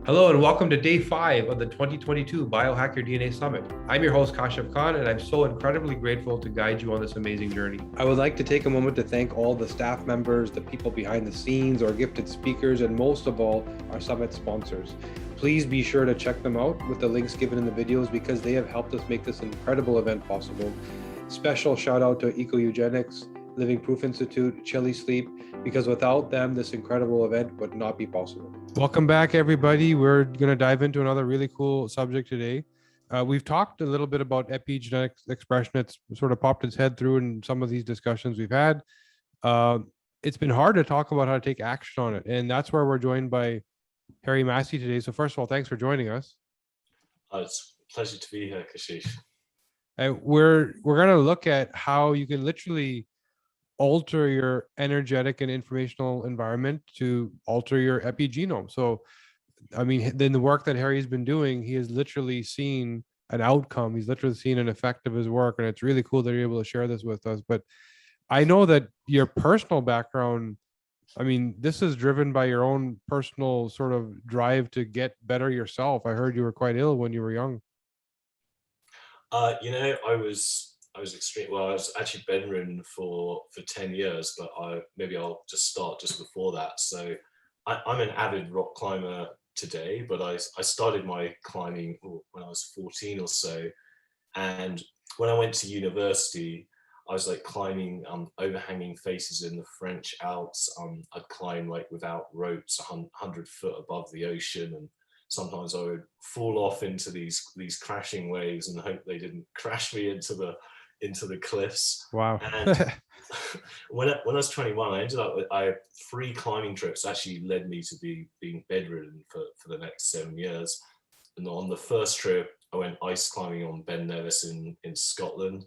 Hello and welcome to day 5 of the 2022 Biohack Your DNA Summit. I'm your host Kashif Khan and I'm so incredibly grateful to guide you on this amazing journey. I would like to take a moment to thank all the staff members, the people behind the scenes, our gifted speakers, and most of all, our summit sponsors. Please be sure to check them out with the links given in the videos because they have helped us make this incredible event possible. Special shout out to Eugenics, Living Proof Institute, Chili Sleep, because without them, this incredible event would not be possible. Welcome back, everybody. We're going to dive into another really cool subject today. We've talked a little bit about epigenetics expression. It's sort of popped its head through in some of these discussions we've had. It's been hard to talk about how to take action on it. And that's where we're joined by Harry Massey today. So first of all, thanks for joining us. It's a pleasure to be here, Kashish. And we're going to look at how you can literally alter your energetic and informational environment to alter your epigenome. So, I mean, then the work that Harry's been doing, he has literally seen an outcome. He's literally seen an effect of his work. And it's really cool that you're able to share this with us. But I know that your personal background, I mean, this is driven by your own personal sort of drive to get better yourself. I heard you were quite ill when you were young. I was extreme. Well, I was actually bedridden for 10 years, but maybe I'll just start just before that. So I'm an avid rock climber today, but I started my climbing when I was 14 or so. And when I went to university, I was like climbing overhanging faces in the French Alps. I'd climb like without ropes, 100 foot above the ocean, and sometimes I would fall off into these crashing waves and hope they didn't crash me into the cliffs. Wow. And when I was 21, I ended up with 3 climbing trips actually led me to being bedridden for the next 7 years. And on the first trip, I went ice climbing on Ben Nevis in Scotland.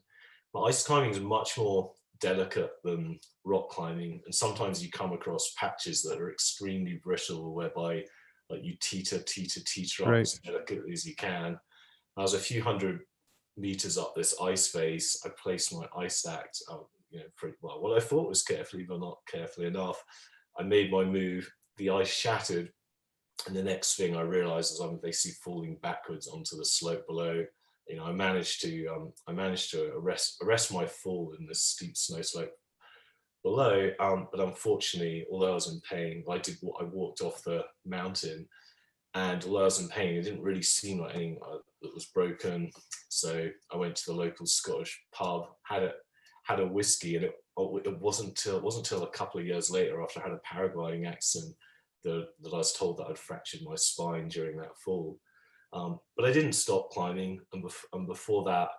But ice climbing is much more delicate than rock climbing, and sometimes you come across patches that are extremely brittle, whereby like you teeter up as delicately as you can. I was a few hundred meters up this ice face. I placed my ice axe, pretty well. What I thought was carefully, but not carefully enough. I made my move. The ice shattered, and the next thing I realized is I'm basically falling backwards onto the slope below. I managed to arrest my fall in this steep snow slope below, but unfortunately, although I was in pain, I walked off the mountain, and although I was in pain, it didn't really seem like anything that was broken. So I went to the local Scottish pub, had a whiskey, and it wasn't till a couple of years later, after I had a paragliding accident, that I was told that I'd fractured my spine during that fall. But I didn't stop climbing, and before that,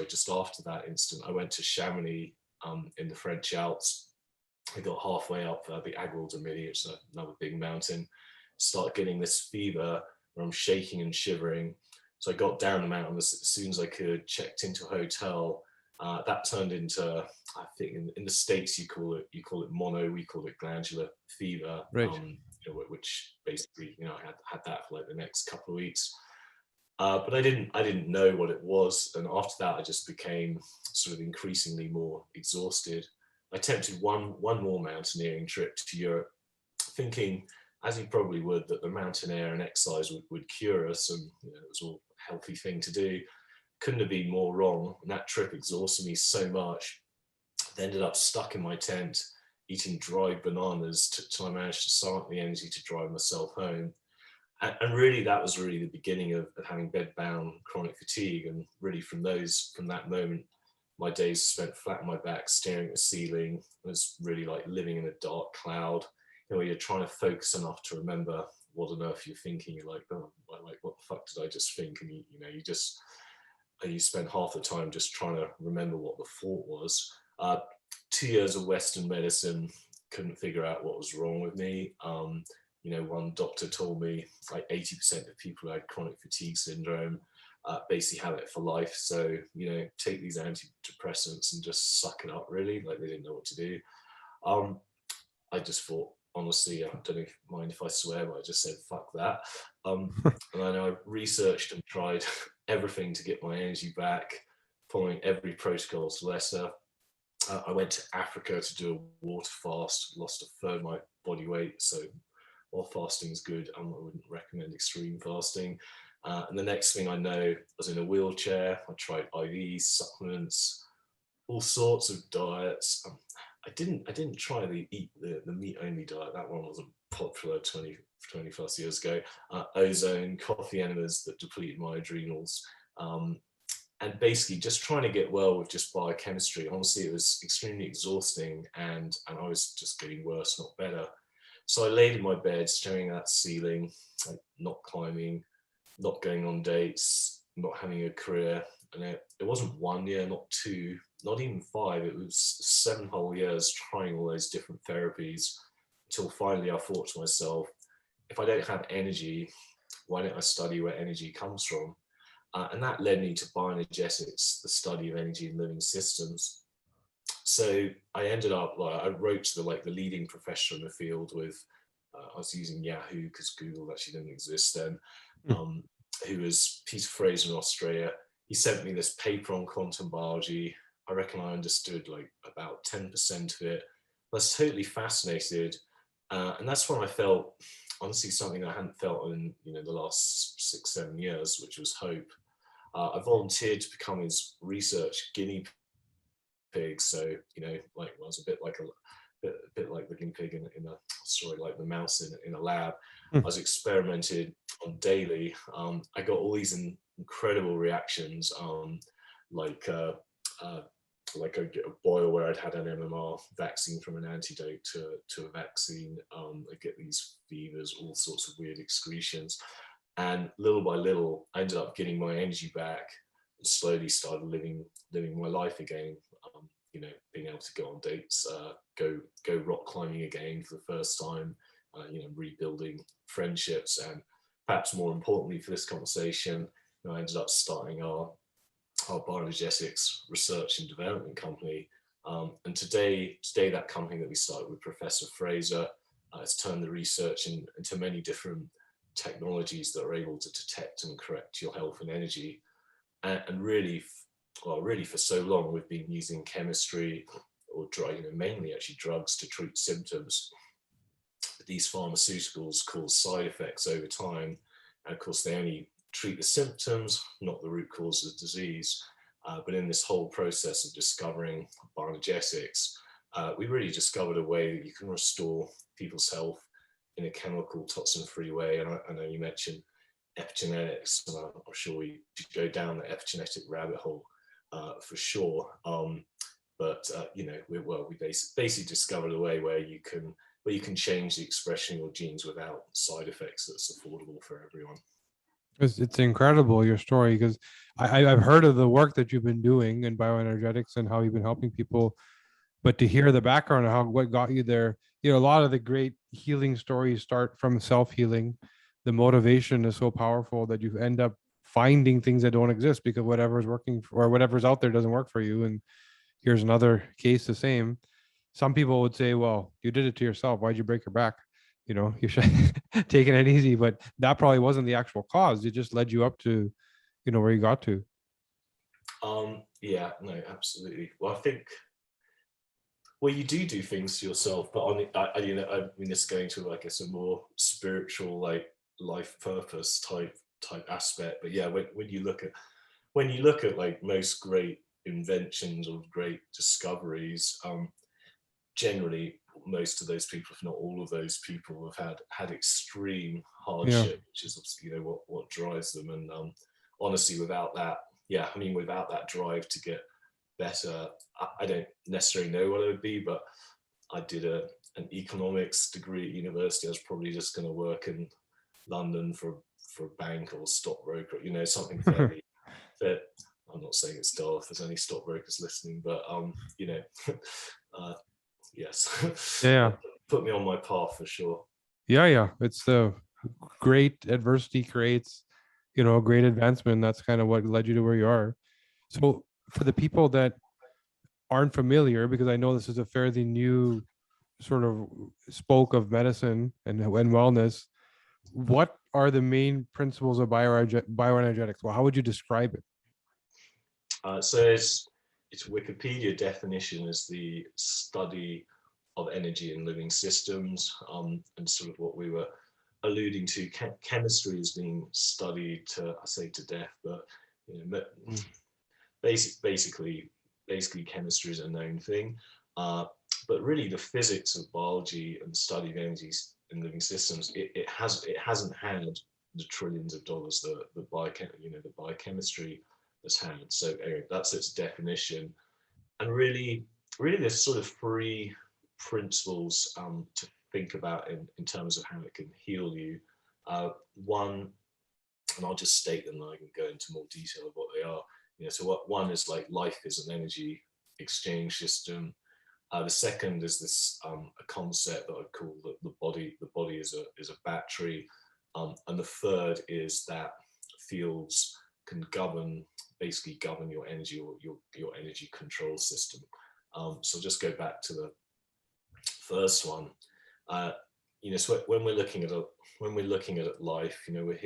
just after that incident, I went to Chamonix in the French Alps. I got halfway up the Aiguille du Midi, it's another big mountain, started getting this fever where I'm shaking and shivering. So I got down the mountain as soon as I could, checked into a hotel. That turned into, I think in the States you call it mono, we call it glandular fever. Right. Which basically, I had that for like the next couple of weeks. But I didn't know what it was. And after that, I just became sort of increasingly more exhausted. I attempted one more mountaineering trip to Europe, thinking, as you probably would, that the mountain air and exercise would cure us, and it was all a healthy thing to do. Couldn't have been more wrong. And that trip exhausted me so much. I ended up stuck in my tent, eating dried bananas till I managed to summon the energy to drive myself home. And really, that was really the beginning of having bed-bound chronic fatigue. And really from that moment, my days spent flat on my back, staring at the ceiling. It was really like living in a dark cloud. You're trying to focus enough to remember what on earth you're thinking. You're like, oh, like what the fuck did I just think? And you spend half the time just trying to remember what the thought was. 2 years of Western medicine, couldn't figure out what was wrong with me. One doctor told me like 80% of people who had chronic fatigue syndrome basically have it for life. So, take these antidepressants and just suck it up, really. Like, they didn't know what to do. I just thought, honestly, I don't mind if I swear, but I just said, fuck that. And then I researched and tried everything to get my energy back, following every protocol to letter. I went to Africa to do a water fast, lost a third of my body weight, so while fasting is good, I wouldn't recommend extreme fasting. And the next thing I know, I was in a wheelchair. I tried IVs, supplements, all sorts of diets. I didn't try the meat only diet. That one wasn't popular 20 plus years ago. Ozone, coffee enemas that depleted my adrenals. And basically just trying to get well with just biochemistry. Honestly, it was extremely exhausting, and I was just getting worse, not better. So I laid in my bed, staring at the ceiling, like not climbing, not going on dates, not having a career. And it wasn't 1 year, not two, not even five. It was 7 whole years trying all those different therapies until finally I thought to myself, if I don't have energy, why don't I study where energy comes from? And that led me to bioenergetics, the study of energy in living systems. So I ended up, I wrote to the leading professor in the field with, I was using Yahoo because Google actually didn't exist then, who was Peter Fraser in Australia. He sent me this paper on quantum biology. I reckon I understood like about 10% of it. I was totally fascinated. And that's when I felt, honestly, something I hadn't felt in the last 6-7 years, which was hope. I volunteered to become his research guinea pig. So like I was a bit like the guinea pig in a story, like the mouse in a lab. I was experimented on daily. I got all these incredible reactions, like a boil where I'd had an MMR vaccine from an antidote to a vaccine. I get these fevers, all sorts of weird excretions. And little by little, I ended up getting my energy back and slowly started living my life again. Being able to go on dates, go rock climbing again for the first time, rebuilding friendships. And perhaps more importantly for this conversation, I ended up starting our bioenergetics research and development company. And today that company that we started with Professor Fraser has turned the research into many different technologies that are able to detect and correct your health and energy. And really for so long, we've been using chemistry or mainly actually drugs to treat symptoms. But these pharmaceuticals cause side effects over time. And of course, they only treat the symptoms, not the root cause of the disease. But in this whole process of discovering bioenergetics, we really discovered a way that you can restore people's health in a chemical toxin-free way. And I know you mentioned epigenetics, and I'm sure we should go down the epigenetic rabbit hole for sure. We basically discovered a way where you can change the expression of your genes without side effects that's affordable for everyone. It's incredible, your story, because I've heard of the work that you've been doing in bioenergetics and how you've been helping people, but to hear the background of what got you there, a lot of the great healing stories start from self-healing. The motivation is so powerful that you end up finding things that don't exist because whatever's working or whatever's out there doesn't work for you. And here's another case the same. Some people would say, well, you did it to yourself. Why'd you break your back? You should taking it easy, but that probably wasn't the actual cause. It just led you up to, where you got to. Yeah, no, absolutely. Well, I think, you do things to yourself, but I mean, this going to, I guess, a more spiritual, like life purpose type aspect. But yeah, when you look at like most great inventions or great discoveries, generally most of those people, if not all of those people, have had extreme hardship, which is obviously what drives them. And honestly, without that drive to get better, I don't necessarily know what it would be. But I did an economics degree at university. I was probably just going to work in London for a bank or stockbroker, something fairly fair. I'm not saying it's dull if there's any stockbrokers listening, but yes. Yeah. Put me on my path for sure. Yeah. It's the great adversity creates, a great advancement. That's kind of what led you to where you are. So for the people that aren't familiar, because I know this is a fairly new sort of spoke of medicine and wellness, what are the main principles of bioenergetics? Well, how would you describe it? So its Wikipedia definition is the study of energy in living systems, and sort of what we were alluding to, chemistry is being studied to, I say to death, but Mm. basically chemistry is a known thing. But really the physics of biology and the study of energies in living systems, it hasn't had the trillions of dollars that the biochemistry has had. So anyway, that's its definition. And really there's sort of three principles to think about in terms of how it can heal you. One, and I'll just state them and I can go into more detail of what they are. So what one is like life is an energy exchange system. The second is this a concept that I call the body is a battery, and the third is that fields can basically govern your energy or your energy control system. So I'll just go back to the first one. So when we're looking at life, we're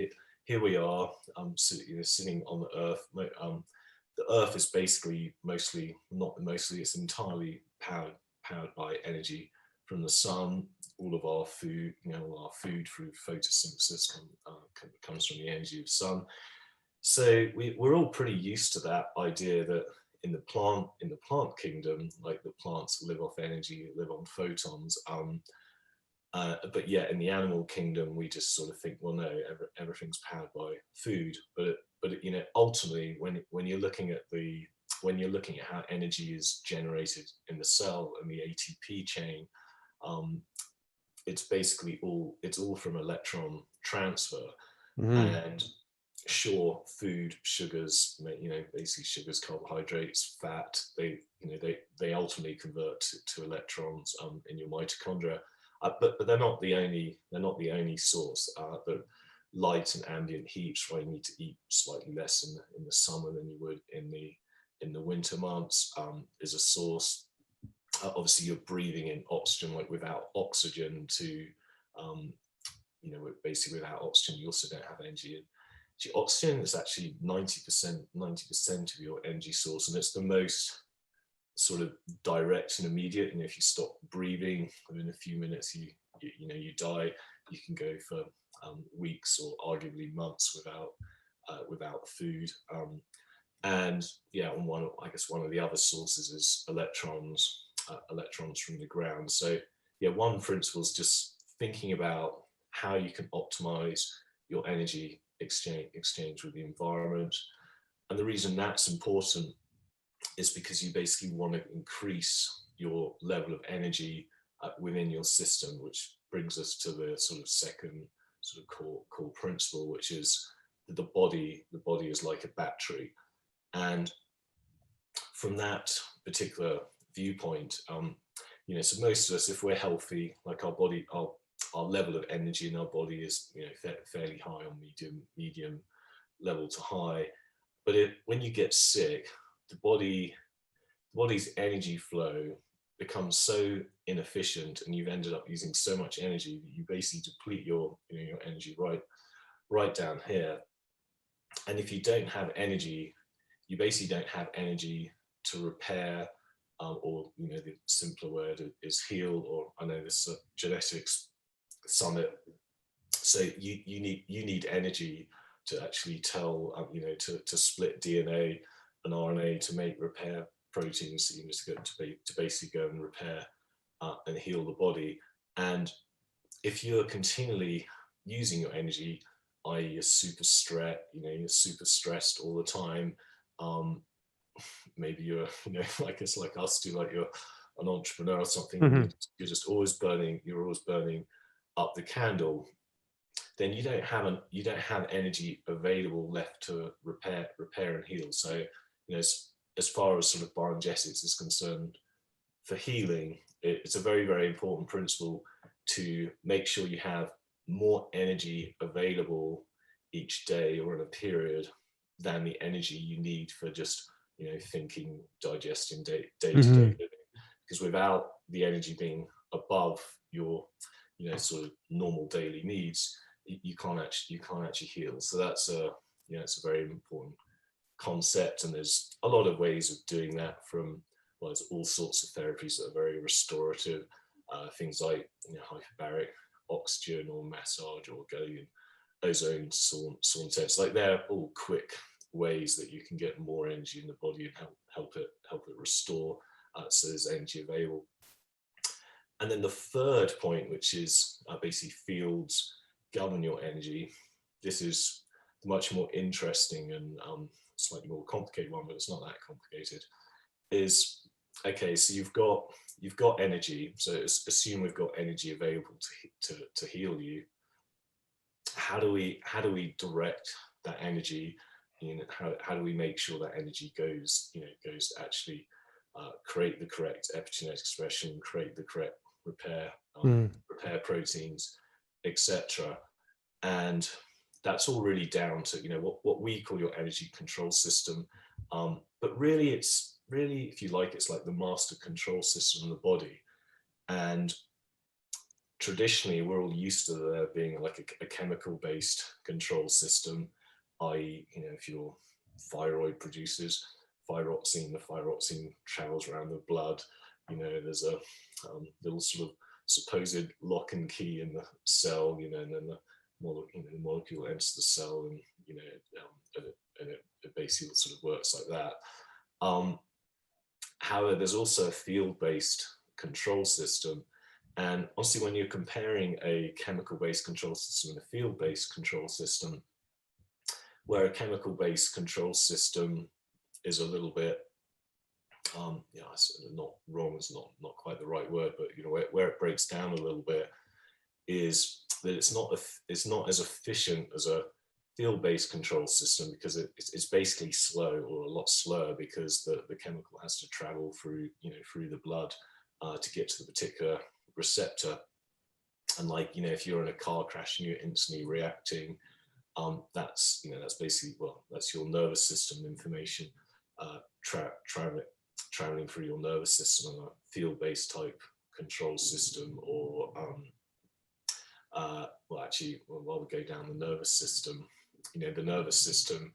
here we are, sitting on the earth. The earth is basically it's entirely powered by energy from the sun. All of our food, through photosynthesis comes from the energy of the sun. So we're all pretty used to that idea that in the plant kingdom, like the plants live off energy, live on photons. But yet in the animal kingdom, we just sort of think, well, no, everything's powered by food. But ultimately, when you're looking at how energy is generated in the cell and the ATP chain, it's basically all from electron transfer. Mm. And sure, food, sugars, basically sugars, carbohydrates, fat, they ultimately convert to electrons in your mitochondria. But they're not the only source. The light and ambient heat, why you need to eat slightly less in the summer than you would in the winter months, is a source. Obviously, you're breathing in oxygen. Like without oxygen, basically without oxygen, you also don't have energy. Oxygen is actually 90% of your energy source, and it's the most sort of direct and immediate. If you stop breathing within a few minutes, you die. You can go for weeks or arguably months without food. And one of the other sources is electrons from the ground. So one principle is just thinking about how you can optimize your energy exchange with the environment. And the reason that's important is because you basically want to increase your level of energy within your system, which brings us to the sort of second sort of core principle, which is that the body is like a battery. And from that particular viewpoint, so most of us, if we're healthy, like our level of energy in our body is fairly high, or medium level to high. But when you get sick, the body's energy flow becomes so inefficient, and you've ended up using so much energy that you basically deplete your energy right down here. And if you don't have energy, you basically don't have energy to repair, or the simpler word is heal, or I know this is a genetics summit. So you need energy to actually tell to split DNA and RNA to make repair proteins to basically go and repair and heal the body. And if you're continually using your energy, i.e. you're super stressed all the time, maybe you're like it's like us, you're an entrepreneur or something, Mm-hmm. you're always burning up the candle, then you don't have energy available left to repair and heal. So as far as sort of bioenergetics is concerned, for healing, it's a very, very important principle to make sure you have more energy available each day or in a period than the energy you need for just thinking, digesting, day-to-day living. Because without the energy being above your sort of normal daily needs, you can't actually heal. So that's it's a very important concept, and there's a lot of ways of doing that. There's all sorts of therapies that are very restorative, things like hyperbaric oxygen or massage or going ozone, sauna tents. Like they're all quick ways that you can get more energy in the body and help it restore, so there's energy available. And then the third point, which is basically fields govern your energy. This is much more interesting and slightly more complicated one, but it's not that complicated. Is okay, so you've got energy. So assume we've got energy available to heal you. How do we direct that energy? You know, how do we make sure that energy goes to actually create the correct epigenetic expression, create the correct repair proteins, etc. And that's all really down to what we call your energy control system. But really, if you like, it's like the master control system of the body. And traditionally, we're all used to there being like a chemical-based control system, i.e., if your thyroid produces thyroxine, the thyroxine travels around the blood. There's a little sort of supposed lock and key in the cell, and then the molecule enters the cell, and it basically sort of works like that. However, there's also a field-based control system. And obviously, when you're comparing a chemical-based control system and a field-based control system, where a chemical-based control system is a little bit, not wrong, is not quite the right word, but where it breaks down a little bit is that it's not as efficient as a field-based control system, because it's basically slow, or a lot slower, because the chemical has to travel through the blood to get to the particular receptor. And if you're in a car crash and you're instantly reacting, that's basically, that's your nervous system information traveling through your nervous system on a field-based type control system. Or while we go down the nervous system, the nervous system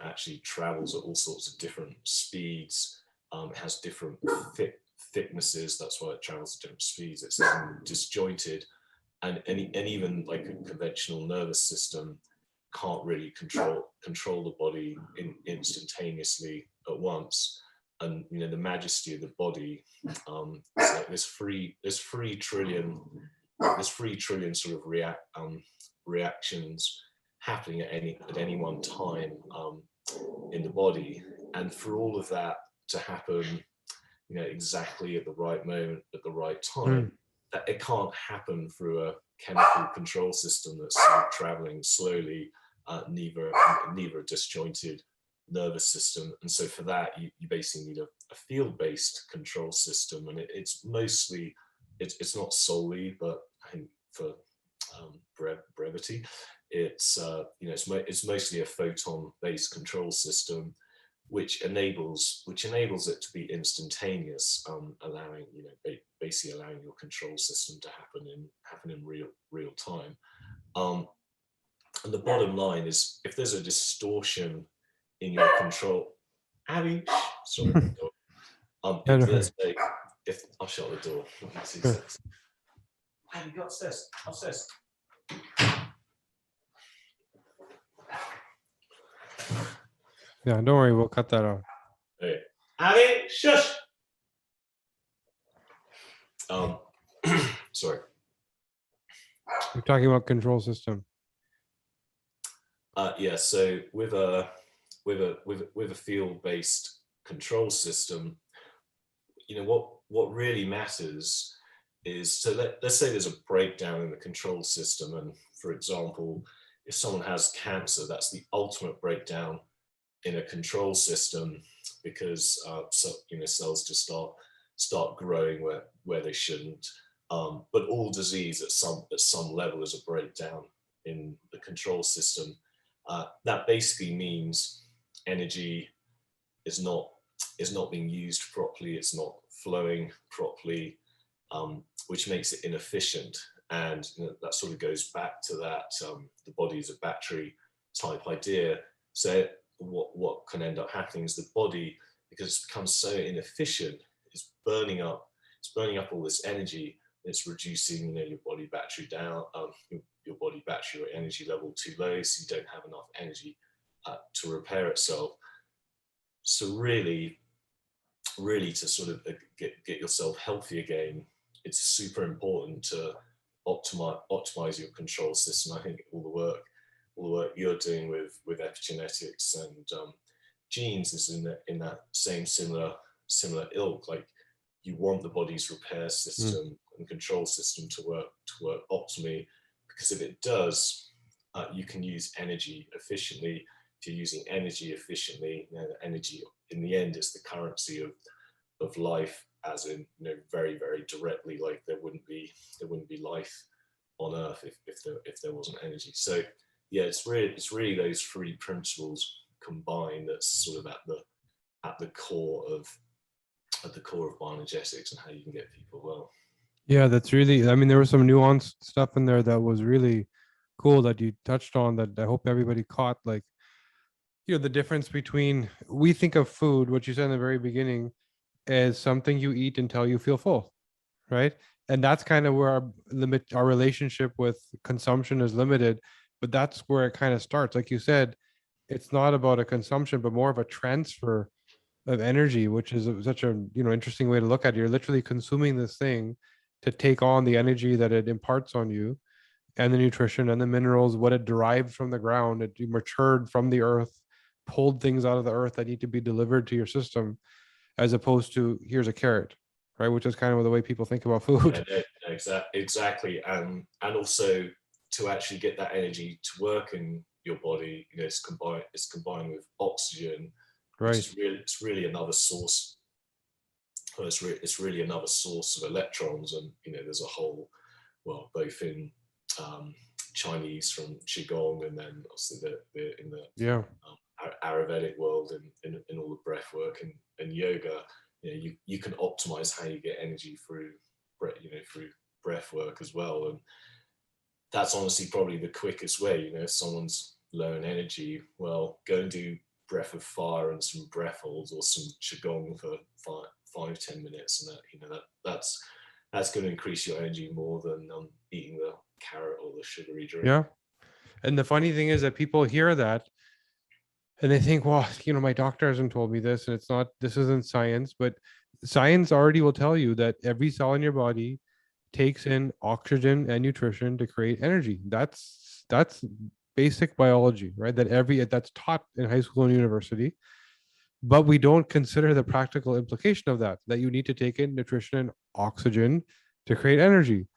actually travels at all sorts of different speeds. It has different thicknesses. That's why it travels at different speeds. It's disjointed, and even like a conventional nervous system can't really control the body instantaneously at once. And the majesty of the body, it's like this 3 trillion sort of reactions happening at any one time in the body. And for all of that to happen exactly at the right moment at the right time, that it can't happen through a chemical control system that's sort of traveling slowly, neither a disjointed nervous system. And so for that, you basically need a field-based control system. And it's mostly, it's not solely, but I think for brevity, it's mostly a photon-based control system, which enables it to be instantaneous, allowing basically allowing your control system to happen in real time. And the bottom line is, if there's a distortion in your control, Abby, sorry, if I'll shut the door. Abby, go upstairs. Yeah, don't worry, we'll cut that off. Okay. Abby, shush. Sorry. We're talking about control system. Yeah. So with a field-based control system, what really matters is, so let's say there's a breakdown in the control system, and for example, if someone has cancer, that's the ultimate breakdown in a control system, because cells just start growing where they shouldn't. But all disease at some level is a breakdown in the control system. That basically means energy is not being used properly. It's not flowing properly, which makes it inefficient. And that sort of goes back to that the body is a battery type idea. So what can end up happening is the body, because it's become so inefficient, is burning up it's burning up all this energy. It's reducing, your body battery down, your body battery or energy level too low, so you don't have enough energy to repair itself. So really, really to sort of get yourself healthy again, it's super important to optimize your control system. I think all the work you're doing with epigenetics and genes is in that same similar ilk. Like, you want the body's repair system and control system to work optimally, because if it does, you can use energy efficiently. If you're using energy efficiently, energy in the end is the currency of life, as in, very, very directly. Like, there wouldn't be life on Earth if there wasn't energy. So yeah, it's really those three principles combined that's sort of at the core of bioenergetics and how you can get people well. Yeah, that's really, I mean, there was some nuanced stuff in there that was really cool that you touched on, that I hope everybody caught. Like, the difference between, we think of food, what you said in the very beginning, as something you eat until you feel full, right? And that's kind of where our relationship with consumption is limited, but that's where it kind of starts. Like you said, it's not about a consumption, but more of a transfer of energy, which is such a interesting way to look at it. You're literally consuming this thing to take on the energy that it imparts on you, and the nutrition and the minerals, what it derived from the ground, it matured from the earth, pulled things out of the earth that need to be delivered to your system, as opposed to, here's a carrot, right? Which is kind of the way people think about food. Exactly, and also to actually get that energy to work in your body, it's combined with oxygen, which Right. is really another source. It's really another source of electrons, and there's a whole, well, both in Chinese from qigong, and then obviously in the Yeah. Ayurvedic world, and in all the breath work and yoga, you can optimize how you get energy through breath work as well. And that's honestly probably the quickest way. If someone's low in energy, well, go and do breath of fire and some breath holds or some qigong for 5-10 minutes, and that's going to increase your energy more than eating the carrot or the sugary drink. Yeah. And the funny thing is that people hear that and they think, well, my doctor hasn't told me this, and this isn't science, but science already will tell you that every cell in your body takes in oxygen and nutrition to create energy. That's basic biology, right? That's taught in high school and university, but we don't consider the practical implication of that you need to take in nutrition and oxygen to create energy,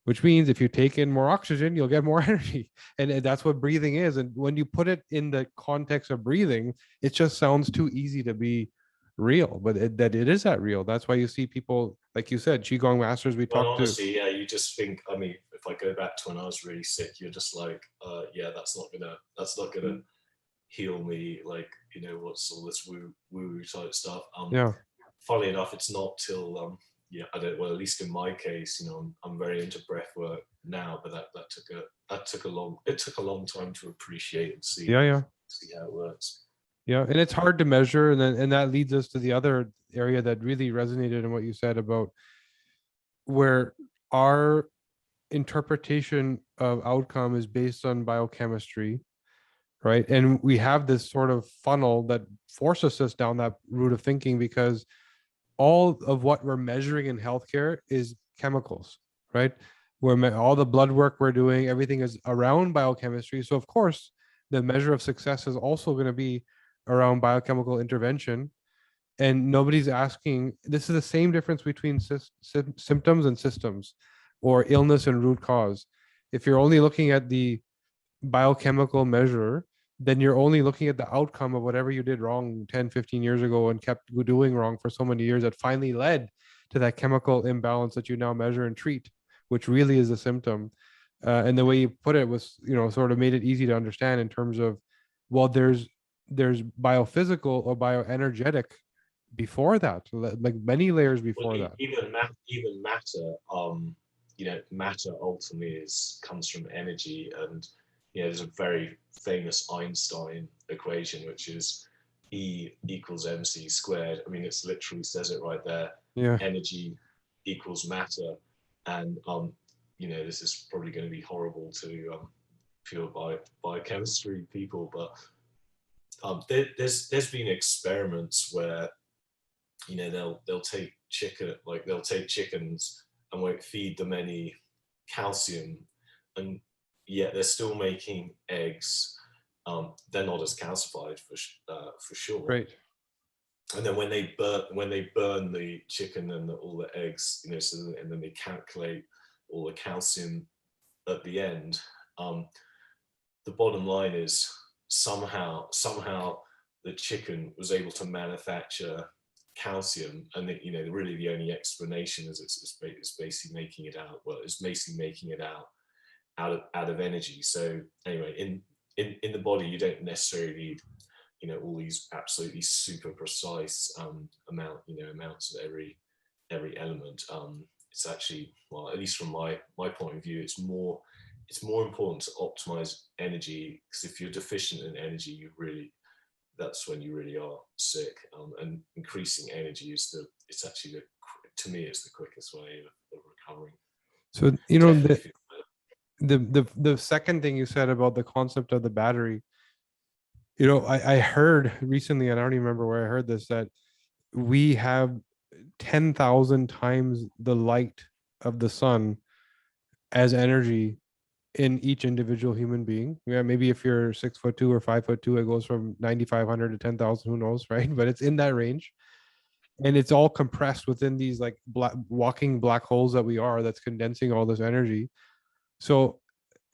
which means if you take in more oxygen, you'll get more energy. And that's what breathing is. And when you put it in the context of breathing, it just sounds too easy to be real, but it is that real. That's why you see people, like you said, Qigong masters we Well, talked to. honestly, yeah, you just think, I mean, if I go back to when I was really sick, you're just like, yeah, that's not gonna heal me. Like, what's all this woo type stuff. Yeah. Funnily enough, it's not till yeah, I don't, well, at least in my case, I'm very into breath work now, but that took a long time to appreciate and see Yeah. how it works. Yeah. And it's hard to measure. And that leads us to the other area that really resonated in what you said about where our interpretation of outcome is based on biochemistry, right? And we have this sort of funnel that forces us down that route of thinking, because all of what we're measuring in healthcare is chemicals, right? All the blood work we're doing, everything is around biochemistry. So of course, the measure of success is also going to be around biochemical intervention. And nobody's asking, this is the same difference between symptoms and systems, or illness and root cause. If you're only looking at the biochemical measure, then you're only looking at the outcome of whatever you did wrong 10, 15 years ago and kept doing wrong for so many years, that finally led to that chemical imbalance that you now measure and treat, which really is a symptom. And the way you put it was, sort of made it easy to understand in terms of, well, there's biophysical or bioenergetic before that, like many layers Well, before that. even matter, matter ultimately comes from energy, and there's a very famous Einstein equation, which is E equals mc squared. I mean, it's literally says it right there. Yeah. Energy equals matter. And this is probably going to be horrible to pure biochemistry people, but there's been experiments where they'll take chickens and won't feed them any calcium, and yet they're still making eggs. They're not as calcified for sure. Right. And then when they burn the chicken and all the eggs, and then they calculate all the calcium at the end. The bottom line is somehow the chicken was able to manufacture calcium, and really the only explanation is it's basically making it out. Well, it's basically making it out of energy. So anyway, in the body, you don't necessarily need all these absolutely super precise amounts of every element. It's actually, well, at least from my point of view, it's more important to optimize energy, because if you're deficient in energy, that's when you really are sick. And increasing energy it's actually to me, it's the quickest way of recovering. So Definitely the second thing you said about the concept of the battery, I heard recently, and I don't even remember where I heard this, that we have 10,000 times the light of the sun as energy in each individual human being. Yeah, maybe if you're 6'2" or 5'2", it goes from 9,500 to 10,000, who knows, right? But it's in that range, and it's all compressed within these like walking black holes that we are. That's condensing all this energy. So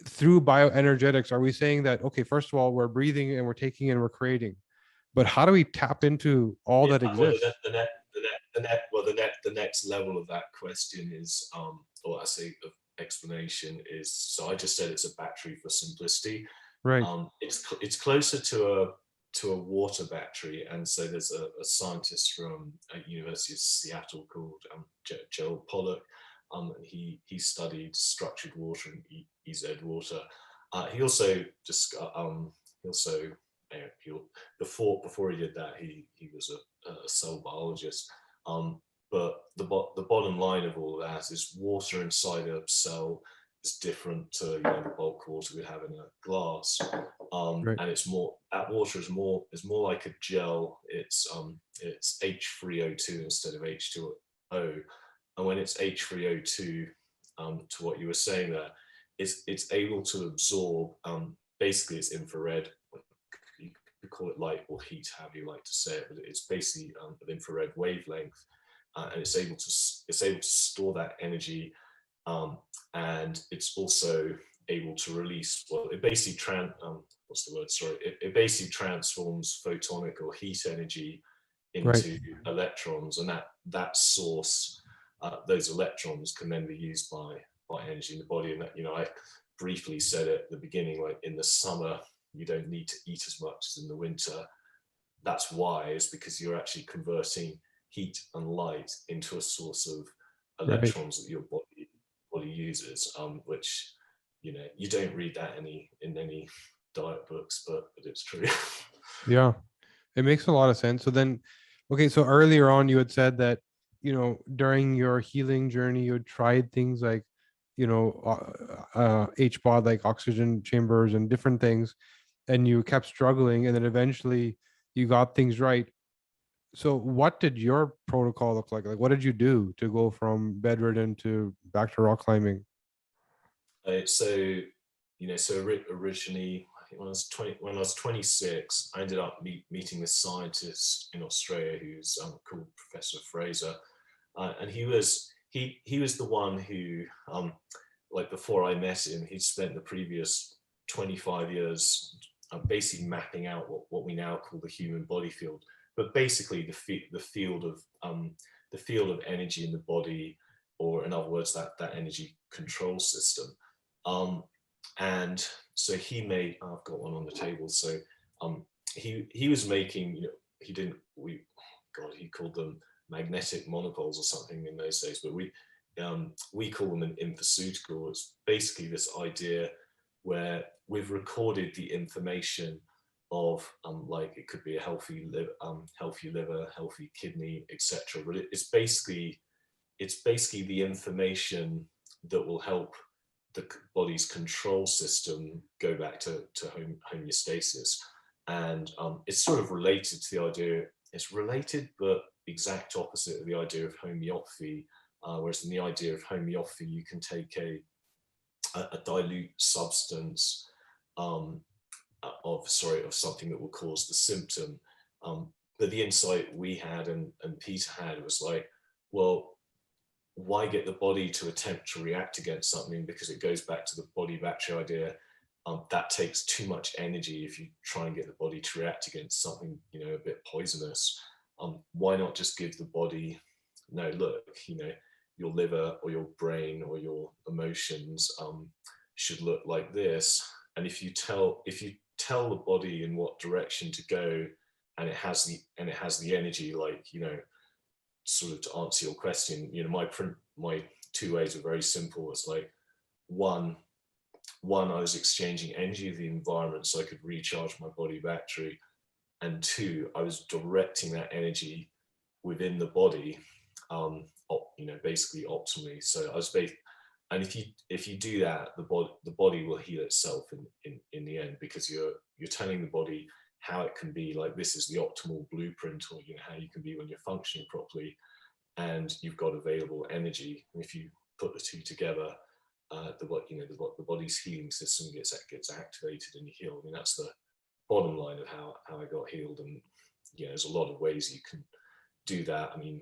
through bioenergetics, are we saying that, okay, first of all, we're breathing and we're taking and we're creating, but how do we tap into all that exists? The next level of that question is, or I say of explanation is, so I just said it's a battery for simplicity. Right. It's closer to a water battery, and so there's a scientist from University of Seattle called Joel Pollack. And he studied structured water and EZ water. He also just before he did that, he was a cell biologist. But the bottom line of all of that is water inside a cell is different to the bulk water we have in a glass. Right. And that water is more like a gel. It's H3O2 instead of H2O. And when it's H3O2, to what you were saying there, it's able to absorb, basically it's infrared. You could call it light or heat, however you like to say it, but it's basically an infrared wavelength, and it's able to store that energy, and it's also able to release. Well, it basically it basically transforms photonic or heat energy into Right. electrons, and that source. Those electrons can then be used by energy in the body. And that, I briefly said at the beginning, like in the summer, you don't need to eat as much as in the winter. That's why, is because you're actually converting heat and light into a source of electrons that your body uses, which, you don't read that in any diet books, but it's true. Yeah, it makes a lot of sense. So then, okay, so earlier on you had said that, during your healing journey, you had tried things like, HPOD, like oxygen chambers and different things, and you kept struggling, and then eventually you got things right. So what did your protocol look like? Like, what did you do to go from bedridden to back to rock climbing? So originally, I think when I was 26, I ended up meeting this scientist in Australia who's called Professor Fraser, and he was the one who, like before I met him, he'd spent the previous 25 years basically mapping out what we now call the human body field, but basically the field of energy in the body, or in other words, that energy control system. And so he made, I've got one on the table. So he was making, he called them magnetic monopoles or something in those days, but we call them an infoceutical. It's basically this idea where we've recorded the information of like it could be a healthy liver, healthy kidney, etc. But it's basically it's basically the information that will help the body's control system go back to homeostasis. And it's sort of related to the idea, it's related but exact opposite of the idea of homeopathy. Whereas in the idea of homeopathy, you can take a dilute substance of something that will cause the symptom. But the insight we had and Peter had was like, well, why get the body to attempt to react against something? Because it goes back to the body battery idea. That takes too much energy if you try and get the body to react against something, a bit poisonous. Why not just give the body, no, look, your liver or your brain or your emotions should look like this. And if you tell the body in what direction to go, and it has the energy, like, sort of to answer your question, my two ways are very simple. It's like one, I was exchanging energy of the environment so I could recharge my body battery, and two, I was directing that energy within the body, basically optimally. So I was and if you do that, the body will heal itself in the end, because you're telling the body how it can be, like, this is the optimal blueprint, or how you can be when you're functioning properly, and you've got available energy. And if you put the two together, the body's healing system gets activated and you heal. I mean, that's the bottom line of how I got healed. And there's a lot of ways you can do that. I mean,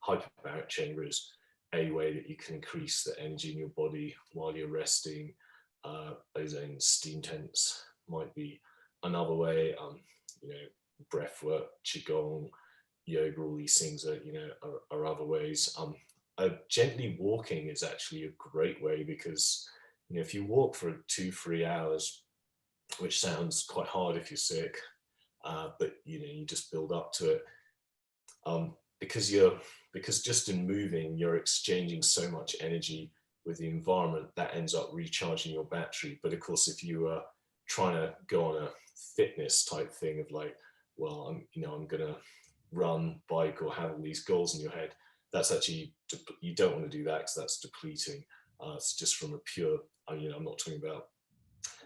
hyperbaric chamber is a way that you can increase the energy in your body while you're resting. Ozone steam tents might be another way. Breath work, qigong, yoga, all these things are other ways. Gently walking is actually a great way, because if you walk for 2-3 hours, which sounds quite hard if you're sick, but you just build up to it, because just in moving, you're exchanging so much energy with the environment that ends up recharging your battery. But of course, if you are trying to go on a fitness type thing of like, well, I'm gonna run, bike, or have all these goals in your head, that's actually, you don't want to do that, because that's depleting. It's just from a pure, I'm not talking about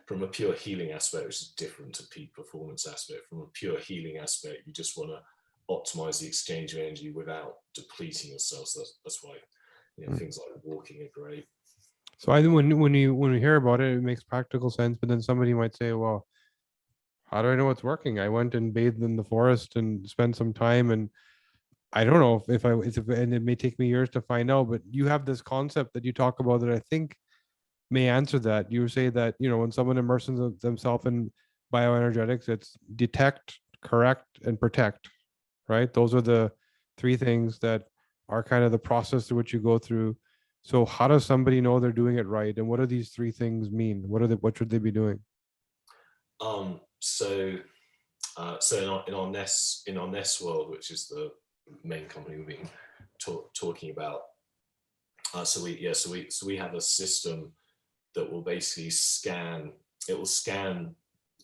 from a pure healing aspect, which is different to peak performance aspect. From a pure healing aspect, you just want to optimize the exchange of energy without depleting yourself. So that's why things like walking are great. So I think when you hear about it, it makes practical sense. But then somebody might say, well, how do I know it's working? I went and bathed in the forest and spent some time, and I don't know and it may take me years to find out. But you have this concept that you talk about that I think may answer that. You say that, when someone immerses themselves in bioenergetics, it's detect, correct, and protect, right? Those are the three things that are kind of the process through which you go through. So how does somebody know they're doing it right? And what do these three things mean? What should they be doing? So in our Nest world, which is the main company we've been talking about, so we have a system that will basically scan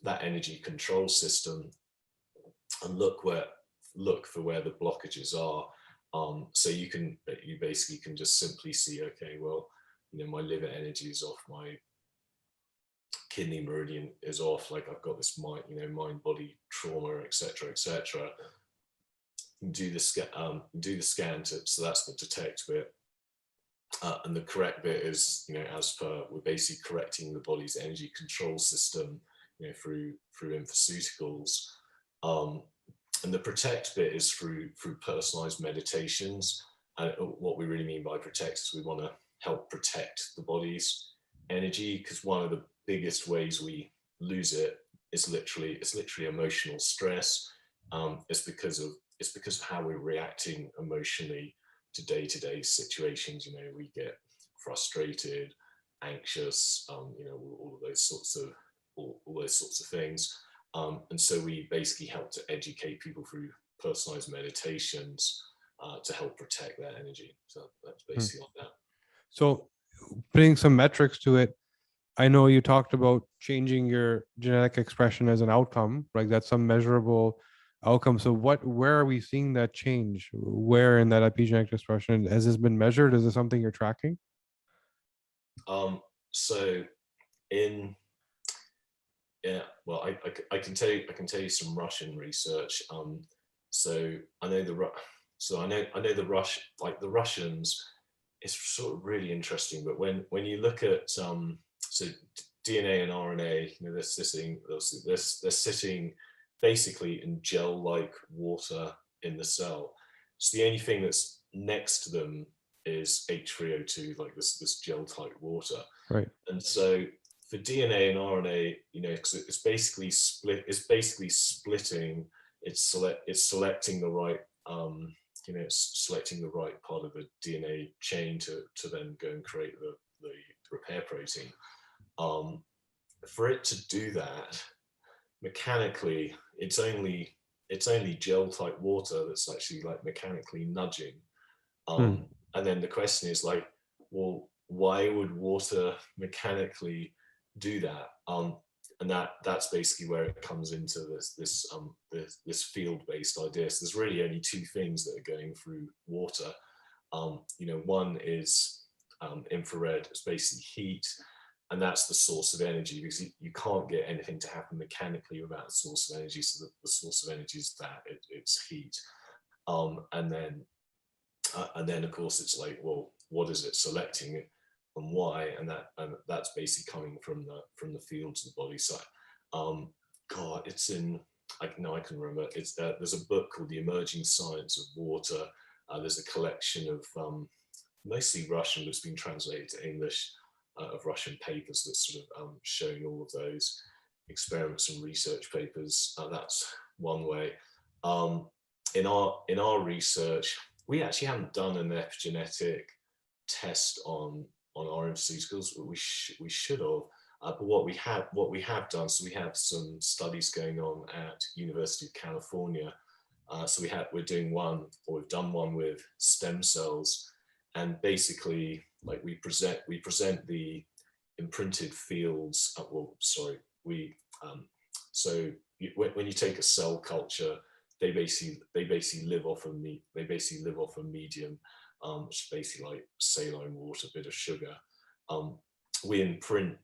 that energy control system and look for where the blockages are. So you basically can just simply see, okay, well, my liver energy is off, my kidney meridian is off, like I've got this mind body trauma, etc. Do the scan so that's the detect bit. And the correct bit is, as per, we're basically correcting the body's energy control system, through infoceuticals. And the protect bit is through personalized meditations. And what we really mean by protect is we want to help protect the body's energy, because one of the biggest ways we lose it is literally emotional stress. It's because of how we're reacting emotionally to day-to-day situations. We get frustrated, anxious, all those sorts of things. And so we basically help to educate people through personalized meditations to help protect their energy. So that's basically on that. So putting some metrics to it, I know you talked about changing your genetic expression as an outcome, like that's some measurable outcome. So where are we seeing that change? Where in that epigenetic expression? Has this been measured? Is this something you're tracking? So in yeah, well, I can tell you some Russian research. So I know I know the Russians. It's sort of really interesting. But when you look at so DNA and RNA, they're sitting basically in gel-like water in the cell. So the only thing that's next to them is H3O2, like this gel-type water. Right. And so for DNA and RNA, because it's basically splitting. It's selecting the right it's selecting the right part of the DNA chain to then go and create the repair protein. For it to do that mechanically, it's only gel type water that's actually like mechanically nudging. Hmm. And then the question is like, well, why would water mechanically do that? And that's basically where it comes into this field-based idea. So there's really only two things that are going through water. One is infrared. It's basically heat, and that's the source of energy, because you can't get anything to happen mechanically without a source of energy. So the source of energy is it's heat. And then of course it's like, well, what is it selecting and why? And that's basically coming from the fields of the body. So God, it's in I can remember, it's there's a book called The Emerging Science of Water. There's a collection of mostly Russian, but it's been translated to English, of Russian papers that's sort of showing all of those experiments and research papers. That's one way. In our research, we actually haven't done an epigenetic test on pharmaceuticals, but we should have. But what we have done, so we have some studies going on at University of California. So we're doing one, or we've done one with stem cells, and basically, like we present the imprinted fields. When you take a cell culture, they basically live off a medium, which is basically like saline water, a bit of sugar. We imprint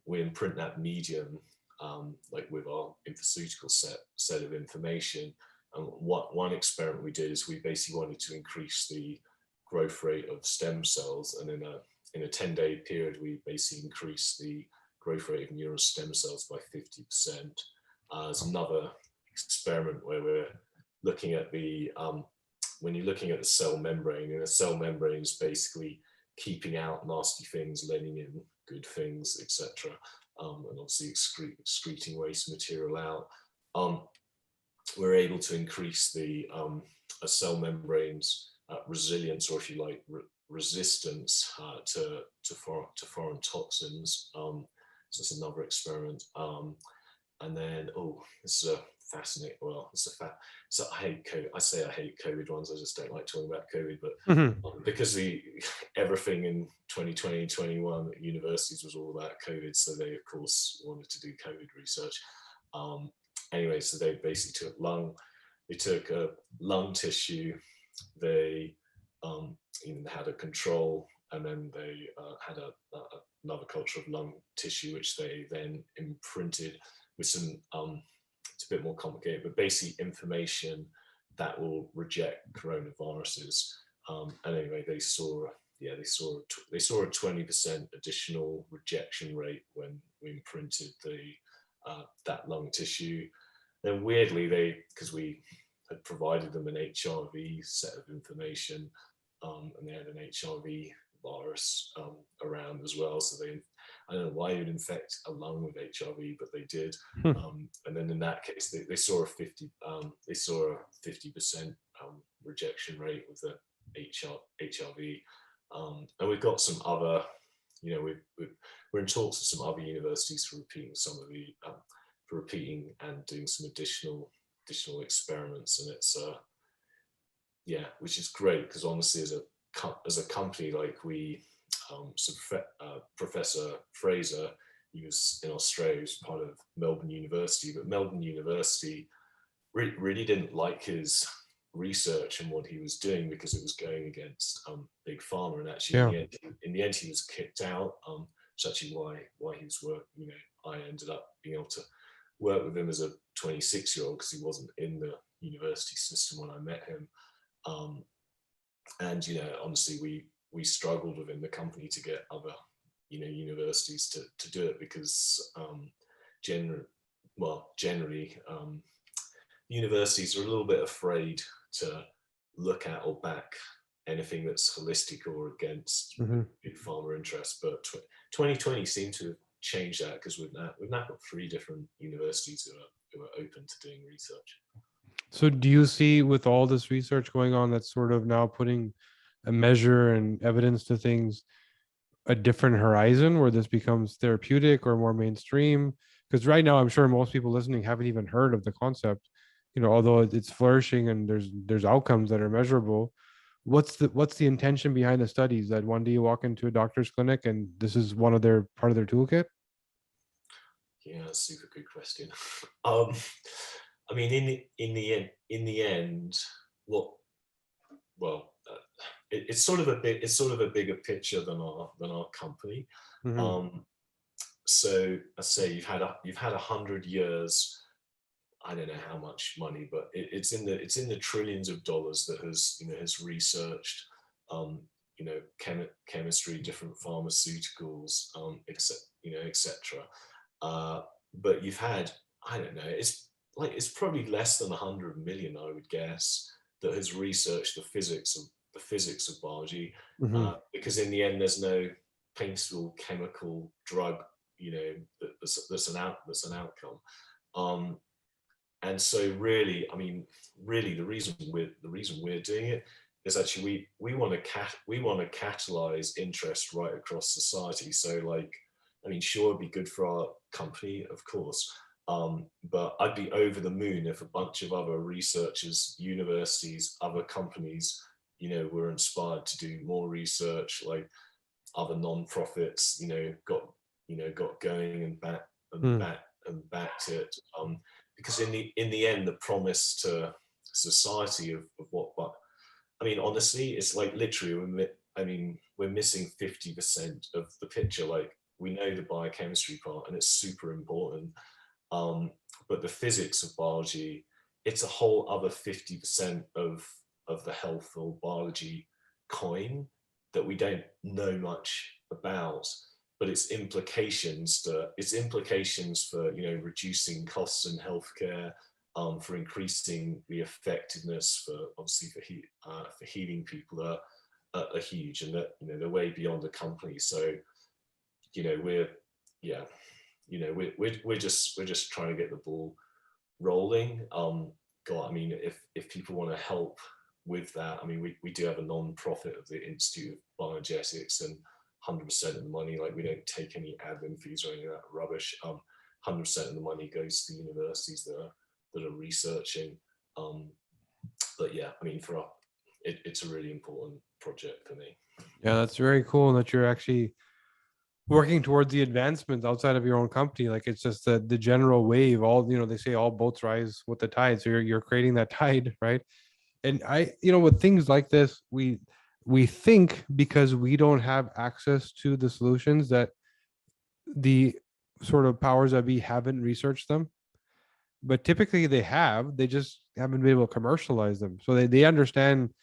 that medium, like with our pharmaceutical set of information. And one experiment we did is we basically wanted to increase the growth rate of stem cells, and in a 10-day period, we basically increased the growth rate of neural stem cells by 50%. There's another experiment where we're looking at when you're looking at the cell membrane, and the cell membrane is basically keeping out nasty things, letting in good things, etc. And obviously excreting waste material out. We're able to increase the a cell membrane's resilience, or if you like, resistance to foreign toxins. So it's another experiment. And then, this is a fascinating. Well, so I hate COVID. I say I hate COVID ones. I just don't like talking about COVID. But Mhm. because everything in 2020 and 21 at universities was all about COVID, so they of course wanted to do COVID research. Anyway, so they basically took lung tissue. They even had a control, and then they had another culture of lung tissue, which they then imprinted with some, it's a bit more complicated, but basically information that will reject coronaviruses. And anyway, they saw a 20% additional rejection rate when we imprinted that lung tissue. Then weirdly, because we had provided them an HRV set of information, and they had an HRV virus around as well. So I don't know why you'd infect a lung with HRV, but they did. And then in that case, they saw a 50% rejection rate with the HRV. And we've got some other, we're in talks with some other universities for repeating and doing some additional experiments, and it's which is great, because honestly, as a company, like Professor Fraser, he was in Australia, he was part of Melbourne University, but Melbourne University really didn't like his research and what he was doing because it was going against big pharma. And actually, Yeah. in the end, he was kicked out. It's actually why he was working. You know, I ended up being able to work with him as a 26-year-old because he wasn't in the university system when I met him. And you know, honestly, we struggled within the company to get other, you know, universities to do it because generally universities are a little bit afraid to look at or back anything that's holistic or against Hmm. big pharma interests. But 2020 seemed to have changed that because we've now got 3 different universities who are open to doing research. So do you see with all this research going on that's sort of now putting a measure and evidence to things, a different horizon where this becomes therapeutic or more mainstream? Because right now, I'm sure most people listening haven't even heard of the concept, you know, although it's flourishing and there's outcomes that are measurable. What's the intention behind the studies, that one day you walk into a doctor's clinic and this is one of their part of their toolkit? Yeah, super good question. I mean, in the end, what well, it's sort of a bigger picture than our company. Hmm. Um, so let's say you've had 100 years. I don't know how much money, but it's in the trillions of dollars that has researched, you know, chemistry, different pharmaceuticals, etc. But you've had, I don't know, it's probably less than 100 million, I would guess, that has researched the physics of biology, Hmm. because in the end, there's no painful chemical drug, you know, that's an outcome. Um, and so really, I mean, really the reason we're doing it is actually we want to catalyze interest right across society. So like, I mean, sure, it'd be good for our company, of course, but I'd be over the moon if a bunch of other researchers, universities, other companies, you know, were inspired to do more research. Like other non-profits, got going and backed it. Because in the end, the promise to society of what, but I mean, honestly, it's like literally, we're missing 50% of the picture. Like we know the biochemistry part, and it's super important, um, but the physics of biology, it's a whole other 50% of the health or biology coin that we don't know much about, but its implications for, you know, reducing costs in healthcare, for increasing the effectiveness, for obviously for healing people are huge, and that, you know, they're way beyond the company. So, you know, yeah, we're just trying to get the ball rolling. God, I mean, if people want to help with that, I mean, we do have a non-profit of the Institute of Biogenetics, and 100% of the money, like we don't take any admin fees or any of that rubbish. 100% of the money goes to the universities that are researching. Um, but yeah, I mean, it's a really important project for me. Yeah, that's very cool that you're actually working towards the advancements outside of your own company. Like it's just the general wave, all, you know, they say all boats rise with the tide, so you're creating that tide, right? And with things like this, we think because we don't have access to the solutions that the sort of powers that be haven't researched them, but typically they just haven't been able to commercialize them, so they understand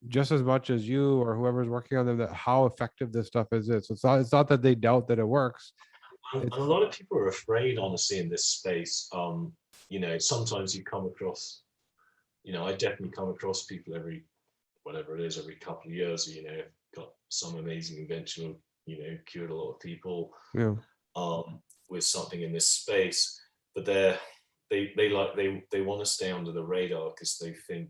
just as much as you or whoever's working on them that how effective this stuff is. So it's not that they doubt that it works. And a It's lot of people are afraid, honestly, in this space. You know, sometimes you come across, you know, I definitely come across people every, whatever it is, every couple of years, you know, got some amazing invention, you know, cured a lot of people, yeah. with something in this space, but they want to stay under the radar because they think,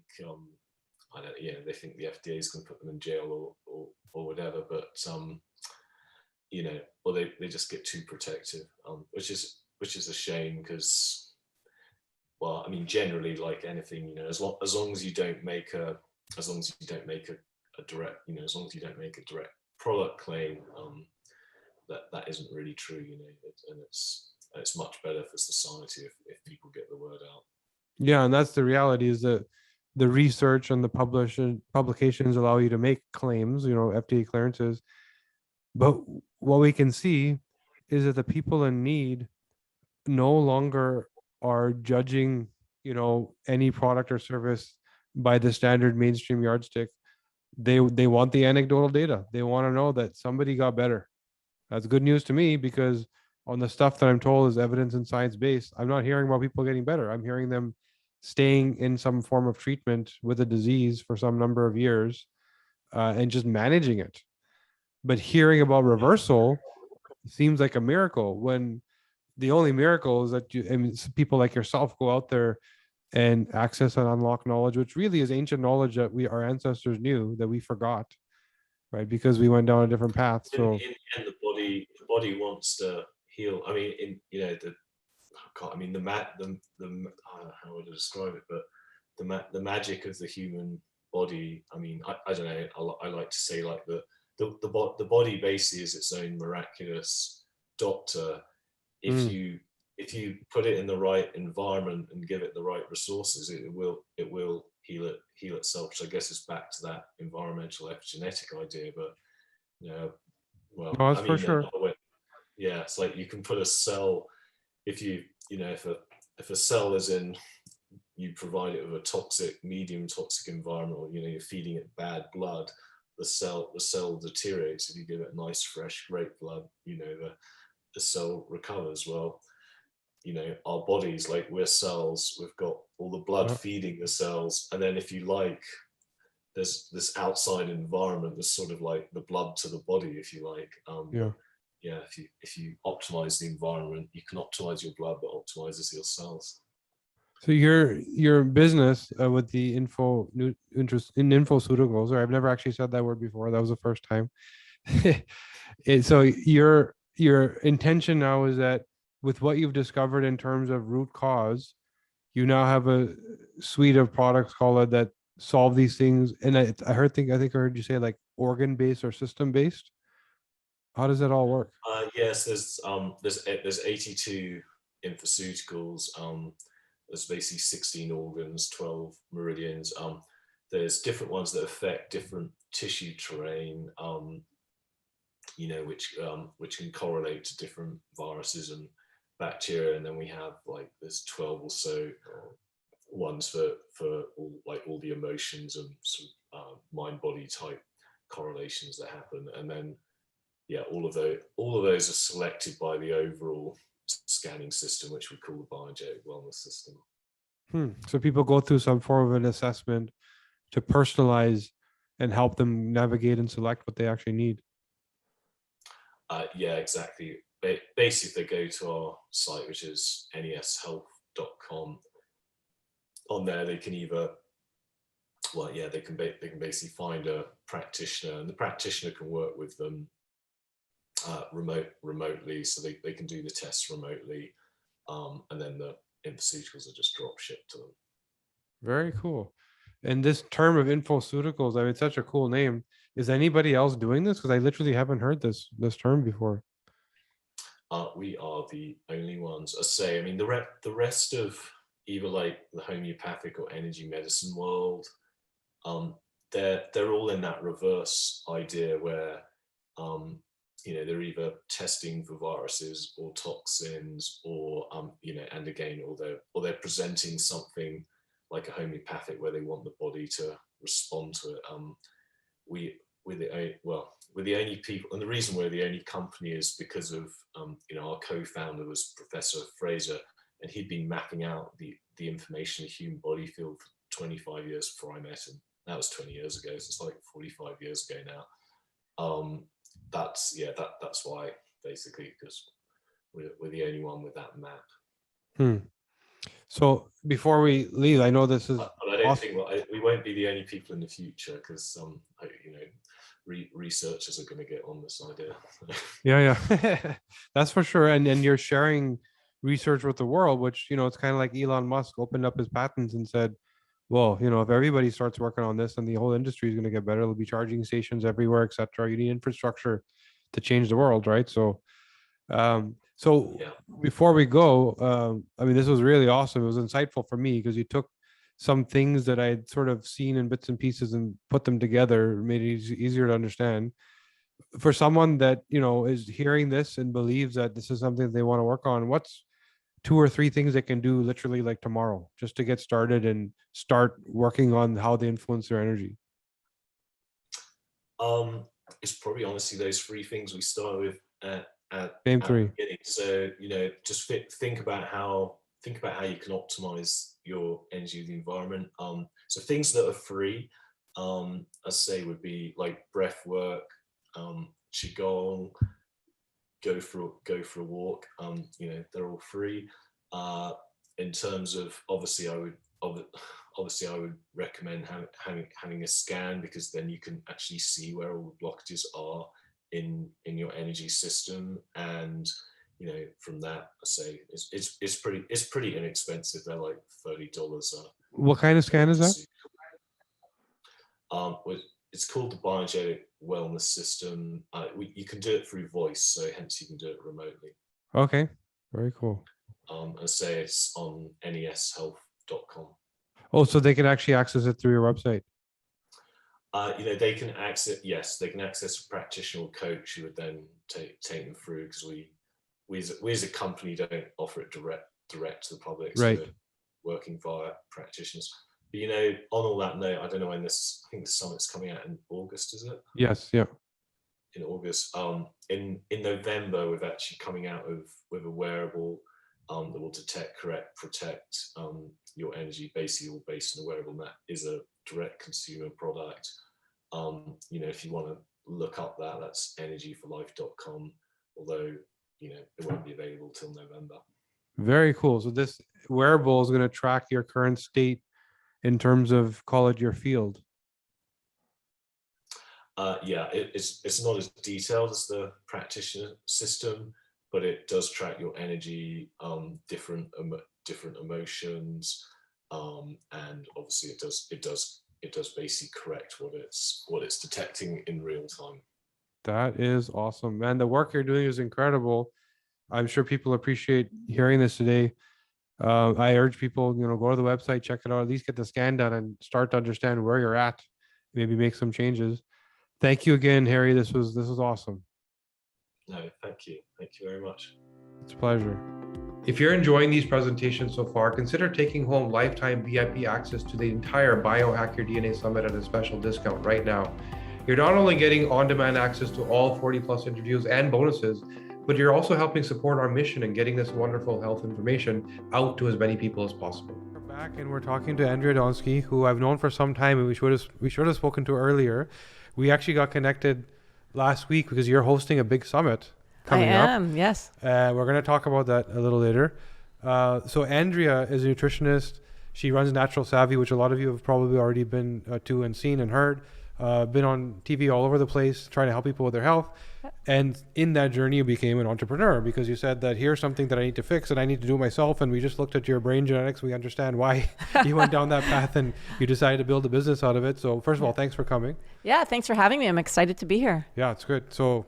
I don't, yeah, they think the FDA is going to put them in jail or whatever, but you know, or they just get too protective, which is a shame because, well, I mean, generally, like anything, you know, as long as you don't make a direct, you know, as long as you don't make a direct product claim, that isn't really true, you know, and it's much better for society if people get the word out. Yeah, and that's the reality is that the research and the publications allow you to make claims, FDA clearances. But what we can see is that the people in need no longer are judging, any product or service by the standard mainstream yardstick. They want the anecdotal data. They want to know that somebody got better. That's good news to me because on the stuff that I'm told is evidence and science based, I'm not hearing about people getting better. I'm hearing them staying in some form of treatment with a disease for some number of years and just managing it. But hearing about reversal seems like a miracle when the only miracle is that people like yourself go out there and access and unlock knowledge, which really is ancient knowledge that our ancestors knew that we forgot, right? Because we went down a different path. In So the end, the body wants to heal. I mean, in the I mean how would I describe it? But the magic of the human body. I mean, I don't know. I like to say like the body basically is its own miraculous doctor. If mm, you put it in the right environment and give it the right resources, it will heal itself. Which I guess is back to that environmental epigenetic idea. But you know, well, no, that's I for mean, sure. another way, yeah, it's like you can put a cell if if a cell is in, you provide it with a toxic, medium toxic environment, or you're feeding it bad blood, the cell deteriorates. If you give it nice, fresh, great blood, the cell recovers. Well, our bodies, like we're cells, we've got all the blood Yeah, feeding the cells, and then if you like, there's this outside environment that's sort of like the blood to the body, if you like. yeah. Yeah, if you optimize the environment, you can optimize your blood that optimizes your cells. So your business with the interest in infoceuticals, or I've never actually said that word before. That was the first time. So your intention now is that with what you've discovered in terms of root cause, you now have a suite of products called it that solve these things. And I think I heard you say like organ based or system based. How does that all work? Yes, there's 82 infoceuticals. There's basically 16 organs, 12 meridians. There's different ones that affect different tissue terrain. Which can correlate to different viruses and bacteria. And then we have like there's 12 or so ones for all the emotions and sort of mind body type correlations that happen. And then yeah, all of those are selected by the overall scanning system, which we call the biogenetic wellness system. So people go through some form of an assessment to personalize and help them navigate and select what they actually need. Yeah, exactly. Basically, if they go to our site, which is neshealth.com, on there they can either, well, yeah, they can basically find a practitioner, and the practitioner can work with them remotely, so they can do the tests remotely, and then the infoceuticals are just drop shipped to them. Very cool. And this term of infoceuticals, I mean, it's such a cool name. Is anybody else doing this? Because I literally haven't heard this term before. We are the only ones. I say, I mean, the rest of either like the homeopathic or energy medicine world, um, they're all in that reverse idea where they're either testing for viruses or toxins, or and again, or they're presenting something like a homeopathic where they want the body to respond to it. We we're the only people, and the reason we're the only company is because of our co-founder was Professor Fraser, and he'd been mapping out the information of the human body field for 25 years before I met him. That was 20 years ago, so it's like 45 years ago now. That's why, basically, because we're the only one with that map. Hmm. So before we leave, I know this is But I don't awesome. think we won't be the only people in the future, because researchers are going to get on this idea. Yeah, yeah. That's for sure. And you're sharing research with the world, which, it's kind of like Elon Musk opened up his patents and said, well, if everybody starts working on this, then the whole industry is going to get better. There'll be charging stations everywhere, etc. You need infrastructure to change the world, right? So So Yeah. before we go, I mean, this was really awesome. It was insightful for me because you took some things that I had sort of seen in bits and pieces and put them together, made it easier to understand. For someone that, is hearing this and believes that this is something they want to work on, what's two or three things they can do literally like tomorrow just to get started and start working on how they influence their energy? It's probably honestly those three things we started with Same at the three. beginning. So just think about how you can optimize your energy of the environment. So things that are free, I say, would be like breath work, qigong, go for a walk. They're all free. In terms of, obviously I would recommend having a scan, because then you can actually see where all the blockages are in your energy system. And from that, I say it's pretty inexpensive. They're like $30. What kind of scan is that? It's called the Biogenetic Wellness System. You can do it through voice, so hence you can do it remotely. Okay, very cool. I say it's on neshealth.com. Oh, so they can actually access it through your website. They can access, yes, they can access a practitioner or coach who would then take them through, because we as a company don't offer it direct to the public. So Right. we're working via practitioners. But on all that note, I don't know when I think the summit's coming out in August, is it? Yes. Yeah. In August. In November, we're actually coming out with a wearable that will detect, correct, protect your energy, basically all based on a wearable. And that is a direct consumer product. If you want to look up that, that's energyforlife.com, although it won't be available till November. Very cool. So this wearable is going to track your current state in terms of, call it, your field. It's not as detailed as the practitioner system, but it does track your energy, different emotions, and obviously it does basically correct what it's detecting in real time. That is awesome, man. The work you're doing is incredible. I'm sure people appreciate hearing this today. I urge people, go to the website, check it out, at least get the scan done and start to understand where you're at, maybe make some changes. Thank you again, Harry. This was awesome. No, thank you. Thank you very much. It's a pleasure. If you're enjoying these presentations so far, consider taking home lifetime VIP access to the entire Biohack Your DNA Summit at a special discount right now. You're not only getting on-demand access to all 40+ interviews and bonuses, but you're also helping support our mission and getting this wonderful health information out to as many people as possible. We're back and we're talking to Andrea Donsky, who I've known for some time, and we should have spoken to earlier. We actually got connected last week because you're hosting a big summit coming up. I am, yes. We're going to talk about that a little later. So Andrea is a nutritionist. She runs Natural Savvy, which a lot of you have probably already been to and seen and heard. Been on TV all over the place trying to help people with their health. And in that journey, you became an entrepreneur because you said that here's something that I need to fix and I need to do myself. And we just looked at your brain genetics. We understand why you went down that path and you decided to build a business out of it. So first of all, thanks for coming. Yeah, thanks for having me. I'm excited to be here. Yeah, it's good. So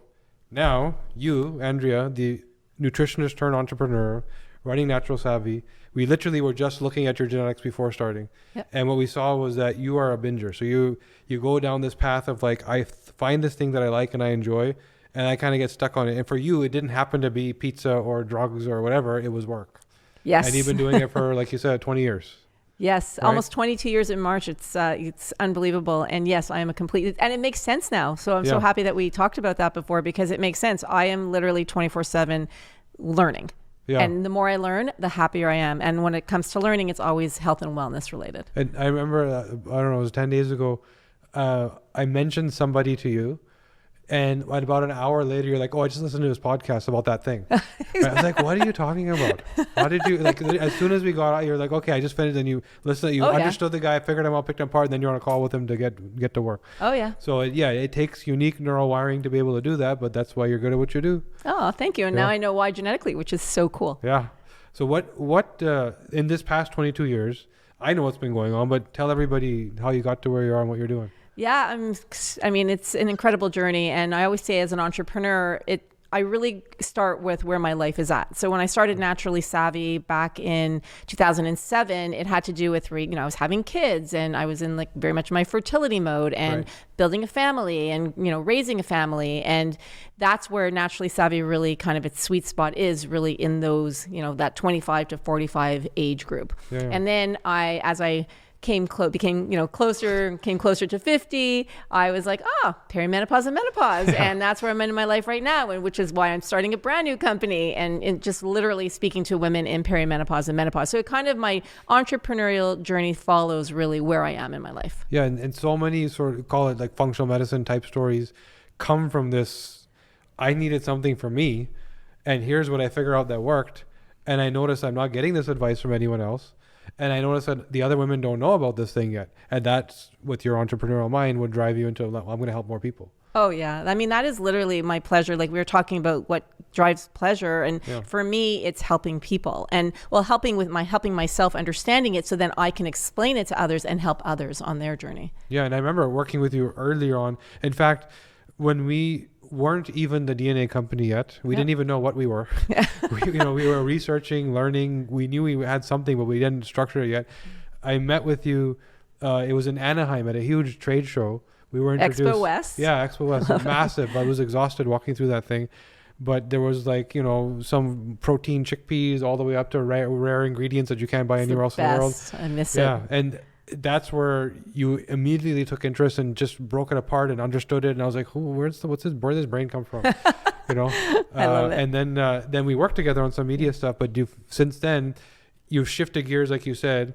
now you, Andrea, the nutritionist turned entrepreneur, running Natural Savvy. We literally were just looking at your genetics before starting. Yep. And what we saw was that you are a binger. So you go down this path of like, I find this thing that I like and I enjoy, and I kind of get stuck on it. And for you, it didn't happen to be pizza or drugs or whatever. It was work. Yes. And you've been doing it for, like you said, 20 years. Yes, right? Almost 22 years in March. It's unbelievable. And yes, I am and it makes sense now. So I'm so happy that we talked about that before, because it makes sense. I am literally 24/7 learning. Yeah. And the more I learn, the happier I am. And when it comes to learning, it's always health and wellness related. And I remember, I don't know, it was 10 days ago, I mentioned somebody to you, and about an hour later, you're like, oh, I just listened to his podcast about that thing. Exactly. I was like, what are you talking about? How did you, like, as soon as we got out, you're like, okay, I just finished, and you listened, you understood the guy, figured him out, picked him apart, and then you're on a call with him to get to work. Oh, yeah. So, it takes unique neural wiring to be able to do that, but that's why you're good at what you do. Oh, thank you. And now I know why genetically, which is so cool. Yeah. So what in this past 22 years, I know what's been going on, but tell everybody how you got to where you are and what you're doing. Yeah, I mean, it's an incredible journey. And I always say as an entrepreneur, I really start with where my life is at. So when I started Naturally Savvy back in 2007, it had to do with, I was having kids and I was in like very much my fertility mode and building a family and, raising a family. And that's where Naturally Savvy really kind of its sweet spot is really in those, that 25 to 45 age group. And then as I came closer to 50, I was like, perimenopause and menopause. And that's where I'm in my life right now, and which is why I'm starting a brand new company and just literally speaking to women in perimenopause and menopause. So it kind of, my entrepreneurial journey follows really where I am in my life. Yeah. And so many sort of, call it like functional medicine type stories, come from this, I needed something for me, and here's what I figured out that worked. And I noticed I'm not getting this advice from anyone else. And I noticed that the other women don't know about this thing yet. And that's, with your entrepreneurial mind, would drive you into, I'm going to help more people. Oh, yeah. I mean, that is literally my pleasure. Like we were talking about what drives pleasure. And for me, it's helping people. And helping myself understanding it so then I can explain it to others and help others on their journey. Yeah. And I remember working with you earlier on. In fact, when we weren't even the DNA company yet. We didn't even know what we were. we were researching, learning. We knew we had something, but we didn't structure it yet. I met with you. It was in Anaheim at a huge trade show. We were introduced. Expo West. Yeah, Expo West. Massive. I was exhausted walking through that thing. But there was some protein chickpeas all the way up to rare ingredients that you can't buy anywhere else in the world. I miss it. Yeah, and that's where you immediately took interest and just broke it apart and understood it. And I was like, where does this brain come from? I love it. And then we worked together on some media stuff. But since then, you've shifted gears, like you said,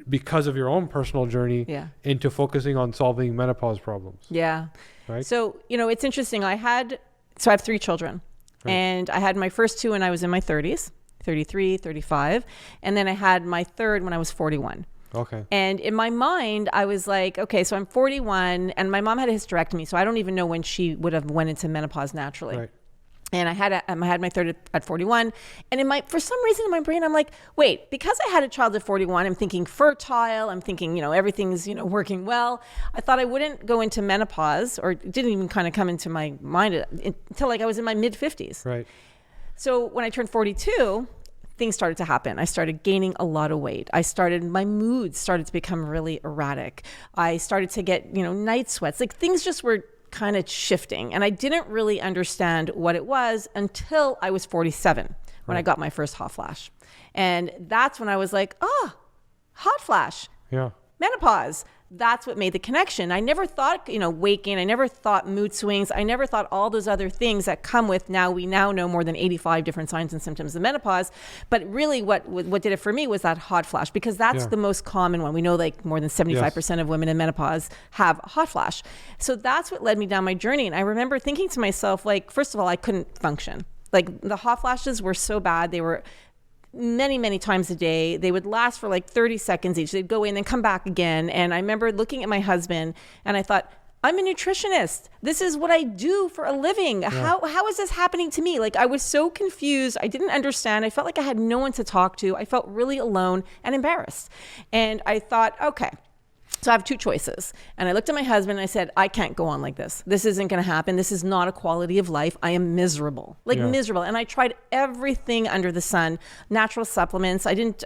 because of your own personal journey into focusing on solving menopause problems. Yeah. Right. So, it's interesting. I have 3 children and I had my first 2 when I was in my 30s, 33, 35. And then I had my third when I was 41. Okay. And in my mind, I was like, okay, so I'm 41 and my mom had a hysterectomy. So I don't even know when she would have went into menopause naturally. Right. And I had my third at 41. And for some reason in my brain, I'm like, wait, because I had a child at 41, I'm thinking fertile. I'm thinking, everything's, working well. I thought I wouldn't go into menopause, or it didn't even kind of come into my mind until I was in my mid 50s. Right. So when I turned 42, things started to happen. I started gaining a lot of weight. My mood started to become really erratic. I started to get, night sweats. Like things just were kind of shifting. And I didn't really understand what it was until I was 47 when I got my first hot flash. And that's when I was like, hot flash. Yeah. Menopause. That's what made the connection. I never thought, weight gain. I never thought mood swings. I never thought all those other things that come with we now know more than 85 different signs and symptoms of menopause. But really what did it for me was that hot flash, because that's the most common one. We know like more than 75% of women in menopause have hot flash. So that's what led me down my journey. And I remember thinking to myself, like, first of all, I couldn't function. Like the hot flashes were so bad. They were many, many times a day. They would last for like 30 seconds each. They'd go in and come back again. And I remember looking at my husband and I thought, I'm a nutritionist. This is what I do for a living. Yeah. How is this happening to me? Like I was so confused. I didn't understand. I felt like I had no one to talk to. I felt really alone and embarrassed. And I thought, okay, so I have 2 choices. And I looked at my husband and I said, I can't go on like this. This isn't going to happen. This is not a quality of life. I am miserable, miserable. And I tried everything under the sun, natural supplements. I didn't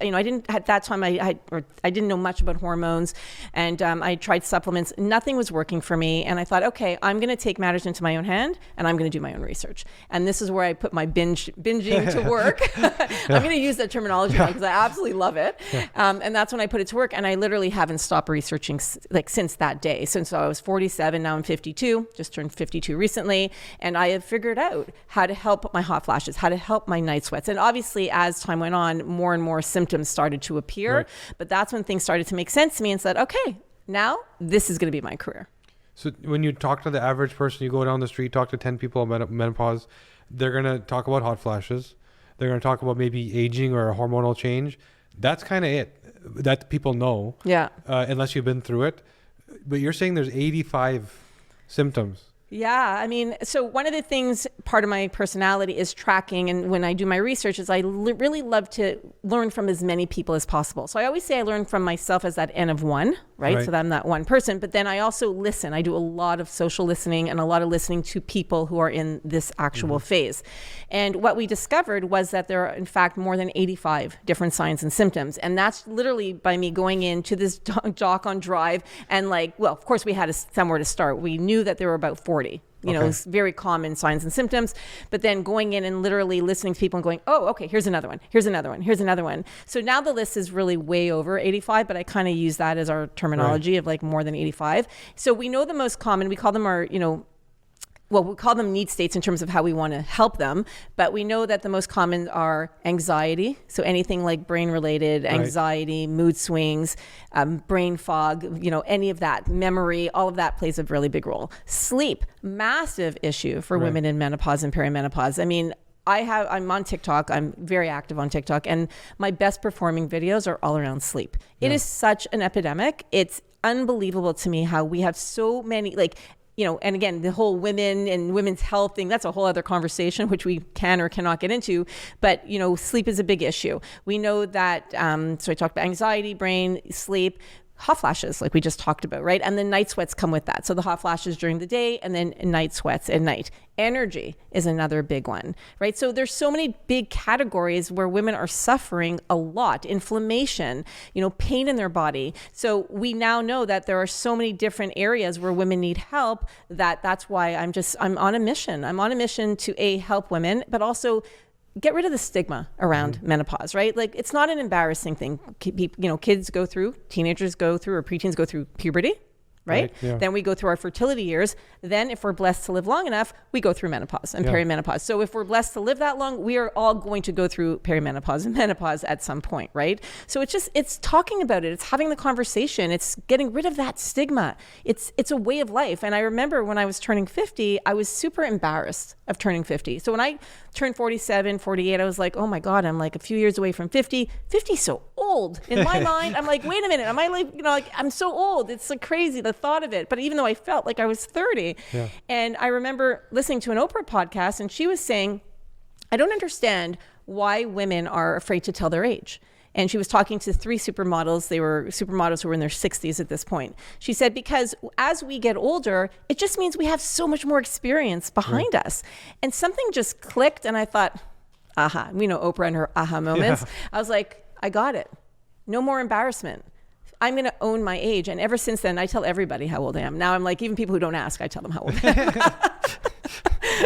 at that time, I didn't know much about hormones, and I tried supplements. Nothing was working for me. And I thought, okay, I'm going to take matters into my own hand and I'm going to do my own research. And this is where I put my binging to work. I'm going to use that terminology now because I absolutely love it. And that's when I put it to work. And I literally haven't stopped researching like since that day. Since I was 47, now I'm 52, just turned 52 recently. And I have figured out how to help my hot flashes, how to help my night sweats. And obviously as time went on, more and more symptoms started to appear. Right. But that's when things started to make sense to me and said, okay, now this is going to be my career. So when you talk to the average person, you go down the street, talk to 10 people about menopause, they're going to talk about hot flashes. They're going to talk about maybe aging or a hormonal change. That's kind of it. That people know, unless you've been through it. But you're saying there's 85 symptoms. Yeah, I mean, so one of the things, part of my personality is tracking. And when I do my research is I really love to learn from as many people as possible. So I always say I learn from myself as that N of one, right? So that I'm that one person. But then I also listen. I do a lot of social listening and a lot of listening to people who are in this actual phase. And what we discovered was that there are, in fact, more than 85 different signs and symptoms. And that's literally by me going into this doc on Drive and like, well, of course we had somewhere to start. We knew that there were about 40. You know, it's very common signs and symptoms, but then going in and literally listening to people and going, oh, okay, here's another one, here's another one, here's another one. So now the list is really way over 85, but I kind of use that as our terminology of like more than 85. So we know the most common, we call them our, well, we call them need states in terms of how we want to help them, but we know that the most common are anxiety. So anything like brain related anxiety, mood swings, brain fog, any of that, memory, all of that plays a really big role. Sleep, massive issue for women in menopause and perimenopause. I mean, I'm on TikTok. I'm very active on TikTok, and my best performing videos are all around sleep. It is such an epidemic. It's unbelievable to me how we have so many, and again, the whole women and women's health thing, that's a whole other conversation, which we can or cannot get into. But, sleep is a big issue. We know that, so I talked about anxiety, brain, sleep, hot flashes, like we just talked about, right? And then night sweats come with that. So the hot flashes during the day and then night sweats at night. Energy is another big one, right? So there's so many big categories where women are suffering a lot. Inflammation, pain in their body. So we now know that there are so many different areas where women need help that's why I'm on a mission. I'm on a mission to help women, but also get rid of the stigma around menopause, right? Like it's not an embarrassing thing. Kids go through, teenagers go through, or preteens go through puberty, right? Then we go through our fertility years. Then if we're blessed to live long enough, we go through menopause and perimenopause. So if we're blessed to live that long, we are all going to go through perimenopause and menopause at some point, right? So it's talking about it. It's having the conversation. It's getting rid of that stigma. It's a way of life. And I remember when I was turning 50, I was super embarrassed of turning 50. So when I turned 47, 48, I was like, oh my God, I'm like a few years away from 50. 50 is so old. In my mind, I'm like, wait a minute, am I like, I'm so old. It's like crazy, the thought of it. But even though I felt like I was 30, and I remember listening to an Oprah podcast, and she was saying, I don't understand why women are afraid to tell their age. And she was talking to 3 supermodels. They were supermodels who were in their 60s at this point. She said, because as we get older, it just means we have so much more experience behind us. And something just clicked, and I thought, aha, Oprah and her aha moments. I was like, I got it. No more embarrassment. I'm going to own my age. And ever since then, I tell everybody how old I am. Now I'm like, even people who don't ask, I tell them how old I am.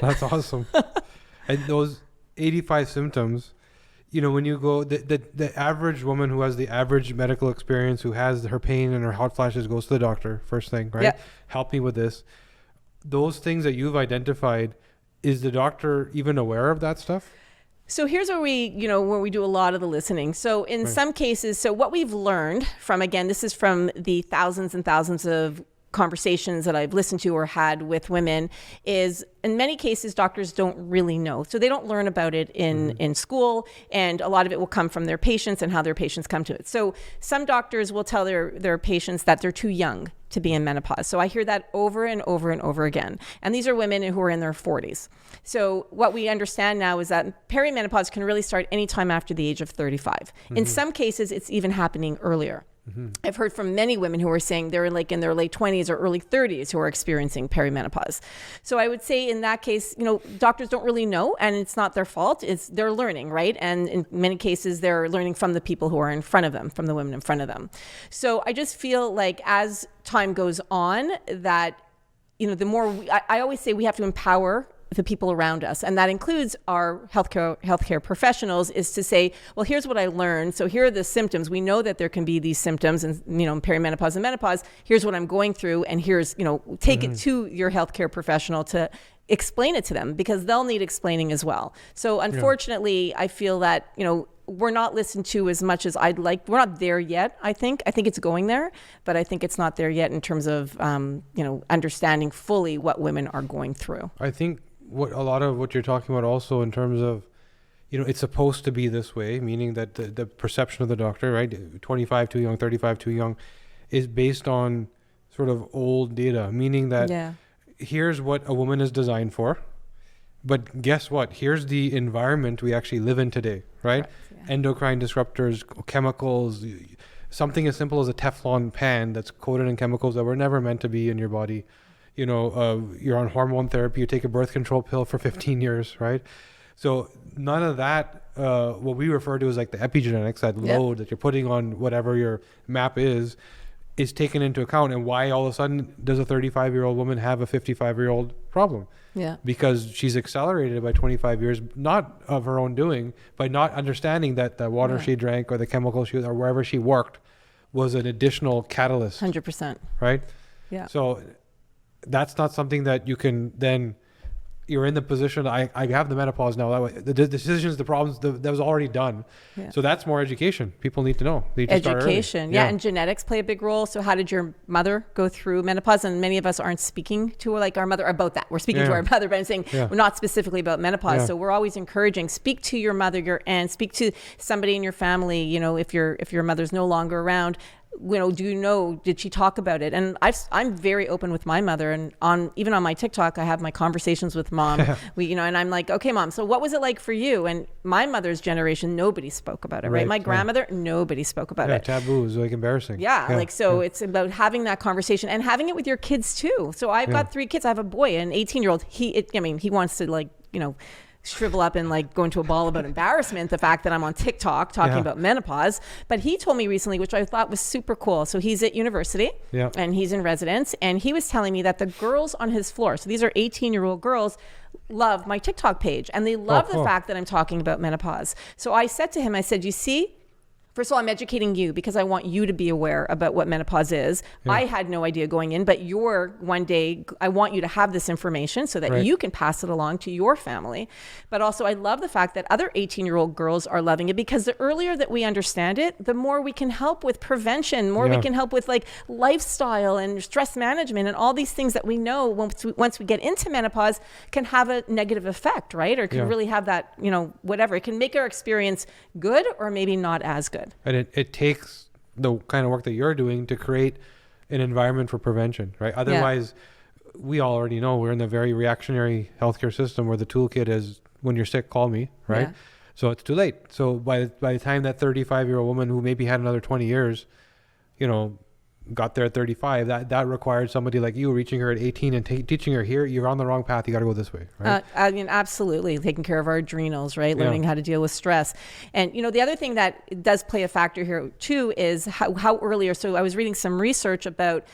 That's awesome. And those 85 symptoms, when you go, the average woman who has the average medical experience, who has her pain and her hot flashes, goes to the doctor first thing, right? Yeah. Help me with this. Those things that you've identified, is the doctor even aware of that stuff? So here's where we do a lot of the listening. So in some cases, so what we've learned from, again, this is from the thousands and thousands of conversations that I've listened to or had with women, is in many cases, doctors don't really know. So they don't learn about it in school, and a lot of it will come from their patients and how their patients come to it. So some doctors will tell their patients that they're too young to be in menopause. So I hear that over and over and over again. And these are women who are in their 40s. So what we understand now is that perimenopause can really start anytime after the age of 35. In some cases, it's even happening earlier. I've heard from many women who are saying they're like in their late 20s or early 30s who are experiencing perimenopause. So I would say in that case, doctors don't really know, and it's not their fault. They're learning, right? And in many cases, they're learning from the people who are in front of them, from the women in front of them. So I just feel like as time goes on, that, the more I always say we have to empower the people around us. And that includes our healthcare professionals, is to say, well, here's what I learned. So here are the symptoms. We know that there can be these symptoms and, perimenopause and menopause. Here's what I'm going through. And here's, take it to your healthcare professional to explain it to them, because they'll need explaining as well. So unfortunately, I feel that, we're not listened to as much as I'd like. We're not there yet, I think. I think it's going there, but I think it's not there yet in terms of, understanding fully what women are going through. I think a lot of what you're talking about also in terms of, it's supposed to be this way, meaning that the perception of the doctor, right, 25 too young, 35 too young, is based on sort of old data, meaning that, here's what a woman is designed for. But guess what? Here's the environment we actually live in today, right? Endocrine disruptors, chemicals, something as simple as a Teflon pan that's coated in chemicals that were never meant to be in your body. You're on hormone therapy, you take a birth control pill for 15 years, right? So none of that, what we refer to as like the epigenetics, that load that you're putting on whatever your map is taken into account. And why all of a sudden does a 35-year-old woman have a 55-year-old problem? Yeah. Because she's accelerated by 25 years, not of her own doing, by not understanding that the water she drank or the chemical she was, or wherever she worked was an additional catalyst. 100%. Right? Yeah. So that's not something that you can then, you're in the position, I have the menopause now. That way, the decisions, the problems, that was already done. Yeah. So that's more education. People need to know. They education. Yeah. And genetics play a big role. So how did your mother go through menopause? And many of us aren't speaking to like our mother about that. We're speaking to our mother, but I'm saying we're not specifically about menopause. Yeah. So we're always encouraging, speak to your mother, your aunt, speak to somebody in your family. You know, if your mother's no longer around, you know, did she talk about it? And I'm very open with my mother, and even on my TikTok, I have my conversations with mom. And I'm like, okay, mom, so what was it like for you? And my mother's generation, nobody spoke about it, right? My grandmother, nobody spoke about it. Taboo, it was like embarrassing. It's about having that conversation and having it with your kids too. So I've got 3 kids. I have a boy, an 18-year-old. He wants to shrivel up and like go into a ball about embarrassment, the fact that I'm on TikTok talking about menopause. But he told me recently, which I thought was super cool. So he's at university and he's in residence, and he was telling me that the girls on his floor, so these are 18-year-old girls, love my TikTok page, and they love the fact that I'm talking about menopause. So I said to him, I said, you see, first of all, I'm educating you because I want you to be aware about what menopause is. I had no idea going in, but one day, I want you to have this information so that you can pass it along to your family. But also, I love the fact that other 18-year-old girls are loving it, because the earlier that we understand it, the more we can help with prevention, we can help with like lifestyle and stress management and all these things that we know once we get into menopause can have a negative effect, right? Or can really have that, whatever. It can make our experience good or maybe not as good. And it takes the kind of work that you're doing to create an environment for prevention, right? Otherwise, we all already know we're in the very reactionary healthcare system where the toolkit is, when you're sick, call me, right? So it's too late. So by the time that 35-year-old woman who maybe had another 20 years, got there at 35, that required somebody like you reaching her at 18 and teaching her, here, you're on the wrong path, you got to go this way, right? Absolutely. Taking care of our adrenals, right? Learning how to deal with stress. And, the other thing that does play a factor here too is how earlier. So I was reading some research about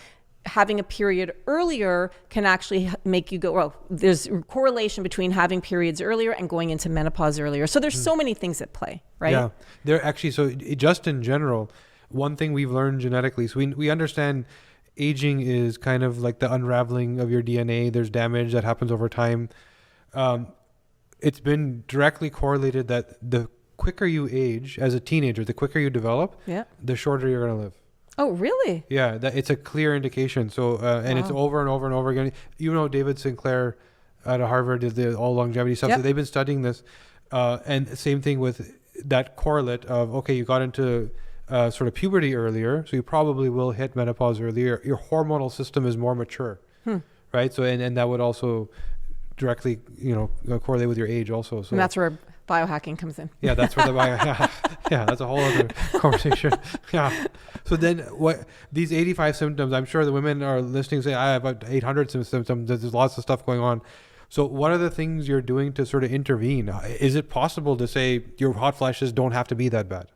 having a period earlier can actually make you go, well, there's a correlation between having periods earlier and going into menopause earlier. So there's so many things at play, right? Yeah, they're actually, so just in general, one thing we've learned genetically, so we understand aging is kind of like the unraveling of your DNA. There's damage that happens over time. It's been directly correlated that the quicker you age as a teenager, the quicker you develop, the shorter you're going to live. Oh, really? Yeah, it's a clear indication. So, and it's over and over and over again. David Sinclair out of Harvard did the all longevity stuff. So they've been studying this. And same thing with that correlate of, okay, you got into sort of puberty earlier, so you probably will hit menopause earlier. Your hormonal system is more mature, right? So, and that would also directly, correlate with your age also. So and that's where biohacking comes in. Yeah, that's where that's a whole other conversation. Yeah. So then what, these 85 symptoms, I'm sure the women are listening say, I have about 800 symptoms. There's lots of stuff going on. So what are the things you're doing to sort of intervene? Is it possible to say your hot flashes don't have to be that bad?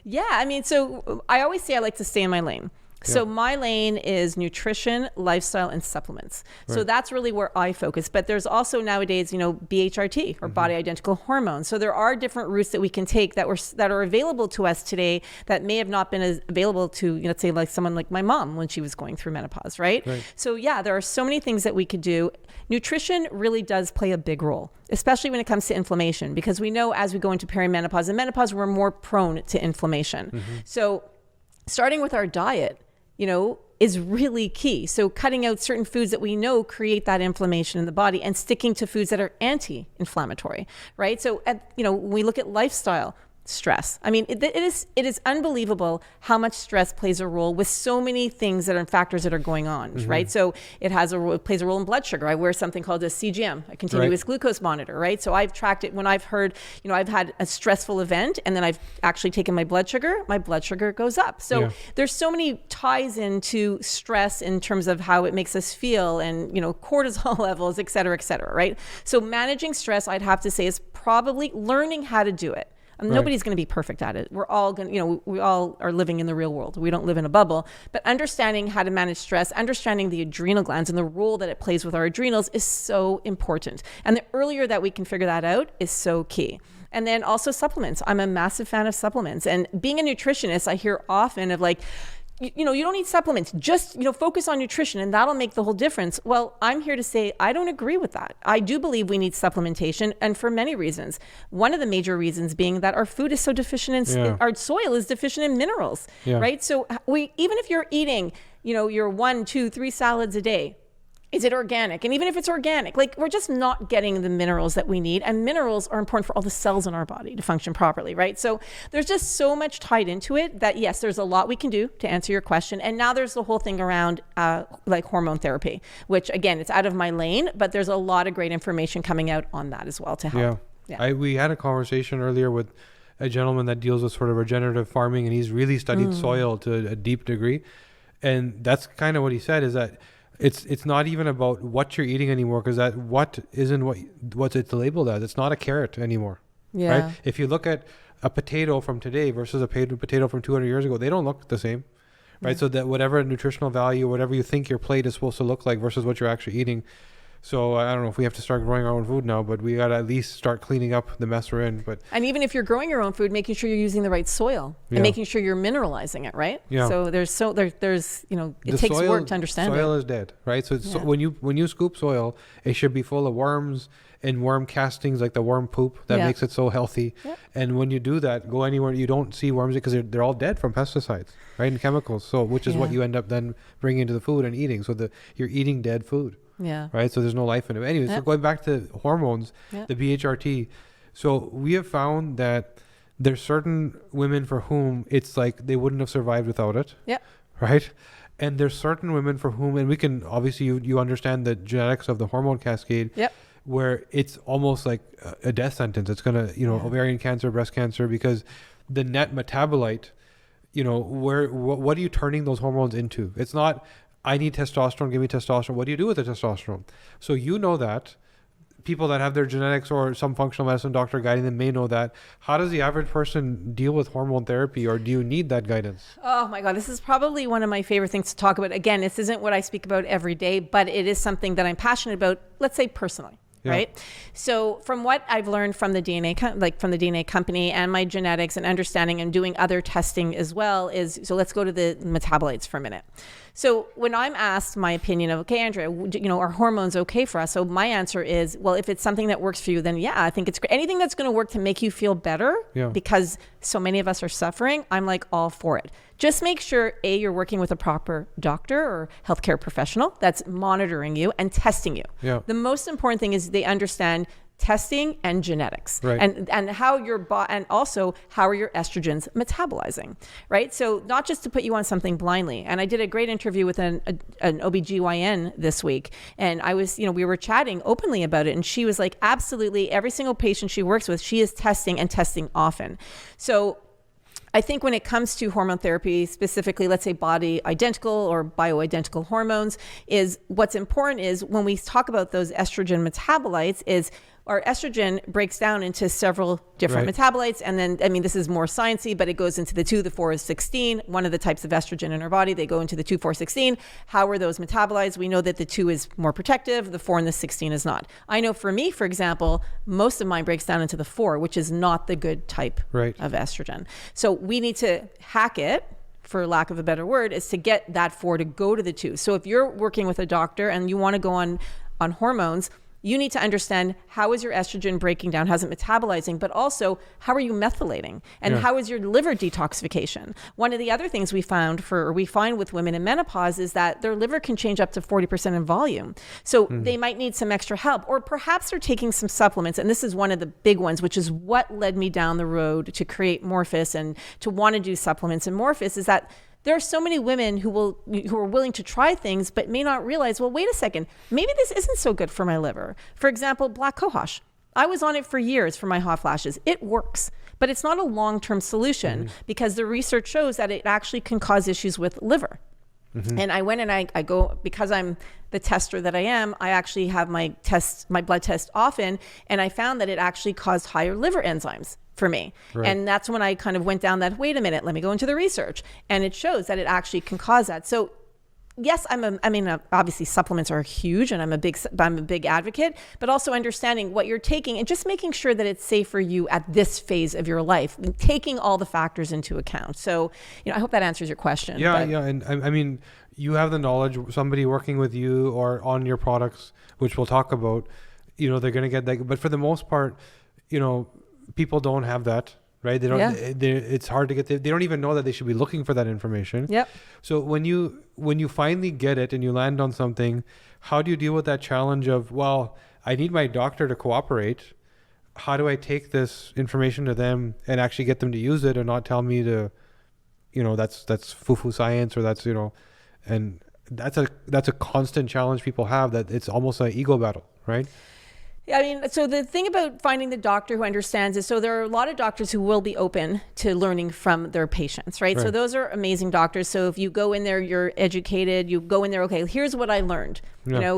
Yeah, so I always say I like to stay in my lane. So my lane is nutrition, lifestyle, and supplements. So that's really where I focus. But there's also nowadays, BHRT or body identical hormones. So there are different routes that we can take that are available to us today that may have not been as available to, let's say, like someone like my mom when she was going through menopause, right? So there are so many things that we could do. Nutrition really does play a big role, especially when it comes to inflammation, because we know as we go into perimenopause and menopause, we're more prone to inflammation. So starting with our diet, is really key. So cutting out certain foods that we know create that inflammation in the body and sticking to foods that are anti-inflammatory, right? So, when we look at lifestyle, stress. I mean, it is unbelievable how much stress plays a role with so many things that are factors that are going on, right? So it plays a role in blood sugar. I wear something called a CGM, a continuous glucose monitor, right? So I've tracked it when I've heard, I've had a stressful event and then I've actually taken my blood sugar goes up. So there's so many ties into stress in terms of how it makes us feel and, cortisol levels, et cetera, right? So managing stress, I'd have to say, is probably learning how to do it. Nobody's going to be perfect at it. We're all going to, we all are living in the real world. We don't live in a bubble, but understanding how to manage stress, understanding the adrenal glands and the role that it plays with our adrenals is so important. And the earlier that we can figure that out is so key. And then also supplements. I'm a massive fan of supplements. And being a nutritionist, I hear often of like, you don't need supplements, just, focus on nutrition and that'll make the whole difference. Well, I'm here to say, I don't agree with that. I do believe we need supplementation, and for many reasons. One of the major reasons being that our food is so deficient in, our soil is deficient in minerals, right? So even if you're eating, your 1, 2, 3 salads a day, is it organic? And even if it's organic, we're just not getting the minerals that we need. And minerals are important for all the cells in our body to function properly, right? So there's just so much tied into it that, yes, there's a lot we can do to answer your question. And now there's the whole thing around hormone therapy, which again, it's out of my lane, but there's a lot of great information coming out on that as well to help. We had a conversation earlier with a gentleman that deals with sort of regenerative farming, and he's really studied soil to a deep degree. And that's kind of what he said, is that it's not even about what you're eating anymore, because that what it's labeled as. It's not a carrot anymore. Right? If you look at a potato from today versus a potato from 200 years ago, they don't look the same. Right? So that whatever nutritional value, whatever you think your plate is supposed to look like versus what you're actually eating. So I don't know if we have to start growing our own food now, but we got to at least start cleaning up the mess we're in. And even if you're growing your own food, making sure you're using the right soil and making sure you're mineralizing it, right? So there's it takes work to understand. Soil is dead, right? So, so when you scoop soil, it should be full of worms and worm castings, like the worm poop that makes it so healthy. And when you do that, go anywhere, you don't see worms because they're all dead from pesticides, right? And chemicals. So which is what you end up then bringing into the food and eating. So you're eating dead food. Right. So there's no life in it. Anyway, so going back to hormones, the BHRT. So we have found that there's certain women for whom it's like they wouldn't have survived without it. Right. And there's certain women for whom, and we can obviously you understand the genetics of the hormone cascade. Where it's almost like a death sentence. It's gonna, ovarian cancer, breast cancer, because the net metabolite, what are you turning those hormones into? It's not, I need testosterone, give me testosterone. What do you do with the testosterone? So that people that have their genetics or some functional medicine doctor guiding them may know that. How does the average person deal with hormone therapy, or do you need that guidance? Oh my God, this is probably one of my favorite things to talk about. Again, this isn't what I speak about every day, but it is something that I'm passionate about, let's say personally. Right. So from what I've learned from the DNA, from the DNA company and my genetics and understanding and doing other testing as well so let's go to the metabolites for a minute. So when I'm asked my opinion of, okay, Andrea, are hormones okay for us? So my answer is, well, if it's something that works for you, then I think it's great. Anything that's going to work to make you feel better because so many of us are suffering, I'm like all for it. Just make sure, you're working with a proper doctor or healthcare professional that's monitoring you and testing you. The most important thing is they understand testing and genetics, and how your and also how are your estrogens metabolizing, right? So not just to put you on something blindly. And I did a great interview with an OBGYN this week, and I was, we were chatting openly about it, and she was like, absolutely, every single patient she works with, she is testing and testing often. So I think when it comes to hormone therapy, specifically, let's say body identical or bioidentical hormones, is what's important is when we talk about those estrogen metabolites is our estrogen breaks down into several different metabolites. And then, this is more sciencey, but it goes into the 2, the 4 is 16, one of the types of estrogen in our body. They go into the 2, 4, 16. How are those metabolized? We know that the 2 is more protective, the 4 and the 16 is not. I know for me, for example, most of mine breaks down into the 4, which is not the good type of estrogen. So we need to hack it, for lack of a better word, is to get that 4 to go to the 2. So if you're working with a doctor and you want to go on hormones, you need to understand how is your estrogen breaking down, how's it metabolizing, but also how are you methylating and how is your liver detoxification? One of the other things we find with women in menopause is that their liver can change up to 40% in volume. So they might need some extra help, or perhaps they're taking some supplements. And this is one of the big ones, which is what led me down the road to create Morphus and to want to do supplements in Morphus, is that there are so many women who are willing to try things, but may not realize, well, wait a second, maybe this isn't so good for my liver. For example, black cohosh. I was on it for years for my hot flashes. It works, but it's not a long-term solution because the research shows that it actually can cause issues with liver. And I went and I go, because I'm the tester that I am, I actually have my blood test often, and I found that it actually caused higher liver enzymes for me. Right. And that's when I kind of went down that, wait a minute, let me go into the research. And it shows that it actually can cause that. So yes, obviously supplements are huge and I'm a big advocate, but also understanding what you're taking and just making sure that it's safe for you at this phase of your life, and taking all the factors into account. So, I hope that answers your question. Yeah. And I mean, you have the knowledge, somebody working with you or on your products, which we'll talk about, they're going to get that. But for the most part, people don't have that. Right. They don't, it's hard to get, they don't even know that they should be looking for that information. Yep. So when you finally get it and you land on something, how do you deal with that challenge of, well, I need my doctor to cooperate. How do I take this information to them and actually get them to use it and not tell me to, that's foo-foo science, or that's, and that's a constant challenge people have, that it's almost an ego battle, right? I mean, so the thing about finding the doctor who understands is, so there are a lot of doctors who will be open to learning from their patients, right? So those are amazing doctors. So if you go in there, you're educated, you go in there, okay, here's what I learned,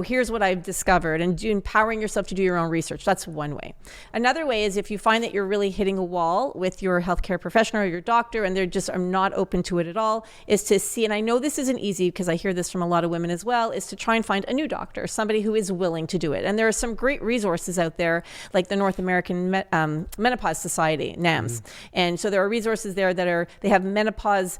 here's what I've discovered, and empowering yourself to do your own research. That's one way. Another way is if you find that you're really hitting a wall with your healthcare professional or your doctor, and they're just are not open to it at all, is to see, and I know this isn't easy because I hear this from a lot of women as well, is to try and find a new doctor, somebody who is willing to do it. And there are some great resources out there, like the North American Menopause Society, NAMS. And so there are resources there they have menopause,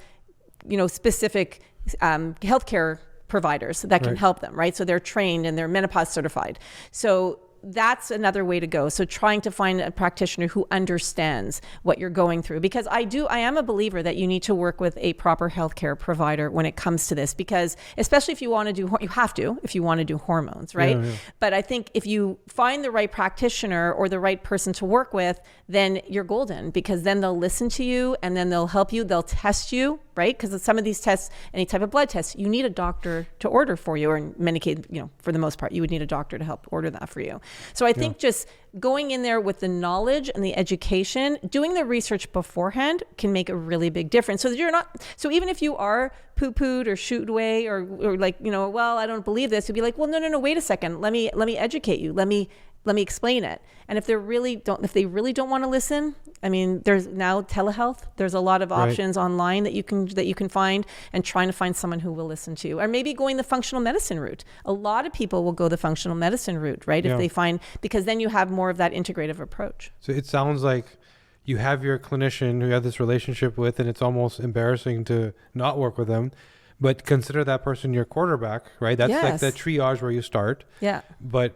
specific healthcare providers that can help them, right? So they're trained and they're menopause certified. So that's another way to go. So trying to find a practitioner who understands what you're going through, because I am a believer that you need to work with a proper healthcare provider when it comes to this, because especially if you want to do, you have to, if you want to do hormones, right? Yeah. But I think if you find the right practitioner or the right person to work with, then you're golden, because then they'll listen to you and then they'll help you, they'll test you, right? Because some of these tests, any type of blood tests, you need a doctor to order for you, or in many cases, for the most part, you would need a doctor to help order that for you. So I think just going in there with the knowledge and the education, doing the research beforehand can make a really big difference. So that you're not, so even if you are poo-pooed or shooed away or like, well, I don't believe this, you'd be like, well, no, wait a second. Let me educate you. Let me explain it. And if they really don't want to listen, I mean, there's now telehealth. There's a lot of options online that you can find, and trying to find someone who will listen to you. Or maybe going the functional medicine route. A lot of people will go the functional medicine route, right? If they find, because then you have more of that integrative approach. So it sounds like you have your clinician who you have this relationship with, and it's almost embarrassing to not work with them. But consider that person your quarterback, right? That's like the triage where you start. Yeah. But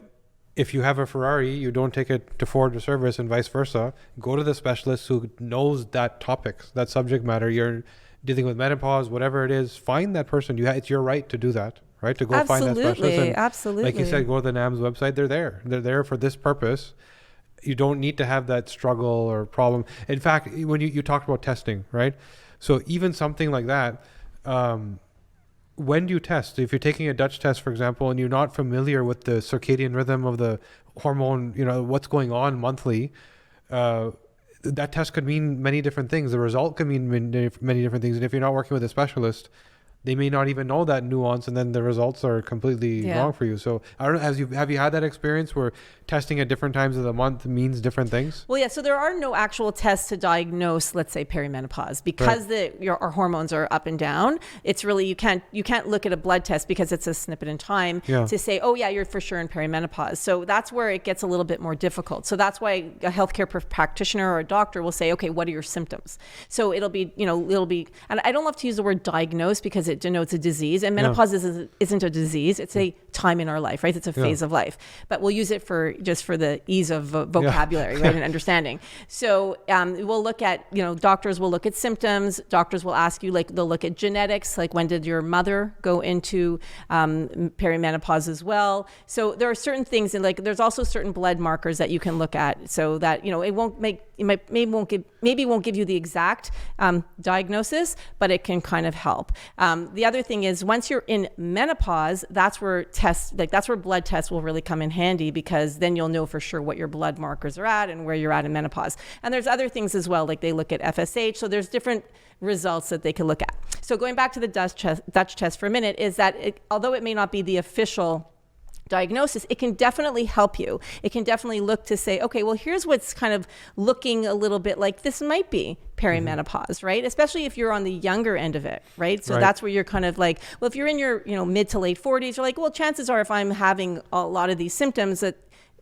if you have a Ferrari, you don't take it to Ford or service, and vice versa. Go to the specialist who knows that topic, that subject matter. You're dealing with menopause, whatever it is. Find that person. It's your right to do that, right? To go find that specialist. And absolutely. Like you said, go to the NAMS website. They're there. They're there for this purpose. You don't need to have that struggle or problem. In fact, when you talked about testing, right? So even something like that, when do you test? If you're taking a Dutch test, for example, and you're not familiar with the circadian rhythm of the hormone, what's going on monthly, that test could mean many different things. The result could mean many different things. And if you're not working with a specialist, they may not even know that nuance, and then the results are completely wrong for you. So I don't know, have you had that experience where testing at different times of the month means different things? Well, yeah. So there are no actual tests to diagnose, let's say, perimenopause, because our hormones are up and down. It's really, you can't look at a blood test because it's a snippet in time to say, oh yeah, you're for sure in perimenopause. So that's where it gets a little bit more difficult. So that's why a healthcare practitioner or a doctor will say, okay, what are your symptoms? So it'll be, and I don't love to use the word diagnose because it denotes a disease, and menopause isn't a disease. It's a time in our life, right? It's a phase of life, but we'll use it for the ease of vocabulary, right? And understanding. So we'll look at, doctors will look at symptoms. Doctors will ask you, like, they'll look at genetics, like when did your mother go into perimenopause as well. So there are certain things, and like there's also certain blood markers that you can look at, so that it won't give you the exact diagnosis, but it can kind of help. The other thing is, once you're in menopause, that's where blood tests will really come in handy, because then you'll know for sure what your blood markers are at and where you're at in menopause. And there's other things as well, like they look at FSH. So there's different results that they can look at. So going back to the Dutch test for a minute, is that although it may not be the official diagnosis, it can definitely help you. It can definitely look to say, okay, well, here's what's kind of looking a little bit like this might be perimenopause, right? Especially if you're on the younger end of it, right? So that's where you're kind of like, well, if you're in your mid to late 40s, you're like, well, chances are if I'm having a lot of these symptoms, that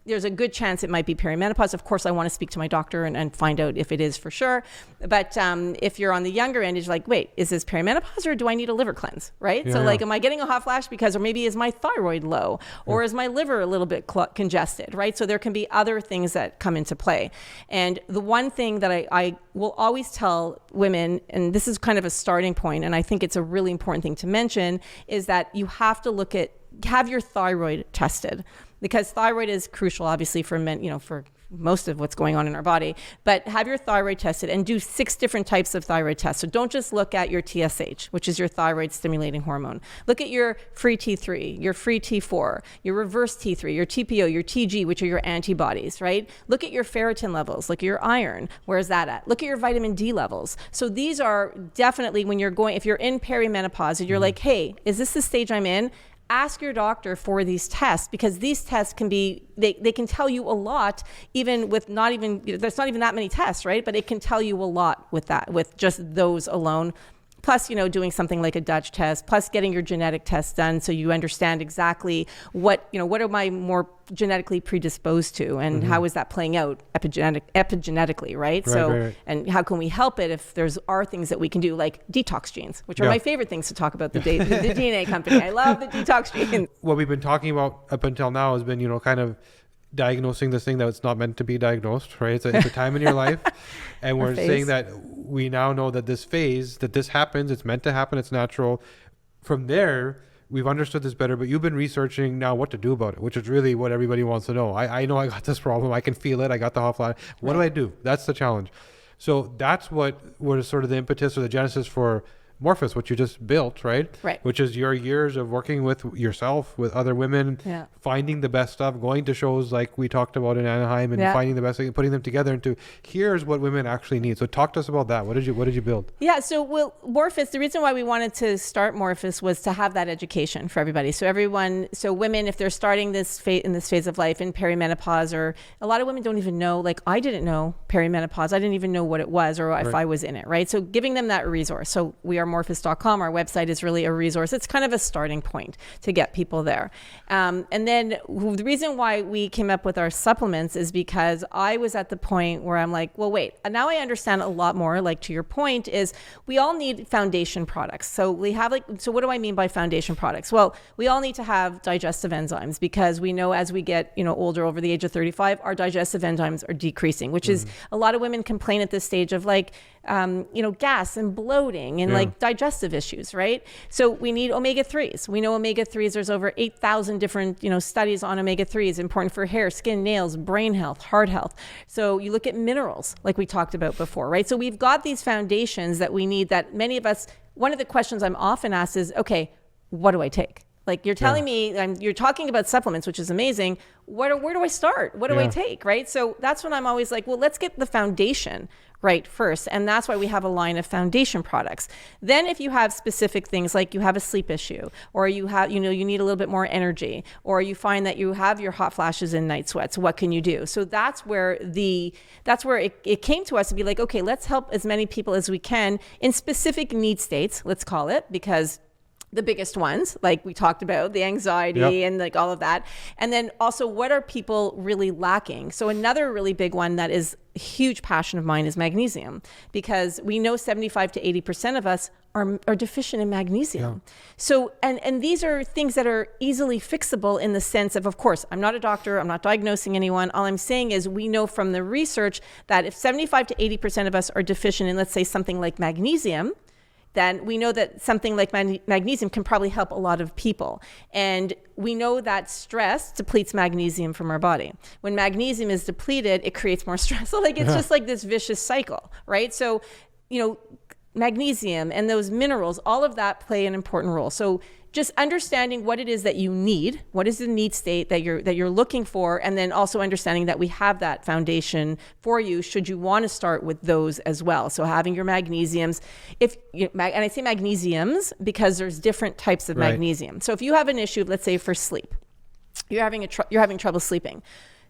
there's a good chance it might be perimenopause. Of course, I want to speak to my doctor and find out if it is for sure. But if you're on the younger end, it's like, wait, is this perimenopause or do I need a liver cleanse, right? So like, am I getting a hot flash or maybe is my thyroid low, or is my liver a little bit congested, right? So there can be other things that come into play. And the one thing that I will always tell women, and this is kind of a starting point, and I think it's a really important thing to mention, is that you have to have your thyroid tested. Because thyroid is crucial, obviously, for men, for most of what's going on in our body. But have your thyroid tested and do 6 different types of thyroid tests. So don't just look at your TSH, which is your thyroid stimulating hormone. Look at your free T3, your free T4, your reverse T3, your TPO, your TG, which are your antibodies, right? Look at your ferritin levels. Look at your iron. Where's that at? Look at your vitamin D levels. So these are definitely, if you're in perimenopause and you're like, hey, is this the stage I'm in? Ask your doctor for these tests, because these tests can be, they can tell you a lot, even with there's not even that many tests, right? But it can tell you a lot with just those alone. Plus, doing something like a Dutch test, plus getting your genetic test done, so you understand exactly what am I more genetically predisposed to, and how is that playing out epigenetically, right? Right. And how can we help it if are things that we can do, like detox genes, which are my favorite things to talk about, the DNA company. I love the detox genes. What we've been talking about up until now has been, kind of diagnosing this thing that it's not meant to be diagnosed, right? It's a time in your life. And we're saying that we now know that this happens, it's meant to happen, it's natural. From there, we've understood this better, but you've been researching now what to do about it, which is really what everybody wants to know. I know I got this problem, I can feel it, I got the hot flash. What do I do? That's the challenge. So that's what was sort of the impetus or the genesis for Morphus, which you just built, right? Which is your years of working with yourself, with other women, finding the best stuff, going to shows like we talked about in Anaheim, and finding the best thing, putting them together into here's what women actually need. So talk to us about that. What did you build? Yeah, so Morphus, the reason why we wanted to start Morphus was to have that education for everybody. So women, if they're starting in this phase of life in perimenopause, or a lot of women don't even know, like I didn't know perimenopause. I didn't even know what it was, or if I was in it, right? So giving them that resource. So we are Morphus.com. Our website is really a resource. It's kind of a starting point to get people there. And then the reason why we came up with our supplements is because I was at the point where I'm like, well, wait, now I understand a lot more. Like, to your point, is we all need foundation products. So we have so what do I mean by foundation products? Well, we all need to have digestive enzymes, because we know as we get, older, over the age of 35, our digestive enzymes are decreasing, which is a lot of women complain at this stage of gas and bloating and digestive issues, right? So we need omega-3s. We know omega-3s, there's over 8,000 different, studies on omega-3s, important for hair, skin, nails, brain health, heart health. So you look at minerals, like we talked about before, right? So we've got these foundations that we need, that many of us, one of the questions I'm often asked is, okay, what do I take? Like, you're telling me, you're talking about supplements, which is amazing. Where do I start? What do I take, right? So that's when I'm always like, well, let's get the foundation right first. And that's why we have a line of foundation products. Then if you have specific things, like you have a sleep issue, or you have, you need a little bit more energy, or you find that you have your hot flashes and night sweats, what can you do? So that's where it came to us to be like, okay, let's help as many people as we can in specific need states, let's call it, because the biggest ones, like we talked about, the anxiety and like all of that. And then also, what are people really lacking? So another really big one that is a huge passion of mine is magnesium, because we know 75 to 80% of us are deficient in magnesium. So, and these are things that are easily fixable in the sense of course, I'm not a doctor, I'm not diagnosing anyone. All I'm saying is we know from the research that if 75 to 80% of us are deficient in, let's say, something like magnesium, then we know that something like magnesium can probably help a lot of people. And we know that stress depletes magnesium from our body. When magnesium is depleted, it creates more stress. So like, it's just like this vicious cycle, right? So, magnesium and those minerals, all of that play an important role. So just understanding what it is that you need, what is the need state that you're looking for, and then also understanding that we have that foundation for you should you want to start with those as well. So having your magnesiums, and I say magnesiums because there's different types of magnesium. So if you have an issue, let's say for sleep, you're having trouble sleeping.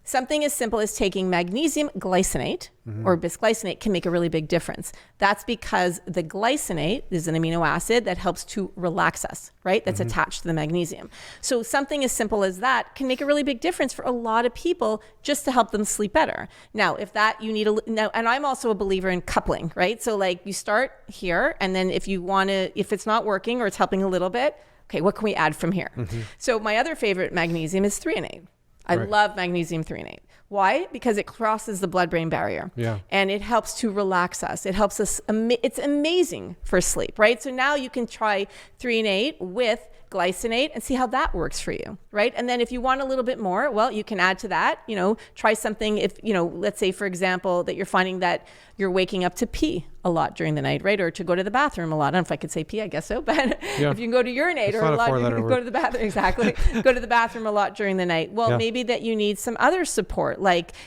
Something as simple as taking magnesium glycinate or bisglycinate can make a really big difference. That's because the glycinate is an amino acid that helps to relax us, right? That's attached to the magnesium. So something as simple as that can make a really big difference for a lot of people just to help them sleep better. Now, if that you need and I'm also a believer in coupling, right? So like you start here, and then if it's not working or it's helping a little bit, okay, what can we add from here? So my other favorite magnesium is threonate. I love magnesium threonate. Why? Because it crosses the blood-brain barrier. And it helps to relax us. It helps us. It's amazing for sleep, right? So now you can try threonate with glycinate and see how that works for you, right? And then if you want a little bit more, well, you can add to that, try something if, let's say, for example, that you're finding that you're waking up to pee a lot during the night, right? Or to go to the bathroom a lot. I don't know if I could say pee, I guess so, but if you can go to urinate or a lot, you can go to the bathroom, exactly. Go to the bathroom a lot during the night. Well, maybe that you need some other support,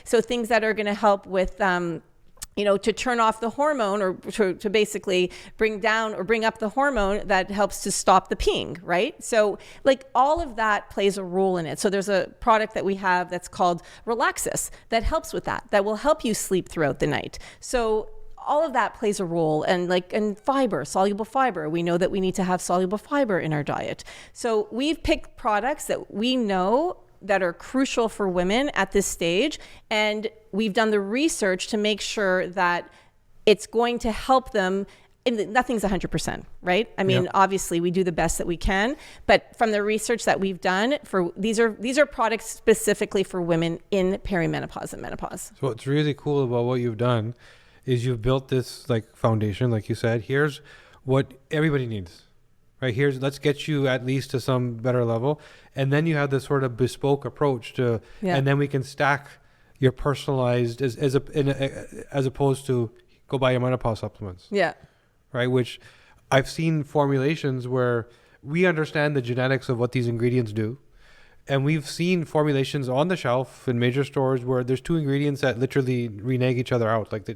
so things that are going to help with, to turn off the hormone or to basically bring down or bring up the hormone that helps to stop the peeing, right? So like all of that plays a role in it. So there's a product that we have that's called Relaxis that helps with that will help you sleep throughout the night. So all of that plays a role. And fiber, soluble fiber. We know that we need to have soluble fiber in our diet. So we've picked products that we know that are crucial for women at this stage. And we've done the research to make sure that it's going to help them. And nothing's 100%, right? I mean, obviously we do the best that we can, but from the research that we've done these are products specifically for women in perimenopause and menopause. So what's really cool about what you've done is you've built this foundation, like you said. Here's what everybody needs. Right, let's get you at least to some better level. And then you have this sort of bespoke approach to, and then we can stack your personalized as opposed to go buy your menopause supplements. Yeah. Right, which I've seen formulations where we understand the genetics of what these ingredients do. And we've seen formulations on the shelf in major stores where there's two ingredients that literally renege each other out. Like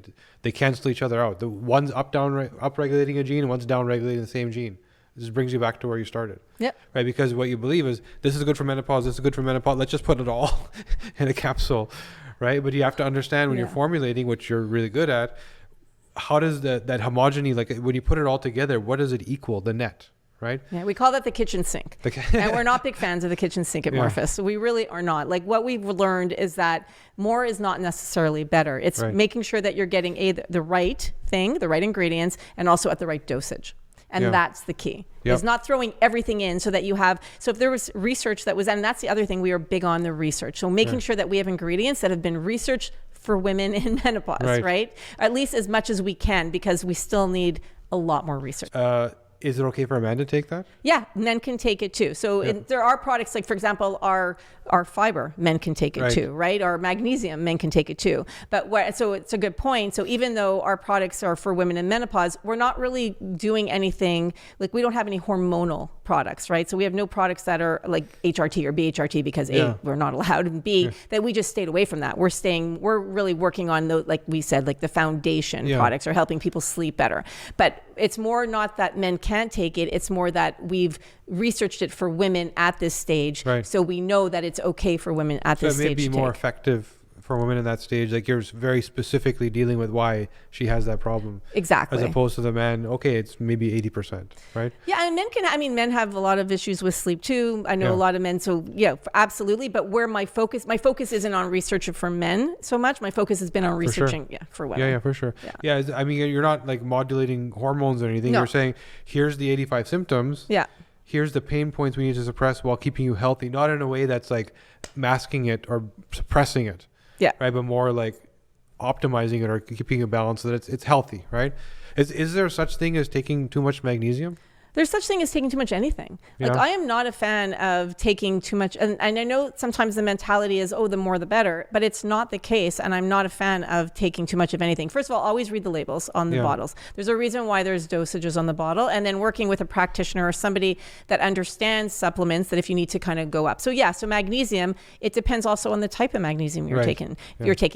they cancel each other out. The one's up regulating a gene and one's down regulating the same gene. This brings you back to where you started. Yep. Right? Because what you believe is this is good for menopause, this is good for menopause. Let's just put it all in a capsule. Right? But you have to understand when you're formulating, which you're really good at, how does that homogeny, when you put it all together, what does it equal, the net? Right? Yeah, we call that the kitchen sink. And we're not big fans of the kitchen sink at Morphus. So we really are not. What we've learned is that more is not necessarily better. It's making sure that you're getting the right thing, the right ingredients, and also at the right dosage. And that's the key. Is not throwing everything in so that you have, so if there was research that was, and that's the other thing, we are big on the research. So making sure that we have ingredients that have been researched for women in menopause, right? At least as much as we can, because we still need a lot more research. Is it okay for a man to take that? Yeah, men can take it too. So there are products for example, our fiber, men can take it too, right? Our magnesium, men can take it too. But so it's a good point. So even though our products are for women in menopause, we're not really doing anything, we don't have any hormonal products, right? So we have no products that are like HRT or BHRT because A, we're not allowed, and B, that we just stayed away from that. We're really working on like we said, the foundation products are helping people sleep better. But it's more not that men can't take it. It's more that we've researched it for women at this stage. Right. So we know that it's okay for women at this stage. So it may be more effective for a woman in that stage, like you're very specifically dealing with why she has that problem. Exactly. As opposed to the man, okay, it's maybe 80%, right? Yeah, and men have a lot of issues with sleep too. I know a lot of men, so yeah, absolutely. But where my focus isn't on research for men so much. My focus has been on researching, for women. Yeah, for sure. Yeah, I mean, you're not like modulating hormones or anything. No. You're saying, here's the 85 symptoms. Yeah. Here's the pain points we need to suppress while keeping you healthy, not in a way that's like masking it or suppressing it. Yeah. Right. But more like optimizing it or keeping a balance so that it's healthy. Right. Is there such thing as taking too much magnesium? There's such thing as taking too much anything. Like I am not a fan of taking too much. And I know sometimes the mentality is, the more the better, but it's not the case. And I'm not a fan of taking too much of anything. First of all, always read the labels on the bottles. There's a reason why there's dosages on the bottle. And then working with a practitioner or somebody that understands supplements, that if you need to kind of go up. So so magnesium, it depends also on the type of magnesium you're taking.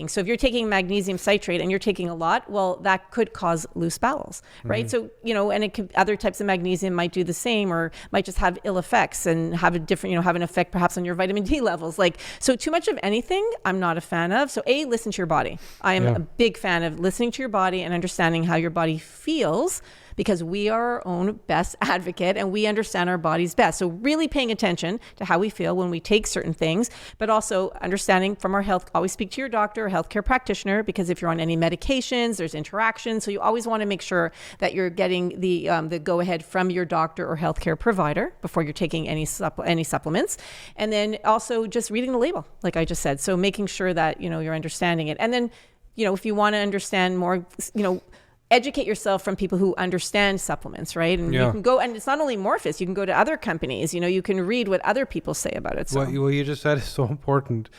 So if you're taking magnesium citrate and you're taking a lot, well, that could cause loose bowels, right? So, and it could, other types of magnesium might do the same, or might just have ill effects and have a different, have an effect perhaps on your vitamin D levels. So too much of anything, I'm not a fan of. So listen to your body. I am a big fan of listening to your body and understanding how your body feels, because we are our own best advocate and we understand our bodies best. So really paying attention to how we feel when we take certain things, but also understanding from our health, always speak to your doctor or healthcare practitioner, because if you're on any medications, there's interactions. So you always want to make sure that you're getting the go ahead from your doctor or healthcare provider before you're taking any supplements. And then also just reading the label, like I just said. So making sure that, you're understanding it. And then, if you want to understand more, educate yourself from people who understand supplements, right? And you can go, and it's not only Morphus, you can go to other companies, you can read what other people say about it. So. What you just said is so important,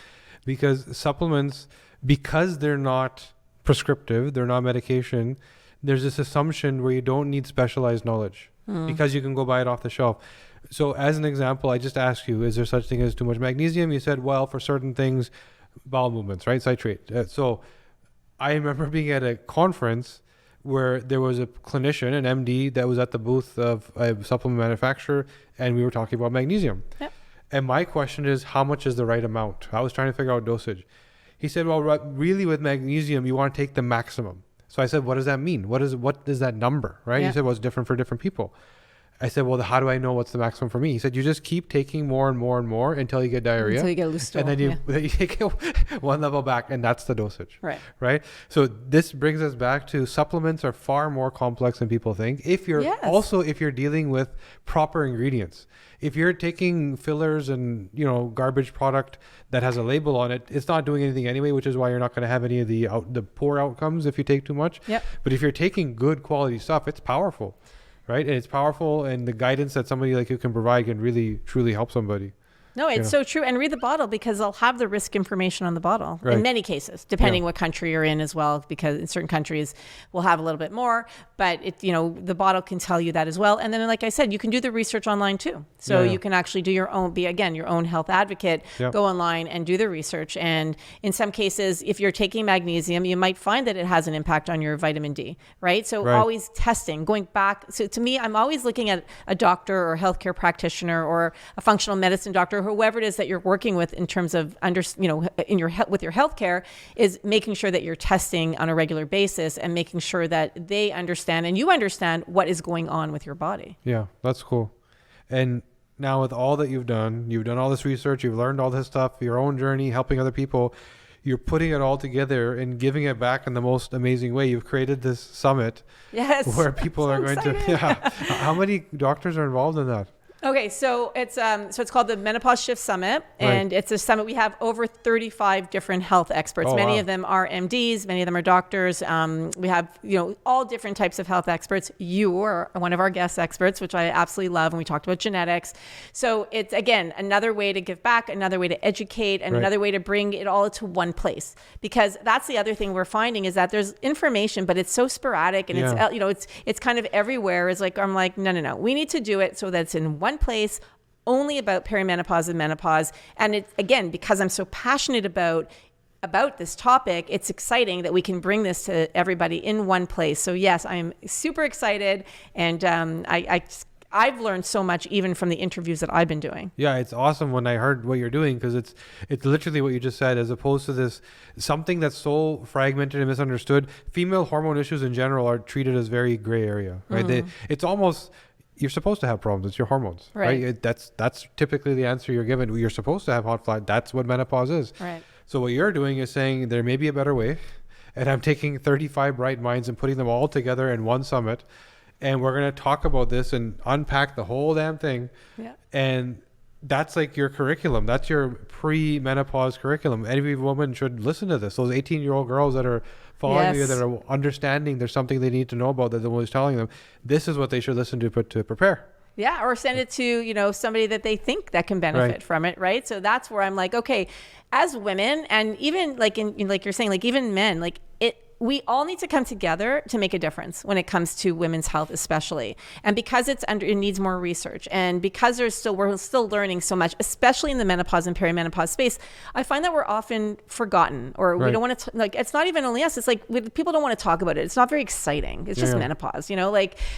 because supplements, because they're not prescriptive, they're not medication, there's this assumption where you don't need specialized knowledge because you can go buy it off the shelf. So as an example, I just asked you, is there such thing as too much magnesium? You said, well, for certain things, bowel movements, right? Citrate. So I remember being at a conference where there was a clinician, an MD, that was at the booth of a supplement manufacturer, and we were talking about magnesium. Yep. And my question is, how much is the right amount? I was trying to figure out dosage. He said, well, really with magnesium, you want to take the maximum. So I said, what does that mean? What is that number, right? He said, well, it's different for different people. I said, well, how do I know what's the maximum for me? He said, you just keep taking more and more and more until you get diarrhea. Until you get a loose stool. And then you take it one level back, and that's the dosage. Right. So this brings us back to supplements are far more complex than people think. If you're dealing with proper ingredients. If you're taking fillers and, garbage product that has a label on it, it's not doing anything anyway, which is why you're not going to have any of the poor outcomes if you take too much. Yep. But if you're taking good quality stuff, it's powerful. Right. And it's powerful, and the guidance that somebody like you can provide can really, truly help somebody. No, it's so true. And read the bottle, because they'll have the risk information on the bottle in many cases, depending what country you're in as well, because in certain countries we'll have a little bit more, but the bottle can tell you that as well. And then, like I said, you can do the research online too. So you can actually do your own, your own health advocate, go online and do the research. And in some cases, if you're taking magnesium, you might find that it has an impact on your vitamin D, right? So always testing, going back. So to me, I'm always looking at a doctor or healthcare practitioner or a functional medicine doctor, whoever it is that you're working with in terms of with your healthcare, is making sure that you're testing on a regular basis and making sure that they understand and you understand what is going on with your body. Yeah, that's cool. And now with all that you've done all this research, you've learned all this stuff, your own journey, helping other people, you're putting it all together and giving it back in the most amazing way. You've created this summit where people are going to, How many doctors are involved in that? Okay, so it's called the Menopause Shift Summit, and it's a summit. We have over 35 different health experts. Many of them are MDs, many of them are doctors. We have all different types of health experts. You are one of our guest experts, which I absolutely love, and we talked about genetics. So it's, again, another way to give back, another way to educate, and another way to bring it all to one place. Because that's the other thing we're finding, is that there's information, but it's so sporadic, and it's kind of everywhere. I'm like, no. We need to do it so that it's in one place, only about perimenopause and menopause. And it, again, because I'm so passionate about this topic, it's exciting that we can bring this to everybody in one place. So yes, I'm super excited, and I've learned so much even from the interviews that I've been doing. Yeah, it's awesome when I heard what you're doing, because it's literally what you just said, as opposed to this something that's so fragmented and misunderstood. Female hormone issues in general are treated as very gray area, right? It's almost, you're supposed to have problems. It's your hormones, right? That's typically the answer you're given. You're supposed to have hot flash. That's what menopause is. Right. So what you're doing is saying there may be a better way, and I'm taking 35 bright minds and putting them all together in one summit. And we're going to talk about this and unpack the whole damn thing. Yeah. And that's like your curriculum. That's your pre-menopause curriculum. Every woman should listen to this. Those 18-year-old girls that are following you, that are understanding there's something they need to know about that the woman's telling them, this is what they should listen to prepare. Yeah, or send it to, somebody that they think that can benefit from it, right? So that's where I'm like, okay, as women, and even like like you're saying, like even men, like we all need to come together to make a difference when it comes to women's health, especially. And because it needs more research, and because we're still learning so much, especially in the menopause and perimenopause space, I find that we're often forgotten, or we don't want to, it's not even only us. It's like people don't want to talk about it. It's not very exciting. It's just menopause,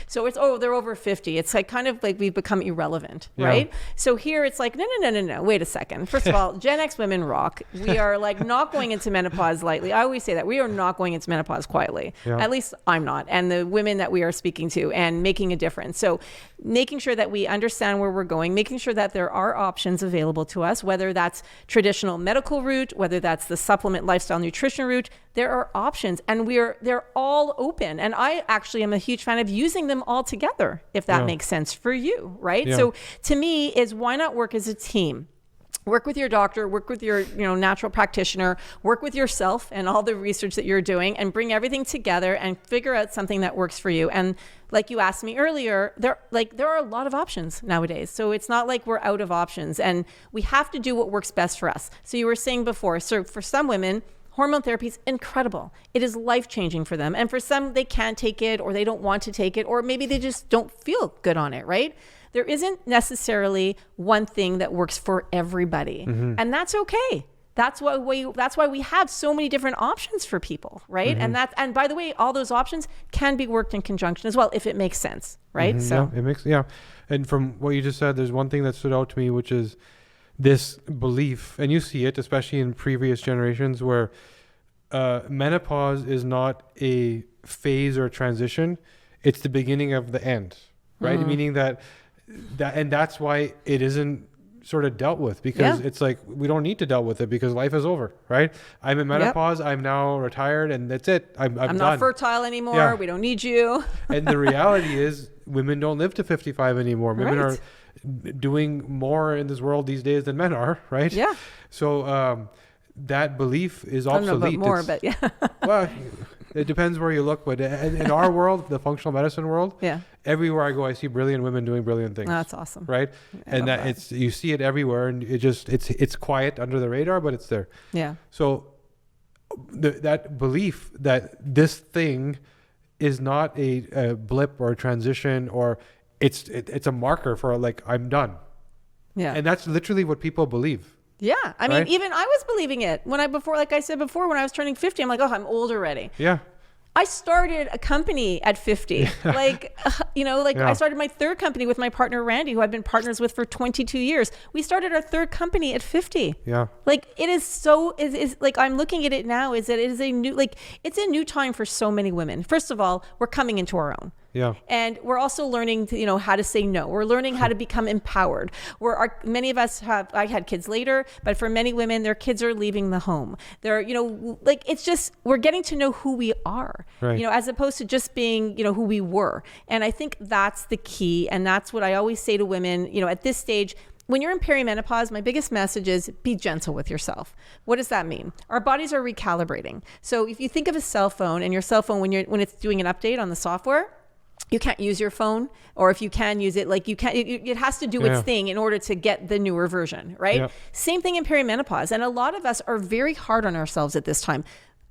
so it's, they're over 50. It's like kind of like we've become irrelevant, right? So here it's like, no. Wait a second. First of all, Gen X women rock. We are like not going into menopause lightly. I always say that we are not going into menopause quietly. At least I'm not. And the women that we are speaking to, and making a difference. So making sure that we understand where we're going, making sure that there are options available to us, whether that's traditional medical route, whether that's the supplement lifestyle nutrition route, there are options, and they're all open. And I actually am a huge fan of using them all together, if that makes sense for you, right? So to me is, why not work as a team? Work with your doctor, work with your natural practitioner, work with yourself and all the research that you're doing, and bring everything together and figure out something that works for you. And like you asked me earlier, there are a lot of options nowadays. So it's not like we're out of options, and we have to do what works best for us. So you were saying before, so for some women, hormone therapy is incredible. It is life-changing for them. And for some, they can't take it, or they don't want to take it, or maybe they just don't feel good on it, right? There isn't necessarily one thing that works for everybody. And that's okay. That's why we have so many different options for people, right? And by the way, all those options can be worked in conjunction as well, if it makes sense, right? So it makes, And from what you just said, there's one thing that stood out to me, which is this belief, and you see it especially in previous generations, where menopause is not a phase or a transition. It's the beginning of the end, right? Meaning and that's why it isn't sort of dealt with, because it's like, we don't need to deal with it because life is over, right? I'm in menopause. I'm now retired, and that's it. I'm not done. Fertile anymore. We don't need you. And the reality is, women don't live to 55 anymore. Women are doing more in this world these days than men are, right? Yeah. So that belief is obsolete. I don't know about more, but well, it depends where you look, but in our world, the functional medicine world, everywhere I go, I see brilliant women doing brilliant things. That's awesome, right? And that you see it everywhere, and it's quiet under the radar, but it's there. Yeah. So that belief that this thing is not a blip or a transition, or it's a marker for like, I'm done. Yeah. And that's literally what people believe. Yeah. I mean, even I was believing it when like I said before, when I was turning 50, I'm like, I'm old already. Yeah. I started a company at 50. I started my third company with my partner, Randy, who I've been partners with for 22 years. We started our third company at 50. Yeah. Like, it is like, I'm looking at it now, is that it is it's a new time for so many women. First of all, we're coming into our own. Yeah. And we're also learning to, how to say no. We're learning how to become empowered. Many of us I had kids later, but for many women, their kids are leaving the home. They're, it's just, we're getting to know who we are, as opposed to just being, who we were. And I think that's the key. And that's what I always say to women, at this stage. When you're in perimenopause, my biggest message is be gentle with yourself. What does that mean? Our bodies are recalibrating. So if you think of a cell phone, and your cell phone, when it's doing an update on the software, you can't use your phone, or if you can use it, it has to do its thing in order to get the newer version, right? Yep. Same thing in perimenopause. And a lot of us are very hard on ourselves at this time.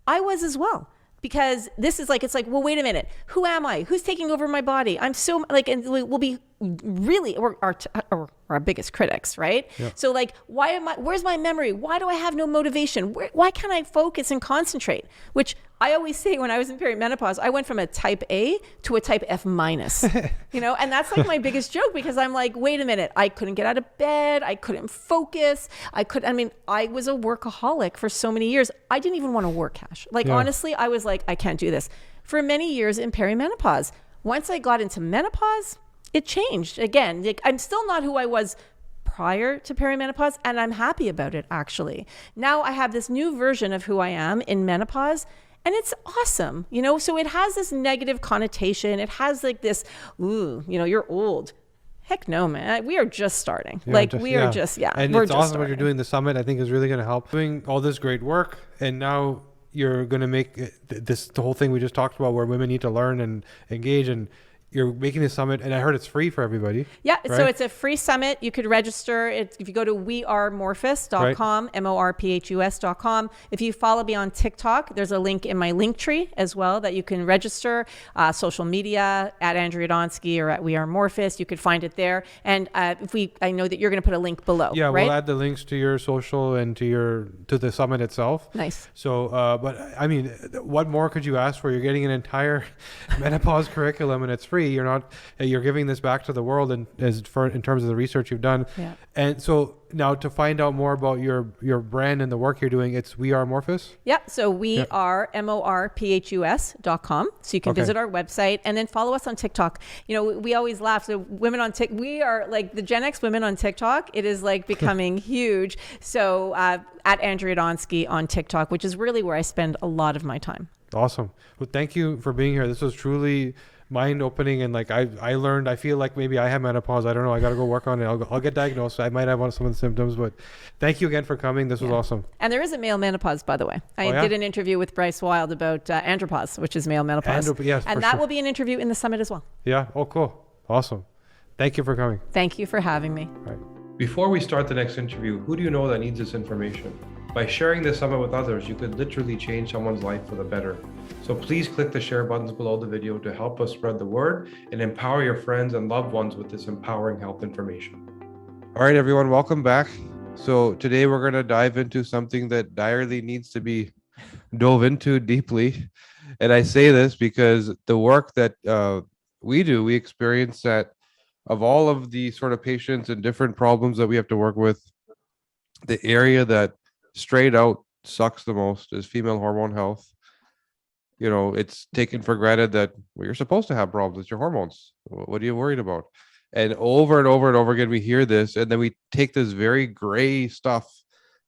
I was as well. Because this is it's like, well, wait a minute. Who am I? Who's taking over my body? I'm so and we'll be really our biggest critics, right? Yeah. So like, where's my memory? Why do I have no motivation? Why can't I focus and concentrate? Which I always say, when I was in perimenopause, I went from a type A to a type F minus, and that's like my biggest joke, because I'm like, wait a minute, I couldn't get out of bed. I couldn't focus. I was a workaholic for so many years. I didn't even want to work, Cash. Honestly, I was like, I can't do this for many years in perimenopause. Once I got into menopause, it changed again. I'm still not who I was prior to perimenopause, and I'm happy about it, actually. Now I have this new version of who I am in menopause, and it's awesome, so it has this negative connotation. It has like this, ooh, you're old. Heck no, man. We are just starting. And it's awesome what you're doing. The summit, I think, is really going to help. Doing all this great work, and now you're going to make the whole thing we just talked about, where women need to learn and engage, and you're making this summit, and I heard it's free for everybody. Yeah, right? So it's a free summit. You could register if you go to wearemorphous.com, right. morphus.com. If you follow me on TikTok, there's a link in my link tree as well that you can register. Social media at Andrea Donsky or at We Are Morphous. You could find it there. And I know that you're going to put a link below. Yeah, right? We'll add the links to your social and to the summit itself. Nice. So, but I mean, what more could you ask for? You're getting an entire menopause curriculum, and it's free. You're giving this back to the world, and in terms of the research you've done. Yeah. And so now, to find out more about your brand and the work you're doing, it's We Are Morphous. Yeah. So we are morphus.com. So you can visit our website, and then follow us on TikTok. We always laugh. So women on TikTok, we are like the Gen X women on TikTok. It is like becoming huge. So at Andrea Donsky on TikTok, which is really where I spend a lot of my time. Awesome. Well, thank you for being here. This was truly mind-opening, and like I learned, I feel like maybe I have menopause. I don't know. I got to go work on it. I'll get diagnosed. I might have some of the symptoms, but thank you again for coming. This was awesome. And there is a male menopause, by the way. I did an interview with Bryce Wild about andropause, which is male menopause. Yes, and that will be an interview in the summit as well. Yeah. Oh, cool. Awesome. Thank you for coming. Thank you for having me. All right. Before we start the next interview, who do you know that needs this information? By sharing this summit with others, you could literally change someone's life for the better. So please click the share buttons below the video to help us spread the word and empower your friends and loved ones with this empowering health information. All right, everyone, welcome back. So today we're going to dive into something that direly needs to be dove into deeply. And I say this because the work that we do, we experience that of all of the sort of patients and different problems that we have to work with, the area that straight out sucks the most is female hormone health. It's taken for granted that you're supposed to have problems with your hormones. What are you worried about? And over and over again, we hear this, and then we take this very gray stuff,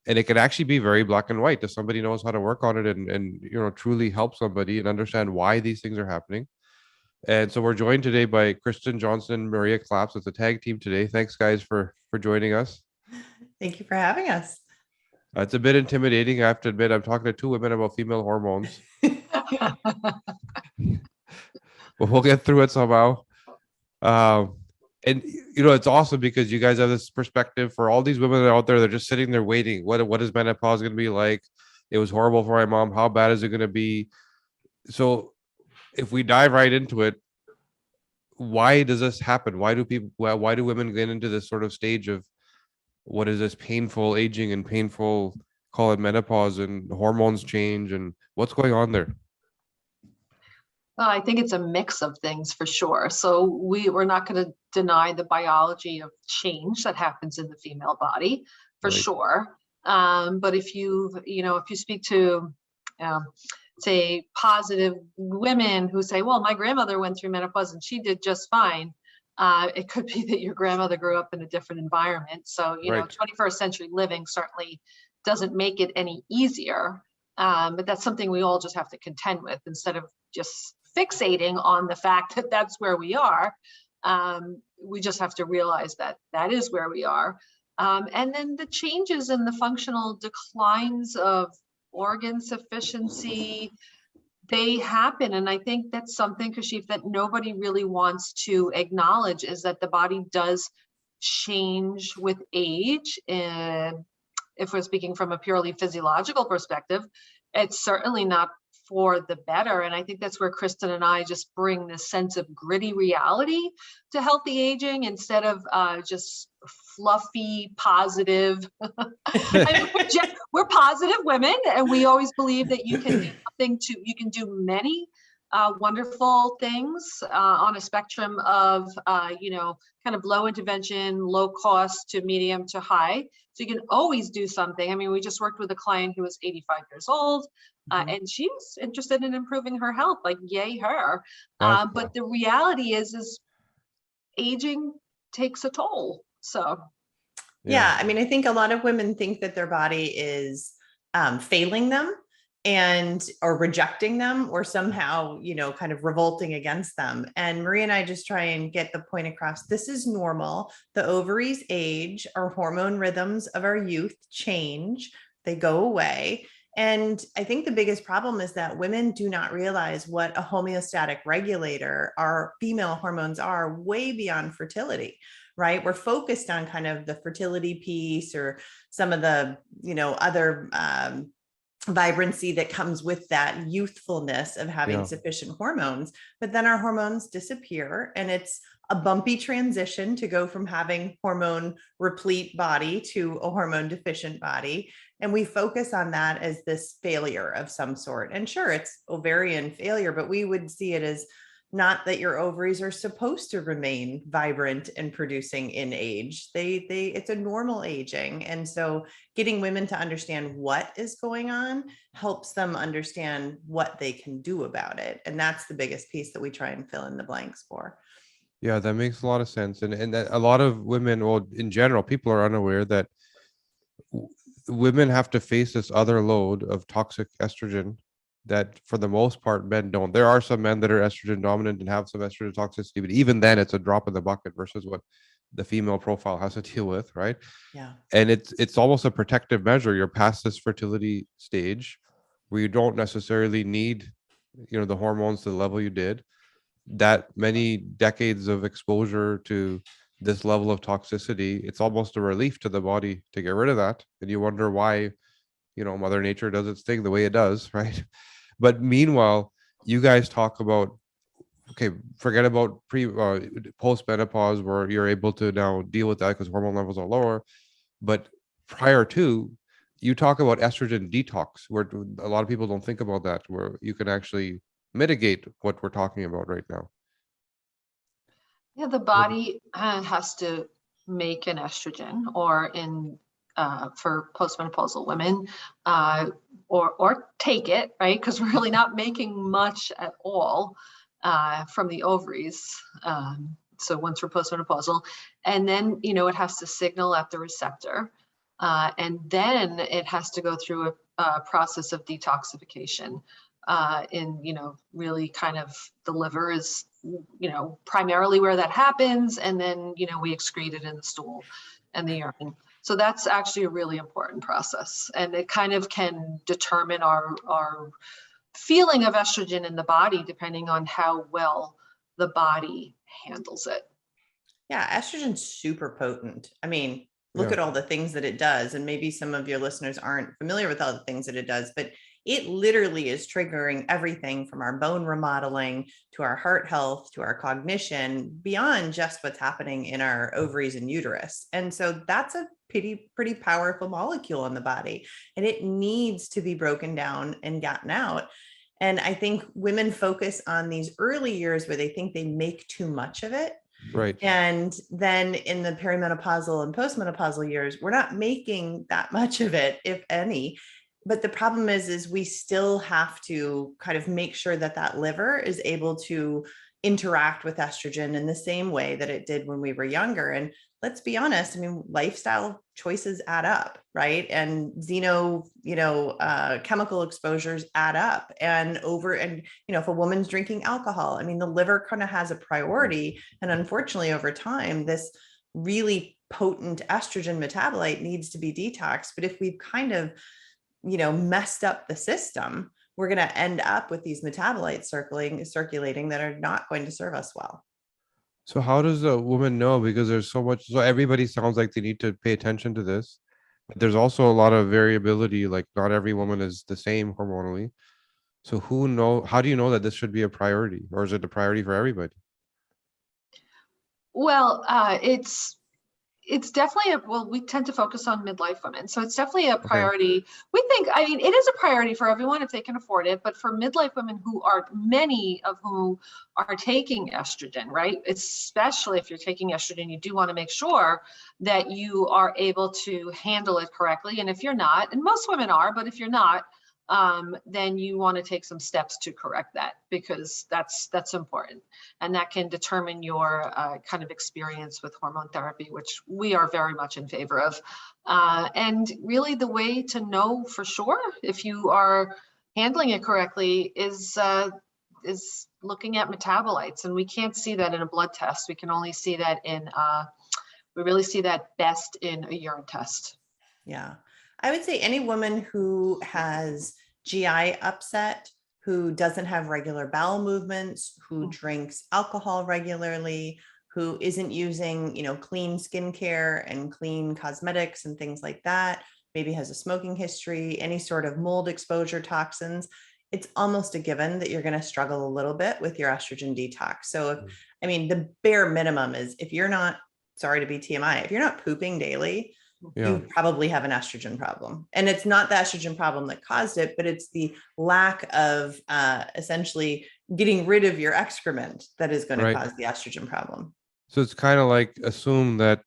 and it can actually be very black and white if somebody knows how to work on it and truly help somebody and understand why these things are happening. And so we're joined today by Kristen Johnson and Maria Claps. It's a tag team today. Thanks, guys, for joining us. Thank you for having us. It's a bit intimidating, I have to admit. I'm talking to two women about female hormones. But we'll get through it somehow. And it's awesome because you guys have this perspective for all these women out there. They're just sitting there waiting. What is menopause going to be like? It was horrible for my mom. How bad is it going to be? So if we dive right into it, why does this happen? Why do women get into this sort of stage of what is this painful aging and painful, call it menopause, and hormones change, and what's going on there? Well, I think it's a mix of things for sure. So we're not going to deny the biology of change that happens in the female body for sure. But if you speak to, say, positive women who say, well, my grandmother went through menopause and she did just fine. It could be that your grandmother grew up in a different environment. So, 21st century living certainly doesn't make it any easier. But that's something we all just have to contend with instead of just fixating on the fact that that's where we are. We just have to realize that that is where we are. And then the changes in the functional declines of organ sufficiency, they happen. And I think that's something, Kashif, that nobody really wants to acknowledge, is that the body does change with age. And if we're speaking from a purely physiological perspective, it's certainly not for the better. And I think that's where Kristen and I just bring this sense of gritty reality to healthy aging instead of just fluffy, positive. I mean, we're positive women, and we always believe that you can do you can do many wonderful things on a spectrum of, kind of low intervention, low cost to medium to high. So you can always do something. I mean, we just worked with a client who was 85 years old, and she was interested in improving her health, like yay her. But the reality is aging takes a toll. So. Yeah. I mean, I think a lot of women think that their body is failing them or rejecting them or somehow, kind of revolting against them. And Maria and I just try and get the point across. This is normal. The ovaries age, our hormone rhythms of our youth change, they go away. And I think the biggest problem is that women do not realize what a homeostatic regulator our female hormones are way beyond fertility, right? We're focused on kind of the fertility piece or some of the, other vibrancy that comes with that youthfulness of having sufficient hormones, but then our hormones disappear and it's a bumpy transition to go from having hormone replete body to a hormone deficient body. And we focus on that as this failure of some sort. And sure, it's ovarian failure, but we would see it as not that your ovaries are supposed to remain vibrant and producing in age. It's a normal aging. And so getting women to understand what is going on helps them understand what they can do about it. And that's the biggest piece that we try and fill in the blanks for. Yeah, that makes a lot of sense. And a lot of women, well, in general, people are unaware that women have to face this other load of toxic estrogen that for the most part men don't. There are some men that are estrogen dominant and have some estrogen toxicity, but even then it's a drop in the bucket versus what the female profile has to deal with, right? Yeah. And it's almost a protective measure. You're past this fertility stage where you don't necessarily need, the hormones to the level you did. That many decades of exposure to this level of toxicity, it's almost a relief to the body to get rid of that. And you wonder why, Mother Nature does its thing the way it does, right? But meanwhile, you guys talk about, okay, forget about post menopause where you're able to now deal with that because hormone levels are lower. But prior to, you talk about estrogen detox, where a lot of people don't think about that, where you can actually mitigate what we're talking about right now. Yeah, the body has to make an estrogen, or for postmenopausal women, or take it, right? Because we're really not making much at all from the ovaries. So once we're postmenopausal, and then it has to signal at the receptor, and then it has to go through a process of detoxification. Really kind of the liver is primarily where that happens, and then we excrete it in the stool and the urine. So that's actually a really important process, and it kind of can determine our feeling of estrogen in the body depending on how well the body handles it. Yeah, estrogen's super potent. I mean, look at all the things that it does, and maybe some of your listeners aren't familiar with all the things that it does, but it literally is triggering everything from our bone remodeling to our heart health to our cognition beyond just what's happening in our ovaries and uterus. And so that's a pretty powerful molecule in the body, and it needs to be broken down and gotten out. And I think women focus on these early years where they think they make too much of it. Right. And then in the perimenopausal and postmenopausal years, we're not making that much of it, if any. But the problem is we still have to kind of make sure that liver is able to interact with estrogen in the same way that it did when we were younger. And let's be honest, I mean, lifestyle choices add up, right? And chemical exposures add up. And if a woman's drinking alcohol, I mean, the liver kind of has a priority. And unfortunately, over time, this really potent estrogen metabolite needs to be detoxed. But if we've kind of messed up the system, we're going to end up with these metabolites circulating that are not going to serve us well. So how does a woman know? Because there's so much, so everybody sounds like they need to pay attention to this, but there's also a lot of variability. Like not every woman is the same hormonally. So how do you know that this should be a priority, or is it a priority for everybody? Well, it's definitely we tend to focus on midlife women. So it's definitely a Okay. priority. We think, I mean, it is a priority for everyone if they can afford it, but for midlife women many of whom are taking estrogen, right? Especially if you're taking estrogen, you do want to make sure that you are able to handle it correctly. And if you're not, and most women are, but if you're not, then you want to take some steps to correct that, because that's important, and that can determine your kind of experience with hormone therapy, which we are very much in favor of. And really, the way to know for sure if you are handling it correctly is looking at metabolites, and we can't see that in a blood test. We can only see that we really see that best in a urine test. Yeah. I would say any woman who has GI upset, who doesn't have regular bowel movements, who drinks alcohol regularly, who isn't using, clean skincare and clean cosmetics and things like that, maybe has a smoking history, any sort of mold exposure, toxins, it's almost a given that you're going to struggle a little bit with your estrogen detox. So the bare minimum is, if you're not, sorry to be TMI, if you're not pooping daily, you probably have an estrogen problem. And it's not the estrogen problem that caused it, but it's the lack of essentially getting rid of your excrement that is going to cause the estrogen problem. So it's kind of like, assume that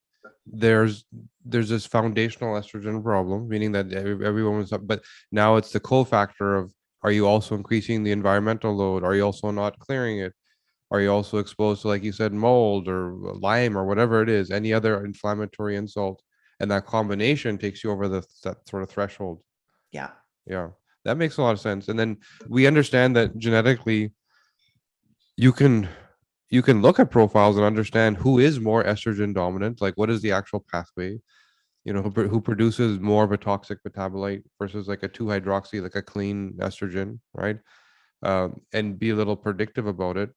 there's this foundational estrogen problem, meaning that everyone's up, but now it's the cofactor of, are you also increasing the environmental load? Are you also not clearing it? Are you also exposed to, like you said, mold or Lyme or whatever it is, any other inflammatory insult? And that combination takes you over that sort of threshold. Yeah. Yeah. That makes a lot of sense. And then we understand that genetically you can look at profiles and understand who is more estrogen dominant, like what is the actual pathway, who produces more of a toxic metabolite versus like a 2-hydroxy, like a clean estrogen, right? And be a little predictive about it.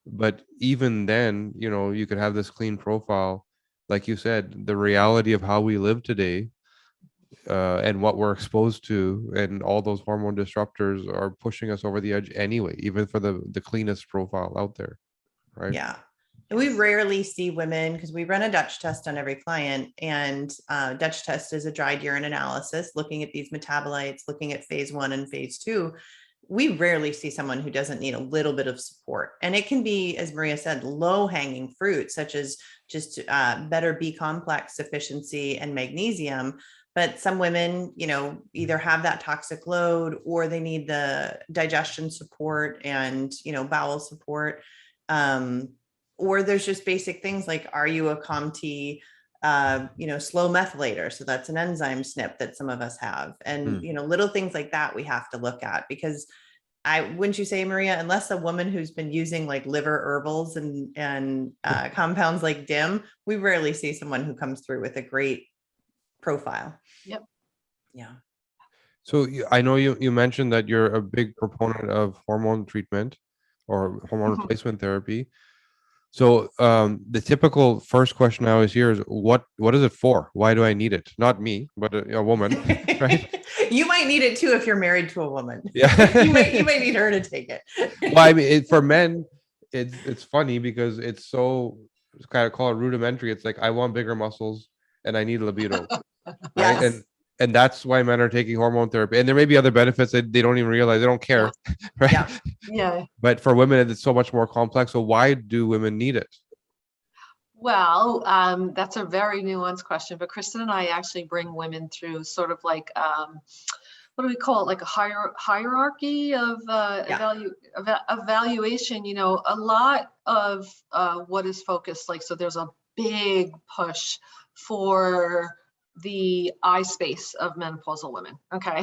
But even then, you could have this clean profile. Like you said, the reality of how we live today, and what we're exposed to, and all those hormone disruptors are pushing us over the edge anyway, even for the cleanest profile out there, right? Yeah. And we rarely see women, because we run a Dutch test on every client, and Dutch test is a dried urine analysis, looking at these metabolites, looking at phase 1 and phase 2. We rarely see someone who doesn't need a little bit of support. And it can be, as Maria said, low hanging fruit, such as just better B complex sufficiency and magnesium. But some women, either have that toxic load, or they need the digestion support and, bowel support. Or there's just basic things like, are you a COMT, slow methylator? So that's an enzyme SNP that some of us have. And, little things like that we have to look at, because wouldn't you say, Maria, unless a woman who's been using like liver herbals and compounds like DIM, we rarely see someone who comes through with a great profile. Yep. Yeah. So I know you mentioned that you're a big proponent of hormone treatment or hormone replacement therapy. So the typical first question I always hear is, what is it for? Why do I need it? Not me, but a woman, right? You might need it too if you're married to a woman. Yeah. you might need her to take it. Well, I mean, for men, it's funny because it's kind of call it rudimentary. It's like, I want bigger muscles and I need libido, right? Yes. And that's why men are taking hormone therapy. And there may be other benefits that they don't even realize. They don't care, right? Yeah. Yeah. But for women, it's so much more complex. So why do women need it? Well, that's a very nuanced question, but Kristen and I actually bring women through sort of like, what do we call it? Like a hierarchy of evaluation. A lot of what is focused, like, so there's a big push for the eye space of menopausal women. Okay.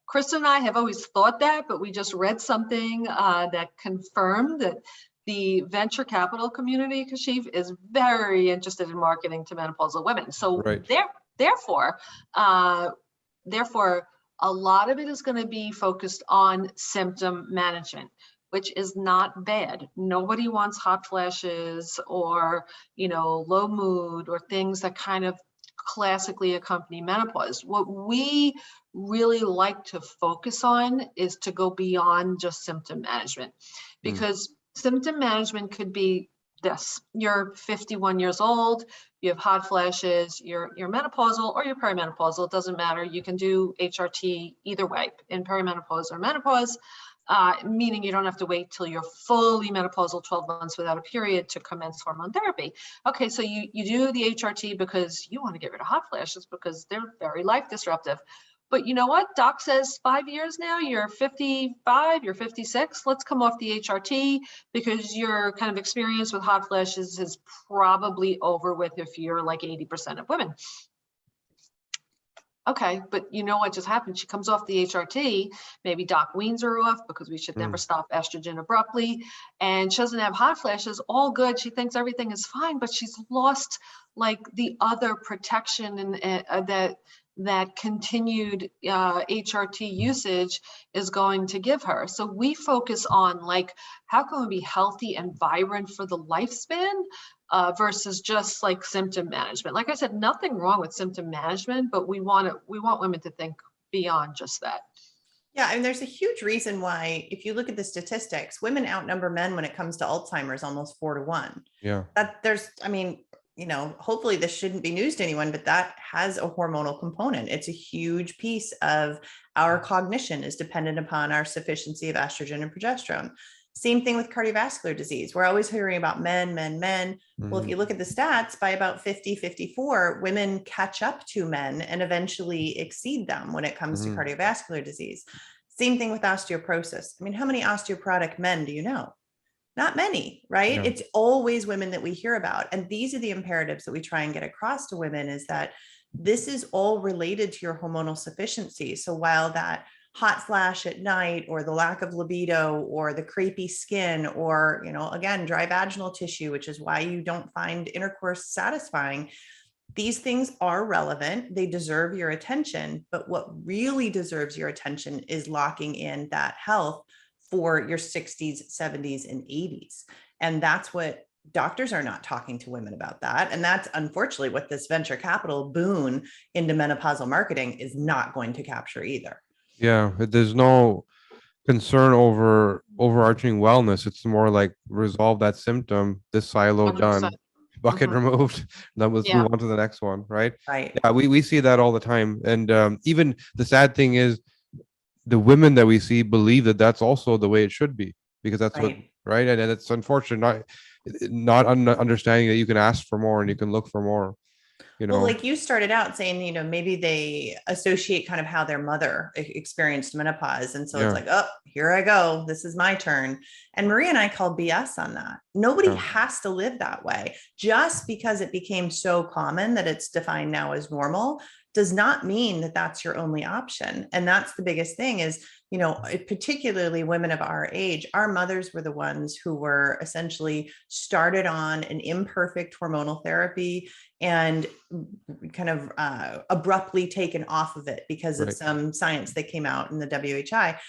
Kristen and I have always thought that, but we just read something that confirmed that the venture capital community, Kashif, is very interested in marketing to menopausal women. So therefore, a lot of it is going to be focused on symptom management, which is not bad. Nobody wants hot flashes or, low mood or things that kind of classically accompany menopause. What we really like to focus on is to go beyond just symptom management, because symptom management could be this: you're 51 years old, you have hot flashes, you're menopausal or you're perimenopausal, it doesn't matter. You can do HRT either way, in perimenopause or menopause, meaning you don't have to wait till you're fully menopausal, 12 months without a period, to commence hormone therapy. Okay, so you do the HRT because you want to get rid of hot flashes because they're very life disruptive. But you know what? Doc says 5 years now, you're 55, you're 56. Let's come off the HRT because your kind of experience with hot flashes is probably over with if you're like 80% of women. Okay, but you know what just happened? She comes off the HRT, maybe Doc weans her off because we should never stop estrogen abruptly, and she doesn't have hot flashes, all good. She thinks everything is fine, but she's lost like the other protection and that continued HRT usage is going to give her. So we focus on like, how can we be healthy and vibrant for the lifespan versus just like symptom management. Like I said, nothing wrong with symptom management, but we want women to think beyond just that. Yeah, I mean, there's a huge reason why, if you look at the statistics, women outnumber men when it comes to Alzheimer's, almost 4-1. Yeah. Hopefully this shouldn't be news to anyone, but that has a hormonal component. It's a huge piece of our cognition is dependent upon our sufficiency of estrogen and progesterone. Same thing with cardiovascular disease. We're always hearing about men. Well, if you look at the stats, by about 50, 54, women catch up to men and eventually exceed them when it comes to cardiovascular disease. Same thing with osteoporosis. I mean, how many osteoporotic men do you know? Not many, right? No. It's always women that we hear about. And these are the imperatives that we try and get across to women, is that this is all related to your hormonal sufficiency. So while that hot flash at night, or the lack of libido, or the crepey skin, or, again, dry vaginal tissue, which is why you don't find intercourse satisfying, these things are relevant. They deserve your attention. But what really deserves your attention is locking in that health for your 60s, 70s, and 80s. And that's what doctors are not talking to women about that. And that's unfortunately what this venture capital boon into menopausal marketing is not going to capture either. Yeah, there's no concern over overarching wellness. It's more like resolve that symptom, this silo 100%. done, bucket removed. Then let's move on to the next one, right? Right. Yeah, we see that all the time. And even the sad thing is, the women that we see believe that that's also the way it should be, because that's what, right? And it's unfortunate, not understanding that you can ask for more and you can look for more. Well, like you started out saying, maybe they associate kind of how their mother experienced menopause. And so it's like, oh, here I go. This is my turn. And Maria and I call BS on that. Nobody has to live that way. Just because it became so common that it's defined now as normal does not mean that that's your only option. And that's the biggest thing is, particularly women of our age, our mothers were the ones who were essentially started on an imperfect hormonal therapy and kind of abruptly taken off of it because of some science that came out in the WHI.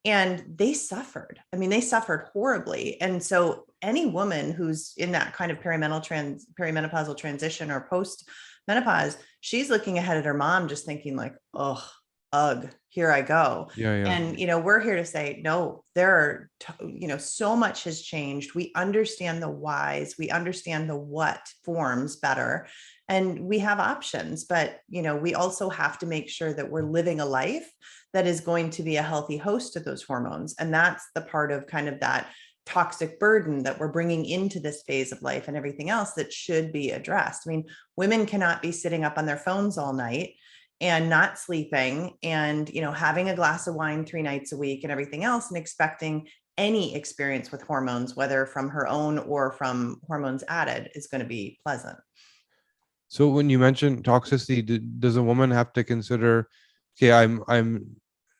And they suffered. I mean, they suffered horribly. And so any woman who's in that kind of perimenopausal transition or post-menopause, she's looking ahead at her mom, just thinking like, oh, ugh, here I go. And, we're here to say, no, there are, so much has changed. We understand the whys, we understand the what forms better, and we have options, but, we also have to make sure that we're living a life that is going to be a healthy host to those hormones. And that's the part of kind of that toxic burden that we're bringing into this phase of life and everything else that should be addressed. I mean, women cannot be sitting up on their phones all night and not sleeping and, having a glass of wine 3 nights a week and everything else and expecting any experience with hormones, whether from her own or from hormones added, is going to be pleasant. So when you mention toxicity, does a woman have to consider, okay, I'm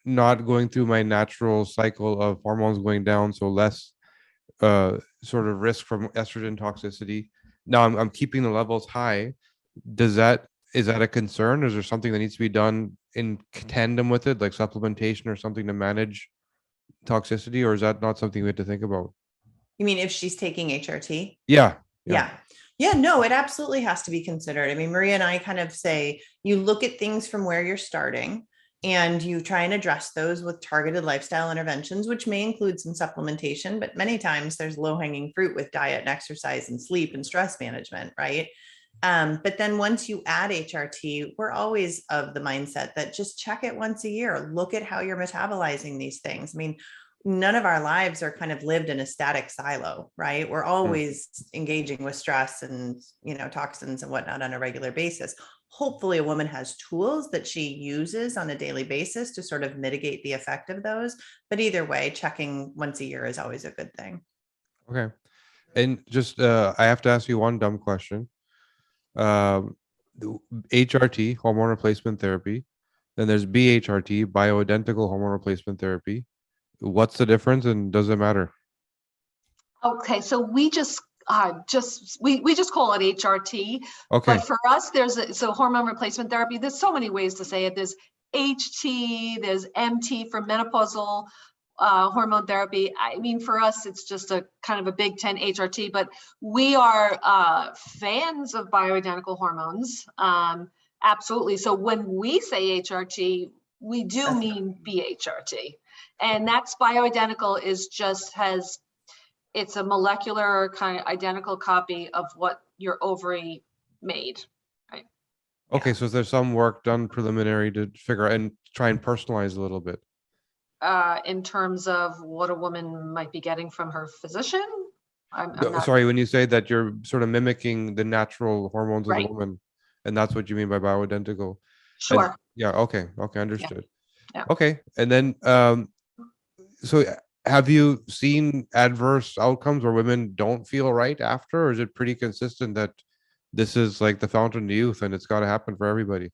not going through my natural cycle of hormones going down, so less sort of risk from estrogen toxicity. Now I'm keeping the levels high. Is that a concern? Is there something that needs to be done in tandem with it, like supplementation or something to manage toxicity, or is that not something we have to think about? You mean if she's taking HRT? Yeah. Yeah. Yeah, no, it absolutely has to be considered. I mean, Maria and I kind of say you look at things from where you're starting and you try and address those with targeted lifestyle interventions, which may include some supplementation, but many times there's low hanging fruit with diet and exercise and sleep and stress management, right? But then once you add HRT, we're always of the mindset that just check it once a year. Look at how you're metabolizing these things. I mean, none of our lives are kind of lived in a static silo, right? We're always engaging with stress and, toxins and whatnot on a regular basis. Hopefully a woman has tools that she uses on a daily basis to sort of mitigate the effect of those. But either way, checking once a year is always a good thing. Okay. And just, I have to ask you one dumb question. The HRT, hormone replacement therapy. Then there's BHRT, bioidentical hormone replacement therapy. What's the difference and does it matter? Okay, so we just call it HRT. Okay. But for us, so hormone replacement therapy, there's so many ways to say it. There's HT, there's MT for menopausal hormone therapy. I mean, for us, it's just a kind of a Big 10 HRT, but we are fans of bioidentical hormones. Absolutely. So when we say HRT, we do mean BHRT. And that's bioidentical it's a molecular kind of identical copy of what your ovary made. Right. Okay. So there's some work done preliminary to figure out and try and personalize a little bit. In terms of what a woman might be getting from her physician. I'm not... Sorry, when you say that you're sort of mimicking the natural hormones of the woman, and that's what you mean by bioidentical. Sure. And, yeah. Okay. Understood. Yeah. Okay. And then, so have you seen adverse outcomes where women don't feel right after, or is it pretty consistent that this is like the fountain of youth and it's got to happen for everybody?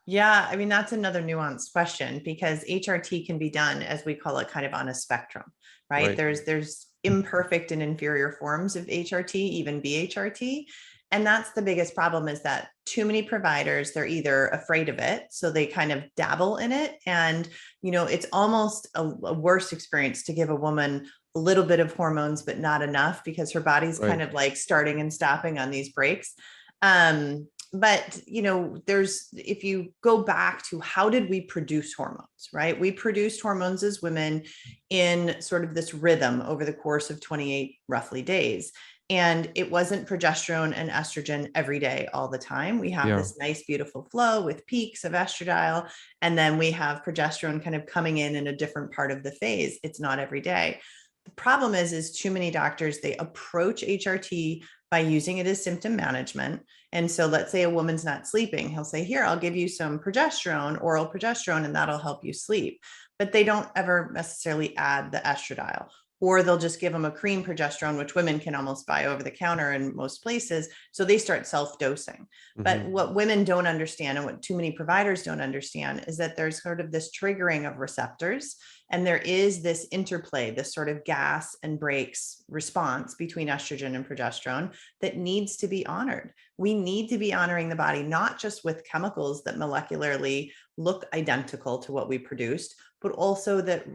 Yeah, I mean, that's another nuanced question because HRT can be done, as we call it, kind of on a spectrum, right? There's imperfect and inferior forms of HRT, even BHRT. And that's the biggest problem, is that too many providers, they're either afraid of it, so they kind of dabble in it. And, it's almost a worse experience to give a woman a little bit of hormones, but not enough, because her body's kind of like starting and stopping on these breaks. But, if you go back to how did we produce hormones, right? We produced hormones as women in sort of this rhythm over the course of 28 roughly days. And it wasn't progesterone and estrogen every day, all the time. We have this nice, beautiful flow with peaks of estradiol. And then we have progesterone kind of coming in a different part of the phase. It's not every day. The problem is too many doctors, they approach HRT by using it as symptom management. And so let's say a woman's not sleeping. He'll say, here, I'll give you some progesterone, oral progesterone, and that'll help you sleep. But they don't ever necessarily add the estradiol. Or they'll just give them a cream progesterone, which women can almost buy over the counter in most places. So they start self-dosing. But what women don't understand, and what too many providers don't understand, is that there's sort of this triggering of receptors. And there is this interplay, this sort of gas and brakes response between estrogen and progesterone that needs to be honored. We need to be honoring the body, not just with chemicals that molecularly look identical to what we produced, but also that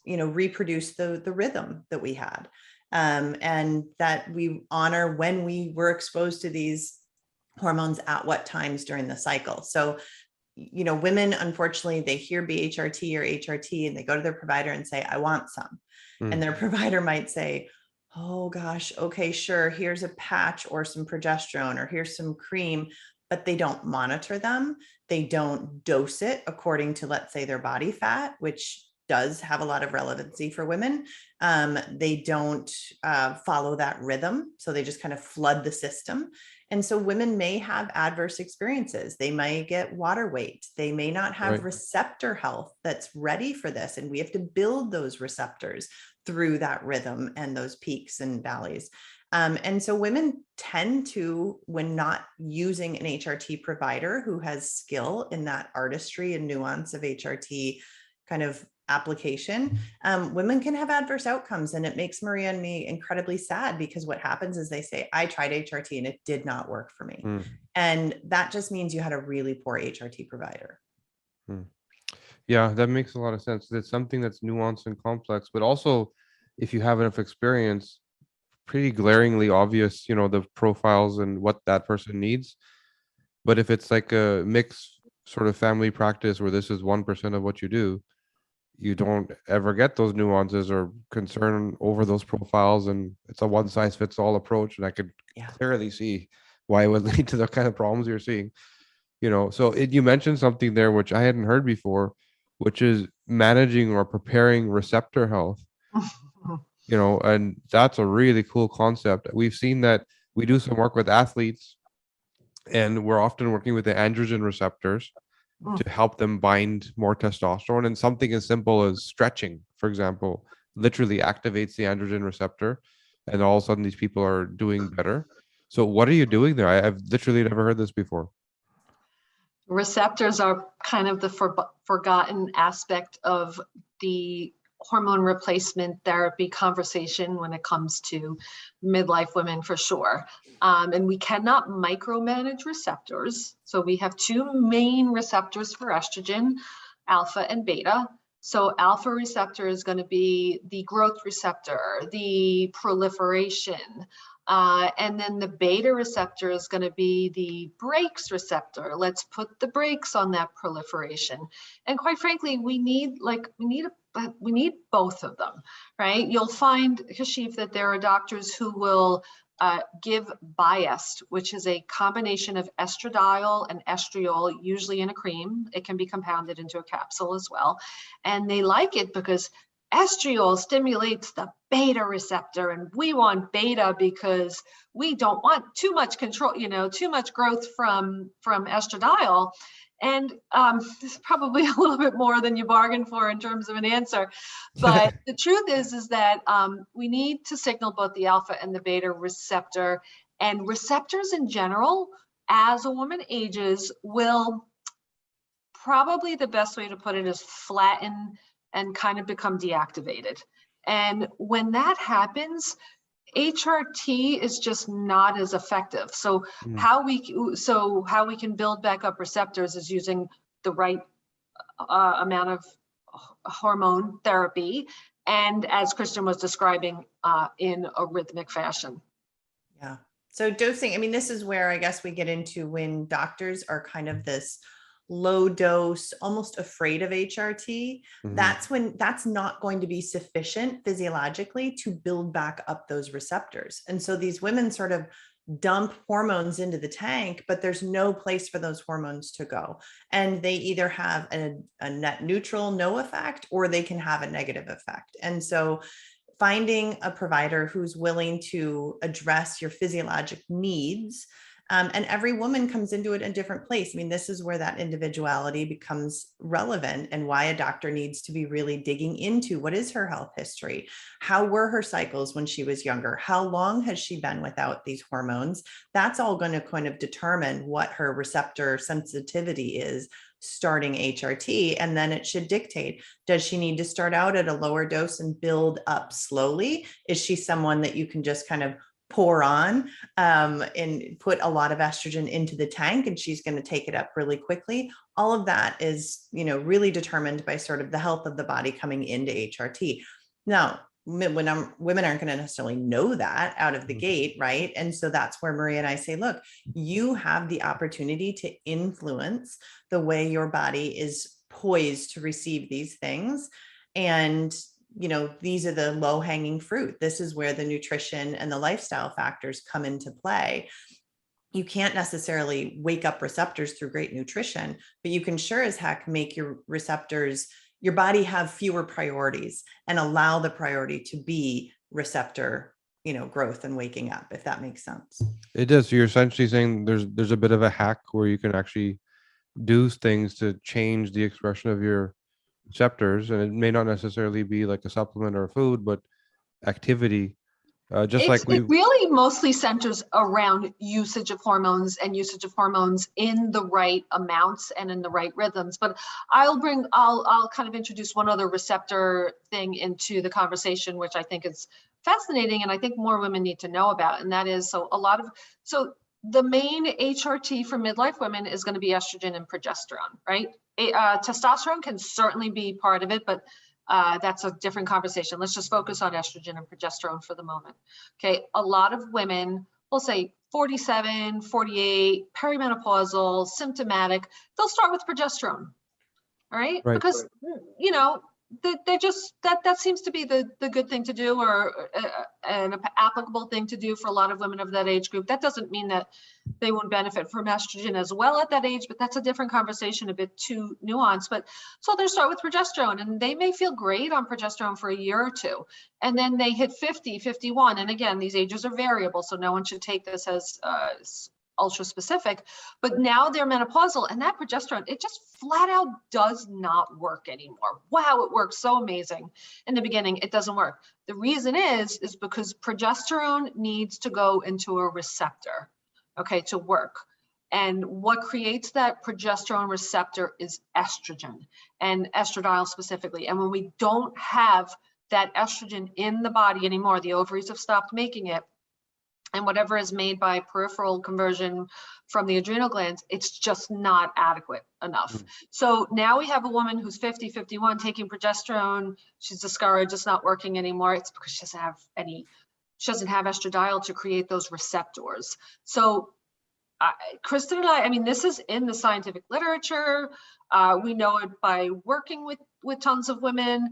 reproduce the rhythm that we had, and that we honor when we were exposed to these hormones at what times during the cycle. So, women, unfortunately, they hear BHRT or HRT and they go to their provider and say, I want some. And their provider might say, oh gosh, okay, sure. Here's a patch or some progesterone, or here's some cream, but they don't monitor them. They don't dose it according to, let's say, their body fat, which does have a lot of relevancy for women. They don't follow that rhythm. So they just kind of flood the system. And so women may have adverse experiences. They may get water weight. They may not have receptor health that's ready for this. And we have to build those receptors through that rhythm and those peaks and valleys. And so women tend to, when not using an HRT provider who has skill in that artistry and nuance of HRT kind of application, women can have adverse outcomes. And it makes Maria and me incredibly sad, because what happens is they say, I tried HRT and it did not work for me. And that just means you had a really poor HRT provider. Yeah, that makes a lot of sense. It's something that's nuanced and complex, but also if you have enough experience, pretty glaringly obvious, the profiles and what that person needs. But if it's like a mixed sort of family practice where this is 1% of what you do, you don't ever get those nuances or concern over those profiles, and it's a one size fits all approach. And I could clearly see why it would lead to the kind of problems you're seeing. So you mentioned something there which I hadn't heard before, which is managing or preparing receptor health. And that's a really cool concept. We've seen that. We do some work with athletes, and we're often working with the androgen receptors to help them bind more testosterone. And something as simple as stretching, for example, literally activates the androgen receptor, and all of a sudden these people are doing better. So what are you doing there? I've literally never heard this before. Receptors are kind of the forgotten aspect of the hormone replacement therapy conversation when it comes to midlife women, for sure. And we cannot micromanage receptors. So we have two main receptors for estrogen, alpha and beta. So alpha receptor is going to be the growth receptor, the proliferation. And then the beta receptor is going to be the brakes receptor. Let's put the brakes on that proliferation. And quite frankly, we need both of them, right? You'll find, Kashif, that there are doctors who will give ByD, which is a combination of estradiol and estriol, usually in a cream. It can be compounded into a capsule as well. And they like it because estriol stimulates the beta receptor, and we want beta because we don't want too much control, too much growth from estradiol. And this is probably a little bit more than you bargained for in terms of an answer. But the truth is that we need to signal both the alpha and the beta receptor. And receptors in general, as a woman ages, will probably, the best way to put it is flatten and kind of become deactivated. And when that happens, HRT is just not as effective. So how we can build back up receptors is using the right amount of hormone therapy, and as Kristen was describing, in a rhythmic fashion. Yeah. So dosing, I mean, this is where I guess we get into when doctors are kind of this low dose, almost afraid of HRT. That's when that's not going to be sufficient physiologically to build back up those receptors. And so these women sort of dump hormones into the tank, but there's no place for those hormones to go. And they either have a net neutral, no effect, or they can have a negative effect. And so finding a provider who's willing to address your physiologic needs, and every woman comes into it in a different place. I mean, this is where that individuality becomes relevant, and why a doctor needs to be really digging into what is her health history? How were her cycles when she was younger? How long has she been without these hormones? That's all going to kind of determine what her receptor sensitivity is starting HRT. And then it should dictate, does she need to start out at a lower dose and build up slowly? Is she someone that you can just kind of pour on and put a lot of estrogen into the tank and she's going to take it up really quickly? All of that is, really determined by sort of the health of the body coming into HRT. Now, women aren't going to necessarily know that out of the gate, right? And so that's where Maria and I say, look, you have the opportunity to influence the way your body is poised to receive these things. And these are the low hanging fruit. This is where the nutrition and the lifestyle factors come into play. You can't necessarily wake up receptors through great nutrition, but you can sure as heck make your receptors, your body have fewer priorities and allow the priority to be receptor, growth and waking up, if that makes sense. It does. So you're essentially saying there's a bit of a hack where you can actually do things to change the expression of your receptors, and it may not necessarily be like a supplement or a food, but activity. It really mostly centers around usage of hormones and usage of hormones in the right amounts and in the right rhythms. But I'll kind of introduce one other receptor thing into the conversation, which I think is fascinating and I think more women need to know about. And that is, so the main HRT for midlife women is going to be estrogen and progesterone, right? Testosterone can certainly be part of it, but That's a different conversation. Let's just focus on estrogen and progesterone for the moment. Okay. A lot of women will say 47, 48, perimenopausal, symptomatic, they'll start with progesterone. All right. Because, you know, they just, that seems to be the good thing to do, or an applicable thing to do for a lot of women of that age group. That doesn't mean that they won't benefit from estrogen as well at that age, but that's a different conversation, a bit too nuanced. But so they start with progesterone, and they may feel great on progesterone for a year or two, and then they hit 50, 51. And again, these ages are variable, so no one should take this as ultra specific, but now they're menopausal, and that progesterone, it just flat out does not work anymore. Wow, it works so amazing in the beginning. It doesn't work. The reason is because progesterone needs to go into a receptor, okay, to work. And what creates that progesterone receptor is estrogen, and estradiol specifically. And when we don't have that estrogen in the body anymore, the ovaries have stopped making it, and whatever is made by peripheral conversion from the adrenal glands, it's just not adequate enough. So now we have a woman who's 50, 51 taking progesterone. She's discouraged, it's not working anymore. It's because she doesn't have estradiol to create those receptors. So Kristen and I mean, this is in the scientific literature. We know it by working with tons of women.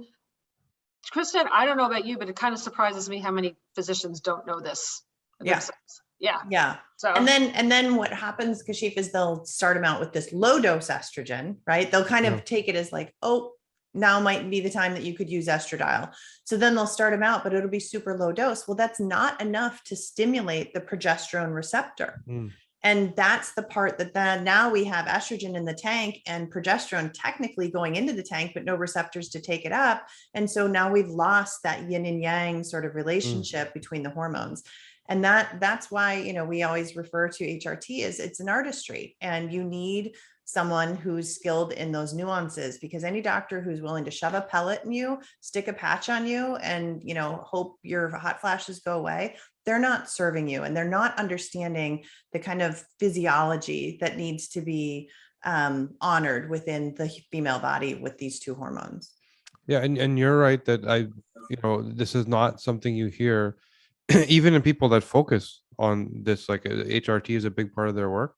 Kristen, I don't know about you, but it kind of surprises me how many physicians don't know this. Yeah. So and then what happens, Kashif, is they'll start them out with this low dose estrogen, right? They'll kind of take it as like, oh, now might be the time that you could use estradiol. So then they'll start them out, but it'll be super low dose. Well, that's not enough to stimulate the progesterone receptor. And that's the part that then now we have estrogen in the tank and progesterone technically going into the tank, but no receptors to take it up. And so now we've lost that yin and yang sort of relationship between the hormones. And that's why, you know, we always refer to HRT as it's an artistry, and you need someone who's skilled in those nuances, because any doctor who's willing to shove a pellet in you, stick a patch on you, and, you know, hope your hot flashes go away, they're not serving you, and they're not understanding the kind of physiology that needs to be honored within the female body with these two hormones. Yeah. And you're right that this is not something you hear even in people that focus on this, like HRT is a big part of their work.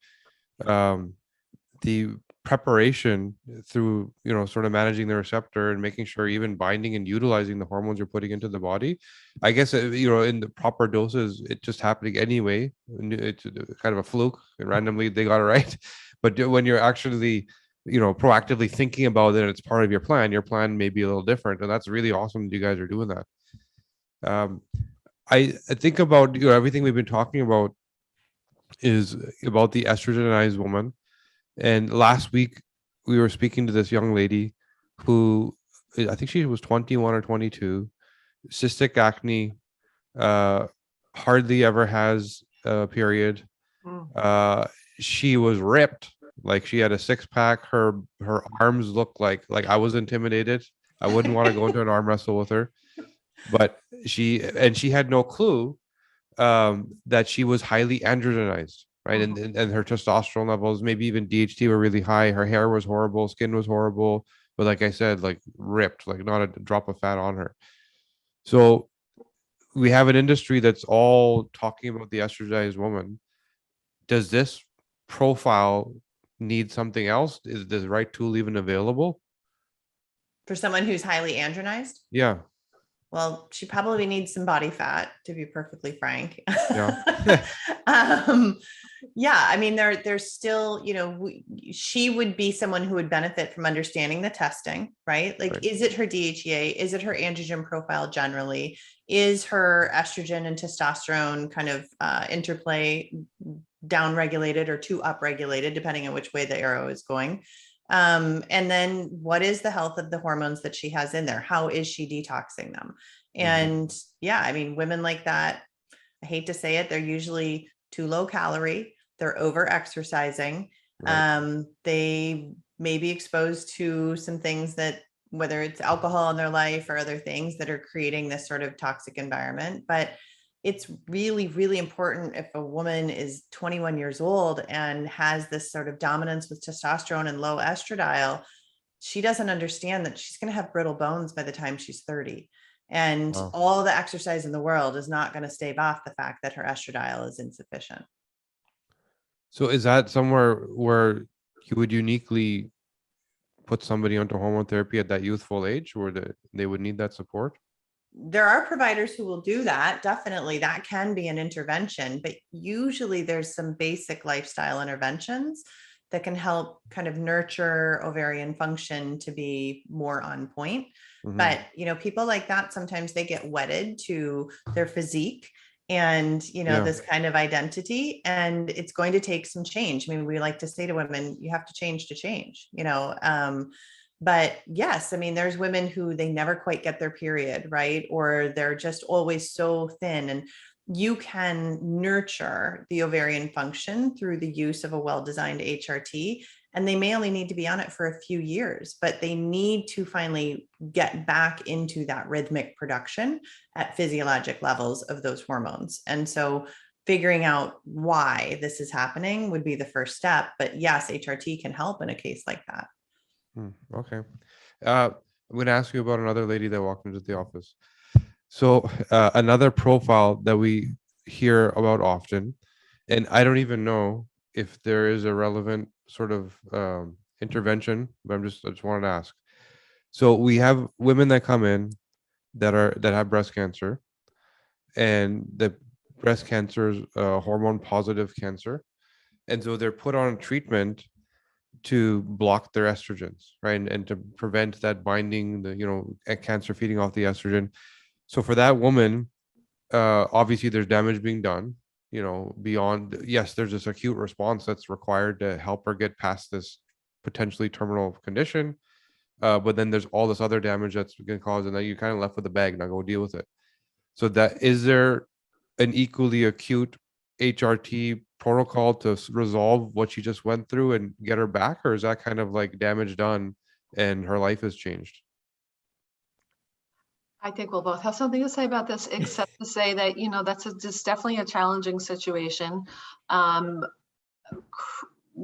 The preparation through, sort of managing the receptor and making sure even binding and utilizing the hormones you're putting into the body, I guess, in the proper doses, it's just happening anyway. It's kind of a fluke, and randomly they got it right. But when you're actually, proactively thinking about it, it's part of your plan may be a little different. And that's really awesome that you guys are doing that. I think about, everything we've been talking about is about the estrogenized woman. And last week we were speaking to this young lady who, I think she was 21 or 22, cystic acne, hardly ever has a period. She was ripped, like she had a six-pack. Her arms looked like I was intimidated. I wouldn't want to go into an arm wrestle with her. But she had no clue that she was highly androgenized, right? And her testosterone levels, maybe even DHT, were really high. Her hair was horrible, skin was horrible, but like I said, like ripped, like not a drop of fat on her. So we have an industry that's all talking about the estrogenized woman. Does this profile need something else? Is the right tool even available for someone who's highly andronized? Yeah. Well, she probably needs some body fat, to be perfectly frank. Yeah. Yeah. I mean, there's still, she would be someone who would benefit from understanding the testing, right? Like, right. Is it her DHEA? Is it her androgen profile generally? Is her estrogen and testosterone kind of interplay down-regulated or too up-regulated, depending on which way the arrow is going? And then what is the health of the hormones that she has in there? How is she detoxing them? And yeah, I mean, women like that, I hate to say it, they're usually too low calorie, they're over exercising. Right. They may be exposed to some things that, whether it's alcohol in their life or other things that are creating this sort of toxic environment. But it's really, really important, if a woman is 21 years old and has this sort of dominance with testosterone and low estradiol, she doesn't understand that she's going to have brittle bones by the time she's 30. And Wow. all the exercise in the world is not going to stave off the fact that her estradiol is insufficient. So is that somewhere where you would uniquely put somebody onto hormone therapy at that youthful age, where they would need that support? There are providers who will do that. Definitely, that can be an intervention, but usually there's some basic lifestyle interventions that can help kind of nurture ovarian function to be more on point. Mm-hmm. But, people like that, sometimes they get wedded to their physique and, this kind of identity, and it's going to take some change. I mean, we like to say to women, you have to change, but yes, I mean, there's women who they never quite get their period, right? Or they're just always so thin, and you can nurture the ovarian function through the use of a well-designed HRT. And they may only need to be on it for a few years, but they need to finally get back into that rhythmic production at physiologic levels of those hormones. And so figuring out why this is happening would be the first step. But yes, HRT can help in a case like that. Okay. I'm going to ask you about another lady that walked into the office. So another profile that we hear about often, and I don't even know if there is a relevant sort of intervention, but I just wanted to ask. So we have women that come in that have breast cancer, and the breast cancer is hormone positive cancer, and so they're put on treatment to block their estrogens, right, and to prevent that binding, the cancer feeding off the estrogen. So for that woman, obviously there's damage being done, beyond, yes, there's this acute response that's required to help her get past this potentially terminal condition. But then there's all this other damage that's going to cause, and then you're kind of left with the bag, now go deal with it. So is there an equally acute HRT protocol to resolve what she just went through and get her back, or is that kind of like damage done and her life has changed? I think we'll both have something to say about this, except to say that, that's just definitely a challenging situation.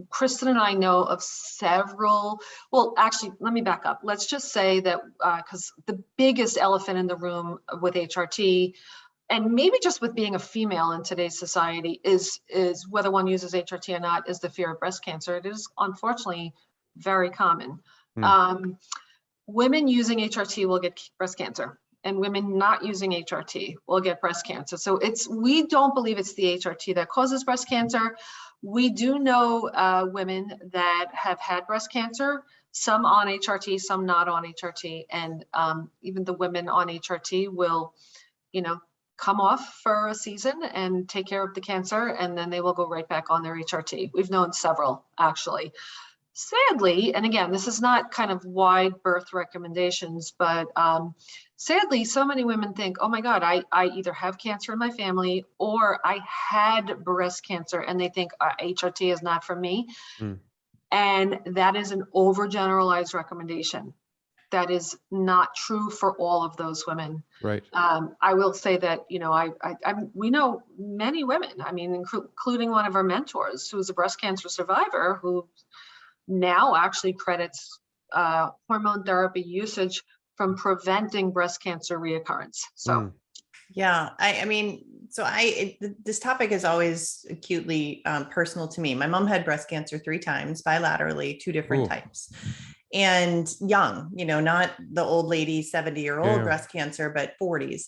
Kristen and I know of several, well, actually, let me back up. Let's just say that, because the biggest elephant in the room with HRT, and maybe just with being a female in today's society, is whether one uses HRT or not, is the fear of breast cancer. It is unfortunately very common. Women using HRT will get breast cancer, and women not using HRT will get breast cancer. So we don't believe it's the HRT that causes breast cancer. We do know women that have had breast cancer, some on HRT, some not on HRT. And even the women on HRT will, come off for a season and take care of the cancer, and then they will go right back on their HRT. We've known several, actually. Sadly, and again, this is not kind of wide berth recommendations, but sadly, so many women think, oh my God, I either have cancer in my family or I had breast cancer, and they think HRT is not for me. And that is an overgeneralized recommendation. That is not true for all of those women. Right. I will say that, we know many women, including one of our mentors who's a breast cancer survivor, who now actually credits hormone therapy usage from preventing breast cancer reoccurrence. So, yeah, this topic is always acutely personal to me. My mom had breast cancer 3 times, bilaterally, 2 different types, and young, not the old lady, 70-year-old breast cancer, but 40s.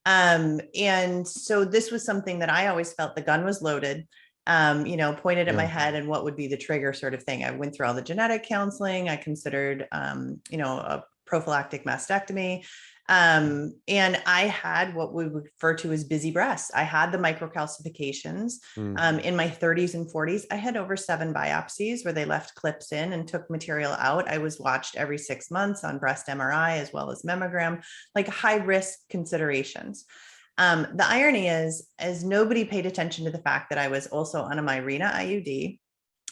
And so this was something that I always felt the gun was loaded. Pointed at my head and what would be the trigger sort of thing. I went through all the genetic counseling. I considered, a prophylactic mastectomy. And I had what we would refer to as busy breasts. I had the microcalcifications. In my 30s and 40s, I had over 7 biopsies where they left clips in and took material out. I was watched every 6 months on breast MRI as well as mammogram, like high risk considerations. The irony is, as nobody paid attention to the fact that I was also on a Mirena IUD,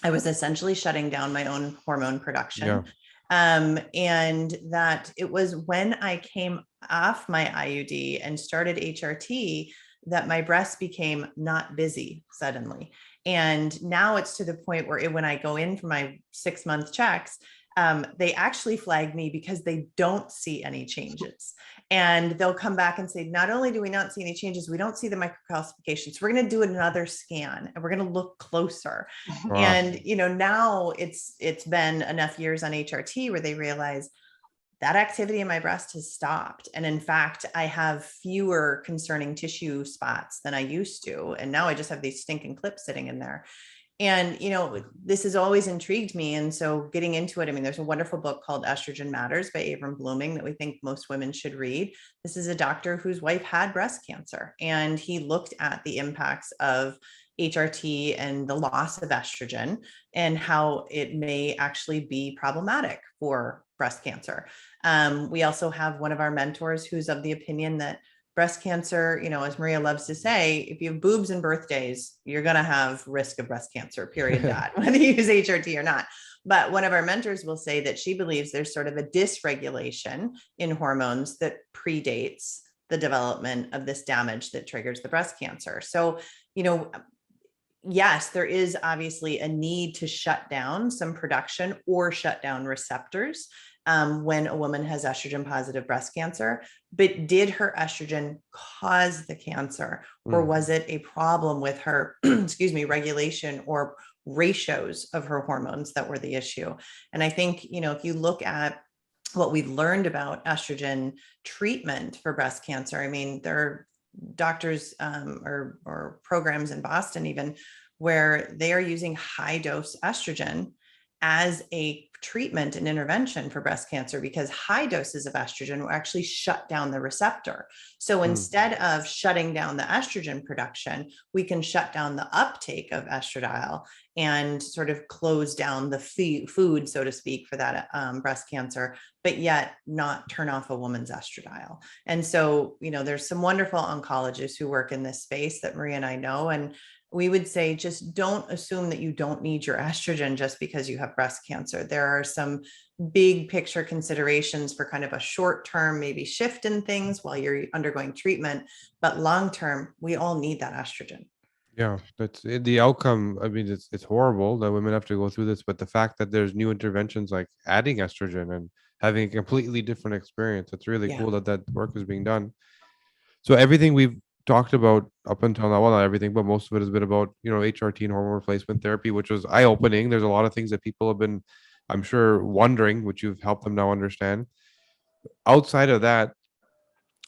I was essentially shutting down my own hormone production. And that it was when I came off my IUD and started HRT that my breasts became not busy suddenly. And now it's to the point where when I go in for my 6-month checks, they actually flag me because they don't see any changes. And they'll come back and say, not only do we not see any changes, we don't see the microcalcifications. We're going to do another scan and we're going to look closer. Wow. And, now it's been enough years on HRT where they realize that activity in my breast has stopped. And in fact, I have fewer concerning tissue spots than I used to. And now I just have these stinking clips sitting in there. And, this has always intrigued me. And so getting into it, I mean, there's a wonderful book called Estrogen Matters by Abram Blooming that we think most women should read. This is a doctor whose wife had breast cancer, and he looked at the impacts of HRT and the loss of estrogen and how it may actually be problematic for breast cancer. We also have one of our mentors who's of the opinion that breast cancer, as Maria loves to say, if you have boobs and birthdays, you're going to have risk of breast cancer, period, dot, whether you use HRT or not. But one of our mentors will say that she believes there's sort of a dysregulation in hormones that predates the development of this damage that triggers the breast cancer. So, yes, there is obviously a need to shut down some production or shut down receptors when a woman has estrogen positive breast cancer, but did her estrogen cause the cancer, or was it a problem with her, regulation or ratios of her hormones that were the issue? And I think, if you look at what we've learned about estrogen treatment for breast cancer, I mean, there are doctors or programs in Boston even where they are using high dose estrogen as a treatment and intervention for breast cancer, because high doses of estrogen will actually shut down the receptor. So instead of shutting down the estrogen production, we can shut down the uptake of estradiol and sort of close down the food, so to speak, for that breast cancer, but yet not turn off a woman's estradiol. And so, there's some wonderful oncologists who work in this space that Maria and I know, and we would say, just don't assume that you don't need your estrogen just because you have breast cancer. There are some big picture considerations for kind of a short term, maybe shift in things while you're undergoing treatment, but long term, we all need that estrogen. Yeah, that's the outcome. I mean, it's horrible that women have to go through this, but the fact that there's new interventions like adding estrogen and having a completely different experience, it's really cool that work is being done. So everything we've talked about up until now, well, not everything, but most of it has been about, HRT and hormone replacement therapy, which was eye-opening. There's a lot of things that people have been, I'm sure, wondering, which you've helped them now understand. Outside of that,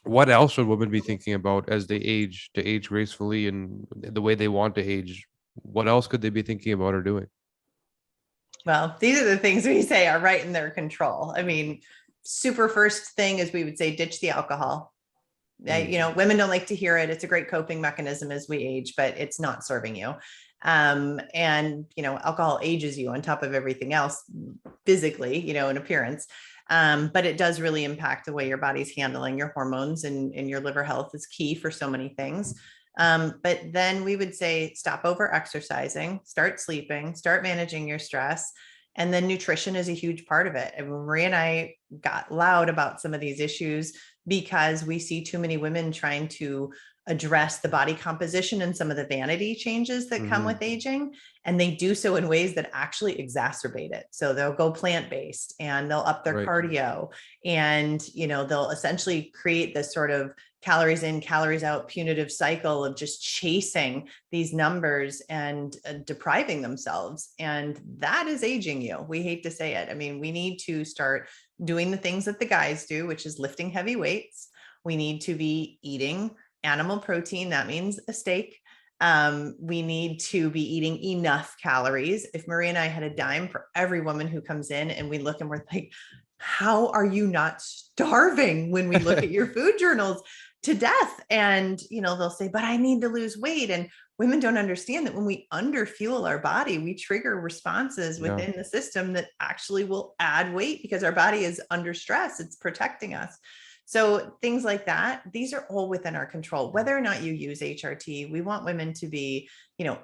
what else should women be thinking about as they age, to age gracefully and the way they want to age? What else could they be thinking about or doing? Well, these are the things we say are right in their control. I mean, super first thing is we would say ditch the alcohol. Women don't like to hear it. It's a great coping mechanism as we age, but it's not serving you. Alcohol ages you on top of everything else physically, in appearance. But it does really impact the way your body's handling your hormones, and your liver health is key for so many things. But then we would say, stop over exercising, start sleeping, start managing your stress. And then nutrition is a huge part of it. And Maria and I got loud about some of these issues because we see too many women trying to address the body composition and some of the vanity changes that come with aging. And they do so in ways that actually exacerbate it. So they'll go plant-based and they'll up their cardio, and, they'll essentially create this sort of calories in, calories out punitive cycle of just chasing these numbers and depriving themselves. And that is aging you. We hate to say it. I mean, we need to start doing the things that the guys do, which is lifting heavy weights. We need to be eating animal protein. That means a steak. We need to be eating enough calories. If Maria and I had a dime for every woman who comes in and we look and we're like, how are you not starving when we look at your food journals to death? And, they'll say, but I need to lose weight. And women don't understand that when we underfuel our body, we trigger responses within the system that actually will add weight because our body is under stress. It's protecting us. So things like that, these are all within our control. Whether or not you use HRT, we want women to be,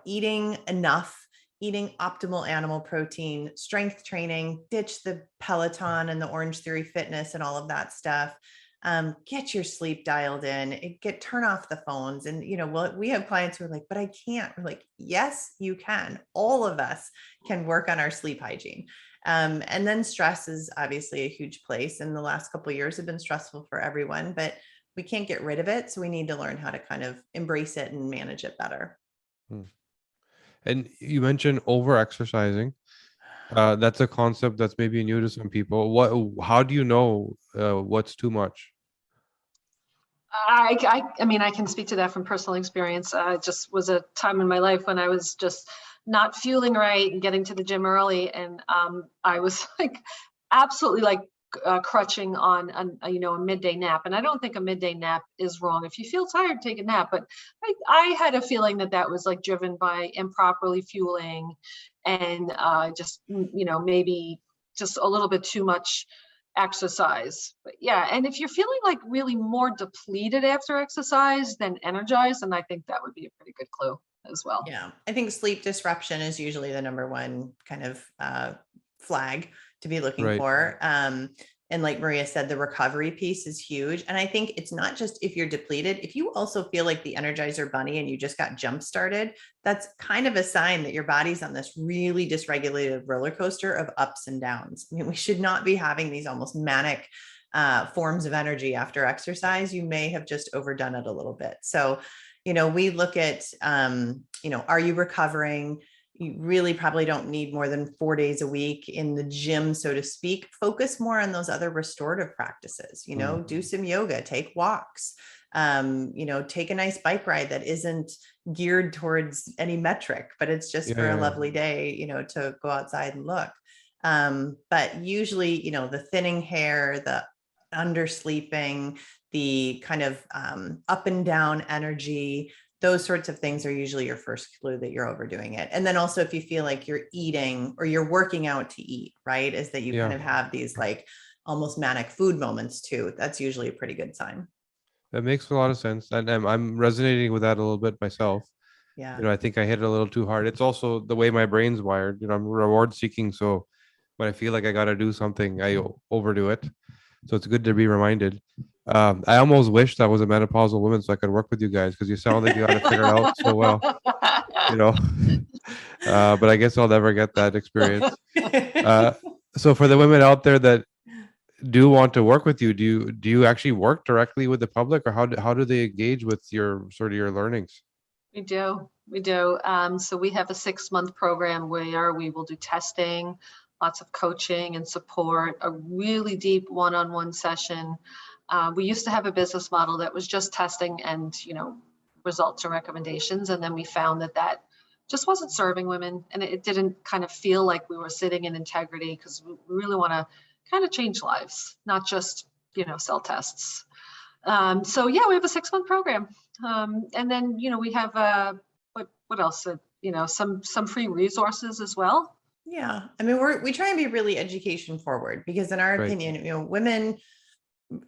eating enough, eating optimal animal protein, strength training, ditch the Peloton and the Orange Theory Fitness and all of that stuff. Get your sleep dialed in, turn off the phones. And, we have clients who are like, but I can't. We're like, yes, you can. All of us can work on our sleep hygiene. And then stress is obviously a huge place. And the last couple of years have been stressful for everyone, but we can't get rid of it. So we need to learn how to kind of embrace it and manage it better. And you mentioned over exercising. That's a concept that's maybe new to some people. How do you know what's too much? I mean, I can speak to that from personal experience. It just was a time in my life when I was just not feeling right and getting to the gym early. And I was like, absolutely like crutching on a midday nap. And I don't think a midday nap is wrong. If you feel tired, take a nap. But I had a feeling that was like driven by improperly fueling and just, maybe just a little bit too much exercise. But yeah, and if you're feeling like really more depleted after exercise than energized, then I think that would be a pretty good clue as well. Yeah, I think sleep disruption is usually the number one kind of flag to be looking for. And like Maria said, the recovery piece is huge. And I think it's not just if you're depleted, if you also feel like the Energizer Bunny and you just got jump started, that's kind of a sign that your body's on this really dysregulated roller coaster of ups and downs. I mean, we should not be having these almost manic forms of energy after exercise. You may have just overdone it a little bit. So, we look at, are you recovering? You really probably don't need more than 4 days a week in the gym, so to speak. Focus more on those other restorative practices, do some yoga, take walks, take a nice bike ride that isn't geared towards any metric, but it's just for a lovely day, to go outside and look. But usually, the thinning hair, the undersleeping, the kind of up and down energy, those sorts of things are usually your first clue that you're overdoing it. And then also if you feel like you're eating or you're working out to eat, right, is that you kind of have these like almost manic food moments too. That's usually a pretty good sign. That makes a lot of sense. And I'm resonating with that a little bit myself. Yeah. I think I hit it a little too hard. It's also the way my brain's wired. I'm reward seeking. So when I feel like I got to do something, I overdo it. So it's good to be reminded. I almost wish I was a menopausal woman so I could work with you guys because you sound like you got to figure it out so well. But I guess I'll never get that experience. So for the women out there that do want to work with you, do you actually work directly with the public, or how do they engage with your learnings? We do. So we have a 6-month program where we will do testing, lots of coaching and support, a really deep one-on-one session. We used to have a business model that was just testing and, results and recommendations. And then we found that just wasn't serving women, and it didn't kind of feel like we were sitting in integrity, because we really want to kind of change lives, not just, sell tests. So yeah, we have a 6-month program. And then, we have, what else? Some free resources as well. Yeah. I mean, we try and be really education forward, because in our opinion, women,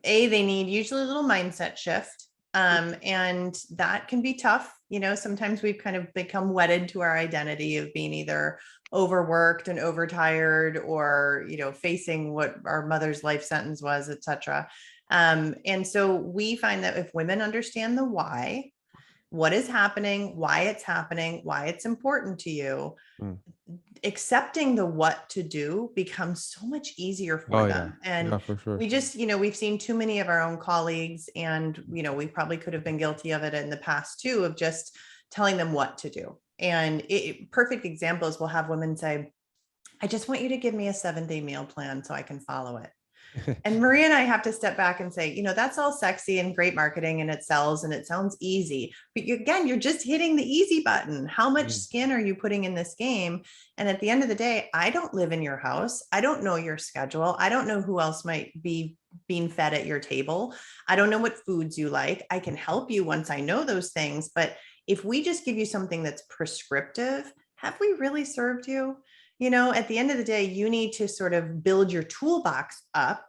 they need usually a little mindset shift. And that can be tough. Sometimes we've kind of become wedded to our identity of being either overworked and overtired, or, facing what our mother's life sentence was, et cetera. And so we find that if women understand the why, what is happening, why it's important to you, accepting the what to do becomes so much easier for them. And for sure. We just, we've seen too many of our own colleagues, and, we probably could have been guilty of it in the past too, of just telling them what to do. And perfect examples will have women say, I just want you to give me a 7-day meal plan so I can follow it. And Maria and I have to step back and say, that's all sexy and great marketing, and it sells and it sounds easy, but you're just hitting the easy button. How much skin are you putting in this game? And at the end of the day, I don't live in your house. I don't know your schedule. I don't know who else might be being fed at your table. I don't know what foods you like. I can help you once I know those things. But if we just give you something that's prescriptive, have we really served you? At the end of the day, you need to sort of build your toolbox up,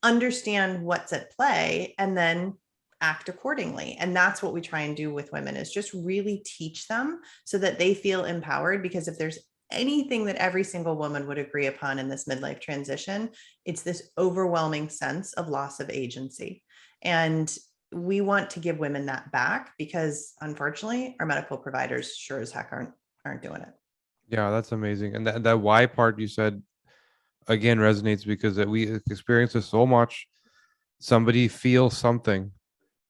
understand what's at play, and then act accordingly. And that's what we try and do with women, is just really teach them so that they feel empowered. Because if there's anything that every single woman would agree upon in this midlife transition, it's this overwhelming sense of loss of agency. And we want to give women that back, because unfortunately, our medical providers sure as heck aren't doing it. Yeah, that's amazing. And that why part you said again resonates because we experience this so much. Somebody feels something,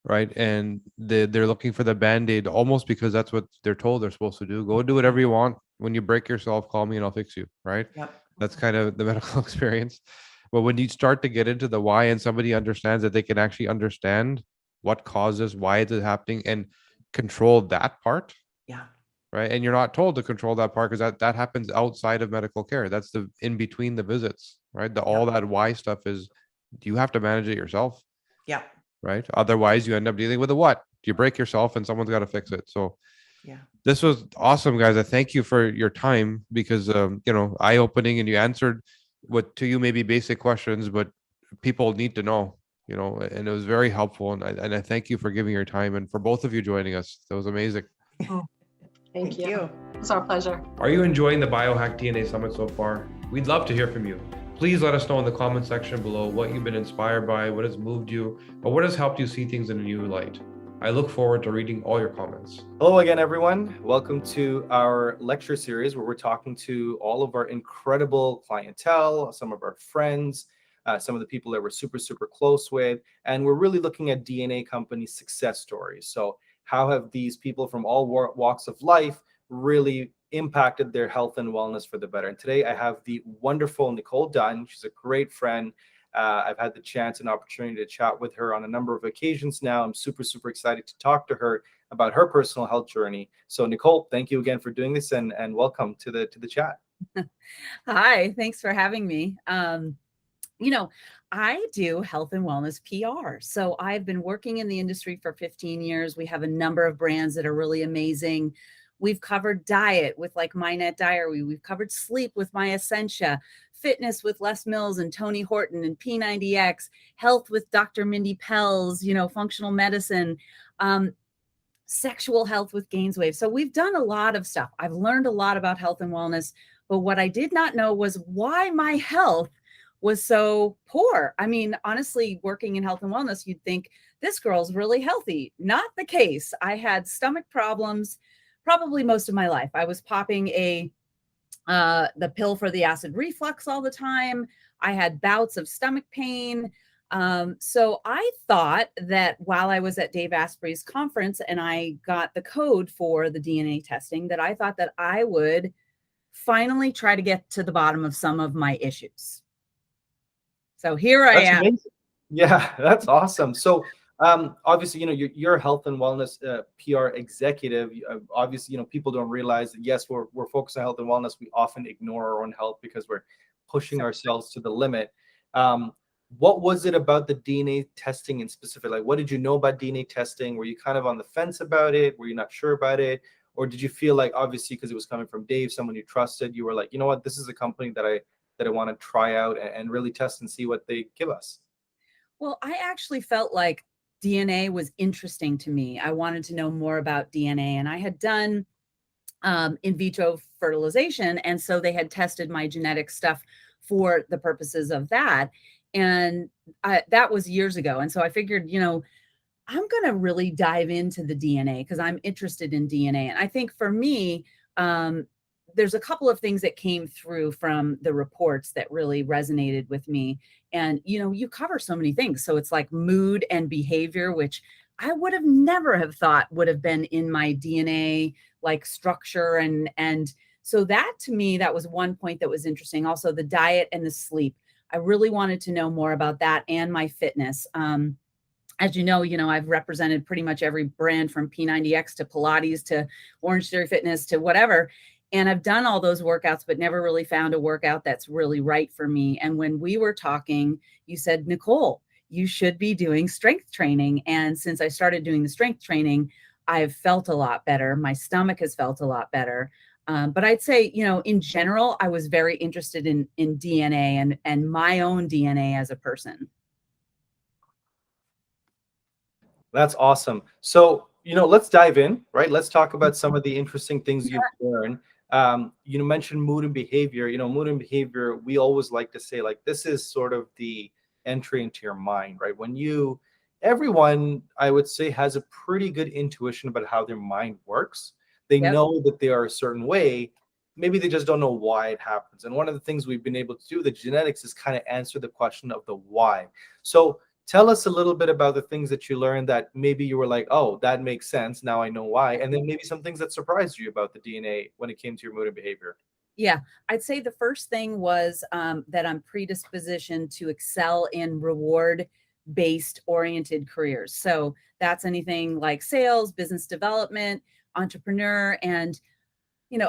right? And they're looking for the band-aid almost because that's what they're told they're supposed to do. Go do whatever you want. When you break yourself, call me and I'll fix you, right? Yep. That's kind of the medical experience. But when you start to get into the why and somebody understands that they can actually understand what causes, why is it happening, and control that part, Yeah. right? And you're not told to control that part because that happens outside of medical care. That's the in between the visits, right? All that why stuff is you have to manage it yourself. Yeah. Right? Otherwise, you end up dealing with a what? You break yourself and someone's got to fix it. So Yeah. this was awesome, guys. I thank you for your time because, eye-opening, and you answered what to you may be basic questions, but people need to know, and it was very helpful. And I thank you for giving your time and for both of you joining us. That was amazing. Thank you. It's our pleasure. Are you enjoying the Biohack DNA Summit so far? We'd love to hear from you. Please let us know in the comment section below what you've been inspired by, what has moved you, or what has helped you see things in a new light. I look forward to reading all your comments. Hello again, everyone. Welcome to our lecture series where we're talking to all of our incredible clientele, some of our friends, some of the people that we're super, super close with. And we're really looking at DNA company success stories. So how have these people from all walks of life really impacted their health and wellness for the better? And today I have the wonderful Nicole Dunn. She's a great friend. I've had the chance and opportunity to chat with her on a number of occasions now. I'm super, super excited to talk to her about her personal health journey. So Nicole, thank you again for doing this and welcome to the chat. Hi, thanks for having me. I do health and wellness PR. So I've been working in the industry for 15 years. We have a number of brands that are really amazing. We've covered diet with like MyNet Diary. We've covered sleep with My Essentia, fitness with Les Mills and Tony Horton and P90X, health with Dr. Mindy Pels, functional medicine, sexual health with Gainswave. So we've done a lot of stuff. I've learned a lot about health and wellness, but what I did not know was why my health was so poor. I mean, honestly, working in health and wellness, you'd think this girl's really healthy. Not the case. I had stomach problems probably most of my life. I was popping the pill for the acid reflux all the time. I had bouts of stomach pain. So I thought that while I was at Dave Asprey's conference and I got the code for the DNA testing, that I thought that I would finally try to get to the bottom of some of my issues. So here I am. Amazing. Yeah, that's awesome. So obviously, you're a health and wellness PR executive. Obviously, people don't realize that, yes, we're focused on health and wellness. We often ignore our own health because we're pushing ourselves to the limit. What was it about the DNA testing in specific? Like, what did you know about DNA testing? Were you kind of on the fence about it? Were you not sure about it? Or did you feel like, obviously, because it was coming from Dave, someone you trusted, you were like, you know what, this is a company that I want to try out and really test and see what they give us? Well, I actually felt like DNA was interesting to me. I wanted to know more about DNA, and I had done in vitro fertilization. And so they had tested my genetic stuff for the purposes of that. And that was years ago. And so I figured, I'm going to really dive into the DNA because I'm interested in DNA. And I think for me, there's a couple of things that came through from the reports that really resonated with me. And, you cover so many things. So it's like mood and behavior, which I would have never have thought would have been in my DNA, like structure. And so that to me, that was one point that was interesting. Also the diet and the sleep. I really wanted to know more about that and my fitness. As you know, I've represented pretty much every brand from P90X to Pilates to Orange Theory Fitness to whatever. And I've done all those workouts, but never really found a workout that's really right for me. And when we were talking, you said, Nicole, you should be doing strength training. And since I started doing the strength training, I've felt a lot better. My stomach has felt a lot better. But I'd say, in general, I was very interested in DNA and my own DNA as a person. That's awesome. So, let's dive in, right? Let's talk about some of the interesting things you've learned. You mentioned mood and behavior. Mood and behavior, we always like to say, like, this is sort of the entry into your mind, right? Everyone, I would say, has a pretty good intuition about how their mind works. They know that they are a certain way, maybe they just don't know why it happens. And one of the things we've been able to do with the genetics is kind of answer the question of the why. So tell us a little bit about the things that you learned that maybe you were like, oh, that makes sense. Now I know why. And then maybe some things that surprised you about the DNA when it came to your mood and behavior. Yeah, I'd say the first thing was that I'm predispositioned to excel in reward-based oriented careers. So that's anything like sales, business development, entrepreneur. And,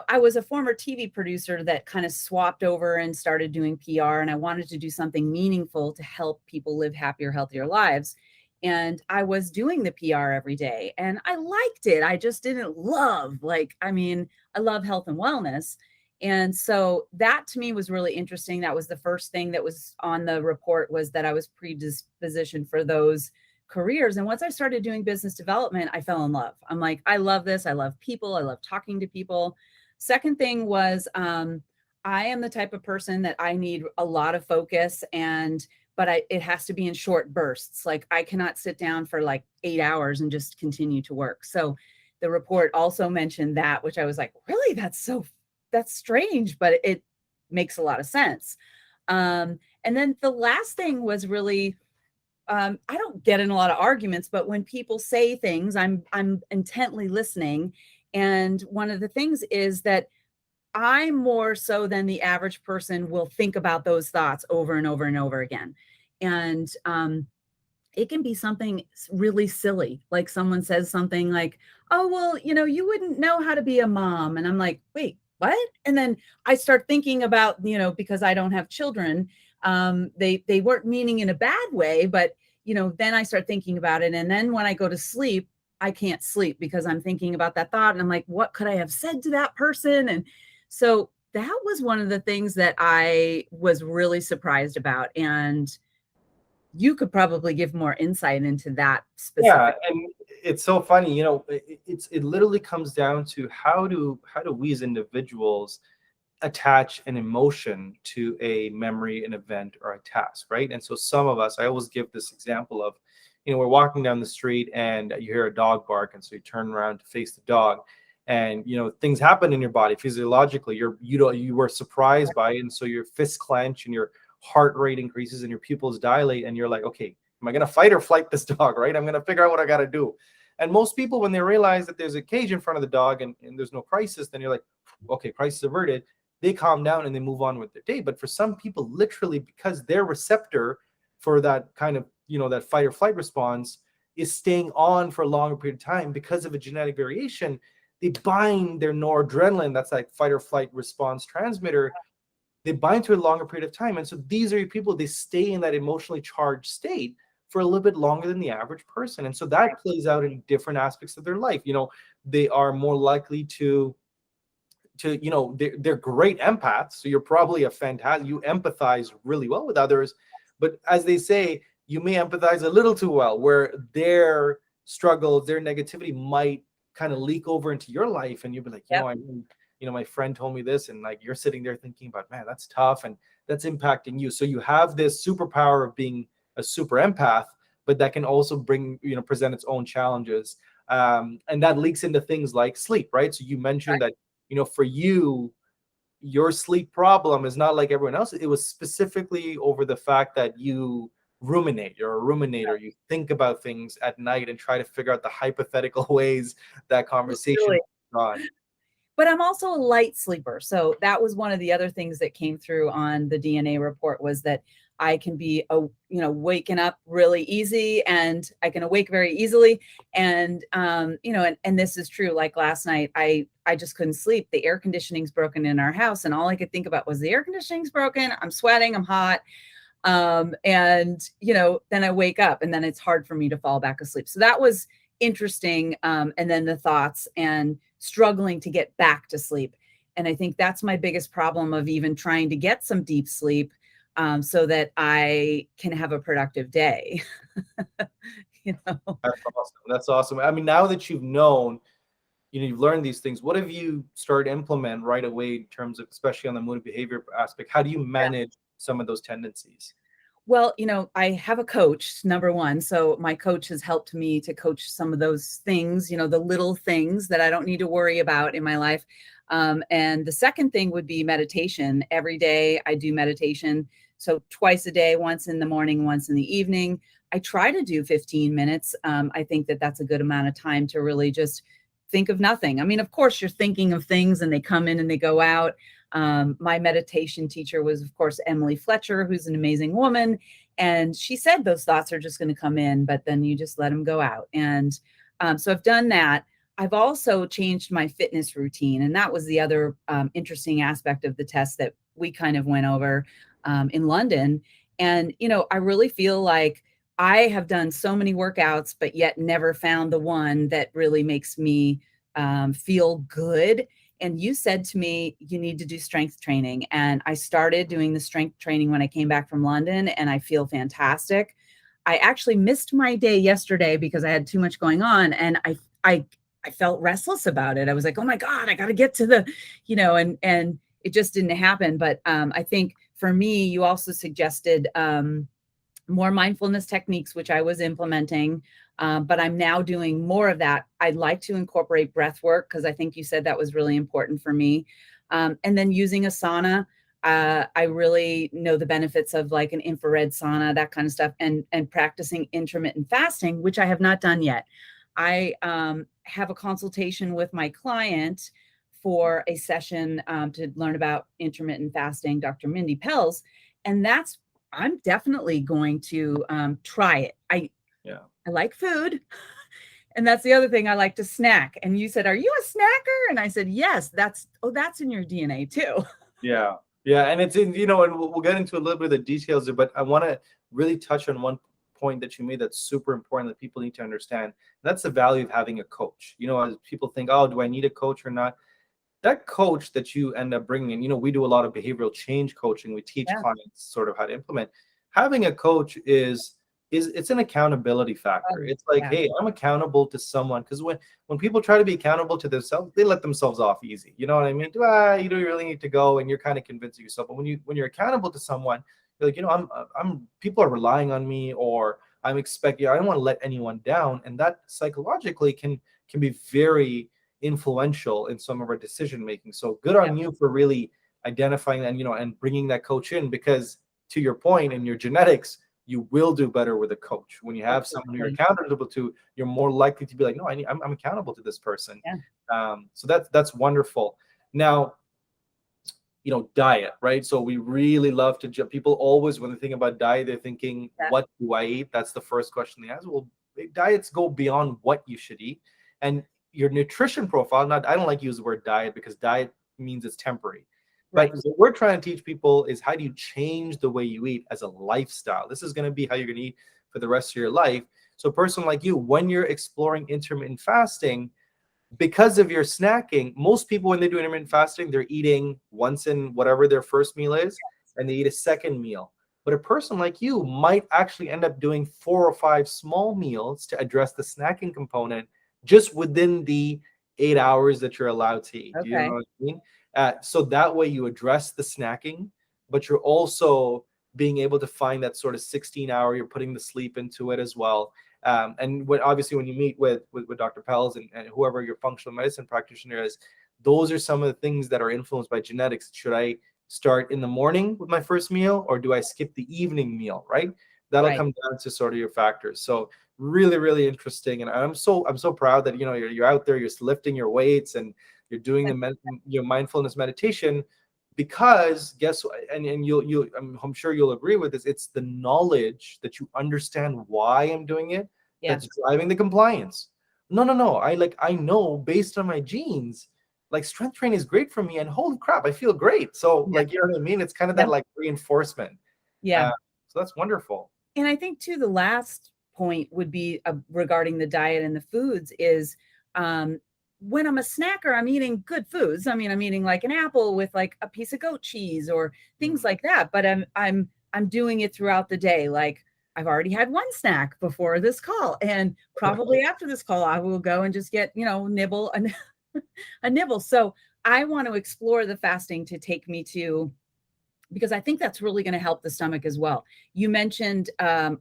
I was a former TV producer that kind of swapped over and started doing PR, and I wanted to do something meaningful to help people live happier, healthier lives. And I was doing the PR every day and I liked it. I just didn't love, I love health and wellness. And so that to me was really interesting. That was the first thing that was on the report, was that I was predispositioned for those careers. And once I started doing business development, I fell in love. I'm like, I love this. I love people. I love talking to people. Second thing was, I am the type of person that I need a lot of focus, but it has to be in short bursts. Like I cannot sit down for like 8 hours and just continue to work. So the report also mentioned that, which I was like, really, that's strange, but it makes a lot of sense. And then the last thing was really, I don't get in a lot of arguments, but when people say things, I'm intently listening. And one of the things is that I more so than the average person will think about those thoughts over and over and over again. And it can be something really silly. Like someone says something like, oh, well, you wouldn't know how to be a mom. And I'm like, wait, what? And then I start thinking about, because I don't have children, they weren't meaning in a bad way, but, then I start thinking about it. And then when I go to sleep, I can't sleep because I'm thinking about that thought. And I'm like, what could I have said to that person? And so that was one of the things that I was really surprised about. And you could probably give more insight into that specific. Yeah, and it's so funny, it literally comes down to how do we as individuals attach an emotion to a memory, an event, or a task, right? And so some of us, I always give this example of, we're walking down the street and you hear a dog bark, and so you turn around to face the dog, and things happen in your body physiologically. You were surprised by it, and so your fists clench and your heart rate increases and your pupils dilate, and you're like, okay, am I going to fight or flight this dog, right? I'm going to figure out what I got to do. And most people, when they realize that there's a cage in front of the dog and there's no crisis, then you're like, okay, crisis averted. They calm down and they move on with their day. But for some people, literally, because their receptor for that kind of, that fight or flight response is staying on for a longer period of time because of a genetic variation, they bind their noradrenaline, that's like fight or flight response transmitter, they bind to a longer period of time. And so these are your people, they stay in that emotionally charged state for a little bit longer than the average person. And so that plays out in different aspects of their life. They are more likely to they're great empaths. So you're probably you empathize really well with others. But as they say, you may empathize a little too well, where their struggles, their negativity might kind of leak over into your life. And you'll be like, my friend told me this, and like you're sitting there thinking about, man, that's tough, and that's impacting you. So you have this superpower of being a super empath, but that can also present its own challenges. And that leaks into things like sleep, right? So you mentioned that, for you, your sleep problem is not like everyone else. It was specifically over the fact that you ruminate. You're a ruminator. You think about things at night and try to figure out the hypothetical ways that conversation is gone. But I'm also a light sleeper. So that was one of the other things that came through on the DNA report, was that I can be, waking up really easy, and I can awake very easily. And, and this is true. Like last night, I just couldn't sleep. The air conditioning's broken in our house. And all I could think about was, the air conditioning's broken. I'm sweating. I'm hot. And, then I wake up, and then it's hard for me to fall back asleep. So that was interesting. And then the thoughts and struggling to get back to sleep. And I think that's my biggest problem of even trying to get some deep sleep, so that I can have a productive day. That's awesome. I mean, now that you've known, you've learned these things, what have you started to implement right away in terms of, especially on the mood and behavior aspect? How do you manage some of those tendencies? Well, I have a coach, number one. So my coach has helped me to coach some of those things, the little things that I don't need to worry about in my life. And the second thing would be meditation. Every day I do meditation. So twice a day, once in the morning, once in the evening. I try to do 15 minutes. I think that that's a good amount of time to really just think of nothing. I mean, of course, you're thinking of things and they come in and they go out. My meditation teacher was, of course, Emily Fletcher, who's an amazing woman. And she said those thoughts are just going to come in, but then you just let them go out. And so I've done that. I've also changed my fitness routine. And that was the other interesting aspect of the test that we kind of went over in London. And, you know, I really feel like I have done so many workouts, but yet never found the one that really makes me feel good. And you said to me, you need to do strength training. And I started doing the strength training when I came back from London, and I feel fantastic. I actually missed my day yesterday because I had too much going on. And I felt restless about it. I was like, oh my God, I got to get to the, you know, and it just didn't happen. But I think for me, you also suggested more mindfulness techniques, which I was implementing, but I'm now doing more of that. I'd like to incorporate breath work because I think you said that was really important for me. And then using a sauna. I really know the benefits of like an infrared sauna, that kind of stuff, and practicing intermittent fasting, which I have not done yet. I have a consultation with my client for a session to learn about intermittent fasting, Dr. Mindy Pelz, and I'm definitely going to try it. I like food. And that's the other thing, I like to snack. And you said, are you a snacker? And I said, yes, that's in your DNA too. Yeah. Yeah. And it's in, you know, and we'll get into a little bit of the details, but I want to really touch on one point that you made that's super important that people need to understand. And that's the value of having a coach. You know, as people think, oh, do I need a coach or not? That coach that you end up bringing in, you know, we do a lot of behavioral change coaching. We teach clients sort of how to implement. Having a coach is it's an accountability factor. It's like, hey, I'm accountable to someone, because when people try to be accountable to themselves, they let themselves off easy. You know what I mean? You don't really need to go, and you're kind of convincing yourself. But when you're accountable to someone, you're like, you know, I'm people are relying on me, or I'm expecting. I don't want to let anyone down, and that psychologically can be very influential in some of our decision making. So good on you for really identifying that, you know, and bringing that coach in, because to your point, in your genetics, you will do better with a coach. When you have someone you're accountable to, you're more likely to be like, no, I'm accountable to this person. So that's wonderful. Now, you know, diet, right? So we really love to people always, when they think about diet, they're thinking, what do I eat? That's the first question they ask. Well, diets go beyond what you should eat. And your nutrition profile, I don't like to use the word diet because diet means it's temporary. But what we're trying to teach people is, how do you change the way you eat as a lifestyle? This is going to be how you're going to eat for the rest of your life. So a person like you, when you're exploring intermittent fasting, because of your snacking, most people, when they do intermittent fasting, they're eating once in whatever their first meal is, and they eat a second meal. But a person like you might actually end up doing 4 or 5 small meals to address the snacking component just within the 8 hours that you're allowed to eat. Do you know what I mean? So that way you address the snacking, but you're also being able to find that sort of 16-hour, you're putting the sleep into it as well. And obviously when you meet with Dr. Pelz and whoever your functional medicine practitioner is, those are some of the things that are influenced by genetics. Should I start in the morning with my first meal, or do I skip the evening meal, right? That'll come down to sort of your factors. So really, really interesting. And I'm so proud that, you know, you're out there, you're lifting your weights and you're doing the mindfulness meditation, because guess what? And I'm sure you'll agree with this. It's the knowledge that you understand why I'm doing it that's driving the compliance. No. I know based on my genes, like strength training is great for me, and holy crap, I feel great. So like, you know what I mean? It's kind of that like reinforcement. So that's wonderful. And I think too, the last point would be regarding the diet and the foods is, when I'm a snacker, I'm eating good foods. I mean, I'm eating like an apple with like a piece of goat cheese or things like that. But I'm doing it throughout the day. Like, I've already had one snack before this call, and probably after this call, I will go and just get, you know, nibble a nibble. So I want to explore the fasting to take me to, because I think that's really going to help the stomach as well. You mentioned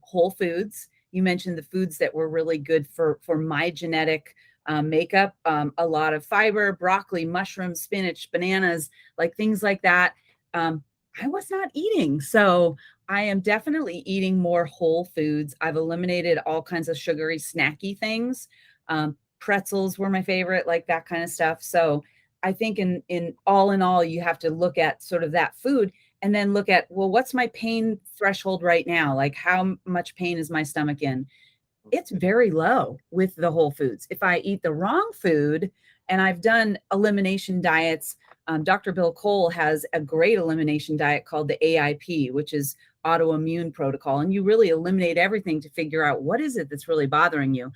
whole foods. You mentioned the foods that were really good for my genetic make up a lot of fiber, broccoli, mushrooms, spinach, bananas, like things like that. I was not eating. So I am definitely eating more whole foods. I've eliminated all kinds of sugary, snacky things. Pretzels were my favorite, like that kind of stuff. So I think in all, you have to look at sort of that food and then look at, well, what's my pain threshold right now? Like how much pain is my stomach in? It's very low with the whole foods. If I eat the wrong food, and I've done elimination diets, Dr. Bill Cole has a great elimination diet called the AIP, which is autoimmune protocol. And you really eliminate everything to figure out what is it that's really bothering you.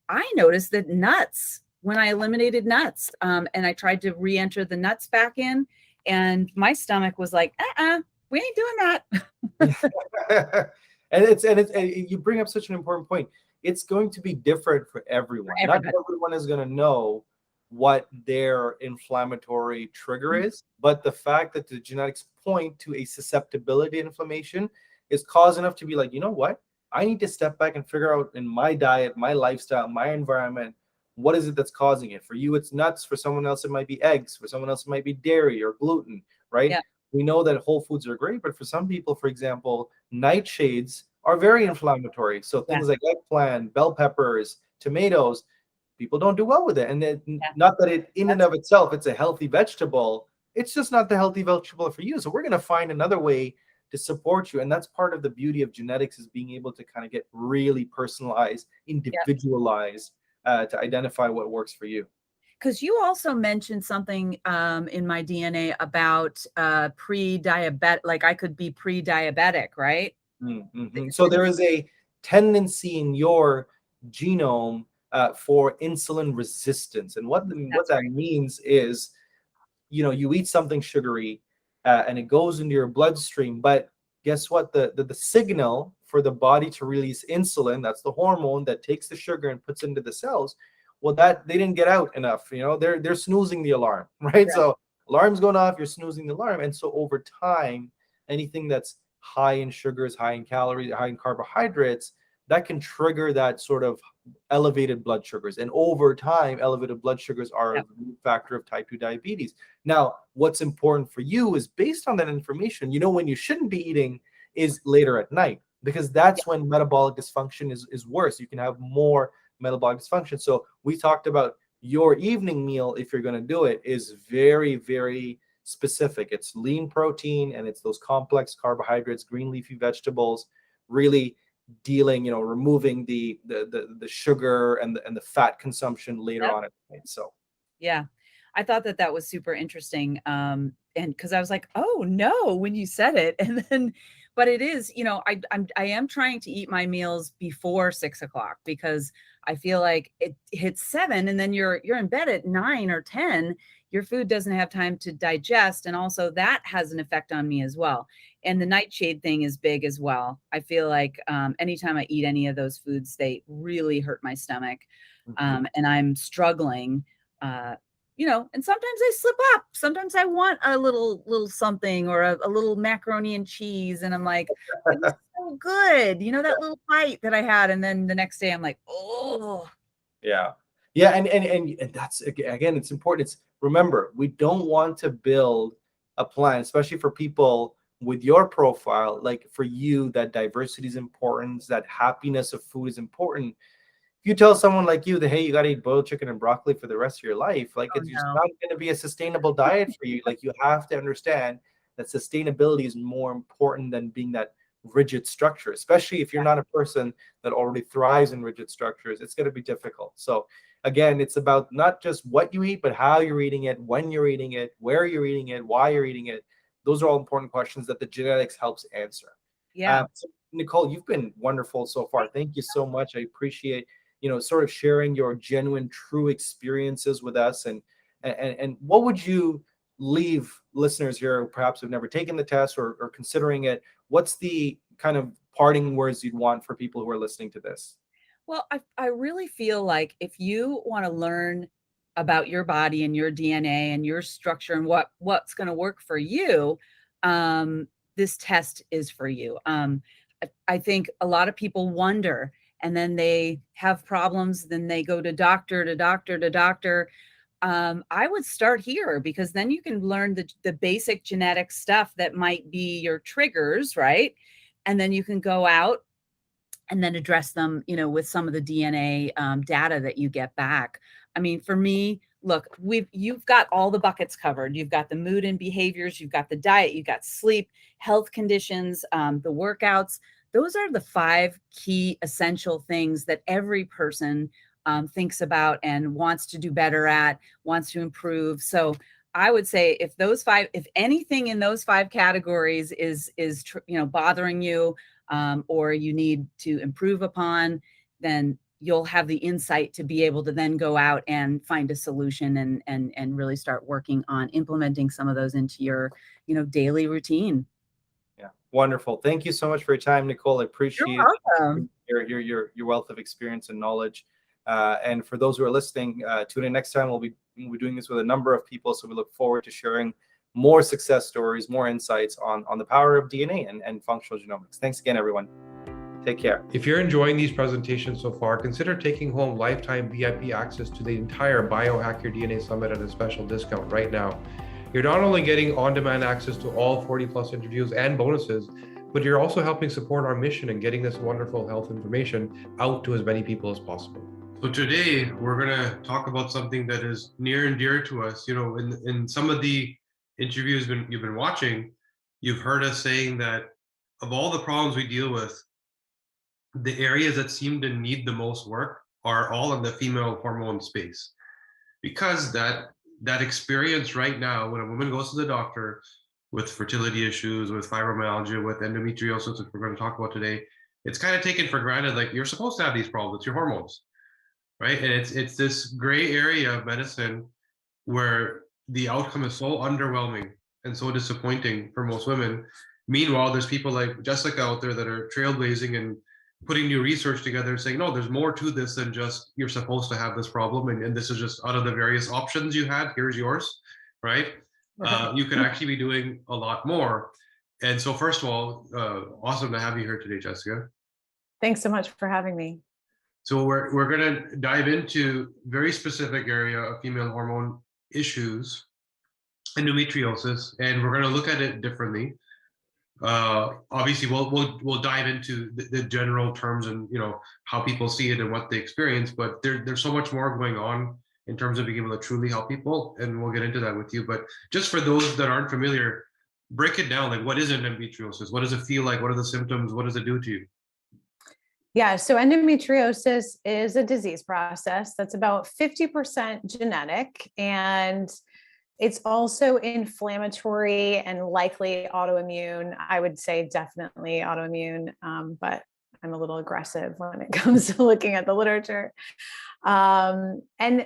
I noticed that nuts, when I eliminated nuts, and I tried to re-enter the nuts back in, and my stomach was like, we ain't doing that. and you bring up such an important point. It's going to be different for everyone. Not everyone is going to know what their inflammatory trigger is, but the fact that the genetics point to a susceptibility to inflammation is cause enough to be like, you know what? I need to step back and figure out in my diet, my lifestyle, my environment, what is it that's causing it? For you, it's nuts. For someone else, it might be eggs. For someone else, it might be dairy or gluten, right? Yeah. We know that whole foods are great, but for some people, for example, nightshades are very inflammatory. So things like eggplant, bell peppers, tomatoes, people don't do well with it. And not that it in and of itself, it's a healthy vegetable. It's just not the healthy vegetable for you. So we're going to find another way to support you. And that's part of the beauty of genetics, is being able to kind of get really personalized, individualized, to identify what works for you. Because you also mentioned something in my DNA about pre-diabetic, like I could be pre-diabetic, right? Mm-hmm. So there is a tendency in your genome for insulin resistance. And what that means is, you eat something sugary and it goes into your bloodstream, but guess what? The signal for the body to release insulin, that's the hormone that takes the sugar and puts it into the cells. Well, that they didn't get out enough. They're snoozing the alarm, right? So alarm's going off, you're snoozing the alarm. And so over time, anything that's high in sugars, high in calories, high in carbohydrates, that can trigger that sort of elevated blood sugars. And over time, elevated blood sugars are a factor of type 2 diabetes. Now, what's important for you is based on that information, when you shouldn't be eating is later at night, because that's when metabolic dysfunction is worse. You can have more metabolic dysfunction. So we talked about your evening meal, if you're going to do it, is very, very specific. It's lean protein and it's those complex carbohydrates, green leafy vegetables, really dealing, removing the sugar and the fat consumption later on at night. So yeah, I thought that was super interesting. And because I was like, oh no, when you said it, and then, but it is, I am trying to eat my meals before 6 o'clock, because I feel like it hits 7 and then you're in bed at 9 or 10. Your food doesn't have time to digest. And also that has an effect on me as well. And the nightshade thing is big as well. I feel like anytime I eat any of those foods, they really hurt my stomach. And I'm struggling, and sometimes I slip up. Sometimes I want a little something, or a little macaroni and cheese. And I'm like, it was so good. That little bite that I had. And then the next day I'm like, oh. Yeah. Yeah. And that's, again, it's important. Remember, we don't want to build a plan, especially for people with your profile. Like for you, that diversity is important, that happiness of food is important. If you tell someone like you that, hey, you got to eat boiled chicken and broccoli for the rest of your life, it's just not going to be a sustainable diet for you. Like, you have to understand that sustainability is more important than being that rigid structure, especially if you're not a person that already thrives in rigid structures. It's going to be difficult. So again, it's about not just what you eat, but how you're eating it, when you're eating it, where you're eating it, why you're eating it. Those are all important questions that the genetics helps answer. Yeah. So Nicole, you've been wonderful so far. Thank you so much. I appreciate, sort of sharing your genuine, true experiences with us. And what would you leave listeners here who perhaps have never taken the test or considering it? What's the kind of parting words you'd want for people who are listening to this? Well, I really feel like if you want to learn about your body and your DNA and your structure and what's going to work for you, this test is for you. I think a lot of people wonder, and then they have problems, then they go to doctor to doctor to doctor. I would start here, because then you can learn the basic genetic stuff that might be your triggers, right? And then you can go out and then address them, with some of the DNA data that you get back. I mean, for me, look, you've got all the buckets covered. You've got the mood and behaviors, you've got the diet, you've got sleep, health conditions, the workouts. Those are the 5 key essential things that every person thinks about and wants to do better at, wants to improve. So I would say if anything in those 5 categories is bothering you, or you need to improve upon, then you'll have the insight to be able to then go out and find a solution and really start working on implementing some of those into your, daily routine. Yeah, wonderful. Thank you so much for your time, Nicole. I appreciate your wealth of experience and knowledge. And for those who are listening, tune in next time. We'll be doing this with a number of people, so we look forward to sharing more success stories, more insights on the power of DNA and functional genomics. Thanks again, everyone. Take care. If you're enjoying these presentations so far, consider taking home lifetime VIP access to the entire Biohack Your DNA Summit at a special discount right now. You're not only getting on-demand access to all 40+ interviews and bonuses, but you're also helping support our mission and getting this wonderful health information out to as many people as possible. So today we're going to talk about something that is near and dear to us. In some of the interviews you've been watching, you've heard us saying that of all the problems we deal with, the areas that seem to need the most work are all in the female hormone space. Because that experience right now, when a woman goes to the doctor with fertility issues, with fibromyalgia, with endometriosis, which we're going to talk about today, it's kind of taken for granted, like you're supposed to have these problems, it's your hormones, right? And it's this gray area of medicine where the outcome is so underwhelming and so disappointing for most women. Meanwhile, there's people like Jessica out there that are trailblazing and putting new research together saying, no, there's more to this than just you're supposed to have this problem. And this is just out of the various options you had, here's yours, right? You could actually be doing a lot more. And so first of all, awesome to have you here today, Jessica. Thanks so much for having me. So we're going to dive into very specific area of female hormone issues, endometriosis, and we're going to look at it differently. Obviously, we'll dive into the general terms and how people see it and what they experience, but there's so much more going on in terms of being able to truly help people, and we'll get into that with you. But just for those that aren't familiar, break it down. Like, what is endometriosis? What does it feel like? What are the symptoms? What does it do to you? Yeah, so endometriosis is a disease process that's about 50% genetic, and it's also inflammatory and likely autoimmune. I would say definitely autoimmune, but I'm a little aggressive when it comes to looking at the literature. And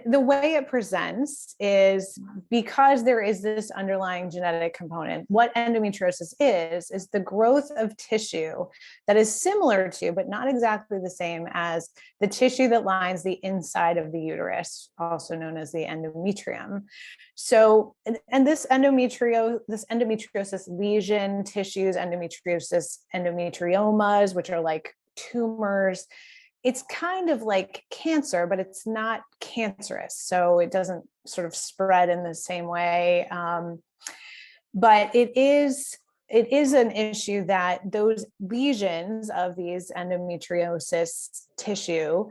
the way it presents is because there is this underlying genetic component. What endometriosis is the growth of tissue that is similar to, but not exactly the same as, the tissue that lines the inside of the uterus, also known as the endometrium. So, and this endometriosis lesion tissues, endometriomas, which are like tumors, it's kind of like cancer, but it's not cancerous. So it doesn't sort of spread in the same way. But it is an issue that those lesions of these endometriosis tissue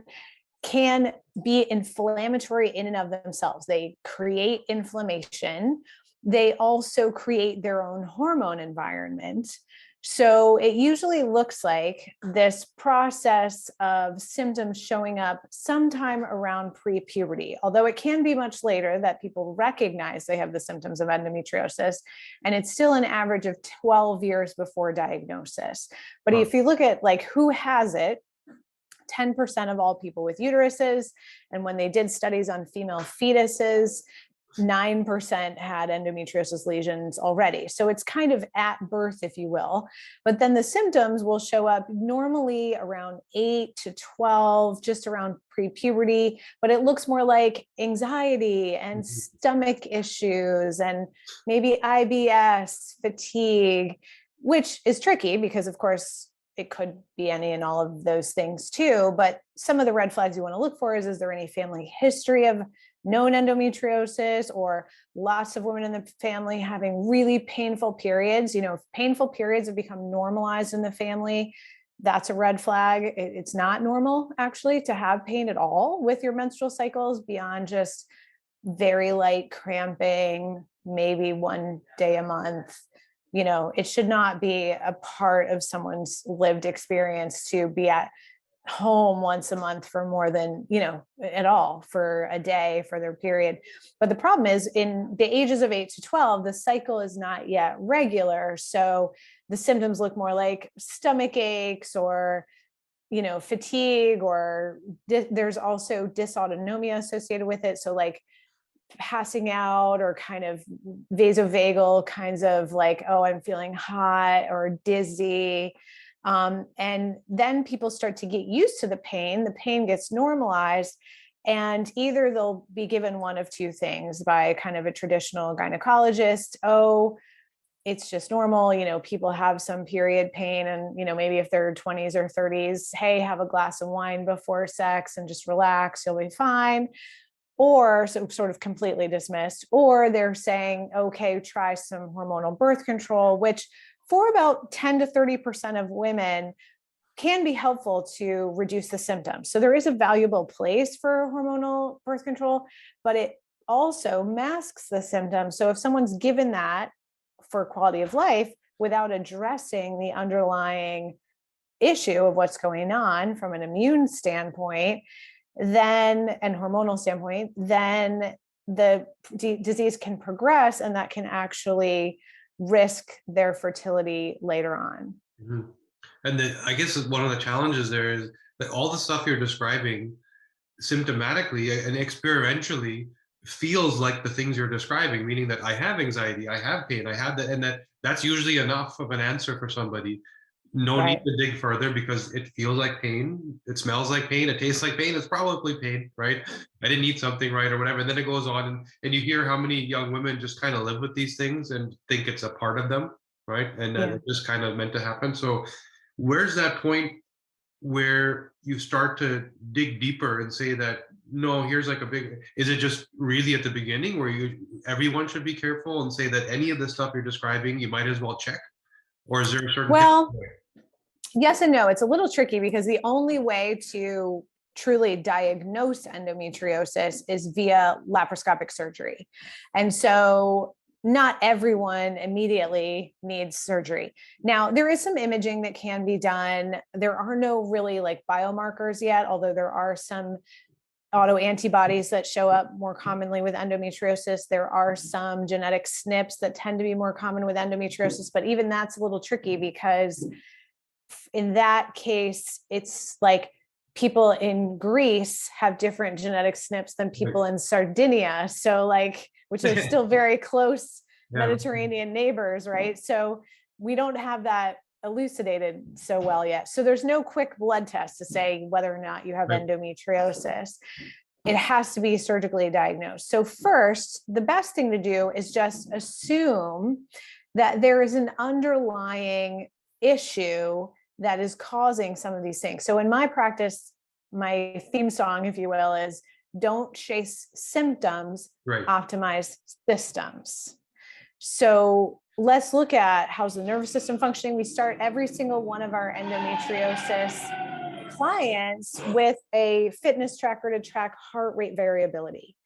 can be inflammatory in and of themselves. They create inflammation. They also create their own hormone environment. So it usually looks like this process of symptoms showing up sometime around pre-puberty, although it can be much later that people recognize they have the symptoms of endometriosis, and it's still an average of 12 years before diagnosis. But if you look at like who has it, 10% of all people with uteruses, and when they did studies on female fetuses, 9% had endometriosis lesions already. So it's kind of at birth, if you will. But then the symptoms will show up normally around 8 to 12, just around pre-puberty, but it looks more like anxiety and stomach issues and maybe IBS, fatigue, which is tricky because of course it could be any and all of those things too. But some of the red flags you want to look for is there any family history of known endometriosis, or lots of women in the family having really painful periods? If painful periods have become normalized in the family, that's a red flag. It's not normal actually to have pain at all with your menstrual cycles beyond just very light cramping, maybe one day a month. It should not be a part of someone's lived experience to be at home once a month for more than, at all for a day for their period. But the problem is in the ages of 8 to 12, the cycle is not yet regular. So the symptoms look more like stomach aches or, fatigue, or there's also dysautonomia associated with it. So like passing out, or kind of vasovagal kinds of like, oh, I'm feeling hot or dizzy. And then people start to get used to the pain gets normalized, and either they'll be given one of two things by kind of a traditional gynecologist. Oh, it's just normal. People have some period pain, and, maybe if they're 20s or 30s, hey, have a glass of wine before sex and just relax, you'll be fine. Or so sort of completely dismissed, or they're saying, okay, try some hormonal birth control, which for about 10 to 30% of women can be helpful to reduce the symptoms. So there is a valuable place for hormonal birth control, but it also masks the symptoms. So if someone's given that for quality of life without addressing the underlying issue of what's going on from an immune standpoint, and hormonal standpoint, then the disease can progress, and that can actually risk their fertility later on. Mm-hmm. And I guess one of the challenges there is that all the stuff you're describing symptomatically and experientially feels like the things you're describing, meaning that I have anxiety, I have pain, I have that, and that's usually enough of an answer for somebody. No need to dig further because it feels like pain, it smells like pain, it tastes like pain, it's probably pain, right? I didn't eat something right or whatever. And then it goes on, and you hear how many young women just kind of live with these things and think it's a part of them, right? And it's just kind of meant to happen. So where's that point where you start to dig deeper and say that, no, here's like is it just really at the beginning where everyone should be careful and say that any of the stuff you're describing, you might as well check? Or is there a certain yes and no. It's a little tricky because the only way to truly diagnose endometriosis is via laparoscopic surgery. And so not everyone immediately needs surgery. Now, there is some imaging that can be done. There are no really like biomarkers yet, although there are some autoantibodies that show up more commonly with endometriosis. There are some genetic SNPs that tend to be more common with endometriosis, but even that's a little tricky because in that case, it's like people in Greece have different genetic SNPs than people in Sardinia. So like, which are still very close Mediterranean neighbors, right? So we don't have that elucidated so well yet. So there's no quick blood test to say whether or not you have endometriosis. It has to be surgically diagnosed. So first, the best thing to do is just assume that there is an underlying issue that is causing some of these things. So in my practice, my theme song, if you will, is don't chase symptoms, optimize systems. So let's look at how's the nervous system functioning. We start every single one of our endometriosis clients with a fitness tracker to track heart rate variability.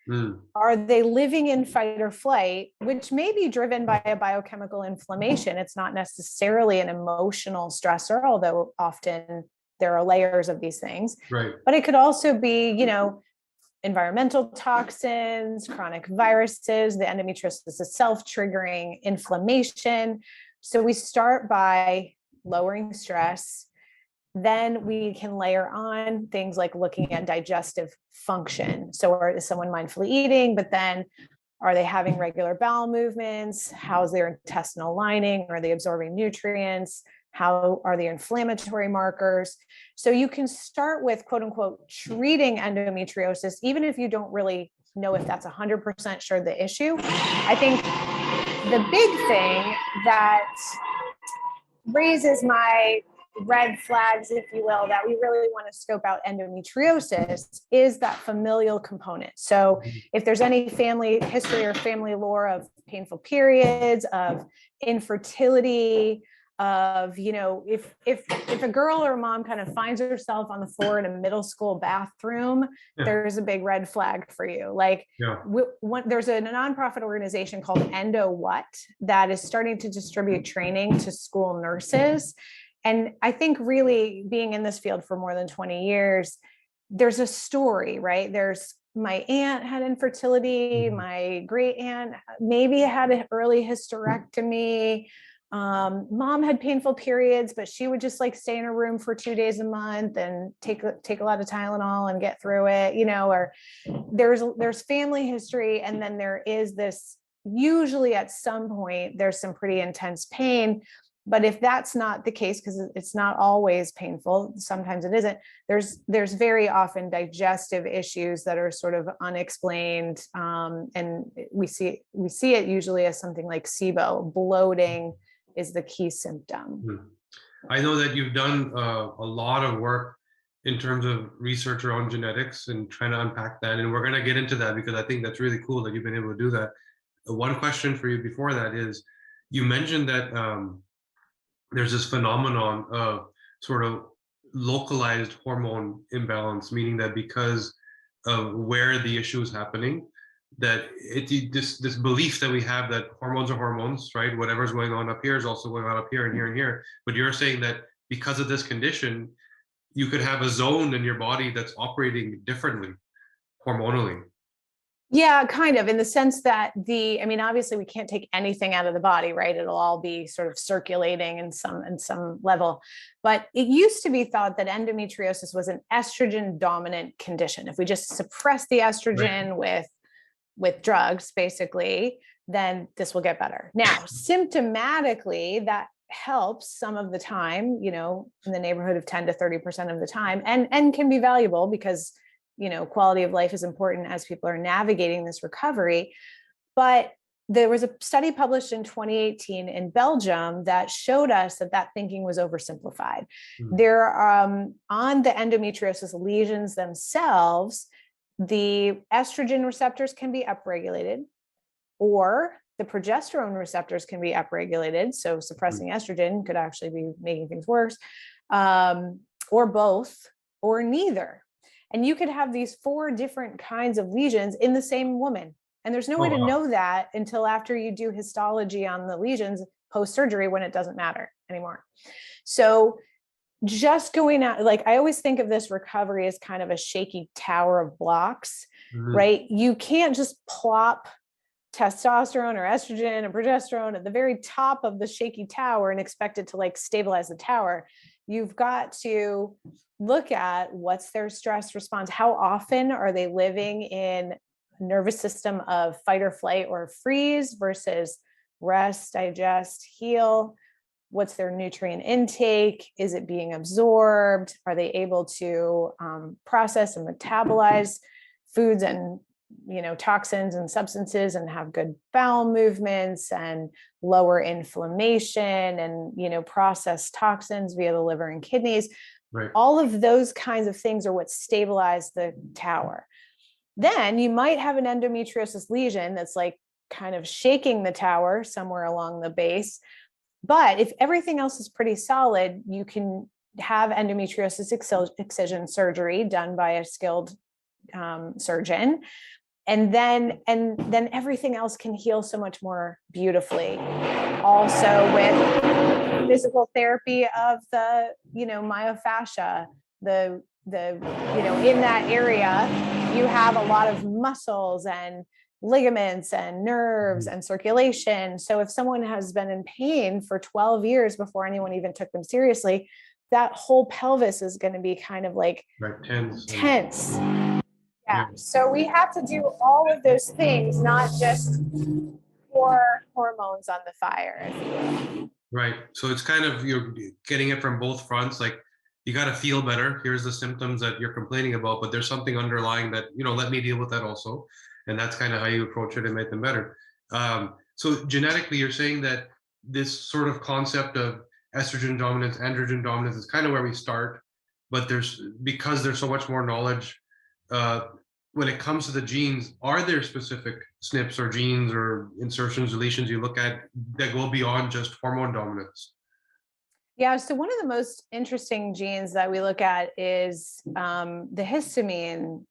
Are they living in fight or flight, which may be driven by a biochemical inflammation? It's not necessarily an emotional stressor, although often there are layers of these things. But it could also be, environmental toxins, chronic viruses, the endometriosis itself triggering inflammation. So we start by lowering stress. Then we can layer on things like looking at digestive function. So is someone mindfully eating, but then are they having regular bowel movements? How's their intestinal lining? Are they absorbing nutrients? How are the inflammatory markers? So you can start with quote unquote treating endometriosis, even if you don't really know if that's 100% sure the issue. I think the big thing that raises my red flags, if you will, that we really want to scope out endometriosis is that familial component. So if there's any family history or family lore of painful periods, of infertility, of, you know, if a girl or a mom kind of finds herself on the floor in a middle school bathroom, there's a big red flag for you. Like there's a nonprofit organization called Endo What that is starting to distribute training to school nurses. And I think really being in this field for more than 20 years, there's a story, right? There's my aunt had infertility, my great aunt maybe had an early hysterectomy. Mom had painful periods, but she would just like stay in her room for 2 days a month and take a lot of Tylenol and get through it, you know, or there's family history. And then there is this, usually at some point, there's some pretty intense pain. But if that's not the case, because it's not always painful, sometimes it isn't, there's very often digestive issues that are sort of unexplained. And we see it usually as something like SIBO, bloating is the key symptom. I know that you've done a lot of work in terms of research around genetics and trying to unpack that. And we're going to get into that because I think that's really cool that you've been able to do that. One question for you before that is, you mentioned that there's this phenomenon of sort of localized hormone imbalance, meaning that because of where the issue is happening, that this belief that we have that hormones are hormones, right? Whatever's going on up here is also going on up here and here and here. But you're saying that because of this condition, you could have a zone in your body that's operating differently hormonally. Yeah, kind of, in the sense that obviously we can't take anything out of the body, right? It'll all be sort of circulating in some level. But it used to be thought that endometriosis was an estrogen dominant condition. If we just suppress the estrogen with drugs, basically, then this will get better. Now, symptomatically, that helps some of the time, you know, in the neighborhood of 10 to 30% of the time, and can be valuable because, you know, quality of life is important as people are navigating this recovery. But there was a study published in 2018 in Belgium that showed us that thinking was oversimplified. There, on the endometriosis lesions themselves, the estrogen receptors can be upregulated, or the progesterone receptors can be upregulated. So suppressing estrogen could actually be making things worse, or both, or neither. And you could have these 4 different kinds of lesions in the same woman. And there's no way to know that until after you do histology on the lesions post-surgery, when it doesn't matter anymore. So just going out, like, I always think of this recovery as kind of a shaky tower of blocks, right? You can't just plop testosterone or estrogen and progesterone at the very top of the shaky tower and expect it to like stabilize the tower. You've got to look at what's their stress response. How often are they living in a nervous system of fight or flight or freeze versus rest, digest, heal? What's their nutrient intake? Is it being absorbed? Are they able to process and metabolize foods and, you know, toxins and substances, and have good bowel movements and lower inflammation and, you know, process toxins via the liver and kidneys? Right. All of those kinds of things are what stabilize the tower. Then you might have an endometriosis lesion that's like kind of shaking the tower somewhere along the base. But if everything else is pretty solid, you can have endometriosis excision surgery done by a skilled surgeon. And then everything else can heal so much more beautifully. Also with physical therapy of the, you know, myofascia, the you know, in that area, you have a lot of muscles and ligaments and nerves and circulation. So if someone has been in pain for 12 years before anyone even took them seriously, that whole pelvis is going to be kind of like tense. Yeah. So we have to do all of those things, not just pour hormones on the fire. Right. So it's kind of, you're getting it from both fronts. Like, you got to feel better. Here's the symptoms that you're complaining about, but there's something underlying that, you know, let me deal with that also. And that's kind of how you approach it and make them better. So genetically, you're saying that this sort of concept of estrogen dominance, androgen dominance is kind of where we start. But because there's so much more knowledge when it comes to the genes, are there specific SNPs or genes or insertions, deletions you look at that go beyond just hormone dominance? Yeah, so one of the most interesting genes that we look at is the histamine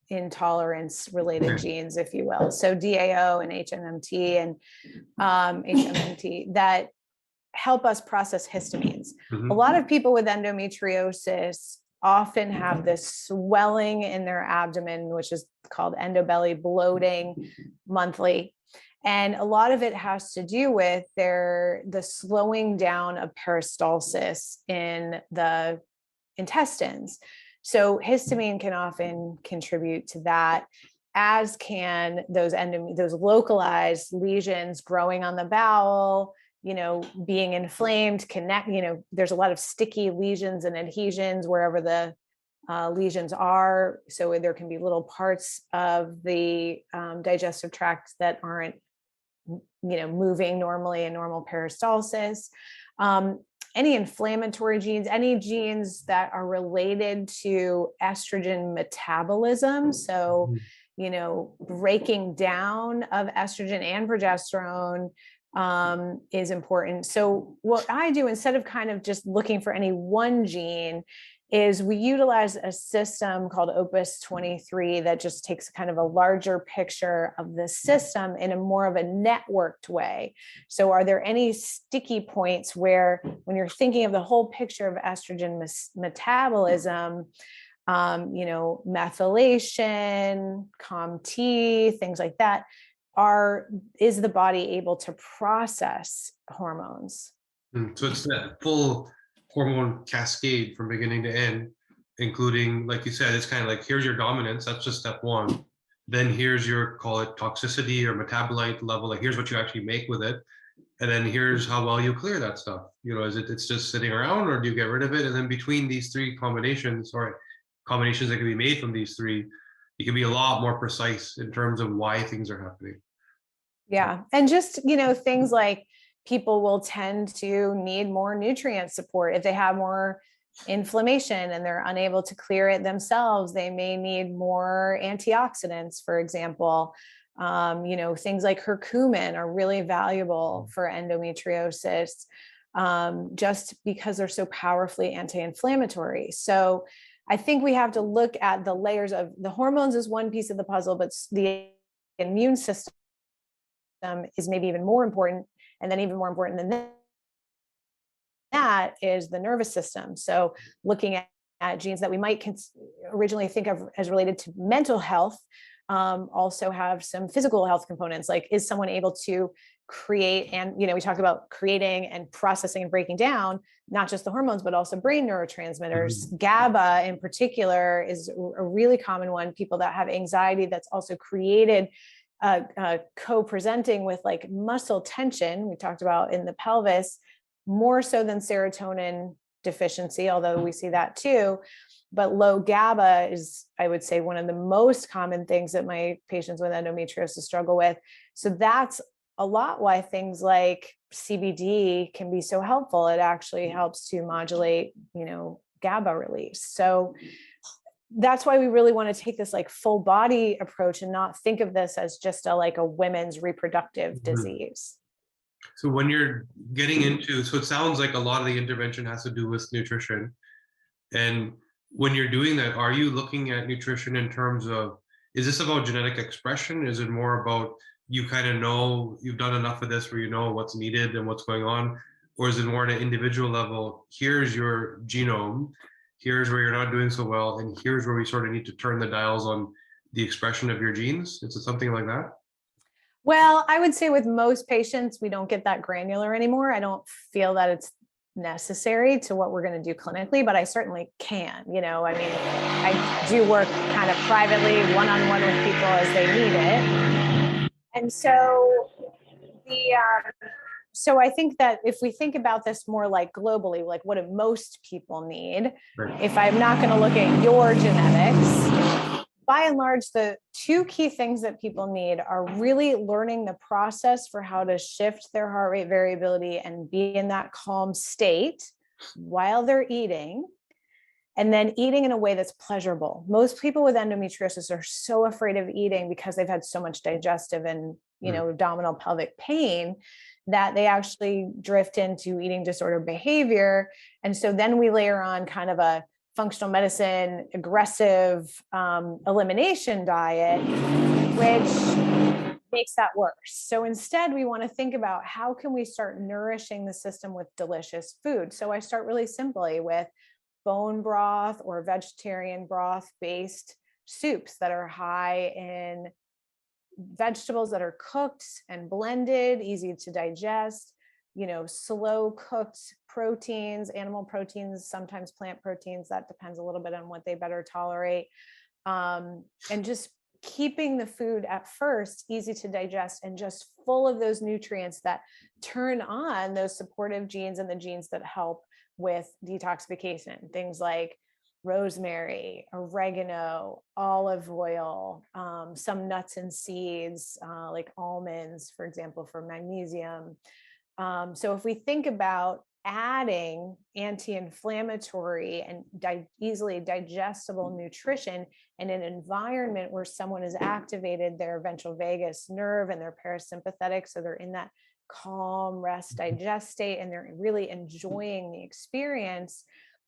intolerance related genes, if you will. So DAO and HMMT and HMMT that help us process histamines. A lot of people with endometriosis often have this swelling in their abdomen, which is called endobelly bloating monthly. And a lot of it has to do with the slowing down of peristalsis in the intestines. So histamine can often contribute to that, as can those localized lesions growing on the bowel, being inflamed, there's a lot of sticky lesions and adhesions wherever the lesions are. So there can be little parts of the digestive tract that aren't, moving normally in normal peristalsis. Any inflammatory genes, any genes that are related to estrogen metabolism. So, breaking down of estrogen and progesterone is important. So what I do, instead of kind of just looking for any one gene, is we utilize a system called Opus 23 that just takes kind of a larger picture of the system in a more of a networked way. So are there any sticky points where, when you're thinking of the whole picture of estrogen metabolism, methylation, COMT, things like that, is the body able to process hormones? So it's that full hormone cascade from beginning to end, including, like you said, it's kind of like, here's your dominance, that's just step one. Then here's your, call it toxicity or metabolite level, like here's what you actually make with it. And then here's how well you clear that stuff. It's just sitting around, or do you get rid of it? And then between these three combinations, or combinations that can be made from these three, you can be a lot more precise in terms of why things are happening. Yeah. And just, things like people will tend to need more nutrient support. If they have more inflammation and they're unable to clear it themselves, they may need more antioxidants, for example. Things like curcumin are really valuable for endometriosis, just because they're so powerfully anti-inflammatory. So I think we have to look at the layers of the hormones as one piece of the puzzle, but the immune system is maybe even more important. And then even more important than that is the nervous system. So looking at genes that we might originally think of as related to mental health, also have some physical health components. Like, is someone able to create, and we talked about creating and processing and breaking down not just the hormones, but also brain neurotransmitters. GABA in particular is a really common one. People that have anxiety, that's also created co-presenting with like muscle tension, we talked about in the pelvis, more so than serotonin deficiency, although we see that too. But low GABA is, I would say, one of the most common things that my patients with endometriosis struggle with. So that's a lot why things like CBD can be so helpful. It actually helps to modulate, GABA release. So that's why we really want to take this like full body approach and not think of this as just a women's reproductive disease. So when you're getting into, so it sounds like a lot of the intervention has to do with nutrition. And when you're doing that, are you looking at nutrition in terms of, is this about genetic expression? Is it more about, you kind of know, you've done enough of this where you know what's needed and what's going on? Or is it more at an individual level? Here's your genome. Here's where you're not doing so well, and here's where we sort of need to turn the dials on the expression of your genes. Is it something like that? Well, I would say with most patients, we don't get that granular anymore. I don't feel that it's necessary to what we're going to do clinically, but I certainly can. I do work kind of privately, one-on-one with people as they need it. And so so I think that if we think about this more like globally, like what do most people need? Right. If I'm not going to look at your genetics, by and large, the two key things that people need are really learning the process for how to shift their heart rate variability and be in that calm state while they're eating, and then eating in a way that's pleasurable. Most people with endometriosis are so afraid of eating because they've had so much digestive and, abdominal pelvic pain that they actually drift into eating disorder behavior. And so then we layer on kind of a functional medicine, aggressive elimination diet, which makes that worse. So instead, we want to think about how can we start nourishing the system with delicious food. So I start really simply with bone broth or vegetarian broth based soups that are high in vegetables that are cooked and blended, easy to digest, slow cooked proteins, animal proteins, sometimes plant proteins. That depends a little bit on what they better tolerate. And just keeping the food at first easy to digest and just full of those nutrients that turn on those supportive genes and the genes that help with detoxification. Things like rosemary, oregano, olive oil, some nuts and seeds, like almonds, for example, for magnesium. So if we think about adding anti-inflammatory and easily digestible nutrition in an environment where someone has activated their ventral vagus nerve and their parasympathetic, so they're in that calm, rest, digest state, and they're really enjoying the experience,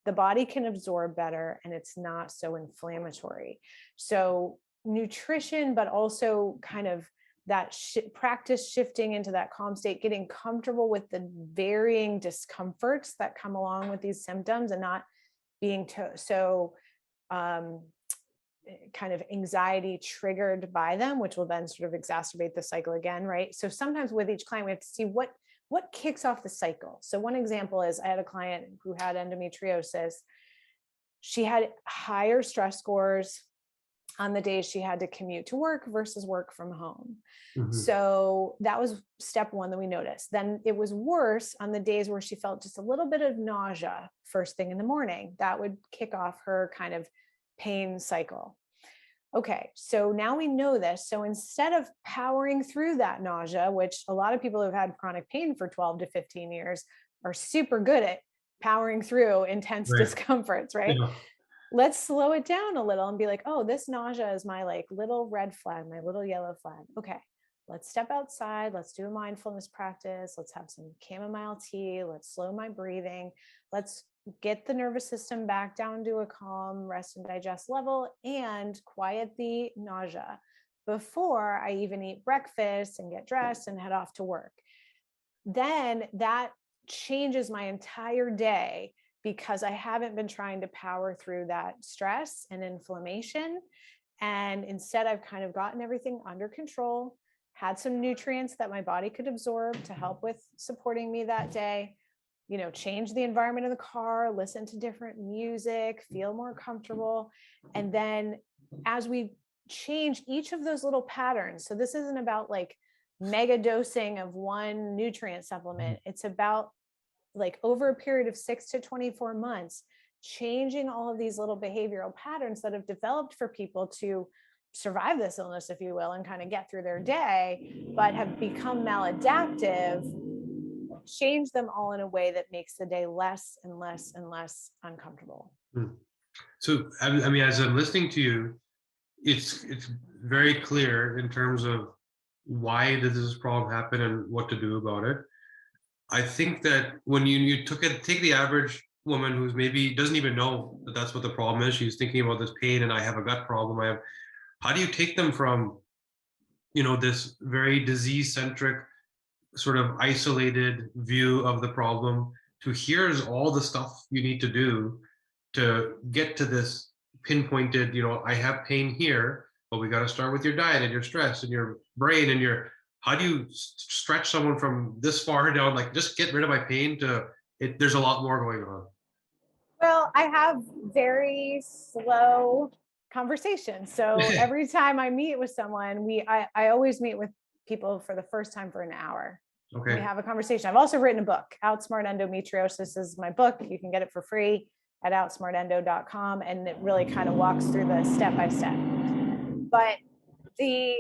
the body can absorb better and it's not so inflammatory. So nutrition, but also kind of that practice shifting into that calm state, getting comfortable with the varying discomforts that come along with these symptoms and not being so kind of anxiety triggered by them, which will then sort of exacerbate the cycle again, right? So sometimes with each client, we have to see what kicks off the cycle. So one example is I had a client who had endometriosis. She had higher stress scores on the days she had to commute to work versus work from home. Mm-hmm. So that was step one that we noticed. Then it was worse on the days where she felt just a little bit of nausea first thing in the morning. That would kick off her kind of pain cycle. Okay, so now we know this. So instead of powering through that nausea, which a lot of people who've had chronic pain for 12 to 15 years are super good at powering through intense discomforts, right? Yeah. Let's slow it down a little and be like, oh, this nausea is my like little red flag, my little yellow flag. Okay, let's step outside. Let's do a mindfulness practice. Let's have some chamomile tea. Let's slow my breathing. Let's get the nervous system back down to a calm rest and digest level and quiet the nausea before I even eat breakfast and get dressed and head off to work. Then that changes my entire day because I haven't been trying to power through that stress and inflammation. And instead, I've kind of gotten everything under control, had some nutrients that my body could absorb to help with supporting me that day. Change the environment of the car, listen to different music, feel more comfortable. And then as we change each of those little patterns, so this isn't about like mega dosing of one nutrient supplement. It's about like over a period of 6 to 24 months, changing all of these little behavioral patterns that have developed for people to survive this illness, if you will, and kind of get through their day, but have become maladaptive. Change them all in a way that makes the day less and less and less uncomfortable. So, I mean, as I'm listening to you, it's very clear in terms of why did this problem happen and what to do about it. I think that when you take the average woman who's maybe doesn't even know that that's what the problem is, she's thinking about this pain and I have a gut problem. How do you take them from, this very disease-centric sort of isolated view of the problem to here's all the stuff you need to do to get to this pinpointed, I have pain here, but we got to start with your diet and your stress and your brain and how do you stretch someone from this far down, like just get rid of my pain to it? There's a lot more going on. Well, I have very slow conversations. So every time I meet with someone, I always meet with people for the first time for an hour. Okay. We have a conversation. I've also written a book. Outsmart Endometriosis is my book. You can get it for free at outsmartendo.com. And it really kind of walks through the step-by-step. But the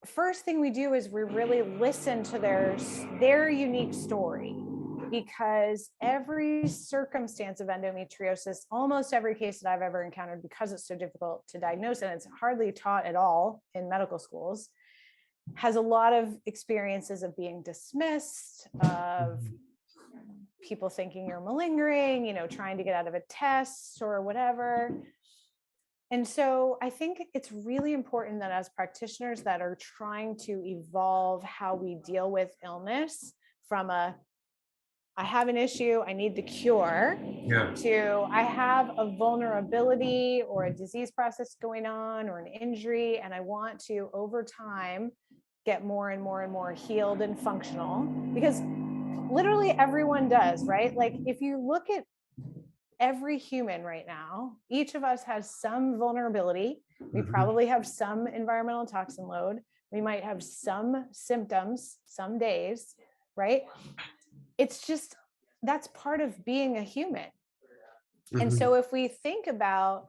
first thing we do is we really listen to their unique story, because every circumstance of endometriosis, almost every case that I've ever encountered, because it's so difficult to diagnose and it's hardly taught at all in medical schools, has a lot of experiences of being dismissed, of people thinking you're malingering, you know, trying to get out of a test or whatever. And so I think it's really important that as practitioners that are trying to evolve how we deal with illness from I have an issue, I need the cure, to I have a vulnerability or a disease process going on or an injury, and I want to, over time, get more and more and more healed and functional, because literally everyone does, right? Like if you look at every human right now, each of us has some vulnerability. We probably have some environmental toxin load. We might have some symptoms some days, right? It's just, that's part of being a human. And so if we think about,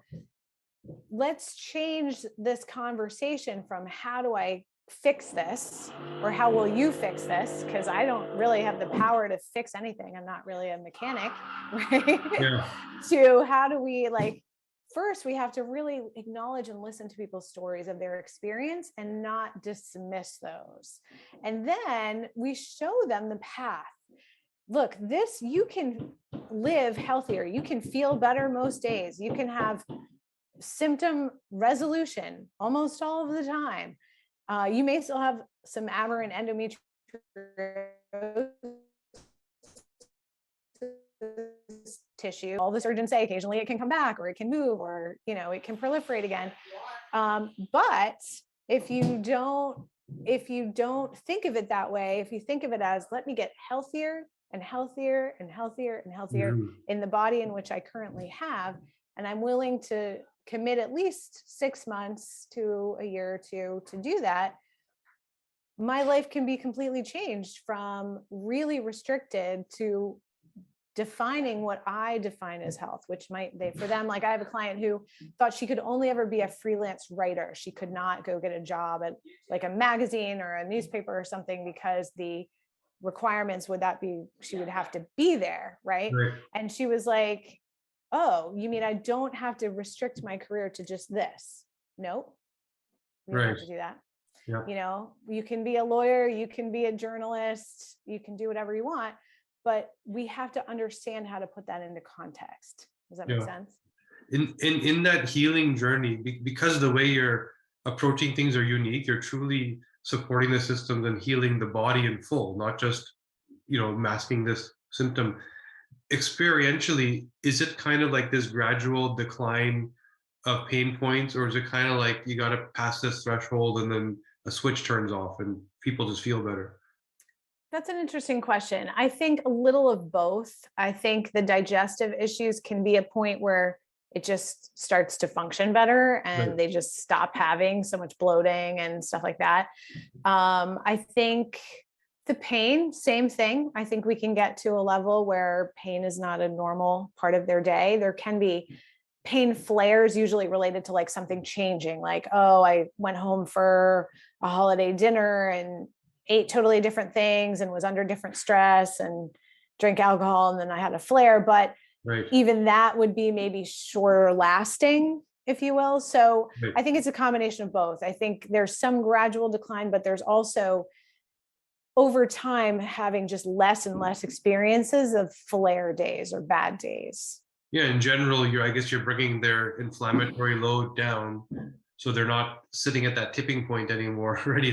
let's change this conversation from how do I fix this, or how will you fix this? Because I don't really have the power to fix anything. I'm not really a mechanic, right? To how do we, like, first we have to really acknowledge and listen to people's stories of their experience and not dismiss those. And then we show them the path. Look, you can live healthier. You can feel better most days. You can have symptom resolution almost all of the time. You may still have some aberrant endometriosis tissue. All the surgeons say occasionally it can come back, or it can move, or, you know, it can proliferate again. But if you don't think of it that way, if you think of it as, let me get healthier and healthier and healthier and healthier in the body in which I currently have, and I'm willing to commit at least 6 months to a year or two to do that, my life can be completely changed from really restricted to defining what I define as health, which for them, like I have a client who thought she could only ever be a freelance writer. She could not go get a job at like a magazine or a newspaper or something, because the requirements she would have to be there, right? And she was like, oh, you mean I don't have to restrict my career to just this? Nope. You don't have to do that. You know, you can be a lawyer, you can be a journalist, you can do whatever you want, but we have to understand how to put that into context. Does that make sense? In that healing journey, because the way you're approaching things are unique, you're truly supporting the systems and healing the body in full, not just, you know, masking this symptom. Experientially, is it kind of like this gradual decline of pain points, or is it kind of like you got to pass this threshold and then a switch turns off and people just feel better? That's an interesting question. I think a little of both. I think the digestive issues can be a point where it just starts to function better and they just stop having so much bloating and stuff like that. I think the pain, same thing. I think we can get to a level where pain is not a normal part of their day. There can be pain flares, usually related to like something changing, like, oh, I went home for a holiday dinner and ate totally different things and was under different stress and drank alcohol, and then I had a flare. But even that would be maybe shorter lasting, if you will. So I think it's a combination of both. I think there's some gradual decline, but there's also over time having just less and less experiences of flare days or bad days. Yeah, in general, I guess you're bringing their inflammatory load down, so they're not sitting at that tipping point anymore, ready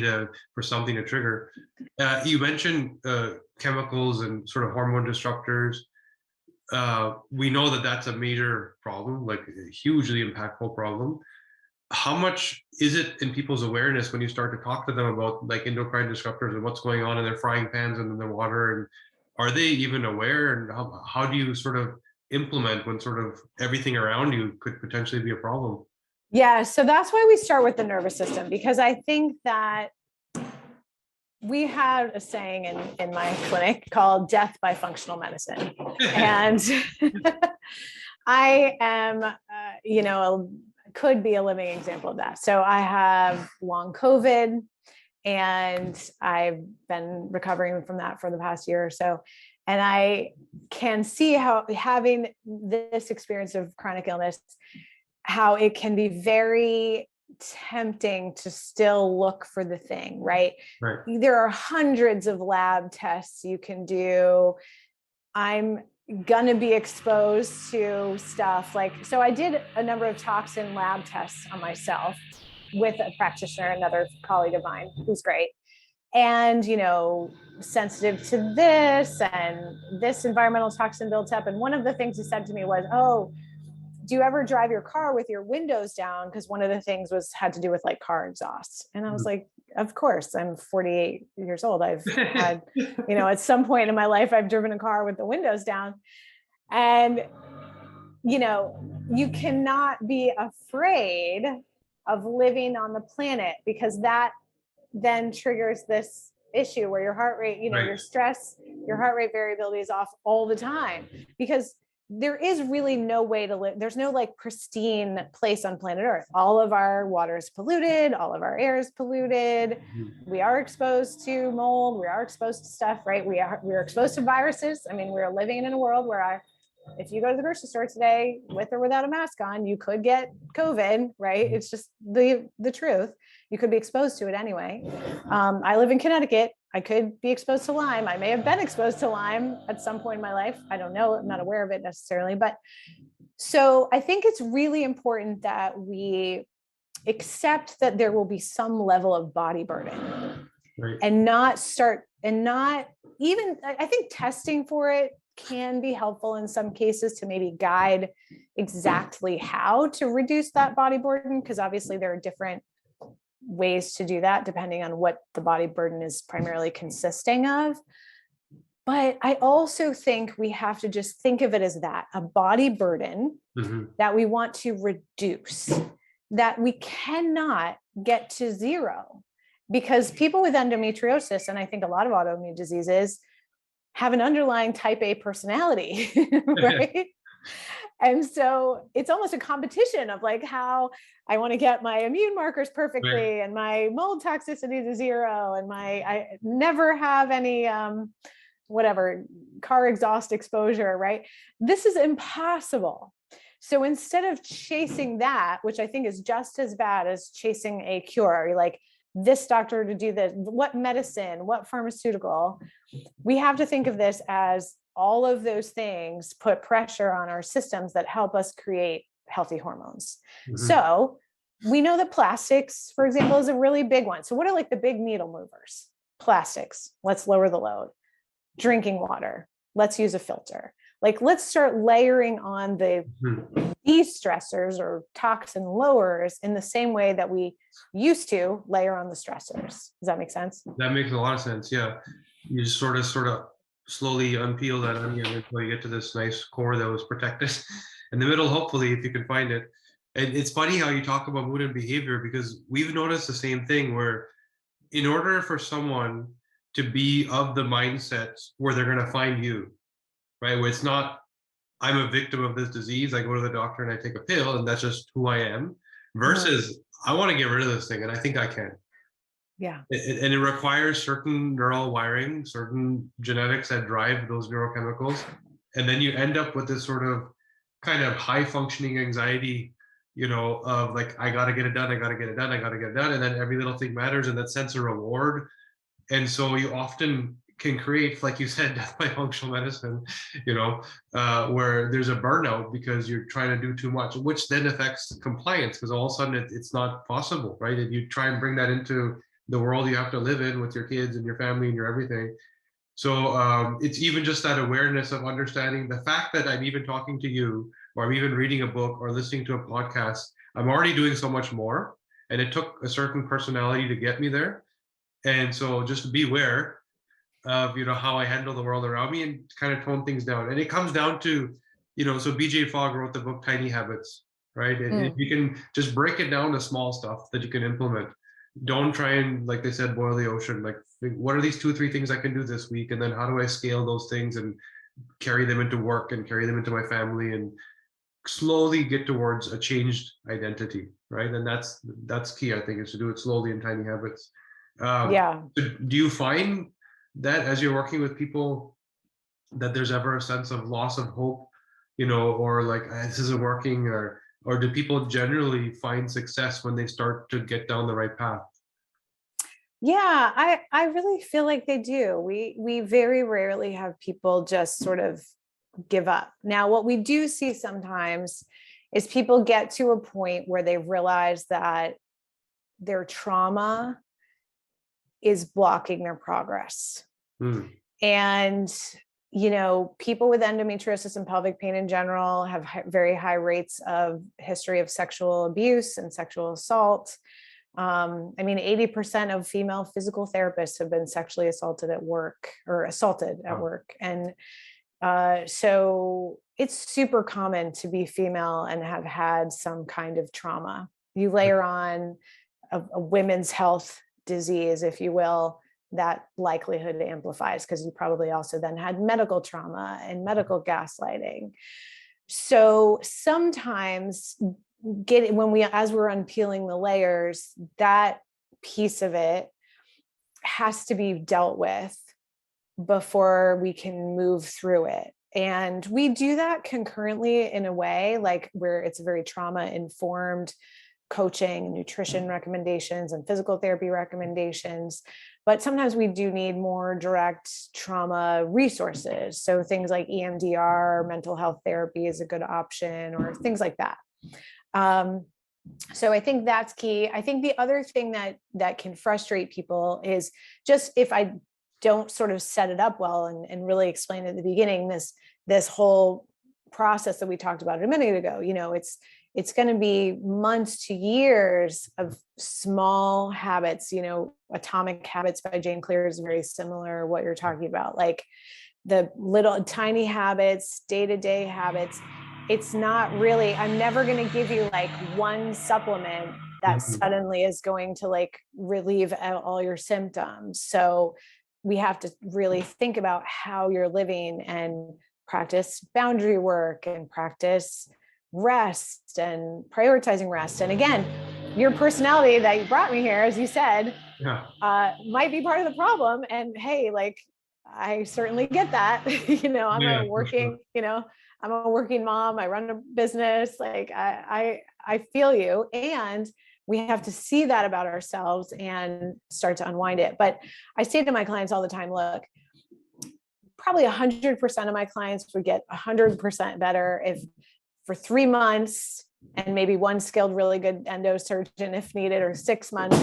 for something to trigger. You mentioned chemicals and sort of hormone disruptors. We know that that's a major problem, like a hugely impactful problem. How much is it in people's awareness when you start to talk to them about like endocrine disruptors and what's going on in their frying pans and in their water? And are they even aware? And how do you sort of implement when sort of everything around you could potentially be a problem? Yeah, so that's why we start with the nervous system, because I think that we had a saying in my clinic called death by functional medicine. And I am, could be a living example of that. So I have long COVID, and I've been recovering from that for the past year or so. And I can see how having this experience of chronic illness, how it can be very tempting to still look for the thing, right? Right. There are hundreds of lab tests you can do. I'm going to be exposed to stuff like, so I did a number of toxin lab tests on myself with a practitioner, another colleague of mine who's great. And, sensitive to this and this environmental toxin builds up. And one of the things he said to me was, oh, do you ever drive your car with your windows down? Because one of the things had to do with like car exhaust. And I was like, of course, I'm 48 years old. I've had, at some point in my life, I've driven a car with the windows down. And, you cannot be afraid of living on the planet, because that then triggers this issue where your heart rate, your stress, your heart rate variability is off all the time, because there is really no way to live. There's no like pristine place on planet Earth. All of our water is polluted. All of our air is polluted. We are exposed to mold. We are exposed to stuff, right? We are exposed to viruses. I mean, we're living in a world where if you go to the grocery store today with or without a mask on, you could get COVID, right? It's just the truth. You could be exposed to it anyway. I live in Connecticut. I could be exposed to Lyme. I may have been exposed to Lyme at some point in my life. I don't know. I'm not aware of it necessarily. But so I think it's really important that we accept that there will be some level of body burden, right? And not even, I think testing for it can be helpful in some cases to maybe guide exactly how to reduce that body burden, because obviously there are different ways to do that depending on what the body burden is primarily consisting of. But I also think we have to just think of it as that, a body burden that we want to reduce, that we cannot get to zero, because people with endometriosis, and I think a lot of autoimmune diseases, have an underlying type A personality, right? And so it's almost a competition of like how I want to get my immune markers perfectly, right, and my mold toxicity to zero, and I never have any car exhaust exposure, right? This is impossible. So instead of chasing that, which I think is just as bad as chasing a cure, you're like, this doctor to do this, what medicine, what pharmaceutical, we have to think of this as all of those things put pressure on our systems that help us create healthy hormones. So we know that plastics, for example, is a really big one. So what are like the big needle movers? Plastics, let's lower the load. Drinking water, let's use a filter. Like, let's start layering on the de-stressors or toxin lowers in the same way that we used to layer on the stressors. Does that make sense? That makes a lot of sense. Yeah. You just sort of slowly unpeel that onion until you get to this nice core that was protected in the middle, hopefully, if you can find it. And it's funny how you talk about mood and behavior, because we've noticed the same thing, where in order for someone to be of the mindset where they're going to find you, right? Where it's not, I'm a victim of this disease, I go to the doctor and I take a pill and that's just who I am, versus I want to get rid of this thing and I think I can. Yeah. And it requires certain neural wiring, certain genetics that drive those neurochemicals. And then you end up with this sort of kind of high functioning anxiety, of like, I got to get it done. I got to get it done. I got to get it done. And then every little thing matters, and that sense of reward. And so you often can create, like you said, death by functional medicine, where there's a burnout because you're trying to do too much, which then affects compliance, because all of a sudden it's not possible, right? If you try and bring that into the world you have to live in with your kids and your family and your everything. So it's even just that awareness of understanding the fact that I'm even talking to you, or I'm even reading a book or listening to a podcast, I'm already doing so much more. And it took a certain personality to get me there. And so just be aware of, how I handle the world around me and kind of tone things down. And it comes down to, so BJ Fogg wrote the book, Tiny Habits, right? And you can just break it down to small stuff that you can implement. Don't try and, like they said, boil the ocean. Like, what are these 2-3 things I can do this week? And then how do I scale those things and carry them into work and carry them into my family and slowly get towards a changed identity, right? And that's key, I think, is to do it slowly in tiny habits. Yeah. Do you find that as you're working with people that there's ever a sense of loss of hope, or like, this isn't working, or do people generally find success when they start to get down the right path? Yeah, I really feel like they do. We very rarely have people just sort of give up. Now, what we do see sometimes is people get to a point where they realize that their trauma is blocking their progress. And people with endometriosis and pelvic pain in general have very high rates of history of sexual abuse and sexual assault. 80% of female physical therapists have been sexually assaulted at work or assaulted at work. And so it's super common to be female and have had some kind of trauma. You layer on a women's health disease, if you will, that likelihood amplifies because you probably also then had medical trauma and medical gaslighting. So sometimes as we're unpeeling the layers, that piece of it has to be dealt with before we can move through it. And we do that concurrently in a way, like where it's very trauma informed coaching, nutrition recommendations, and physical therapy recommendations. But sometimes we do need more direct trauma resources. So things like EMDR, mental health therapy is a good option, or things like that. So I think that's key. I think the other thing that can frustrate people is just if I don't sort of set it up well and really explain at the beginning, this whole process that we talked about a minute ago, it's going to be months to years of small habits. Atomic Habits by Jane Clear is very similar what you're talking about, like the little tiny habits, day-to-day habits. It's not really, I'm never going to give you like one supplement that suddenly is going to like relieve all your symptoms. So we have to really think about how you're living and practice boundary work and practice rest and prioritizing rest. And again, your personality that you brought me here, as you said, might be part of the problem. And hey, like, I certainly get that. I'm a working mom. I run a business. Like I feel you. And we have to see that about ourselves and start to unwind it. But I say to my clients all the time, look, probably 100% of my clients would get 100% better if for 3 months and maybe one skilled, really good endo surgeon if needed, or 6 months,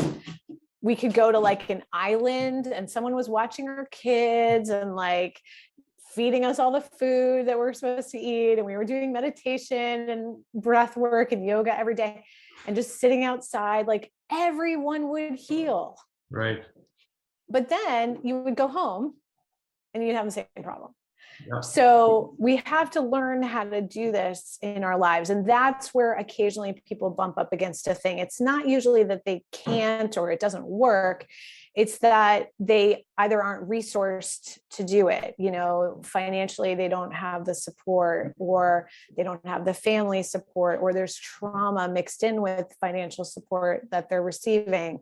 we could go to like an island and someone was watching our kids and like feeding us all the food that we're supposed to eat. And we were doing meditation and breath work and yoga every day and just sitting outside, like everyone would heal. Right. But then you would go home and you'd have the same problem. Yeah. So we have to learn how to do this in our lives. And that's where occasionally people bump up against a thing. It's not usually that they can't or it doesn't work. It's that they either aren't resourced to do it. Financially, they don't have the support, or they don't have the family support, or there's trauma mixed in with financial support that they're receiving.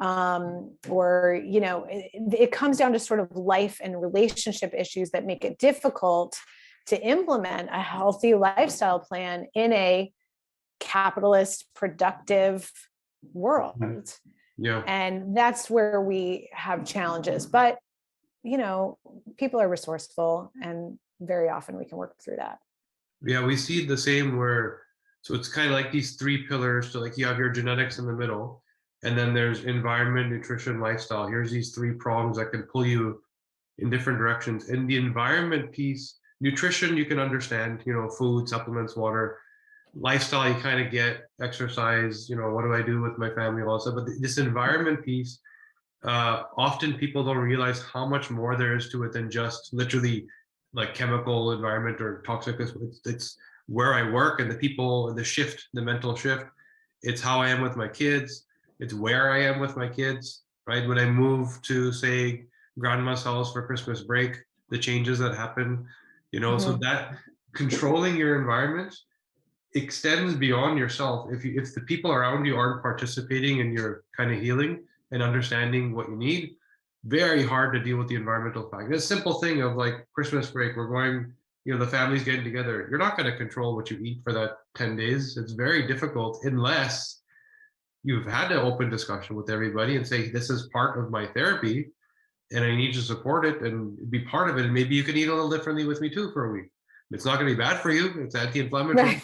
It comes down to sort of life and relationship issues that make it difficult to implement a healthy lifestyle plan in a capitalist, productive world. Yeah. And that's where we have challenges. But, people are resourceful and very often we can work through that. Yeah, we see the same so it's kind of like these 3 pillars. So like you have your genetics in the middle, and then there's environment, nutrition, lifestyle. Here's these 3 prongs that can pull you in different directions. In the environment piece, nutrition, you can understand, food, supplements, water. Lifestyle, you kind of get exercise, what do I do with my family also. But this environment piece, often people don't realize how much more there is to it than just literally like chemical environment or toxic. It's where I work and the people, the mental shift. It's how I am with my kids. It's where I am with my kids, right? When I move to, say, grandma's house for Christmas break, the changes that happen, so that controlling your environment extends beyond yourself. If the people around you aren't participating in your kind of healing and understanding what you need, very hard to deal with the environmental factor. A simple thing of like Christmas break, we're going, the family's getting together. You're not going to control what you eat for that 10 days. It's very difficult unless you've had an open discussion with everybody and say, this is part of my therapy and I need to support it and be part of it. And maybe you can eat a little differently with me too for a week. It's not going to be bad for you. It's anti-inflammatory,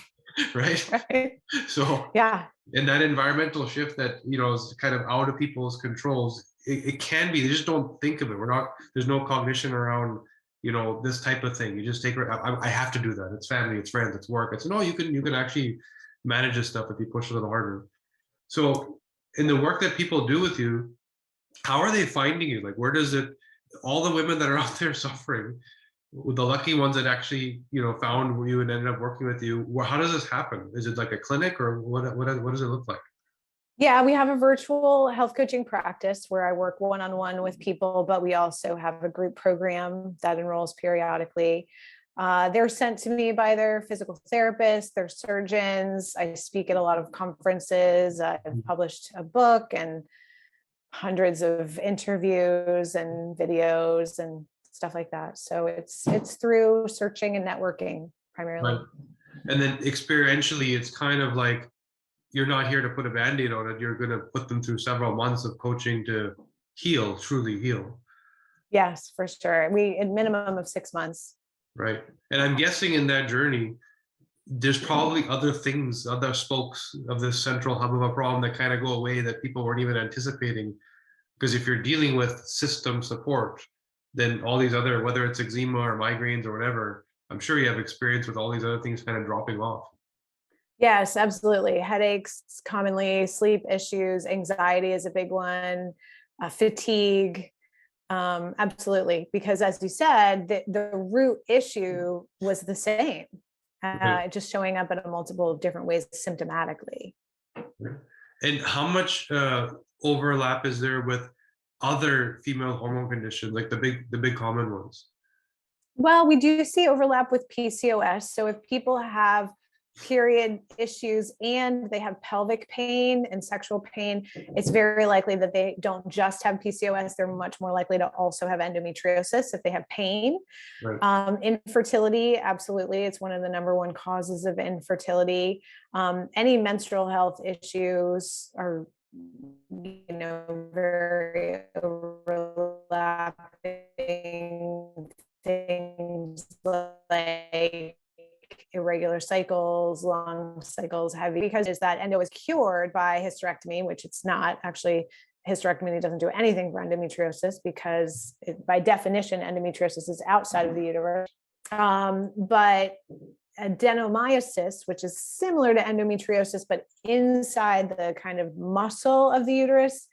right? So yeah. And that environmental shift that, is kind of out of people's controls, it can be, they just don't think of it. There's no cognition around, this type of thing. You just take, I have to do that. It's family, it's friends, it's work. It's no, you can actually manage this stuff if you push a little harder. So in the work that people do with you, how are they finding you? Like, where does it, all the women that are out there suffering, the lucky ones that actually, found you and ended up working with you, how does this happen? Is it like a clinic or what does it look like? Yeah, we have a virtual health coaching practice where I work one-on-one with people, but we also have a group program that enrolls periodically. They're sent to me by their physical therapists, their surgeons. I speak at a lot of conferences. I've published a book and hundreds of interviews and videos and stuff like that. So it's through searching and networking primarily. Right. And then experientially, it's kind of like, you're not here to put a Band-Aid on it. You're going to put them through several months of coaching to heal, truly heal. Yes, for sure. We a minimum of 6 months. Right. And I'm guessing in that journey, there's probably other things, other spokes of this central hub of a problem that kind of go away that people weren't even anticipating. Because if you're dealing with system support, then all these other, whether it's eczema or migraines or whatever, I'm sure you have experience with all these other things kind of dropping off. Yes, absolutely. Headaches, commonly, sleep issues, anxiety is a big one, fatigue. Absolutely. Because as you said, the root issue was the same, just showing up in a multiple different ways symptomatically. And how much overlap is there with other female hormone conditions, like the big common ones? Well, we do see overlap with PCOS. So if people have period issues and they have pelvic pain and sexual pain, it's very likely that they don't just have PCOS. They're much more likely to also have endometriosis if they have pain. Right. Infertility, absolutely. It's one of the number one causes of infertility. Any menstrual health issues are, very overlapping. Things like irregular cycles, long cycles, heavy, because is that endo is cured by hysterectomy, which it's not. Actually, hysterectomy doesn't do anything for endometriosis because by definition, endometriosis is outside of the uterus. But adenomyosis, which is similar to endometriosis, but inside the kind of muscle of the uterus,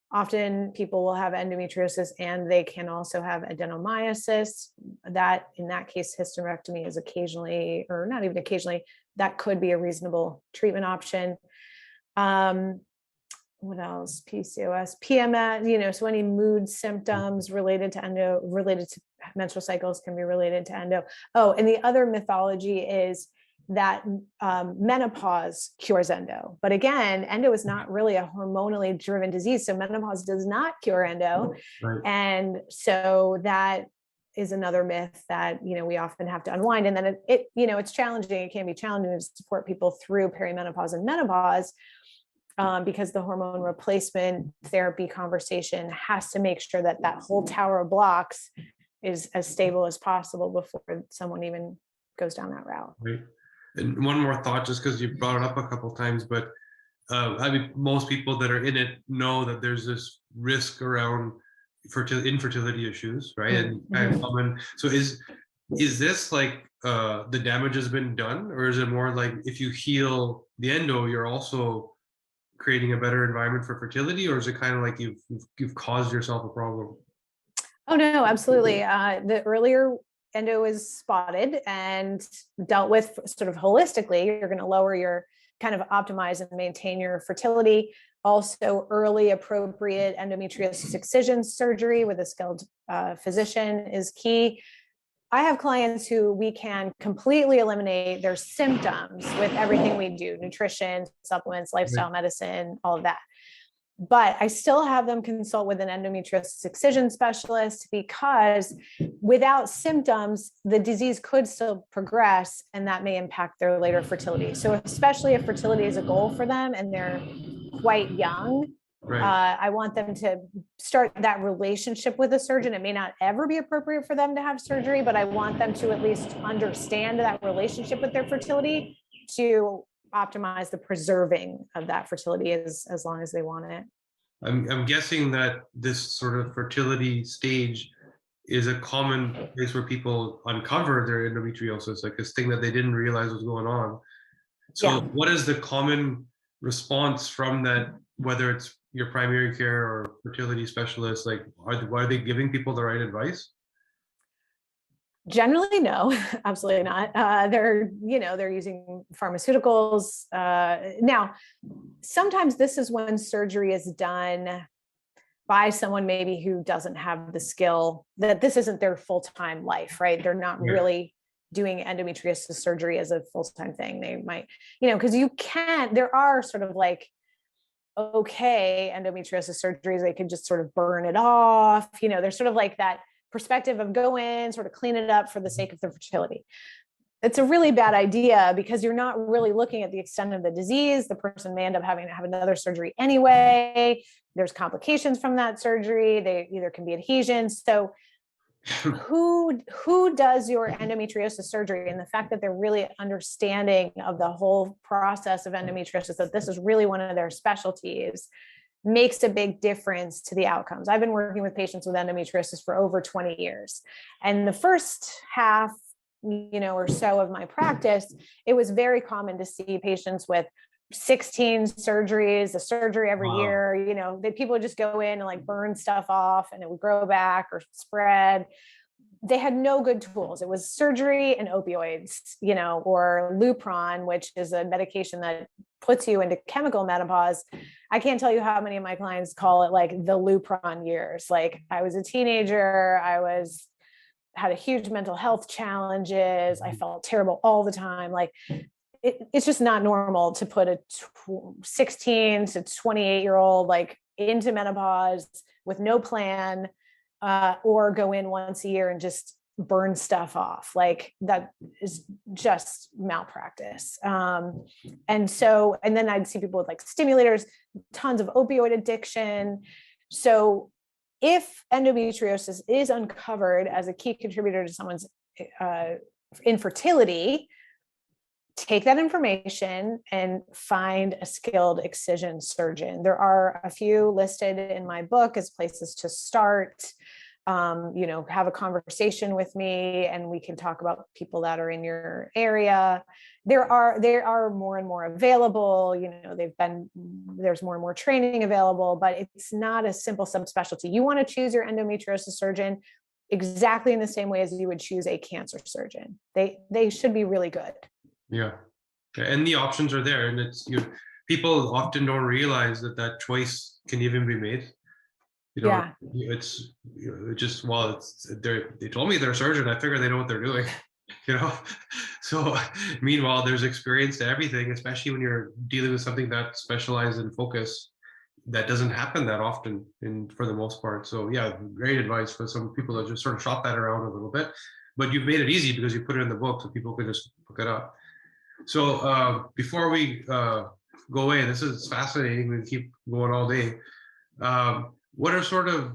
often people will have endometriosis and they can also have adenomyosis. That, in that case, hysterectomy is occasionally, or not even occasionally, that could be a reasonable treatment option. What else? PCOS, PMS, so any mood symptoms related to menstrual cycles can be related to endo. Oh, and the other mythology is that menopause cures endo. But again, endo is not really a hormonally driven disease. So menopause does not cure endo. Right. And so that is another myth that, we often have to unwind. And then it's challenging. It can be challenging to support people through perimenopause and menopause because the hormone replacement therapy conversation has to make sure that that whole tower of blocks is as stable as possible before someone even goes down that route. Right. And one more thought, just because you brought it up a couple of times, but most people that are in it know that there's this risk around infertility issues, right? Mm-hmm. And common. So is this like the damage has been done, or is it more like if you heal the endo, you're also creating a better environment for fertility, or is it kind of like you've caused yourself a problem? Oh no, absolutely. The earlier endo is spotted and dealt with sort of holistically, you're going to lower your kind of optimize and maintain your fertility. Also, early appropriate endometriosis excision surgery with a skilled physician is key. I have clients who we can completely eliminate their symptoms with everything we do, nutrition, supplements, lifestyle medicine, all of that. But I still have them consult with an endometriosis excision specialist, because without symptoms, the disease could still progress, and that may impact their later fertility. So especially if fertility is a goal for them and they're quite young, I want them to start that relationship with a surgeon. It may not ever be appropriate for them to have surgery, but I want them to at least understand that relationship with their fertility to optimize the preserving of that fertility as long as they want it. I'm guessing that this sort of fertility stage is a common place where people uncover their endometriosis, like this thing that they didn't realize was going on. So what is the common response from that, whether it's your primary care or fertility specialist? Like, are they giving people the right advice? Generally, no, absolutely not. They're using pharmaceuticals. Now, sometimes this is when surgery is done by someone maybe who doesn't have the skill, that this isn't their full-time life, right? They're not really doing endometriosis surgery as a full-time thing. They might, because there are sort of like, okay, endometriosis surgeries, they could just sort of burn it off. There's sort of like that perspective of go in, sort of clean it up for the sake of the fertility. It's a really bad idea, because you're not really looking at the extent of the disease. The person may end up having to have another surgery anyway. There's complications from that surgery. They either can be adhesions. So who does your endometriosis surgery, and the fact that they're really understanding of the whole process of endometriosis, that this is really one of their specialties, makes a big difference to the outcomes. I've been working with patients with endometriosis for over 20 years. And the first half, or so of my practice, it was very common to see patients with 16 surgeries, a surgery every year, that people would just go in and like burn stuff off and it would grow back or spread. They had no good tools. It was surgery and opioids, or Lupron, which is a medication that puts you into chemical menopause. I can't tell you how many of my clients call it like the Lupron years. Like, I was a teenager, had a huge mental health challenges. I felt terrible all the time. Like, it's just not normal to put a 16 to 28-year-old like into menopause with no plan, or go in once a year and just burn stuff off. Like, that is just malpractice. And then I'd see people with like stimulators, tons of opioid addiction. So if endometriosis is uncovered as a key contributor to someone's infertility, take that information and find a skilled excision surgeon. There are a few listed in my book as places to start. Have a conversation with me and we can talk about people that are in your area. There are more and more available, there's more and more training available, but it's not a simple subspecialty. You want to choose your endometriosis surgeon exactly in the same way as you would choose a cancer surgeon. They should be really good. Yeah. And the options are there. And people often don't realize that choice can even be made. It's just, they told me they're a surgeon. I figure they know what they're doing, So meanwhile, there's experience to everything, especially when you're dealing with something that specialized in focus. That doesn't happen that often for the most part. So yeah, great advice for some people that just sort of shop that around a little bit. But you've made it easy because you put it in the book so people can just look it up. So before we go away, this is fascinating. We can keep going all day. What are sort of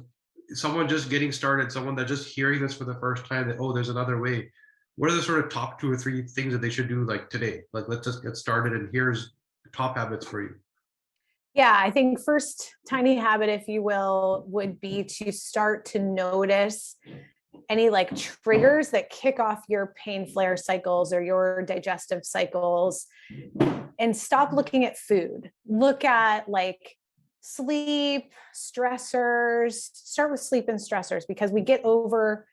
someone just getting started, someone that just hearing this for the first time, that, there's another way. What are the sort of top 2 or 3 things that they should do like today? Like, let's just get started and here's top habits for you. Yeah, I think first tiny habit, if you will, would be to start to notice any like triggers that kick off your pain flare cycles or your digestive cycles, and stop looking at food. Look at like sleep, stressors. Start with sleep and stressors, because we get over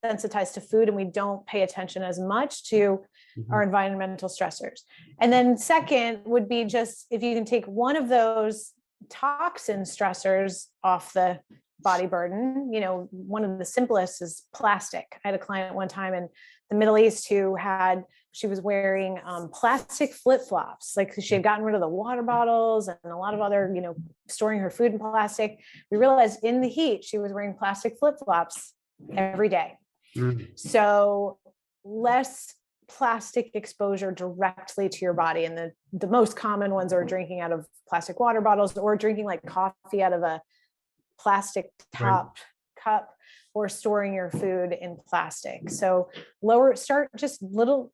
sensitized to food and we don't pay attention as much to our environmental stressors. And then second would be just if you can take one of those toxin stressors off the body burden. One of the simplest is plastic. I had a client one time in the Middle East she was wearing plastic flip-flops. Like she had gotten rid of the water bottles and a lot of other, storing her food in plastic. We realized in the heat, she was wearing plastic flip-flops every day. So less plastic exposure directly to your body. And the most common ones are drinking out of plastic water bottles or drinking like coffee out of a plastic top cup, or storing your food in plastic. So start just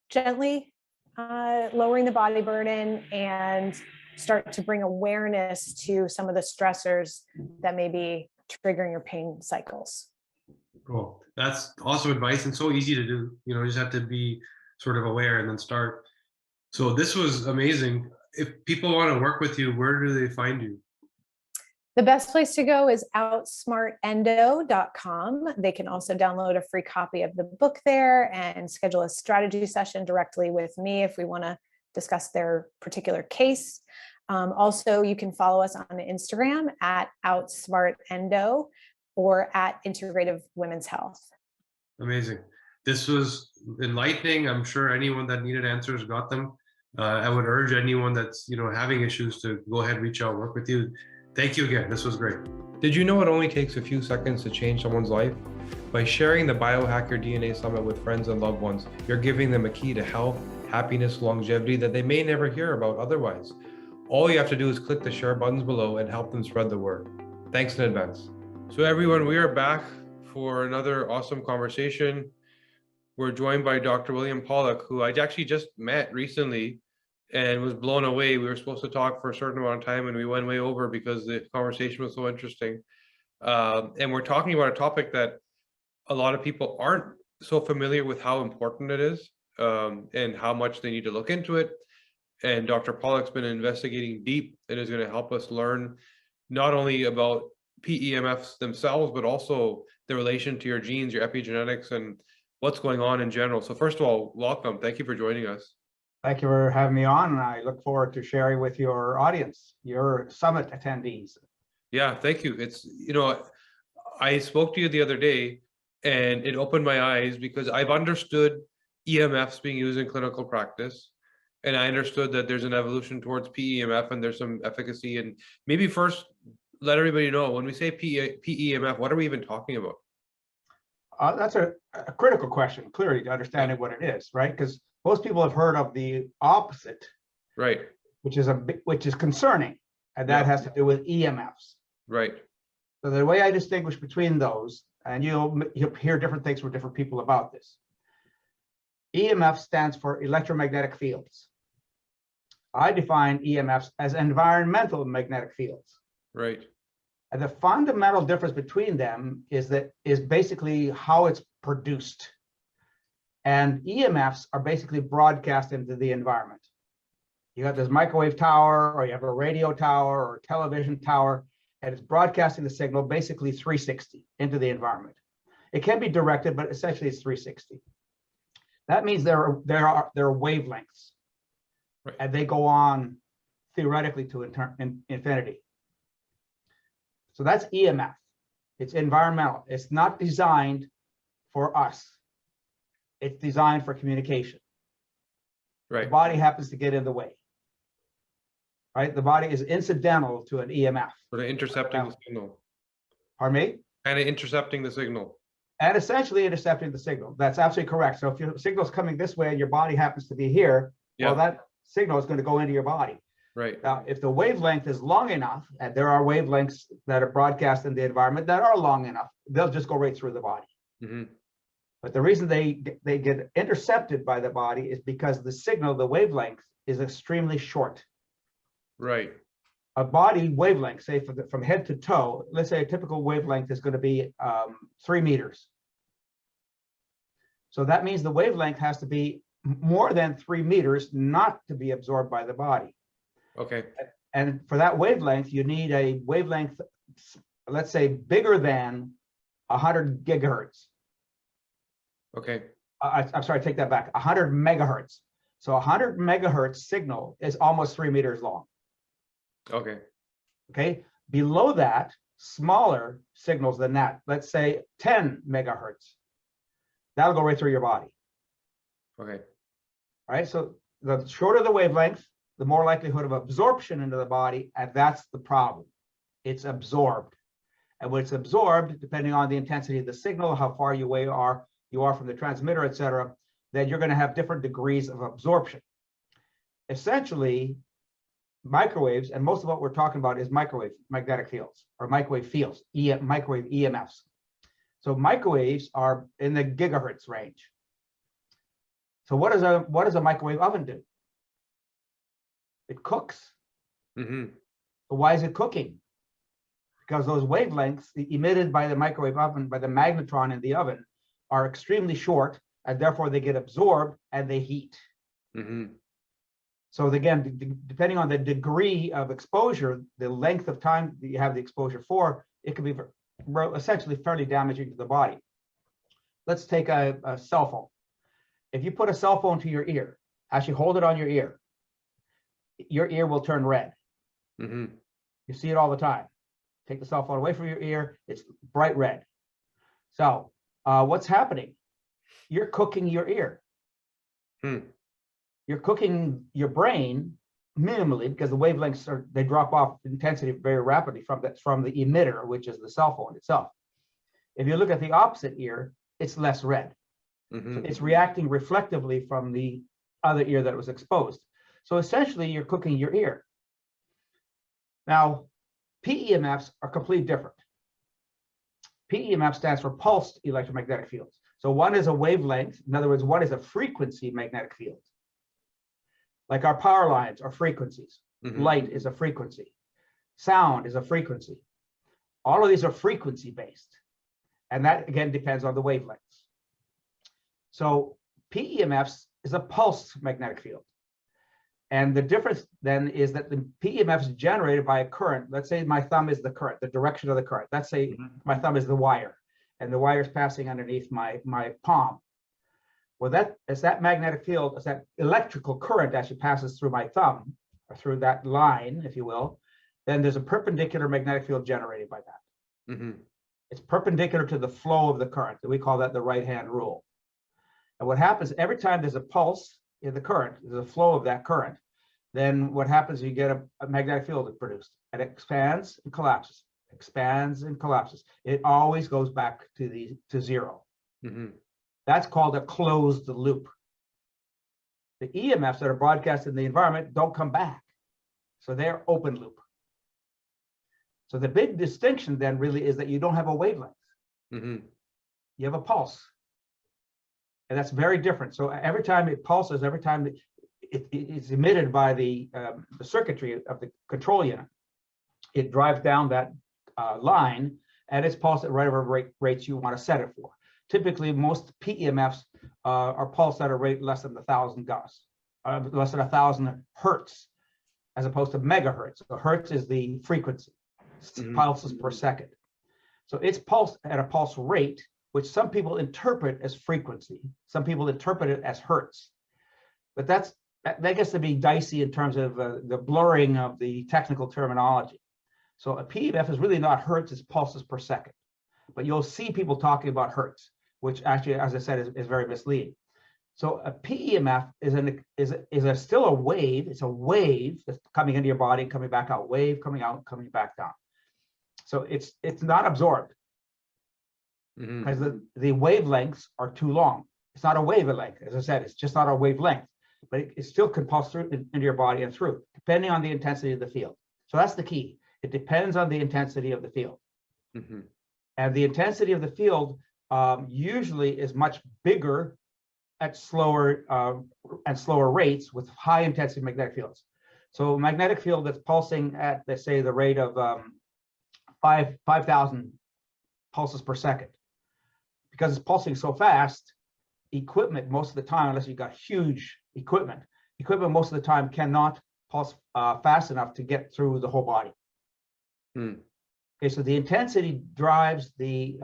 gently lowering the body burden and start to bring awareness to some of the stressors that may be triggering your pain cycles. Cool. That's awesome advice and so easy to do. You just have to be sort of aware and then start. So this was amazing. If people want to work with you, where do they find you? The best place to go is outsmartendo.com. They can also download a free copy of the book there and schedule a strategy session directly with me if we want to discuss their particular case. Also, you can follow us on Instagram at outsmartendo or at Integrative Women's Health. Amazing. This was enlightening. I'm sure anyone that needed answers got them. I would urge anyone that's having issues to go ahead, reach out, work with you. Thank you again. This was great. Did you know it only takes a few seconds to change someone's life? By sharing the Biohack Your DNA Summit with friends and loved ones, you're giving them a key to health, happiness, longevity that they may never hear about otherwise. All you have to do is click the share buttons below and help them spread the word. Thanks in advance. So everyone, we are back for another awesome conversation. We're joined by Dr. William Pollack, who I actually just met recently and was blown away. We were supposed to talk for a certain amount of time and we went way over because the conversation was so interesting. And we're talking about a topic that a lot of people aren't so familiar with how important it is and how much they need to look into it. And Dr. Pollack's been investigating deep and is going to help us learn not only about PEMFs themselves, but also the relation to your genes, your epigenetics, and what's going on in general. So first of all, welcome. Thank you for joining us. Thank you for having me on, and I look forward to sharing with your audience, your summit attendees. Yeah, thank you. It's, I spoke to you the other day and it opened my eyes because I've understood EMFs being used in clinical practice. And I understood that there's an evolution towards PEMF and there's some efficacy. And maybe first, let everybody know, when we say PEMF, what are we even talking about? That's a critical question, clearly, to understanding what it is, right? Because most people have heard of the opposite, right? Which is concerning, and that has to do with EMFs, right? So the way I distinguish between those, and you'll hear different things from different people about this. EMF stands for electromagnetic fields. I define EMFs as environmental magnetic fields. Right. And the fundamental difference between them is basically how it's produced. And EMFs are basically broadcast into the environment. You got this microwave tower, or you have a radio tower or television tower, and it's broadcasting the signal basically 360 into the environment. It can be directed, but essentially it's 360. That means there are wavelengths, right, and they go on theoretically to infinity. So that's EMF. It's environmental. It's not designed for us. It's designed for communication. Right. The body happens to get in the way. Right? The body is incidental to an EMF. Sort of intercepting the signal. Pardon me? And intercepting the signal. And essentially intercepting the signal. That's absolutely correct. So if your signal's coming this way and your body happens to be here, well, that signal is going to go into your body. Right. Now, if the wavelength is long enough, and there are wavelengths that are broadcast in the environment that are long enough, they'll just go right through the body. Mm-hmm. But the reason they get intercepted by the body is because the signal, the wavelength, is extremely short. Right. A body wavelength, say from head to toe, let's say a typical wavelength is going to be 3 meters. So that means the wavelength has to be more than 3 meters not to be absorbed by the body. Okay. And for that wavelength, you need a wavelength, let's say, bigger than 100 gigahertz. Okay. I'm sorry, take that back. 100 megahertz. So 100 megahertz signal is almost 3 meters long. Okay. Okay. Below that, smaller signals than that, let's say 10 megahertz, that'll go right through your body. Okay. All right. So the shorter the wavelength, the more likelihood of absorption into the body, and that's the problem. It's absorbed. And when it's absorbed, depending on the intensity of the signal, how far you are from the transmitter, et cetera, then you're going to have different degrees of absorption. Essentially, microwaves, and most of what we're talking about is microwave magnetic fields or microwave fields, microwave EMFs. So microwaves are in the gigahertz range. So what does a microwave oven do? It cooks. Mm-hmm. But why is it cooking? Because those wavelengths emitted by the microwave oven, by the magnetron in the oven, are extremely short, and therefore they get absorbed and they heat. Mm-hmm. So again, depending on the degree of exposure, the length of time that you have the exposure for, it can be essentially fairly damaging to the body. Let's take a cell phone. If you put a cell phone to your ear, actually hold it on your ear will turn red. Mm-hmm. You see it all the time. Take the cell phone away from your ear, it's bright red. So what's happening? You're cooking your ear. You're cooking your brain minimally because the wavelengths they drop off intensity very rapidly from the emitter, which is the cell phone itself. If you look at the opposite ear, it's less red. Mm-hmm. So it's reacting reflectively from the other ear that was exposed. So essentially, you're cooking your ear. Now, PEMFs are completely different. PEMF stands for pulsed electromagnetic fields. So one is a wavelength. In other words, one is a frequency magnetic field. Like our power lines are frequencies. Mm-hmm. Light is a frequency. Sound is a frequency. All of these are frequency based. And that, again, depends on the wavelengths. So PEMFs is a pulsed magnetic field. And the difference then is that the PEMF is generated by a current. Let's say my thumb is the current, the direction of the current. Let's say my thumb is the wire, and the wire is passing underneath my palm. Well, that magnetic field, as that electrical current actually passes through my thumb, or through that line, if you will, then there's a perpendicular magnetic field generated by that. Mm-hmm. It's perpendicular to the flow of the current. We call that the right-hand rule. And what happens every time there's a pulse in the current, there's a flow of that current, then what happens is you get a magnetic field that's produced, and it expands and collapses, expands and collapses. It always goes back to zero. Mm-hmm. That's called a closed loop. The EMFs that are broadcast in the environment don't come back. So they're open loop. So the big distinction then really is that you don't have a wavelength. Mm-hmm. You have a pulse. And that's very different. So every time it pulses, every time it's emitted by the circuitry of the control unit, it drives down that line, and it's pulsed at whatever rates you want to set it for. Typically, most PEMFs are pulsed at a rate less than 1,000 Gus, less than 1,000 hertz, as opposed to megahertz. So hertz is the frequency, pulses per second. So it's pulsed at a pulse rate, which some people interpret as frequency. Some people interpret it as hertz. But that gets to be dicey in terms of the blurring of the technical terminology. So a PEMF is really not hertz, it's pulses per second. But you'll see people talking about hertz, which actually, as I said, is very misleading. So a PEMF is still a wave. It's a wave that's coming into your body, coming back out, wave coming out, coming back down. So it's not absorbed. Because the wavelengths are too long. It's not a wavelength, as I said, it's just not a wavelength, but it still can pulse through into your body and through, depending on the intensity of the field. So that's the key. It depends on the intensity of the field. Mm-hmm. And the intensity of the field usually is much bigger at slower rates with high intensity magnetic fields. So a magnetic field that's pulsing at, let's say, the rate of 5,000 pulses per second. Because it's pulsing so fast, equipment most of the time, unless you've got huge equipment most of the time cannot pulse fast enough to get through the whole body. Okay, so the intensity drives the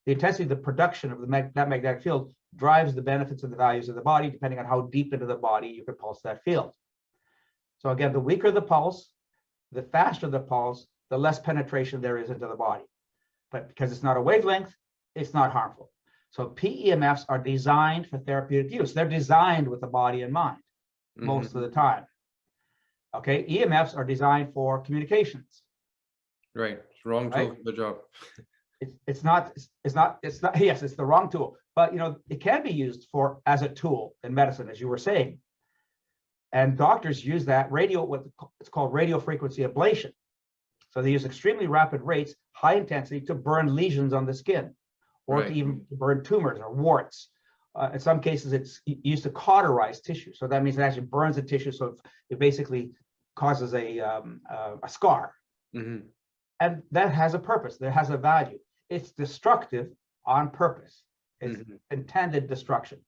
intensity of the production of that magnetic field drives the benefits and the values of the body, depending on how deep into the body you can pulse that field. So again, the weaker the pulse, the faster the pulse, the less penetration there is into the body. But because it's not a wavelength, it's not harmful. So PEMFs are designed for therapeutic use. They're designed with the body in mind most of the time. Okay, EMFs are designed for communications. Right. It's wrong tool for the job. It's not, yes, it's the wrong tool, but it can be used as a tool in medicine, as you were saying. And doctors use that what it's called radio frequency ablation. So they use extremely rapid rates, high intensity, to burn lesions on the skin, or to even burn tumors or warts. In some cases, it's used to cauterize tissue. So that means it actually burns the tissue, so it basically causes a scar. And that has a purpose. That has a value. It's destructive on purpose. It's intended destruction.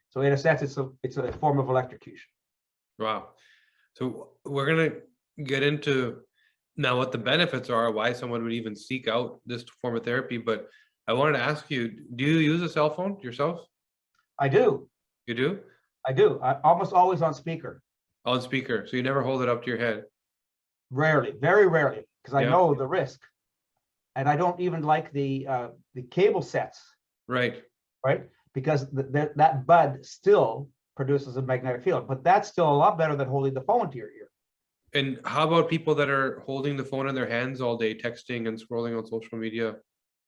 So in a sense, it's a form of electrocution. Wow. So we're going to get into now what the benefits are, why someone would even seek out this form of therapy. But I wanted to ask you, do you use a cell phone yourself? I do. You do? I do. I'm almost always on speaker. On speaker. So you never hold it up to your head? Rarely, very rarely, because I know the risk. And I don't even like the cable sets. Right. Because that bud still produces a magnetic field, but that's still a lot better than holding the phone to your ear. And how about people that are holding the phone in their hands all day, texting and scrolling on social media?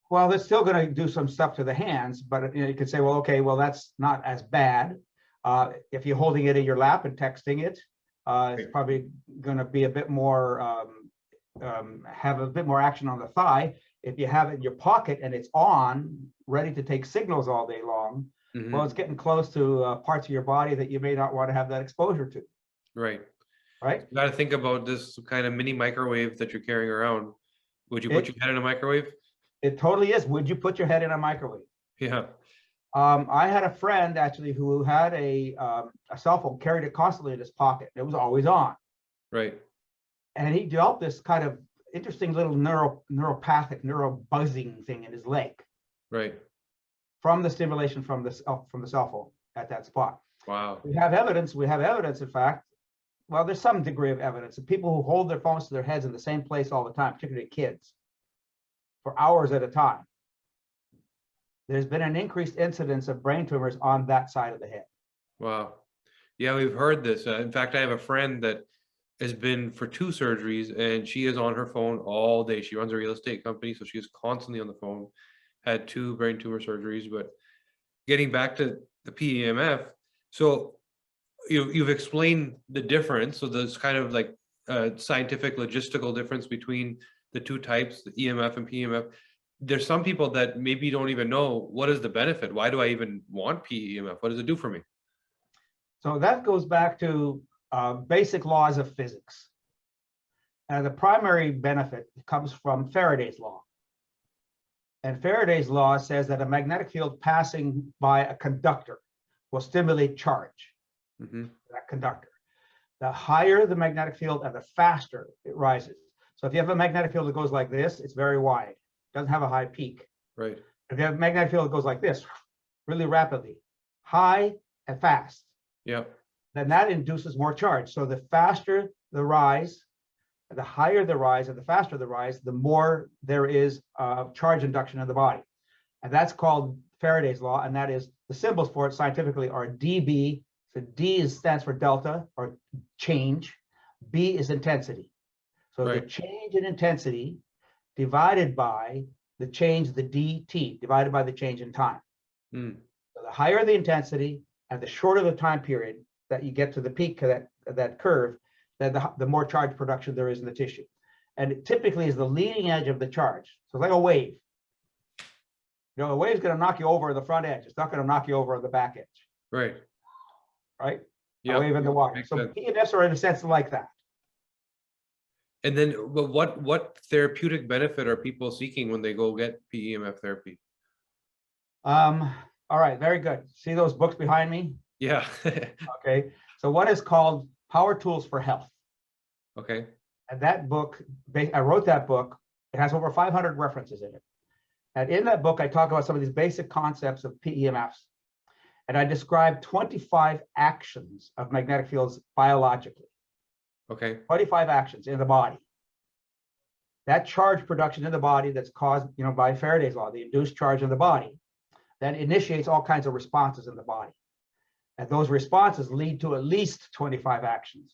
Well, it's still going to do some stuff to the hands, but you could say, well, okay, well, that's not as bad. If you're holding it in your lap and texting it, it's probably going to be a bit more, have a bit more action on the thigh. If you have it in your pocket and it's on, ready to take signals all day long, well, it's getting close to parts of your body that you may not want to have that exposure to. Right. You got to think about this kind of mini microwave that you're carrying around. Would you put your head in a microwave? It totally is. Would you put your head in a microwave? Yeah. I had a friend actually who had a cell phone, carried it constantly in his pocket. It was always on. Right. And he developed this kind of interesting little neuropathic, buzzing thing in his leg. Right. From the stimulation from the cell phone at that spot. Wow. We have evidence, in fact, well, there's some degree of evidence of people who hold their phones to their heads in the same place all the time, particularly kids, for hours at a time. There's been an increased incidence of brain tumors on that side of the head. Wow. Yeah, we've heard this. In fact, I have a friend that has been for 2 surgeries and she is on her phone all day. She runs a real estate company, so she is constantly on the phone, had 2 brain tumor surgeries. But getting back to the PEMF, so you've explained the difference. So there's kind of like a scientific logistical difference between the 2 types, the EMF and PEMF. There's some people that maybe don't even know what is the benefit. Why do I even want PEMF? What does it do for me? So that goes back to basic laws of physics. And the primary benefit comes from Faraday's law. And Faraday's law says that a magnetic field passing by a conductor will stimulate charge. That conductor. The higher the magnetic field and the faster it rises. So if you have a magnetic field that goes like this, it's very wide, doesn't have a high peak. Right. If you have a magnetic field that goes like this, really rapidly, high and fast, then that induces more charge. So the faster the rise, the higher the rise, and the faster the rise, the more there is charge induction in the body. And that's called Faraday's law, and that is, the symbols for it scientifically are dB. So D stands for delta, or change. B is intensity. So the change in intensity divided by the change, the dt, divided by the change in time. So the higher the intensity and the shorter the time period that you get to the peak of that curve, then the more charge production there is in the tissue. And it typically is the leading edge of the charge. So it's like a wave. A wave's going to knock you over the front edge. It's not going to knock you over the back edge. Right. A wave in the water. So PEMFs are in a sense like that. And then what therapeutic benefit are people seeking when they go get PEMF therapy? All right, very good. See those books behind me? Yeah. Okay. So one is called Power Tools for Health. Okay. And that book, I wrote that book. It has over 500 references in it. And in that book, I talk about some of these basic concepts of PEMFs. And I describe 25 actions of magnetic fields biologically. Okay. 25 actions in the body. That charge production in the body that's caused, by Faraday's law, the induced charge in the body, then initiates all kinds of responses in the body. And those responses lead to at least 25 actions.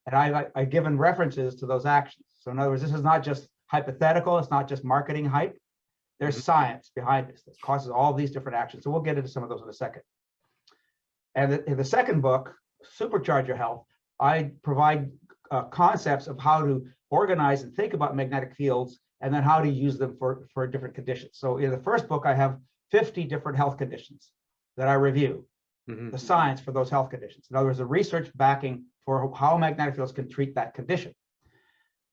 And I've given references to those actions. So in other words, this is not just hypothetical. It's not just marketing hype. There's science behind this that causes all these different actions. So we'll get into some of those in a second. And in the second book, Supercharge Your Health, I provide concepts of how to organize and think about magnetic fields and then how to use them for different conditions. So in the first book, I have 50 different health conditions that I review, the science for those health conditions. In other words, the research backing for how magnetic fields can treat that condition.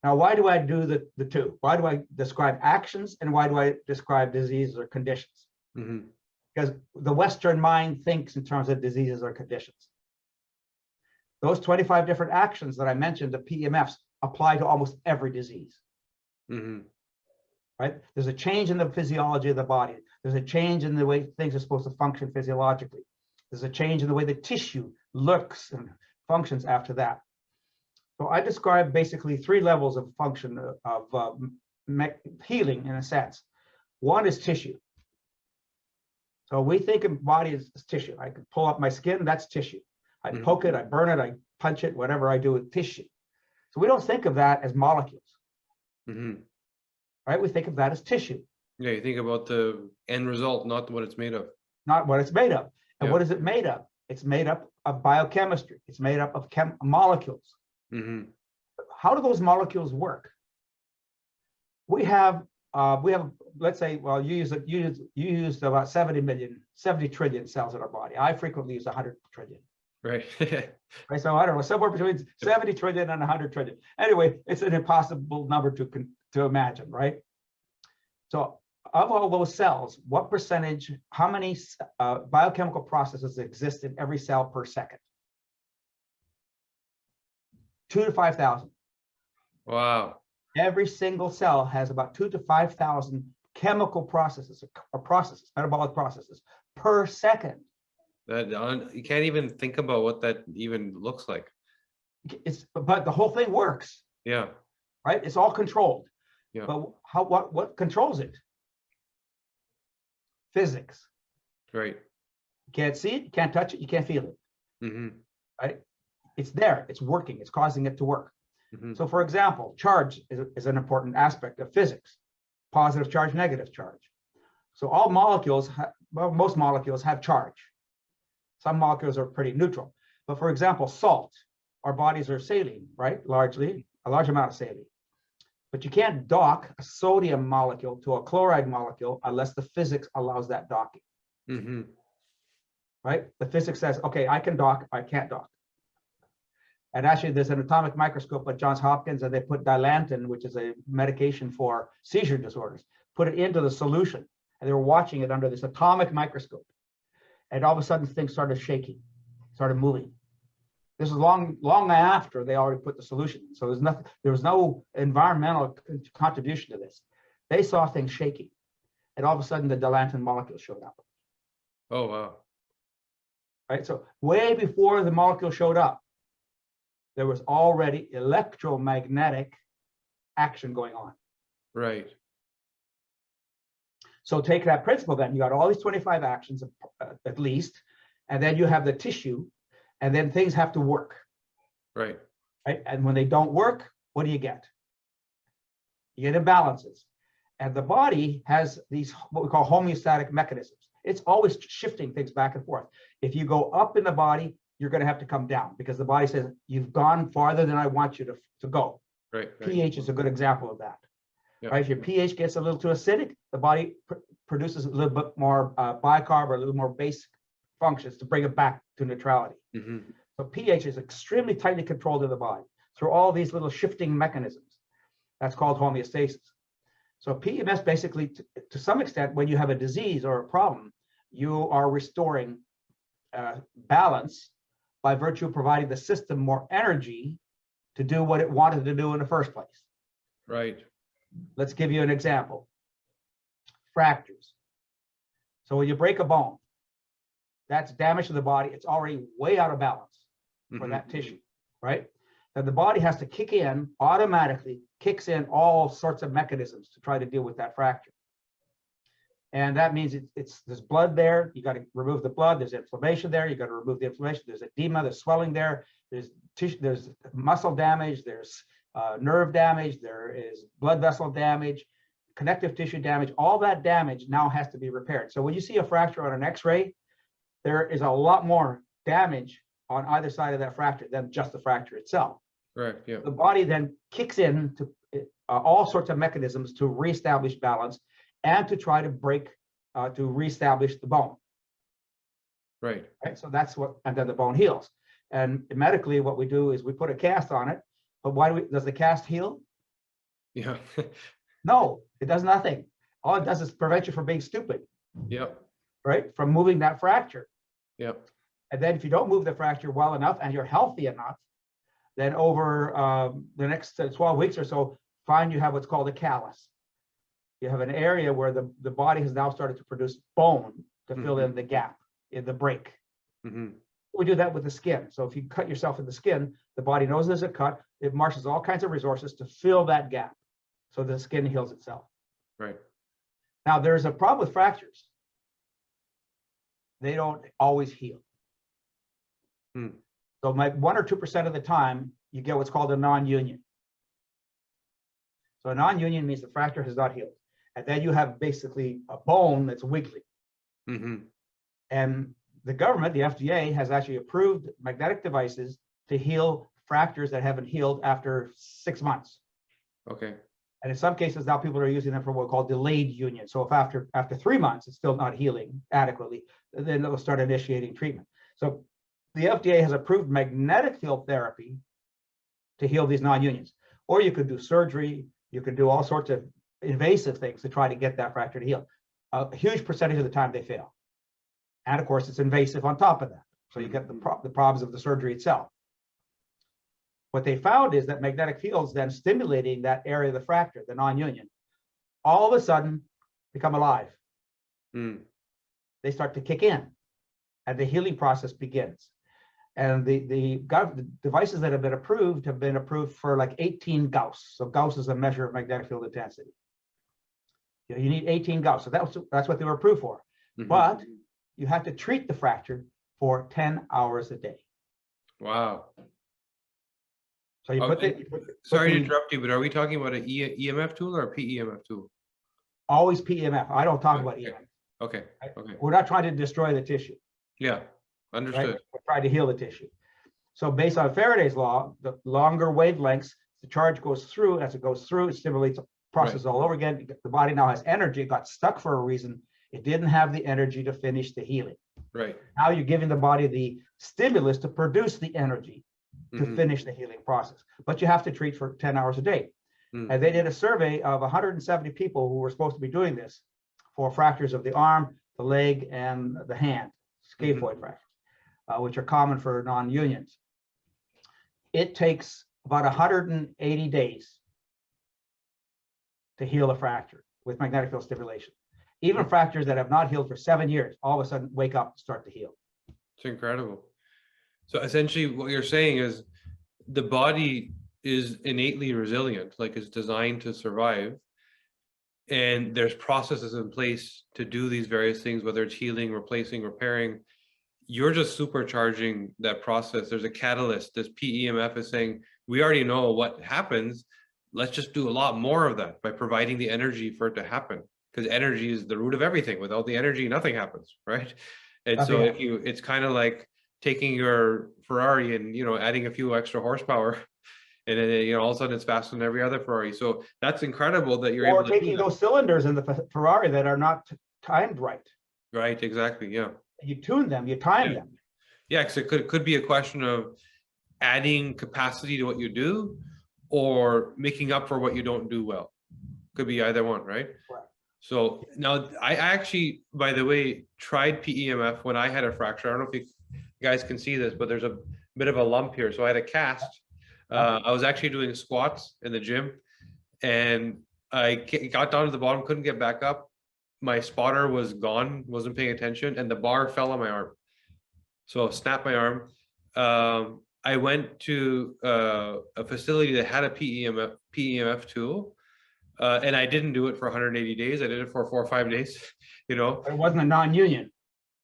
Now, why do I do the two? Why do I describe actions and why do I describe diseases or conditions? Because the Western mind thinks in terms of diseases or conditions. Those 25 different actions that I mentioned, the PEMFs, apply to almost every disease. Right? There's a change in the physiology of the body. There's a change in the way things are supposed to function physiologically. There's a change in the way the tissue looks and functions after that. So I describe basically 3 levels of function of healing in a sense. One is tissue. So we think of body as tissue. I can pull up my skin, that's tissue. I poke it, I burn it, I punch it, whatever I do with tissue. So we don't think of that as molecules. Right? We think of that as tissue. Yeah, you think about the end result, not what it's made of. Not what it's made of. And what is it made of? It's made up of biochemistry. It's made up of molecules. How do those molecules work? We have, let's say, well, you used about 70 trillion cells in our body. I frequently use 100 trillion. Right. Right. So I don't know, somewhere between 70 trillion and 100 trillion. Anyway, it's an impossible number to imagine, right? So of all those cells, what percentage, how many biochemical processes exist in every cell per second? 2 to 5,000. Wow. Every single cell has about 2 to 5,000 chemical processes or metabolic processes per second. That you can't even think about what that even looks like. But the whole thing works. Yeah. Right? It's all controlled. Yeah. But what controls it? Physics. Right. You can't see it, you can't touch it, you can't feel it. Right? It's there, it's working, it's causing it to work. So for example, charge is an important aspect of physics. Positive charge, negative charge. So all molecules, most molecules have charge. Some molecules are pretty neutral. But for example, salt, our bodies are saline, right? A large amount of saline. But you can't dock a sodium molecule to a chloride molecule unless the physics allows that docking. Right? The physics says, okay, I can dock, I can't dock. And actually, there's an atomic microscope at Johns Hopkins, and they put dilantin, which is a medication for seizure disorders, put it into the solution. And they were watching it under this atomic microscope. And all of a sudden, things started shaking, started moving. This is long after they already put the solution in. So there was no environmental contribution to this. They saw things shaking. And all of a sudden, the dilantin molecule showed up. Oh, wow. Right? So way before the molecule showed up, there was already electromagnetic action going on. Right. So take that principle then, you got all these 25 actions at least, and then you have the tissue, and then things have to work. Right. Right? And when they don't work, what do you get? You get imbalances. And the body has these, what we call homeostatic mechanisms. It's always shifting things back and forth. If you go up in the body, you're going to have to come down because the body says, you've gone farther than I want you to go. Right. pH is a good example of that. Yeah. Right? If your pH gets a little too acidic, the body produces a little bit more bicarb or a little more basic functions to bring it back to neutrality. So pH is extremely tightly controlled in the body through all these little shifting mechanisms. That's called homeostasis. So PEMS basically, to some extent, when you have a disease or a problem, you are restoring balance by virtue of providing the system more energy to do what it wanted to do in the first place. Right. Let's give you an example. Fractures. So when you break a bone, that's damage to the body. It's already way out of balance for that tissue, right? then the body has to kick in, automatically kicks in all sorts of mechanisms to try to deal with that fracture. And that means there's blood there. You got to remove the blood. There's inflammation there. You got to remove the inflammation. There's edema. There's swelling there. There's tissue. There's muscle damage. There's nerve damage. There is blood vessel damage, connective tissue damage. All that damage now has to be repaired. So when you see a fracture on an X-ray, there is a lot more damage on either side of that fracture than just the fracture itself. Right. Yeah. The body then kicks in to all sorts of mechanisms to reestablish balance and to try to to reestablish the bone. Right. Right. So that's what, and then the bone heals. And medically, what we do is we put a cast on it. But why does the cast heal? Yeah. No, it does nothing. All it does is prevent you from being stupid. Yep. Right. From moving that fracture. Yep. And then if you don't move the fracture well enough and you're healthy enough, then over the next 12 weeks or so, find you have what's called a callus. You have an area where the body has now started to produce bone to fill in the gap, in the break. We do that with the skin. So if you cut yourself in the skin, the body knows there's a cut. It marshals all kinds of resources to fill that gap so the skin heals itself. Right. Now, there's a problem with fractures. They don't always heal. So 1 or 2% of the time, you get what's called a non-union. So a non-union means the fracture has not healed. And then you have basically a bone that's wiggly. And the government, the FDA, has actually approved magnetic devices to heal fractures that haven't healed after 6 months. Okay. And in some cases now people are using them for what we call delayed union. So if after 3 months it's still not healing adequately, then they'll start initiating treatment. So the FDA has approved magnetic field therapy to heal these non-unions. Or you could do surgery, you could do all sorts of invasive things to try to get that fracture to heal. A huge percentage of the time they fail. And of course it's invasive on top of that. So you get the problems of the surgery itself. What they found is that magnetic fields then stimulating that area of the fracture, the non-union, all of a sudden become alive. They start to kick in and the healing process begins. And the devices that have been approved for like 18 Gauss. So Gauss is a measure of magnetic field intensity. You need 18 Gauss. So that's what they were approved for. But you have to treat the fracture for 10 hours a day. Wow. So you sorry to interrupt you, but are we talking about an EMF tool or a PEMF tool? Always PEMF. I don't talk about EMF. Okay. Okay. We're not trying to destroy the tissue. Yeah. Understood. Right? We're trying to heal the tissue. So based on Faraday's law, the longer wavelengths, the charge goes through. As it goes through, it stimulates the process all over again. The body now has energy. It got stuck for a reason. It didn't have the energy to finish the healing. Right. Now you're giving the body the stimulus to produce the energy to finish the healing process. But you have to treat for 10 hours a day. And they did a survey of 170 people who were supposed to be doing this for fractures of the arm, the leg, and the hand, scaphoid fractures, which are common for non-unions. It takes about 180 days to heal a fracture with magnetic field stimulation. Even fractures that have not healed for 7 years, all of a sudden wake up and start to heal. It's incredible. So essentially what you're saying is the body is innately resilient, like it's designed to survive. And there's processes in place to do these various things, whether it's healing, replacing, repairing. You're just supercharging that process. There's a catalyst. This PEMF is saying, we already know what happens. Let's just do a lot more of that by providing the energy for it to happen. Because energy is the root of everything. Without the energy, nothing happens, right? And so it's kind of like taking your Ferrari and adding a few extra horsepower, and then all of a sudden it's faster than every other Ferrari. So that's incredible that you're able to taking those cylinders in the Ferrari that are not timed right. Right, exactly. Yeah. You tune them, you time them. Yeah, because it could be a question of adding capacity to what you do or making up for what you don't do well. Could be either one, right? Correct. So now I actually, by the way, tried PEMF when I had a fracture. I don't know if you guys can see this, but there's a bit of a lump here. So I had a cast. I was actually doing squats in the gym and I got down to the bottom, couldn't get back up. My spotter was gone, wasn't paying attention, and the bar fell on my arm. So snapped my arm. I went to a facility that had a PEMF tool, and I didn't do it for 180 days. I did it for 4 or 5 days, you know. But it wasn't a non-union.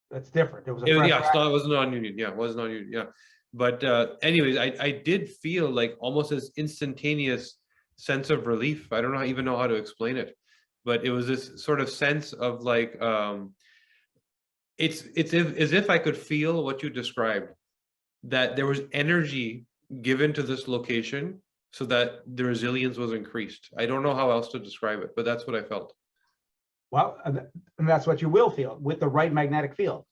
That's different. It was a fresh Yeah, it was non-union. Yeah, it was non-union. Yeah. But anyways, I did feel like almost this instantaneous sense of relief. I don't even know how to explain it, but it was this sort of sense of like, it's as if I could feel what you described, that there was energy given to this location so that the resilience was increased. I don't know how else to describe it, but that's what I felt. Well, and that's what you will feel with the right magnetic field.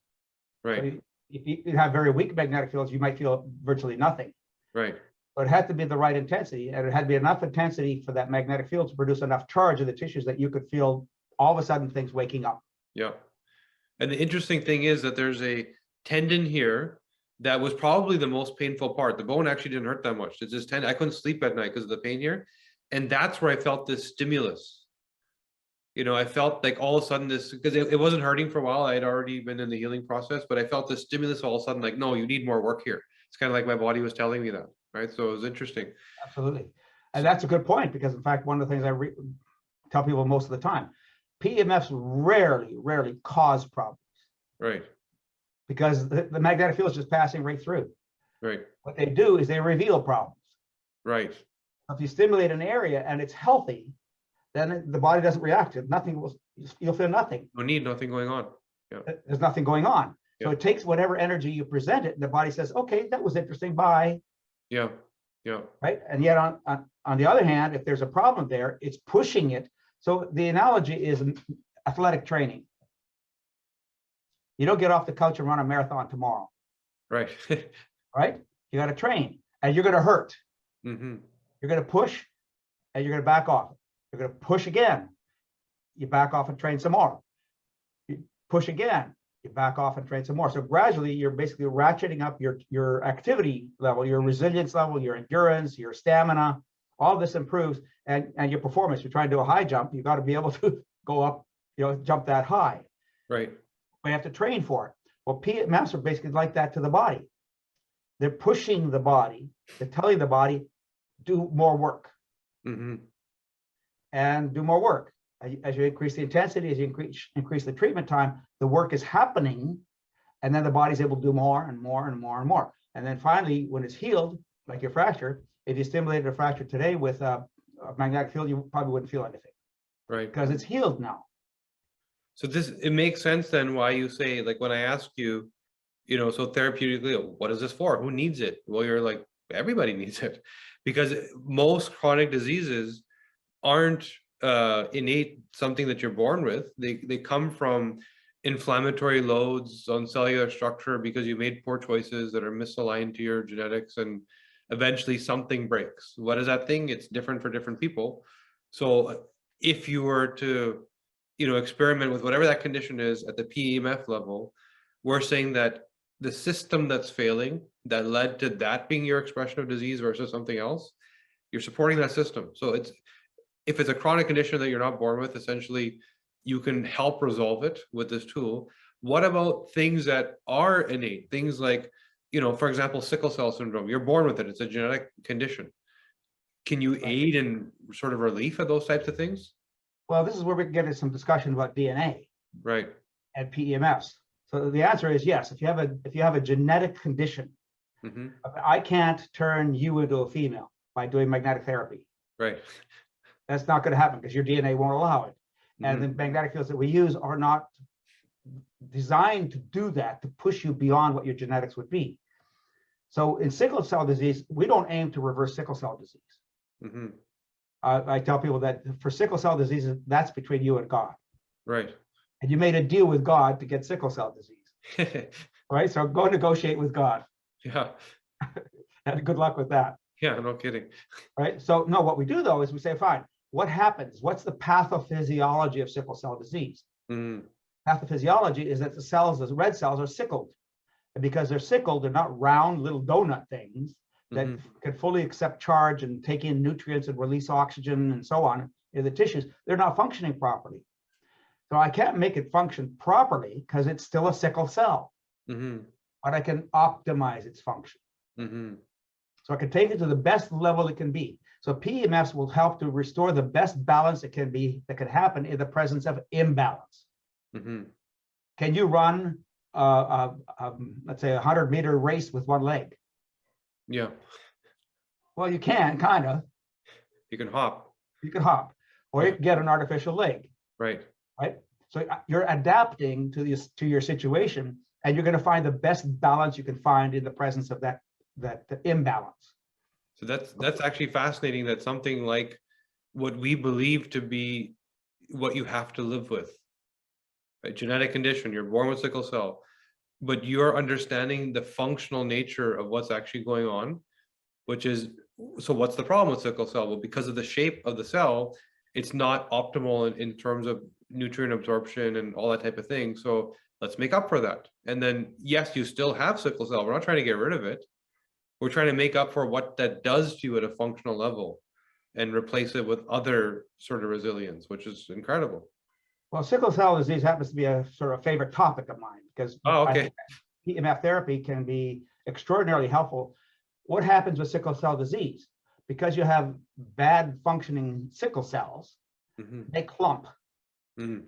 Right. So if you have very weak magnetic fields, you might feel virtually nothing. Right. But it had to be the right intensity, and it had to be enough intensity for that magnetic field to produce enough charge in the tissues that you could feel all of a sudden things waking up. Yeah. And the interesting thing is that there's a tendon here that was probably the most painful part. The bone actually didn't hurt that much. It's this tendon. I couldn't sleep at night because of the pain here. And that's where I felt this stimulus. You know, I felt like all of a sudden this, because it wasn't hurting for a while. I had already been in the healing process, but I felt this stimulus all of a sudden, like, no, you need more work here. It's kind of like my body was telling me that, right? So it was interesting. Absolutely. And that's a good point, because in fact, one of the things I tell people most of the time, PEMFs rarely cause problems. Right. Because the magnetic field is just passing right through. Right. What they do is they reveal problems. Right. If you stimulate an area and it's healthy, then the body doesn't react. You'll feel nothing. Nothing going on. Yeah. There's nothing going on. Yeah. So it takes whatever energy you present it, and the body says, okay, that was interesting, bye. Yeah. Yeah. Right. And yet on the other hand, if there's a problem there, it's pushing it. So the analogy is athletic training. You don't get off the couch and run a marathon tomorrow. Right. Right? You got to train, and you're going to hurt. Mm-hmm. You're going to push, and you're going to back off. You're going to push again. You back off and train some more. You push again. You back off and train some more. So gradually, you're basically ratcheting up your activity level, your resilience level, your endurance, your stamina. All this improves, and your performance. You're trying to do a high jump. You got to be able to go up, jump that high. Right. We have to train for it. Well, PEMFs are basically like that to the body. They're pushing the body. They're telling the body, do more work. Mm-hmm. And do more work. As you increase the intensity, as you increase the treatment time, the work is happening, and then the body's able to do more and more and more and more. And then finally, when it's healed, like your fracture, if you stimulated a fracture today with a magnetic field, you probably wouldn't feel anything. Right. Because it's healed now. So it makes sense then why you say, like, when I ask you, so therapeutically, what is this for? Who needs it? Well, you're like, everybody needs it, because most chronic diseases aren't innate, something that you're born with. They come from inflammatory loads on cellular structure because you made poor choices that are misaligned to your genetics, and eventually something breaks. What is that thing? It's different for different people. So if you were to experiment with whatever that condition is at the PEMF level, we're saying that the system that's failing that led to that being your expression of disease versus something else, you're supporting that system. So if it's a chronic condition that you're not born with, essentially you can help resolve it with this tool. What about things that are innate? Things like, for example, sickle cell syndrome. You're born with it. It's a genetic condition. Can you aid in sort of relief of those types of things? Well, this is where we can get into some discussion about DNA. Right. And PEMFs. So the answer is yes. If you have a genetic condition, mm-hmm. I can't turn you into a female by doing magnetic therapy. Right. That's not going to happen because your DNA won't allow it. Mm-hmm. And the magnetic fields that we use are not designed to do that, to push you beyond what your genetics would be. So in sickle cell disease, we don't aim to reverse sickle cell disease. Mm-hmm. I tell people that for sickle cell disease, that's between you and God. Right. And you made a deal with God to get sickle cell disease. Right? So go negotiate with God. Yeah. And good luck with that. Yeah, no kidding. Right? So no, what we do though is we say, fine, what happens? What's the pathophysiology of sickle cell disease? Mm. Pathophysiology is that the red cells are sickled. And because they're sickled, they're not round little donut things that can fully accept charge and take in nutrients and release oxygen and so on in the tissues. They're not functioning properly. So I can't make it function properly because it's still a sickle cell, but I can optimize its function. So it can take it to the best level it can be. So PEMFs will help to restore the best balance it can be, that can happen in the presence of imbalance. Mm-hmm. Can you run, let's say, a 100-meter race with one leg? Yeah. Well, you can, kind of. You can hop. You can hop, or you can get an artificial leg. Right. Right. So you're adapting to your situation, and you're going to find the best balance you can find in the presence of that imbalance. So that's actually fascinating. That something like what we believe to be what you have to live with, right? Genetic condition, you're born with sickle cell, but you're understanding the functional nature of what's actually going on, which is, so what's the problem with sickle cell? Well, because of the shape of the cell, it's not optimal in terms of nutrient absorption and all that type of thing. So let's make up for that. And then, yes, you still have sickle cell. We're not trying to get rid of it. We're trying to make up for what that does to you at a functional level and replace it with other sort of resilience, which is incredible. Well, sickle cell disease happens to be a sort of favorite topic of mine, because okay. PEMF therapy can be extraordinarily helpful. What happens with sickle cell disease? Because you have bad functioning sickle cells, they clump.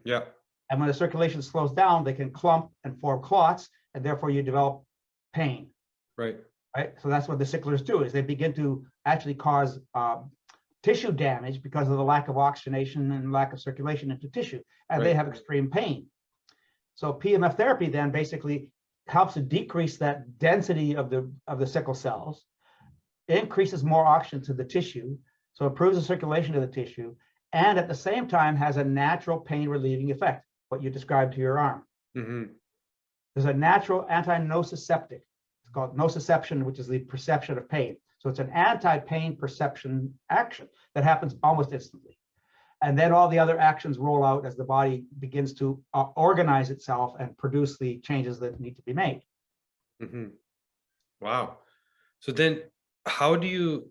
Yeah. And when the circulation slows down, they can clump and form clots, and therefore you develop pain. Right. Right. So that's what the sicklers do, is they begin to actually cause tissue damage because of the lack of oxygenation and lack of circulation into tissue, and they have extreme pain. So PEMF therapy then basically helps to decrease that density of the sickle cells, increases more oxygen to the tissue, so improves the circulation of the tissue, and at the same time has a natural pain relieving effect, what you described to your arm. There's a natural anti-nociceptic. It's called nociception, which is the perception of pain. So it's an anti-pain perception action that happens almost instantly. And then all the other actions roll out as the body begins to organize itself and produce the changes that need to be made. Wow. So then how do you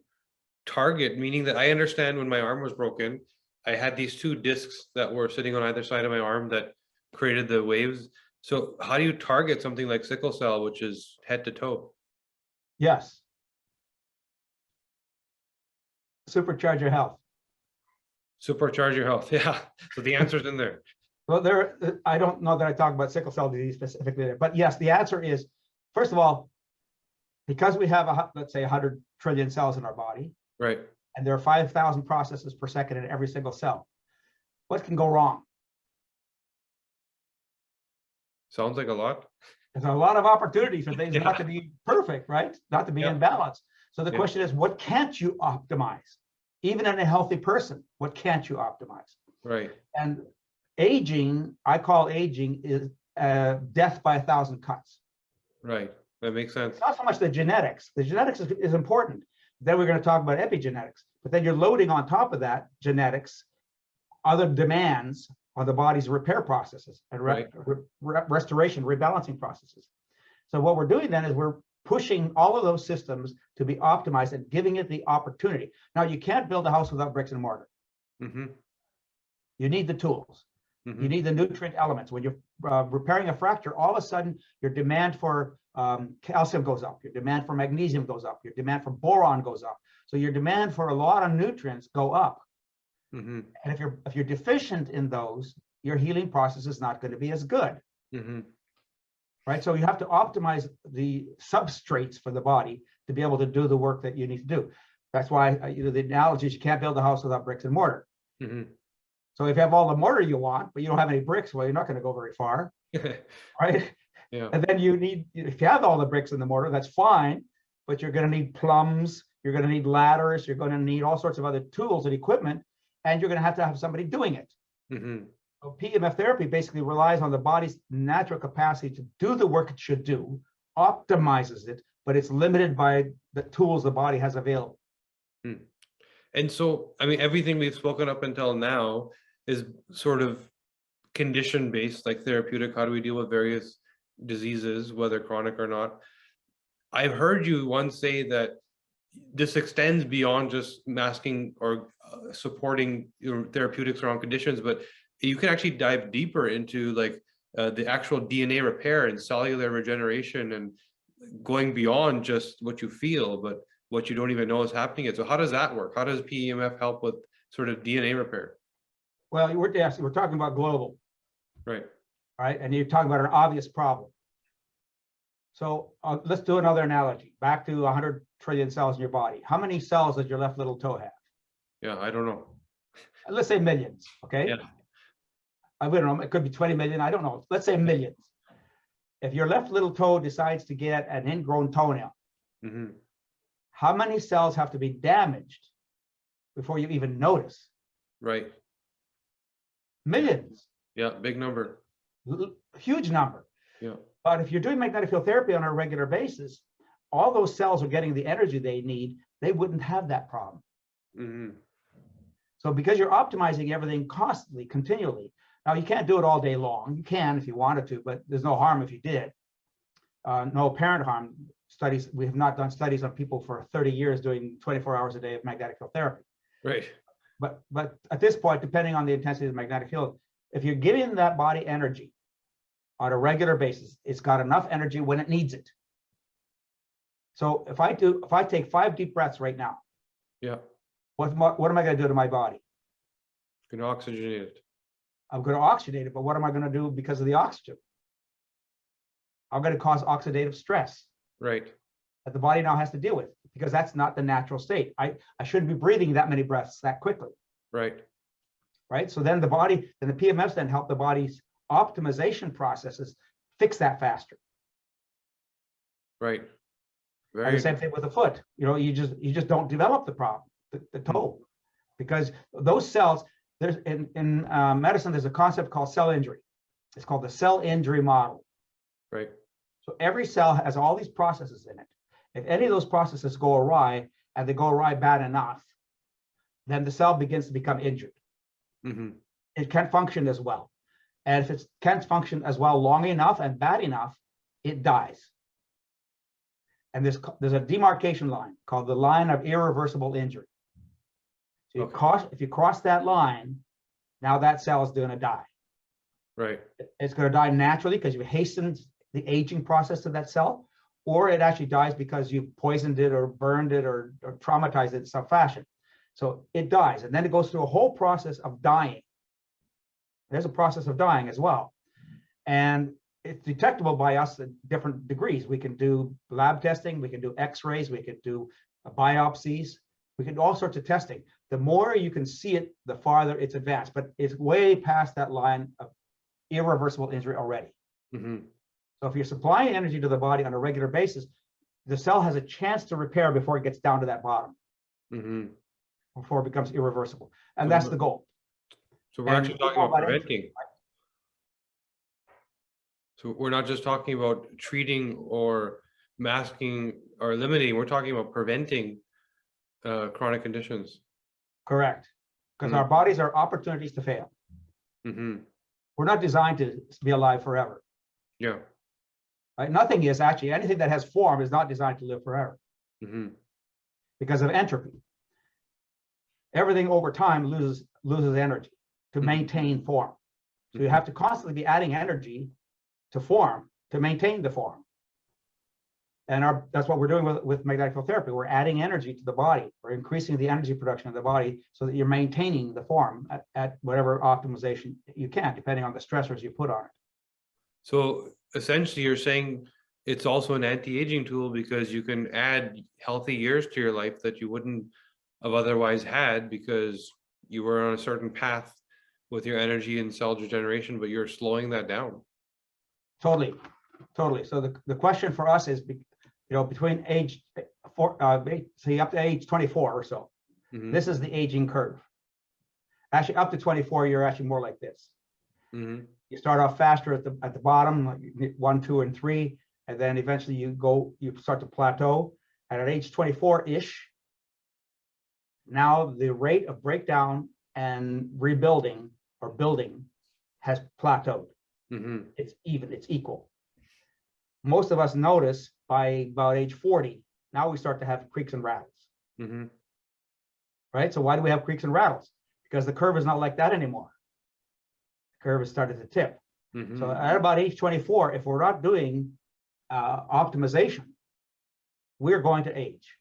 target, meaning that I understand when my arm was broken, I had these two discs that were sitting on either side of my arm that created the waves. So how do you target something like sickle cell, which is head to toe? Yes. Supercharge your health. Supercharge your health. Yeah. So the answer's in there. Well, I don't know that I talk about sickle cell disease specifically there, but yes, the answer is, first of all, because we have, let's say, 100 trillion cells in our body, right, and there are 5,000 processes per second in every single cell, what can go wrong? Sounds like a lot. There's a lot of opportunity for things not to be perfect, right? Not to be in balance. So the question is, what can't you optimize? Even in a healthy person, what can't you optimize? Right. And aging, I call aging is death by 1,000 cuts. Right. That makes sense. It's not so much the genetics. The genetics is important. Then we're going to talk about epigenetics. But then you're loading on top of that genetics other demands on the body's repair processes and restoration, rebalancing processes. So what we're doing then is we're pushing all of those systems to be optimized and giving it the opportunity. Now, you can't build a house without bricks and mortar. You need the tools. You need the nutrient elements. When you're repairing a fracture, all of a sudden your demand for calcium goes up, your demand for magnesium goes up, your demand for boron goes up. So your demand for a lot of nutrients go up. And if you're deficient in those, your healing process is not going to be as good. Right? So you have to optimize the substrates for the body to be able to do the work that you need to do. That's why the analogy is you can't build a house without bricks and mortar. So if you have all the mortar you want, but you don't have any bricks, well, you're not going to go very far. Right? And then you need, if you have all the bricks in the mortar, that's fine, but you're going to need plumbs, you're going to need ladders, you're going to need all sorts of other tools and equipment, and you're going to have somebody doing it. So PEMF therapy basically relies on the body's natural capacity to do the work it should do, optimizes it, but it's limited by the tools the body has available. And so, I mean, everything we've spoken up until now is sort of condition-based, like therapeutic. How do we deal with various diseases, whether chronic or not? I've heard you once say that this extends beyond just masking or supporting therapeutics around conditions, but you can actually dive deeper into like the actual DNA repair and cellular regeneration and going beyond just what you feel. But what you don't even know is happening yet. So how does that work? How does PEMF help with sort of DNA repair? Well, we're talking about global, Right. right? And you're talking about an obvious problem. So let's do another analogy. Back to 100 trillion cells in your body. How many cells does your left little toe have? Yeah, I don't know. Let's say millions, okay? Yeah. I don't know, it could be 20 million, I don't know. Let's say millions. If your left little toe decides to get an ingrown toenail, Mm-hmm. how many cells have to be damaged before you even notice? Right. Millions. Yeah, big number. Huge number. Yeah. But if you're doing magnetic field therapy on a regular basis, all those cells are getting the energy they need. They wouldn't have that problem. Mm-hmm. So because you're optimizing everything constantly, continually, now you can't do it all day long. You can if you wanted to, but there's no harm if you did. No apparent harm. Studies, we have not done studies on people for 30 years doing 24 hours a day of magnetic field therapy. Right. But at this point, depending on the intensity of the magnetic field, if you're giving that body energy on a regular basis, it's got enough energy when it needs it. So if I take 5 deep breaths right now, Yeah. what am I going to do to my body? You can oxygenate it. I'm going to oxygenate it, but what am I going to do because of the oxygen? I'm going to cause oxidative stress Right. that the body now has to deal with, because that's not the natural state. I shouldn't be breathing that many breaths that quickly. Right. Right. So then the PMFs then help the body's optimization processes fix that faster. Right. And Very the same thing with the foot. You just don't develop the problem, the toe, because those cells, there's in medicine, there's a concept called cell injury. It's called the cell injury model. right. So every cell has all these processes in it. If any of those processes go awry, and they go awry bad enough, then the cell begins to become injured. Mm-hmm. It can't function as well. And if it can't function as well long enough and bad enough, it dies. And there's a demarcation line called the line of irreversible injury. So if you cross that line, now that cell is going to die. Right. It's going to die naturally because you hastened the aging process of that cell, or it actually dies because you poisoned it or burned it or traumatized it in some fashion. So it dies, and then it goes through a whole process of dying. There's a process of dying as well. And it's detectable by us at different degrees. We can do lab testing, we can do x-rays, we can do biopsies, we can do all sorts of testing. The more you can see it, the farther it's advanced, but it's way past that line of irreversible injury already. Mm-hmm. So if you're supplying energy to the body on a regular basis, the cell has a chance to repair before it gets down to that bottom, Mm-hmm. before it becomes irreversible. And So that's the goal. So we're actually talking about preventing. So we're not just talking about treating or masking or eliminating. We're talking about preventing chronic conditions. Correct. Because Mhm. our bodies are opportunities to fail. Mm-hmm. We're not designed to be alive forever. Yeah. Right? Nothing is actually, anything that has form is not designed to live forever Mm-hmm. because of entropy. Everything over time loses energy to maintain form. So you have to constantly be adding energy to form to maintain the form. And that's what we're doing with magnetic field therapy. We're adding energy to the body. We're increasing the energy production of the body so that you're maintaining the form at whatever optimization you can, depending on the stressors you put on it. So essentially you're saying it's also an anti-aging tool because you can add healthy years to your life that you wouldn't have otherwise had because you were on a certain path with your energy and cell regeneration, but you're slowing that down. Totally. So the question for us is, between age say up to age 24 or so, Mm-hmm. this is the aging curve. Actually, up to 24, you're actually more like this. Mm-hmm. You start off faster at the bottom, like 1, 2, and 3, and then eventually you start to plateau. And at age 24-ish, now the rate of breakdown and rebuilding or building has plateaued. Mm-hmm. It's even, it's equal. Most of us notice by about age 40, now we start to have creaks and rattles. Mm-hmm. Right? So why do we have creaks and rattles? Because the curve is not like that anymore. The curve has started to tip. Mm-hmm. So at about age 24, if we're not doing optimization, we're going to age.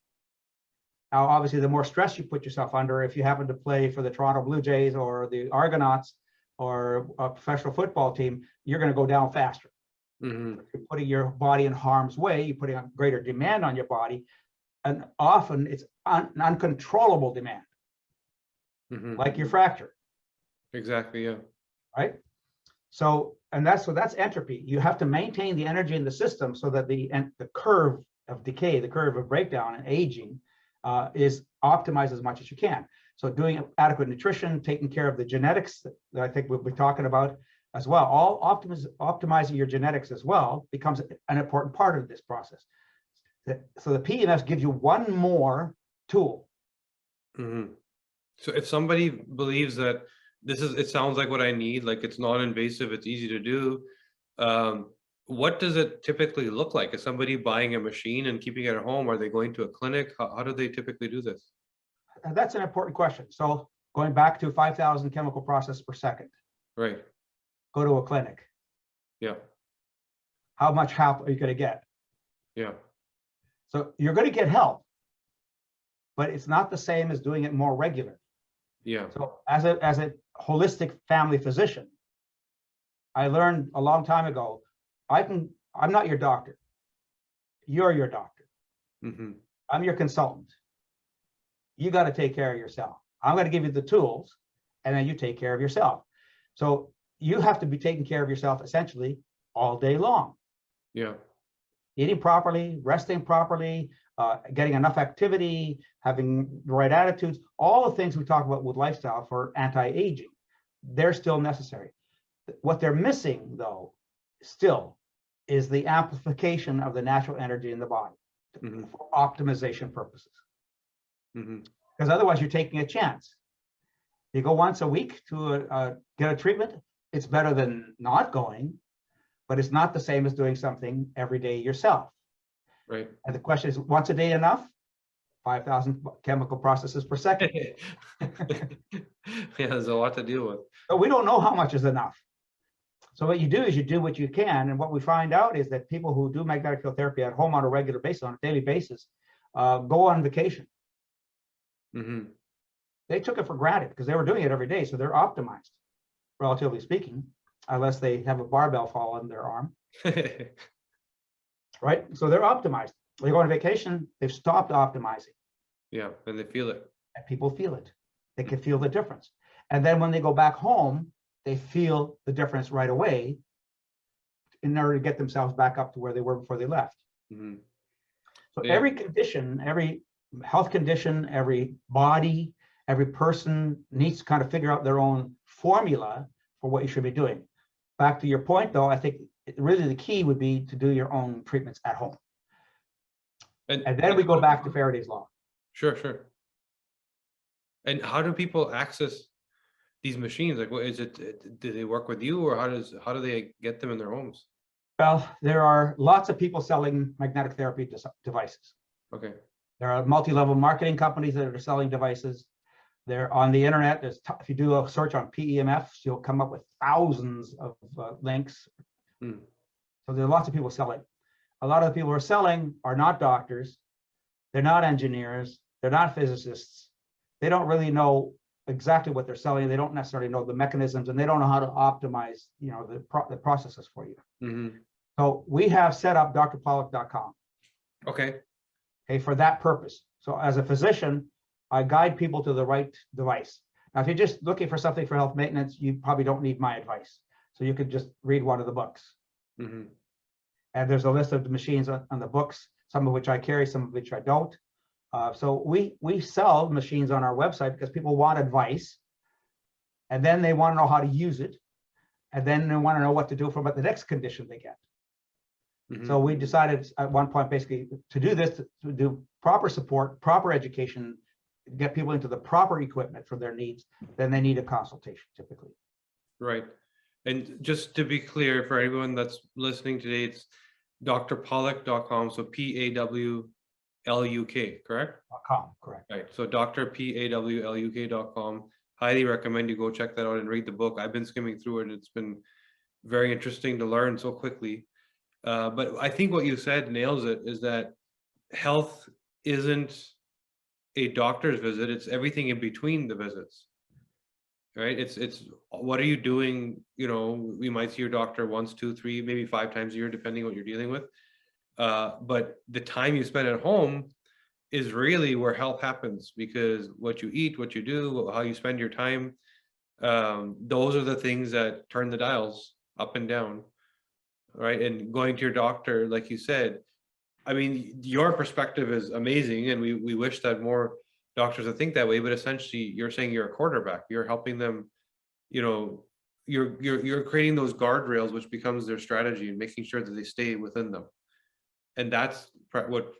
Now, obviously, the more stress you put yourself under, if you happen to play for the Toronto Blue Jays or the Argonauts or a professional football team, you're going to go down faster. Mm-hmm. You're putting your body in harm's way. You're putting a greater demand on your body, and often it's an uncontrollable demand, Mm-hmm. like your fracture. Exactly. Yeah. Right. So, and that's entropy. You have to maintain the energy in the system so that the curve of decay, the curve of breakdown and aging, is optimized as much as you can. So doing adequate nutrition, taking care of the genetics that I think we'll be talking about as well, all optimizing your genetics as well becomes an important part of this process. So the PEMF gives you one more tool. Mm-hmm. So if somebody believes that it sounds like what I need, like it's non-invasive, it's easy to do, what does it typically look like? Is somebody buying a machine and keeping it at home? Are they going to a clinic? How do they typically do this? That's an important question. So going back to 5,000 chemical processes per second. Right. Go to a clinic. Yeah. How much help are you going to get? Yeah. So you're going to get help, but it's not the same as doing it more regular. Yeah. So as a holistic family physician, I learned a long time ago, I'm not your doctor. You're your doctor. Mm-hmm. I'm your consultant. You got to take care of yourself. I'm going to give you the tools, and then you take care of yourself. So you have to be taking care of yourself essentially all day long. Yeah. Eating properly, resting properly, getting enough activity, having the right attitudes, all the things we talk about with lifestyle for anti-aging, they're still necessary. What they're missing, though, still is the amplification of the natural energy in the body Mm-hmm. for optimization purposes. Mm-hmm. Because otherwise you're taking a chance. You go once a week to get a treatment, it's better than not going, but it's not the same as doing something every day yourself. Right. And the question is, once a day enough? 5,000 chemical processes per second. Yeah, there's a lot to deal with. So we don't know how much is enough. So what you do is you do what you can. And what we find out is that people who do magnetic field therapy at home on a regular basis, on a daily basis, go on vacation. Mm-hmm. They took it for granted because they were doing it every day. So they're optimized, relatively speaking, unless they have a barbell fall on their arm. Right? So they're optimized. They go on vacation, they've stopped optimizing. Yeah, and they feel it. And people feel it. They can feel the difference. And then when they go back home, they feel the difference right away in order to get themselves back up to where they were before they left. Mm-hmm. So Yeah. every condition, every health condition, every body, every person needs to kind of figure out their own formula for what you should be doing. Back to your point, though, I think really the key would be to do your own treatments at home. And then we go back to Faraday's law. Sure. And how do people access these machines? Like, what is it? Do they work with you, or how do they get them in their homes? Well, there are lots of people selling magnetic therapy devices. Okay. There are multi-level marketing companies that are selling devices. They're on the internet. If you do a search on PEMFs, you'll come up with thousands of links. Hmm. So there are lots of people selling. A lot of the people who are selling are not doctors. They're not engineers. They're not physicists. They don't really know exactly what they're selling. They don't necessarily know the mechanisms, and they don't know how to optimize, the processes for you. Mm-hmm. So we have set up drpollock.com. Okay. For that purpose. So as a physician, I guide people to the right device. Now, if you're just looking for something for health maintenance, you probably don't need my advice. So you could just read one of the books. Mm-hmm. And there's a list of the machines on the books, some of which I carry, some of which I don't. So we sell machines on our website because people want advice, and then they want to know how to use it, and then they want to know what to do about the next condition they get. Mm-hmm. So we decided at one point basically to do this, to do proper support, proper education, get people into the proper equipment for their needs. Then they need a consultation typically. Right. And just to be clear for everyone that's listening today, it's drpollock.com. So PAWLUK, correct? .com, correct. Right. So drpawluk.com. Highly recommend you go check that out and read the book. I've been skimming through it, and it's been very interesting to learn so quickly. But I think what you said nails it, is that health isn't a doctor's visit, it's everything in between the visits, right? It's what are you doing? You know, we might see your doctor once, 2, 3, maybe 5 times a year, depending on what you're dealing with. But the time you spend at home is really where health happens, because what you eat, what you do, how you spend your time, those are the things that turn the dials up and down, right? And going to your doctor, like you said, I mean, your perspective is amazing, and we wish that more doctors would think that way. But essentially, you're saying you're a quarterback. You're helping them. You know, you're creating those guardrails, which becomes their strategy, and making sure that they stay within them. And that's what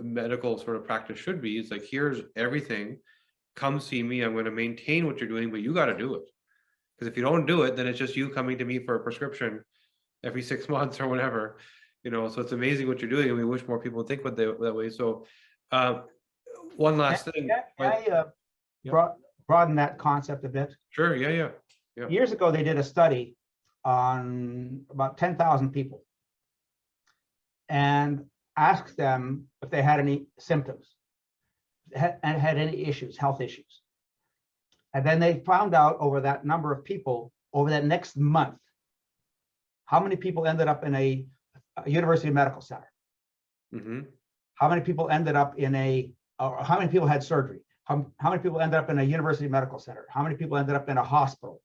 medical sort of practice should be. It's like, here's everything. Come see me. I'm going to maintain what you're doing, but you got to do it. Because if you don't do it, then it's just you coming to me for a prescription every 6 months or whatever. You know, so it's amazing what you're doing, and we wish more people would think that way. So, one last thing. Broaden that concept a bit. Sure. Yeah. Years ago, they did a study on about 10,000 people and asked them if they had any symptoms and had any issues, health issues. And then they found out over that number of people, over that next month, how many people ended up in a university medical center. Mm-hmm. How many people ended up in how many people had surgery? How many people ended up in a university medical center? How many people ended up in a hospital?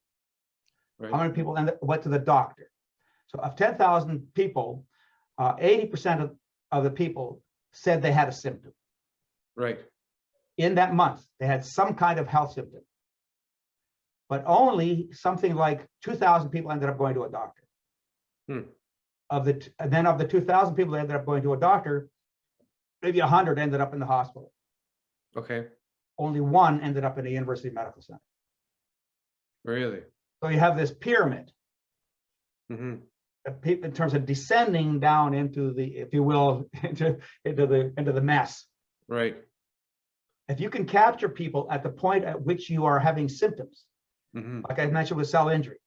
Right. How many people went to the doctor? So of 10,000 people, 80% of the people said they had a symptom. Right. In that month, they had some kind of health symptom. But only something like 2,000 people ended up going to a doctor. Of the 2,000 people that ended up going to a doctor, maybe 100 ended up in the hospital. Okay. Only 1 ended up in a university medical center. Really? So you have this pyramid. Mm-hmm. In terms of descending down into the, if you will, into the mess. Right. If you can capture people at the point at which you are having symptoms, like I mentioned with cell injury,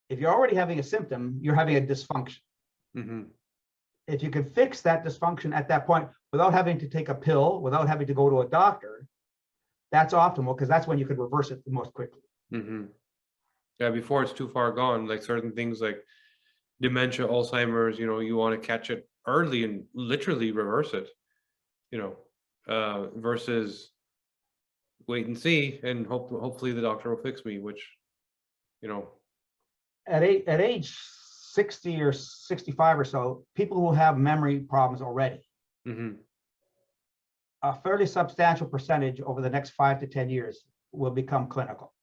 if you're already having a symptom, you're having a dysfunction. If you can fix that dysfunction at that point without having to take a pill, without having to go to a doctor, that's optimal, because that's when you could reverse it the most quickly. Yeah, before it's too far gone, like certain things like dementia, Alzheimer's, you know, you want to catch it early and literally reverse it, you know, versus wait and see and hopefully the doctor will fix me, which, you know. At age 60 or 65 or so, people who have memory problems already, a fairly substantial percentage over the next 5 to 10 years will become clinical.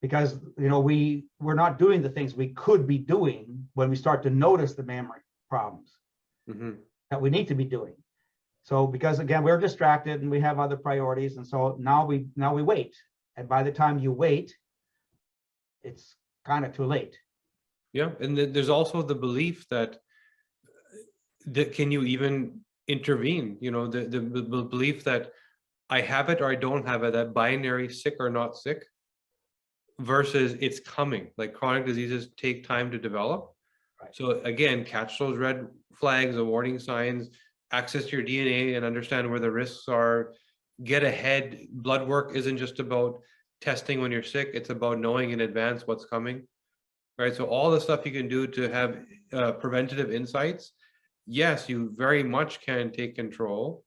Because, you know, we're not doing the things we could be doing when we start to notice the memory problems that we need to be doing. So because again, we're distracted and we have other priorities, and so now we wait. And by the time you wait, it's kind of too late. Yeah, and there's also the belief that can you even intervene? You know, the belief that I have it or I don't have it, that binary sick or not sick, versus it's coming. Like chronic diseases take time to develop. Right. So again, catch those red flags, the warning signs, access your DNA and understand where the risks are, get ahead. Blood work isn't just about testing when you're sick, it's about knowing in advance what's coming, right? So all the stuff you can do to have preventative insights, yes, you very much can take control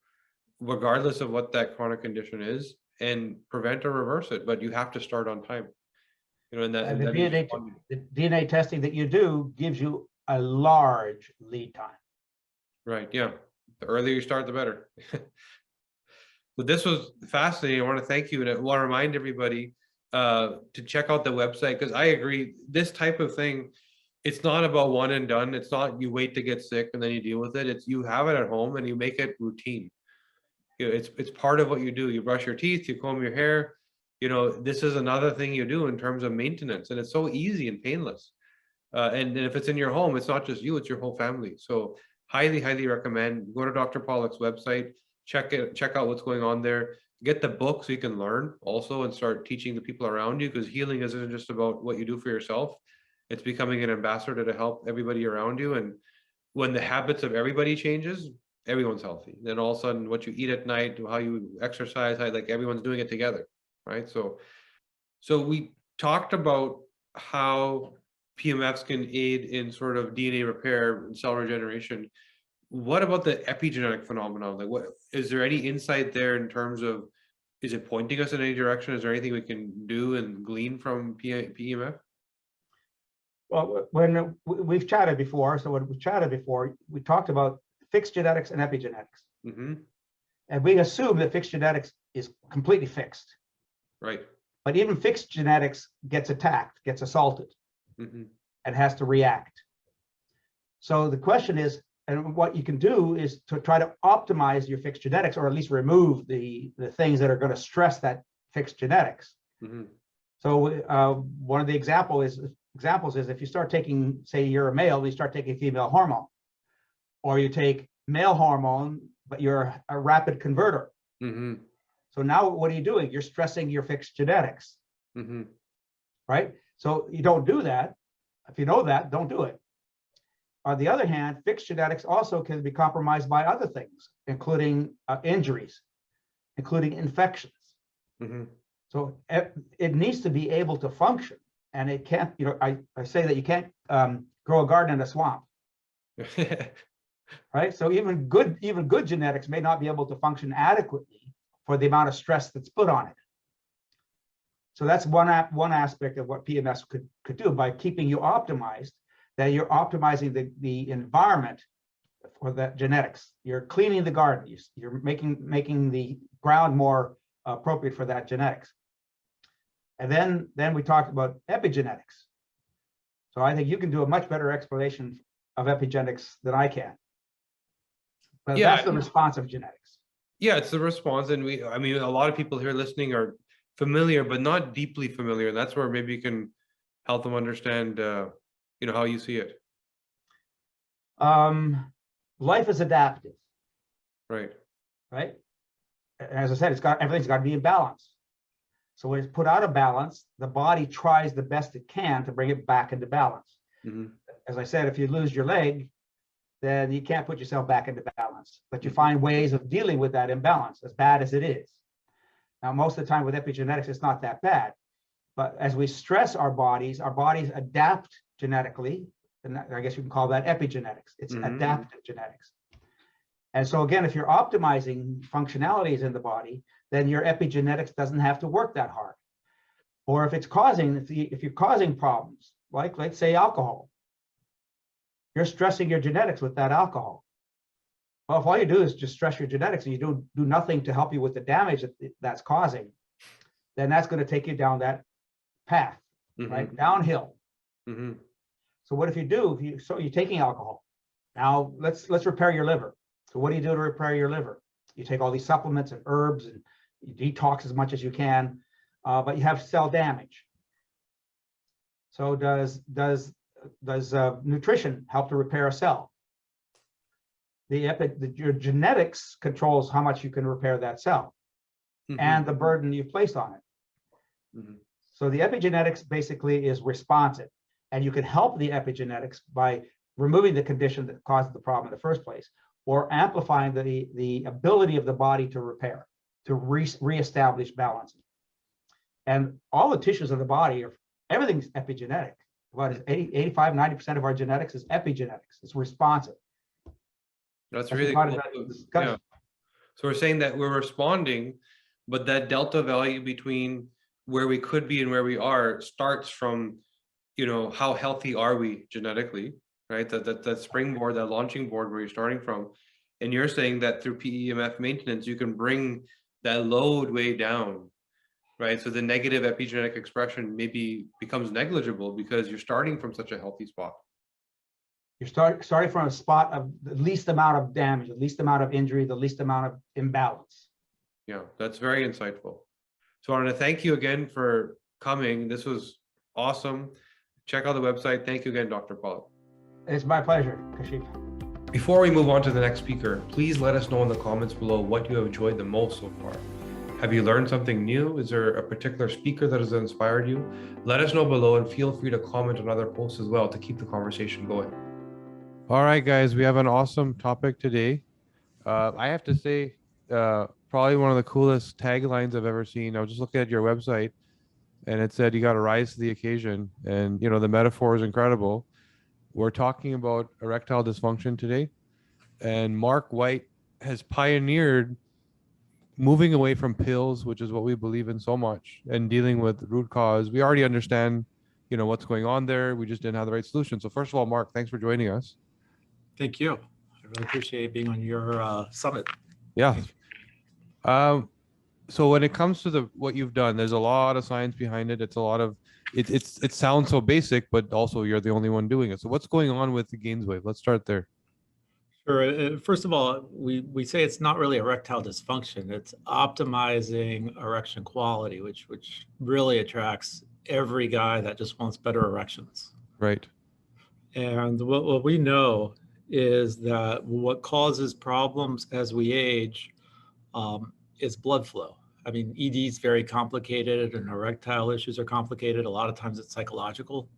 regardless of what that chronic condition is and prevent or reverse it, but you have to start on time. You know, and the DNA testing that you do gives you a large lead time. Right, yeah. The earlier you start, the better. But this was fascinating. I want to thank you, and I want to remind everybody to check out the website, because I agree, this type of thing, it's not about one and done. It's not you wait to get sick and then you deal with it. It's you have it at home and you make it routine. You know, it's part of what you do. You brush your teeth, you comb your hair. You know, this is another thing you do in terms of maintenance, and it's so easy and painless. And if it's in your home, it's not just you, it's your whole family. So highly, highly recommend. Go to Dr. Pollock's website, check out what's going on there. Get the book so you can learn also and start teaching the people around you, because healing isn't just about what you do for yourself. It's becoming an ambassador to help everybody around you. And when the habits of everybody changes, everyone's healthy. Then all of a sudden, what you eat at night, how you exercise, how, like everyone's doing it together, right? So we talked about how PMFs can aid in sort of DNA repair and cell regeneration. What about the epigenetic phenomenon? Like, what is there any insight there in terms of, is it pointing us in any direction? Is there anything we can do and glean from PEMF? Well, when we've chatted before, we talked about fixed genetics and epigenetics. Mm-hmm. And we assume that fixed genetics is completely fixed. Right. But even fixed genetics gets attacked, gets assaulted, mm-hmm. and has to react. So the question is, and what you can do is to try to optimize your fixed genetics, or at least remove the things that are going to stress that fixed genetics. Mm-hmm. So one of the examples is if you start taking, say you're a male, you start taking female hormone, or you take male hormone, but you're a rapid converter. Mm-hmm. So now what are you doing? You're stressing your fixed genetics, mm-hmm. right? So you don't do that. If you know that, don't do it. On the other hand, fixed genetics also can be compromised by other things, including injuries, including infections. Mm-hmm. So it needs to be able to function, and it can't, I say that you can't grow a garden in a swamp. Right? So even good genetics may not be able to function adequately for the amount of stress that's put on it. So that's one aspect of what PMS could do by keeping you optimized, that you're optimizing the environment for that genetics. You're cleaning the garden. You're making the ground more appropriate for that genetics. And then we talked about epigenetics. So I think you can do a much better explanation of epigenetics than I can. But yeah, that's the response of genetics. Yeah, it's the response. And I mean, a lot of people here listening are familiar, but not deeply familiar. And that's where maybe you can help them understand, how you see it. Life is adaptive. Right. Right. As I said, everything's got to be in balance. So when it's put out of balance, the body tries the best it can to bring it back into balance. Mm-hmm. As I said, if you lose your leg, then you can't put yourself back into balance, but you find ways of dealing with that imbalance, as bad as it is. Now, most of the time with epigenetics, it's not that bad, but as we stress our bodies adapt genetically, and I guess you can call that epigenetics. It's mm-hmm. adaptive genetics. And so again, if you're optimizing functionalities in the body, then your epigenetics doesn't have to work that hard. Or if you're causing problems, like let's say alcohol, you're stressing your genetics with that alcohol. Well, if all you do is just stress your genetics and you do nothing to help you with the damage that's causing, then that's going to take you down that path, mm-hmm. right? Downhill. Mm-hmm. So what if you do? You're taking alcohol. Now let's repair your liver. So what do you do to repair your liver? You take all these supplements and herbs and you detox as much as you can, but you have cell damage. So does nutrition help to repair a cell? Your genetics controls how much you can repair that cell, mm-hmm. and the burden you place on it. Mm-hmm. So the epigenetics basically is responsive, and you can help the epigenetics by removing the condition that caused the problem in the first place, or amplifying the ability of the body to repair, to reestablish balance. And all the tissues of the body everything's epigenetic. What is 85, 90% of our genetics is epigenetics. It's responsive. That's really cool. Yeah. So we're saying that we're responding, but that delta value between where we could be and where we are starts from, how healthy are we genetically, right? That springboard, that launching board where you're starting from. And you're saying that through PEMF maintenance, you can bring that load way down, right? So the negative epigenetic expression maybe becomes negligible because you're starting from such a healthy spot. You're starting from a spot of the least amount of damage, the least amount of injury, the least amount of imbalance. Yeah, that's very insightful. So I want to thank you again for coming. This was awesome. Check out the website. Thank you again, Dr. Pollock. It's my pleasure, Kashif. Before we move on to the next speaker, please let us know in the comments below what you have enjoyed the most so far. Have you learned something new? Is there a particular speaker that has inspired you? Let us know below and feel free to comment on other posts as well to keep the conversation going. All right, guys, we have an awesome topic today. I have to say, probably one of the coolest taglines I've ever seen. I was just looking at your website, and it said you got to rise to the occasion, and the metaphor is incredible. We're talking about erectile dysfunction today, and Mark White has pioneered moving away from pills, which is what we believe in so much, and dealing with root cause. We already understand, what's going on there. We just didn't have the right solution. So first of all, Mark, thanks for joining us. Thank you. I really appreciate being on your summit. Yeah. So when it comes to what you've done, there's a lot of science behind it. It's a lot of it sounds so basic, but also you're the only one doing it. So what's going on with the GainsWave? Let's start there. Sure. First of all, we say it's not really erectile dysfunction. It's optimizing erection quality, which really attracts every guy that just wants better erections. Right. And what we know is that what causes problems as we age is blood flow. I mean, ED is very complicated and erectile issues are complicated. A lot of times it's psychological.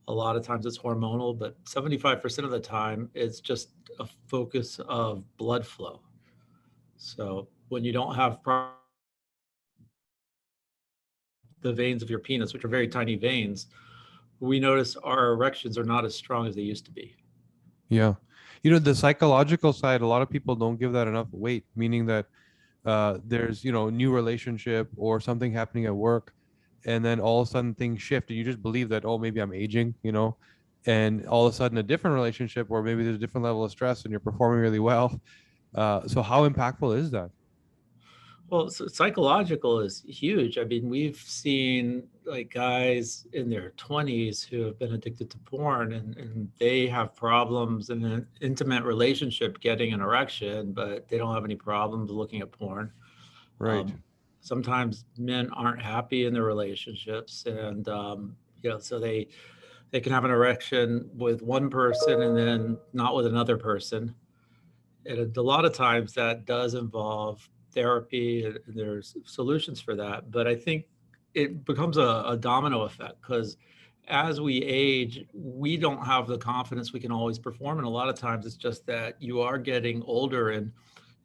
A lot of times it's hormonal, but 75% of the time it's just a focus of blood flow. So when you don't have the veins of your penis, which are very tiny veins, we notice our erections are not as strong as they used to be. Yeah. The psychological side, a lot of people don't give that enough weight, meaning that there's, new relationship or something happening at work, and then all of a sudden things shift and you just believe that, oh, maybe I'm aging, and all of a sudden a different relationship, or maybe there's a different level of stress and you're performing really well. So how impactful is that? Well, psychological is huge. I mean, we've seen like guys in their 20s who have been addicted to porn and they have problems in an intimate relationship getting an erection, but they don't have any problems looking at porn. Right. Sometimes men aren't happy in their relationships, and so they can have an erection with one person and then not with another person. And a lot of times that does involve therapy, and there's solutions for that. But I think it becomes a domino effect, because as we age, we don't have the confidence we can always perform. And a lot of times it's just that you are getting older, and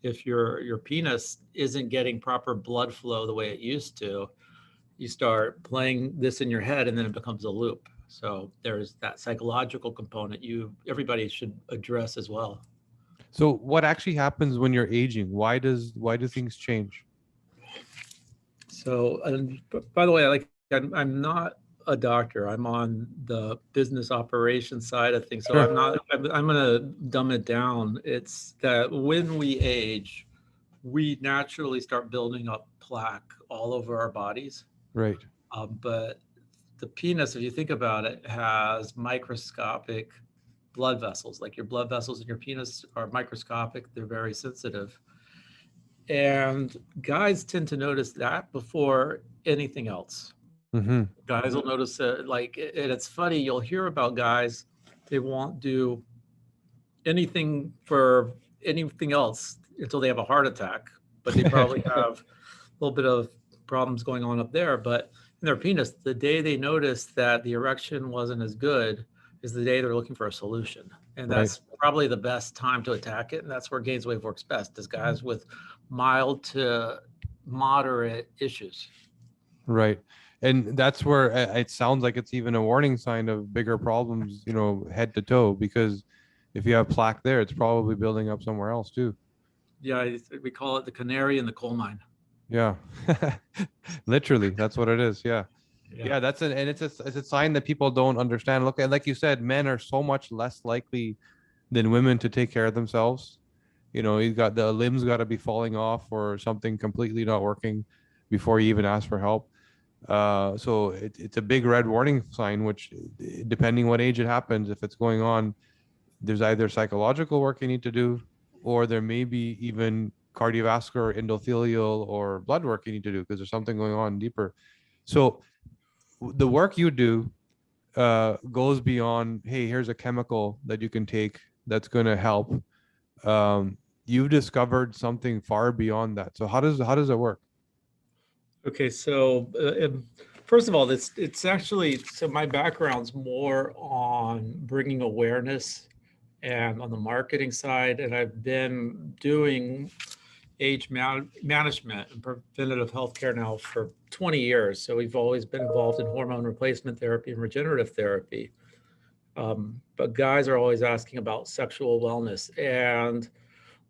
if your penis isn't getting proper blood flow the way it used to, you start playing this in your head and then it becomes a loop. So there's that psychological component everybody should address as well. So what actually happens when you're aging? Why do things change? So, by the way, I'm not a doctor. I'm on the business operations side of things. So sure. I'm going to dumb it down. It's that when we age, we naturally start building up plaque all over our bodies. Right. But the penis, if you think about it, has microscopic blood vessels. Like your blood vessels in your penis are microscopic. They're very sensitive. And guys tend to notice that before anything else. Mm-hmm. Guys will notice it, and it's funny, you'll hear about guys, they won't do anything for anything else until they have a heart attack, but they probably have a little bit of problems going on up there. But in their penis, the day they notice that the erection wasn't as good is the day they're looking for a solution. And that's probably the best time to attack it. And that's where GainsWave works best, is guys with mild to moderate issues. Right. And that's where it sounds like it's even a warning sign of bigger problems, head to toe, because if you have plaque there, it's probably building up somewhere else too. Yeah, we call it the canary in the coal mine. Yeah, literally, that's what it is. Yeah. It's a sign that people don't understand. Look, like you said, men are so much less likely than women to take care of themselves. You got the limbs got to be falling off or something completely not working before you even ask for help. So it's a big red warning sign, which depending what age it happens, if it's going on, there's either psychological work you need to do, or there may be even cardiovascular, endothelial, or blood work you need to do because there's something going on deeper. So the work you do goes beyond, hey, here's a chemical that you can take that's going to help. You've discovered something far beyond that. So how does it work? Okay, so first of all, it's actually, so my background's more on bringing awareness and on the marketing side, and I've been doing management and preventative healthcare now for 20 years. So we've always been involved in hormone replacement therapy and regenerative therapy. But guys are always asking about sexual wellness. And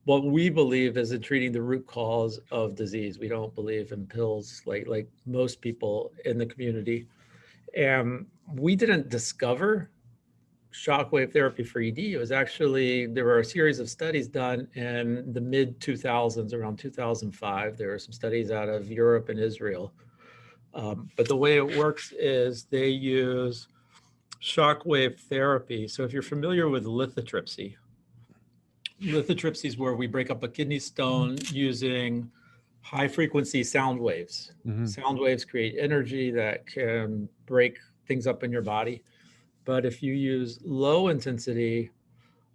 what we believe is in treating the root cause of disease. We don't believe in pills like most people in the community. And we didn't discover shockwave therapy for ED. It was actually, there were a series of studies done in the mid 2000s, around 2005. There were some studies out of Europe and Israel. But the way it works is they use shockwave therapy. So if you're familiar with lithotripsy is where we break up a kidney stone using high frequency sound waves. Mm-hmm. Sound waves create energy that can break things up in your body. But if you use low intensity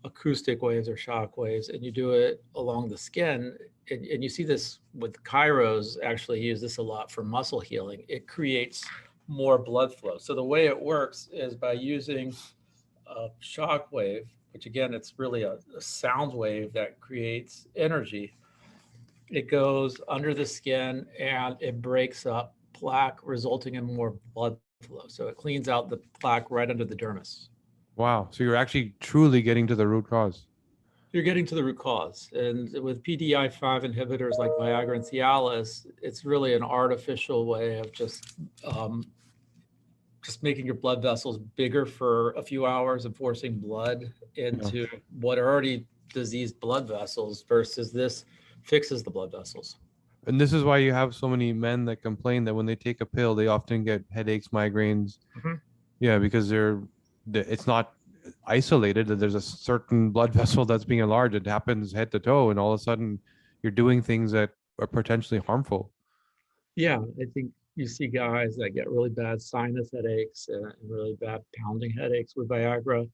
acoustic waves or shock waves and you do it along the skin, and you see this with chiros, actually use this a lot for muscle healing, it creates more blood flow. So the way it works is by using a shock wave, which again, it's really a sound wave that creates energy. It goes under the skin and it breaks up plaque, resulting in more blood flow. So it cleans out the plaque right under the dermis. Wow. So you're actually truly getting to the root cause. You're getting to the root cause. And with PDE5 inhibitors like Viagra and Cialis, it's really an artificial way of just making your blood vessels bigger for a few hours and forcing blood into what are already diseased blood vessels, versus this fixes the blood vessels. And this is why you have so many men that complain that when they take a pill, they often get headaches, migraines. Mm-hmm. Yeah, because it's not isolated, that there's a certain blood vessel that's being enlarged. It happens head to toe, and all of a sudden you're doing things that are potentially harmful. Yeah, I think you see guys that get really bad sinus headaches and really bad pounding headaches with Viagra.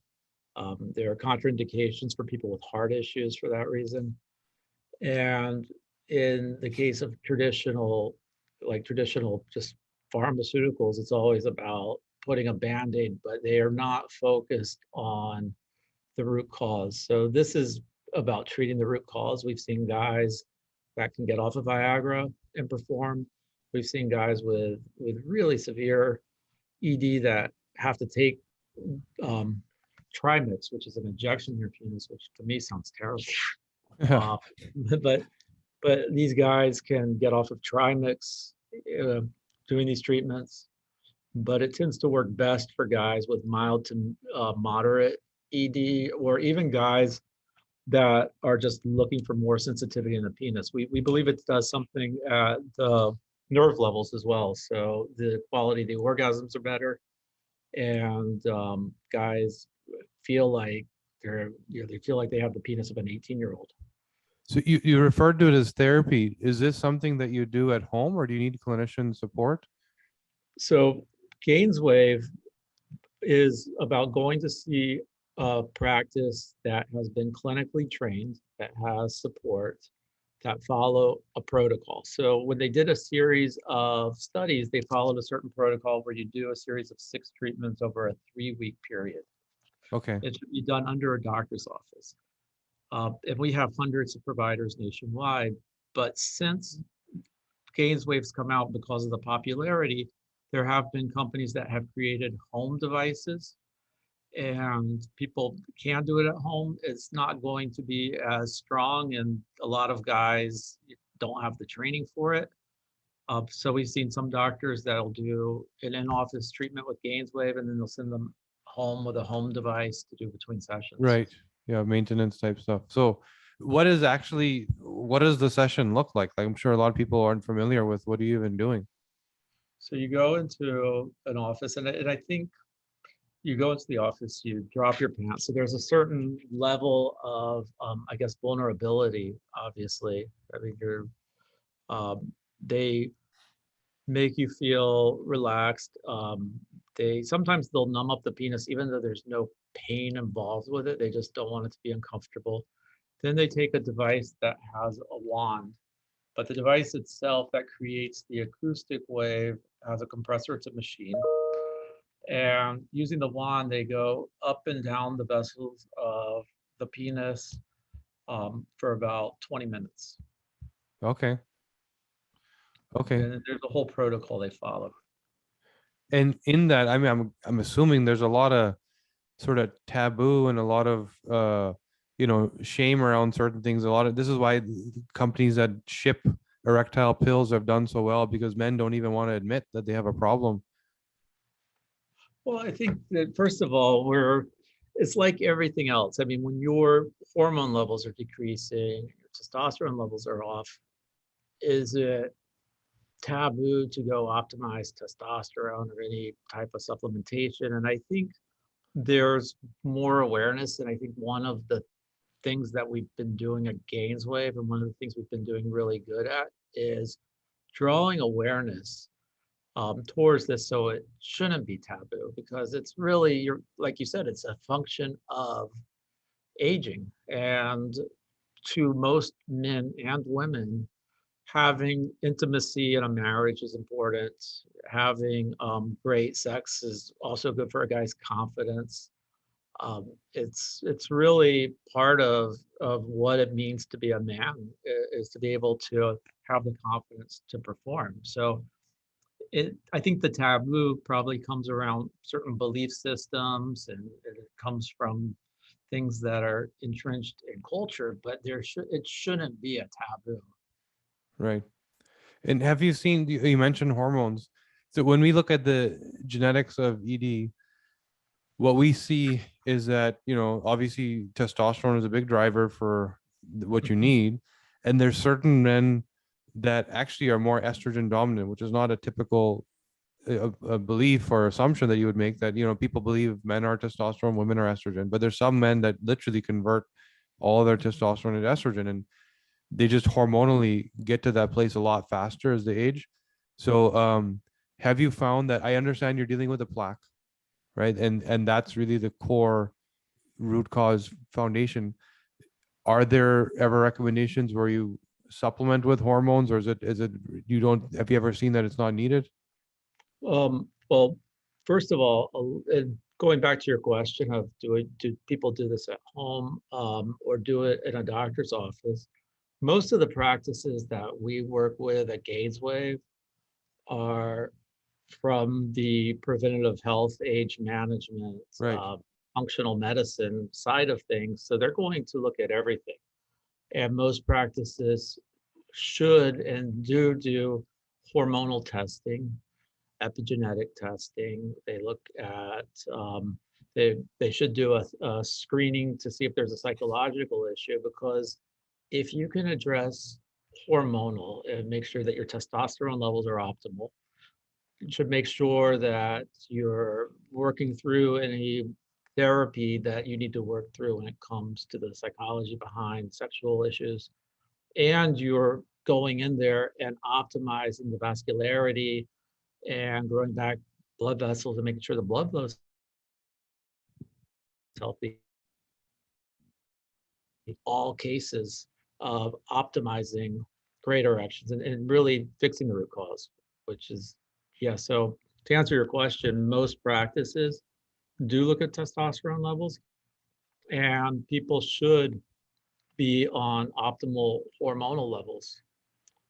There are contraindications for people with heart issues for that reason. And in the case of traditional just pharmaceuticals, it's always about putting a Band-Aid, but they are not focused on the root cause. So this is about treating the root cause. We've seen guys that can get off of Viagra and perform. We've seen guys with really severe ED that have to take Trimix, which is an injection in your penis, which to me sounds terrible. But these guys can get off of Trimix doing these treatments, but it tends to work best for guys with mild to moderate ED, or even guys that are just looking for more sensitivity in the penis. We believe it does something at the nerve levels as well. So the quality of the orgasms are better, and guys feel like they feel like they have the penis of an 18-year-old. So you referred to it as therapy. Is this something that you do at home, or do you need clinician support? So Gainswave is about going to see a practice that has been clinically trained, that has support, that follow a protocol. So when they did a series of studies, they followed a certain protocol where you do a series of 6 treatments over a 3-week period. Okay. It should be done under a doctor's office. And we have hundreds of providers nationwide, but since Gainswave's come out, because of the popularity, there have been companies that have created home devices, and people can do it at home. It's not going to be as strong, and a lot of guys don't have the training for it. So we've seen some doctors that'll do an in-office treatment with Gainswave, and then they'll send them home with a home device to do between sessions. Right. Yeah, maintenance type stuff. So what does the session look like? I'm sure a lot of people aren't familiar with what are you even doing. So you go into an office, and I think you go into the office, you drop your pants. So there's a certain level of, I guess, vulnerability, obviously. I mean, they make you feel relaxed. Sometimes they'll numb up the penis, even though there's no pain involved with it. They just don't want it to be uncomfortable. Then they take a device that has a wand, but the device itself that creates the acoustic wave has a compressor. It's a machine. And using the wand, they go up and down the vessels of the penis for about 20 minutes. Okay. Okay. And there's a whole protocol they follow. And in that, I mean, I'm assuming there's a lot of sort of taboo and a lot of shame around certain things. This is why companies that ship erectile pills have done so well, because men don't even want to admit that they have a problem. Well, I think that first of all, it's like everything else. I mean, when your hormone levels are decreasing, your testosterone levels are off, is it taboo to go optimize testosterone or any type of supplementation? And I think there's more awareness. And I think one of the things that we've been doing at Gainswave, and one of the things we've been doing really good at, is drawing awareness towards this, so it shouldn't be taboo, because it's really, like you said, it's a function of aging. And to most men and women, having intimacy in a marriage is important. Having great sex is also good for a guy's confidence. It's really part of what it means to be a man, is to be able to have the confidence to perform. So I think the taboo probably comes around certain belief systems, and it comes from things that are entrenched in culture, but it shouldn't be a taboo. Right. And have you seen, you mentioned hormones. So when we look at the genetics of ED, what we see is that, obviously testosterone is a big driver for what you need. And there's certain men that actually are more estrogen dominant, which is not a typical a belief or assumption that you would make, that, people believe men are testosterone, women are estrogen. But there's some men that literally convert all their testosterone into estrogen, and they just hormonally get to that place a lot faster as they age. So have you found that, I understand you're dealing with a plaque, right? And that's really the core root cause foundation. Are there ever recommendations where you supplement with hormones, or is it have you ever seen that it's not needed? Well, first of all, going back to your question of do people do this at home or do it in a doctor's office? Most of the practices that we work with at Gainswave are from the preventative health, age management, Right. Functional medicine side of things. So they're going to look at everything. And most practices should and do hormonal testing, epigenetic testing. They look at, they should do a screening to see if there's a psychological issue, because if you can address hormonal and make sure that your testosterone levels are optimal, you should make sure that you're working through any therapy that you need to work through when it comes to the psychology behind sexual issues, and you're going in there and optimizing the vascularity and growing back blood vessels and making sure the blood flow is healthy. All cases of optimizing great erections and really fixing the root cause, which is, yeah. So to answer your question, most practices do look at testosterone levels, and people should be on optimal hormonal levels.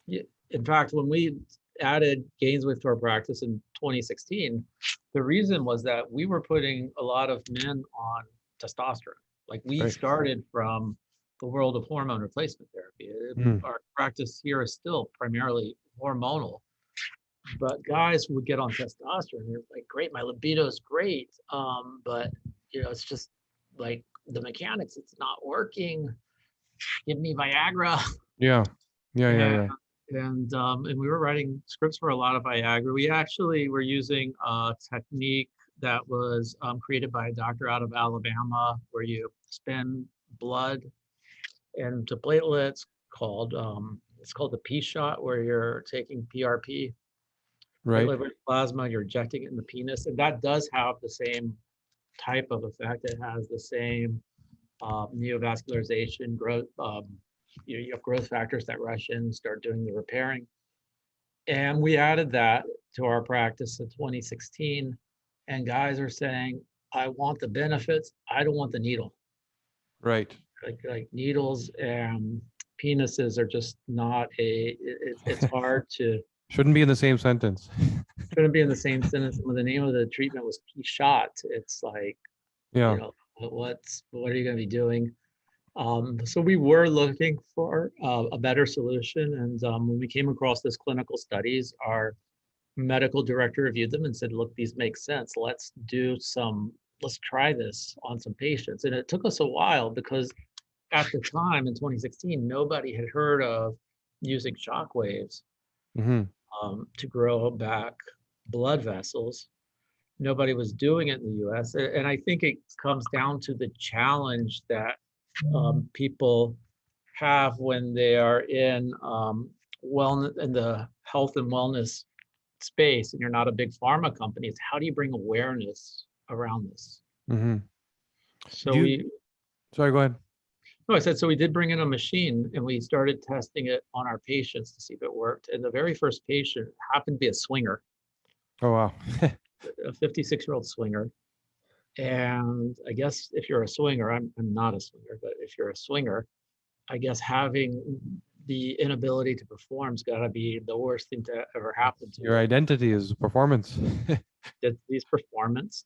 In fact, when we added Gainswave to our practice in 2016, the reason was that we were putting a lot of men on testosterone. Like, we started from the world of hormone replacement therapy. Our practice here is still primarily hormonal, but guys would get on testosterone. They're like, great, my libido is great, but it's just like the mechanics, it's not working. Give me Viagra. Yeah. And we were writing scripts for a lot of Viagra. We actually were using a technique that was created by a doctor out of Alabama, where you spin blood into platelets called it's called the P shot, where you're taking PRP, Right. platelet plasma, you're injecting it in the penis, and that does have the same type of effect. It has the same neovascularization, growth. You have growth factors that rush in, start doing the repairing. And we added that to our practice in 2016. And guys are saying, I want the benefits, I don't want the needle. Right. Like needles and penises are just not it's hard to. Shouldn't be in the same sentence. Shouldn't be in the same sentence. When the name of the treatment was P-shot, it's like, Yeah. what are you going to be doing? So we were looking for a better solution. And when we came across this clinical studies, our medical director reviewed them and said, look, these make sense. Let's try this on some patients. And it took us a while because at the time in 2016, nobody had heard of using shock waves to grow back blood vessels. Nobody was doing it in the US. And I think it comes down to the challenge that people have when they are in wellness, in the health and wellness space, and you're not a big pharma company. It's how do you bring awareness around this? So sorry, go ahead. No, I said, so we did bring in a machine and we started testing it on our patients to see if it worked. And the very first patient happened to be a swinger. Oh, wow. A 56-year-old swinger. And I guess if you're a swinger, I'm not a swinger, but if you're a swinger, I guess having the inability to perform's got to be the worst thing to ever happen to Your identity is performance. His performance.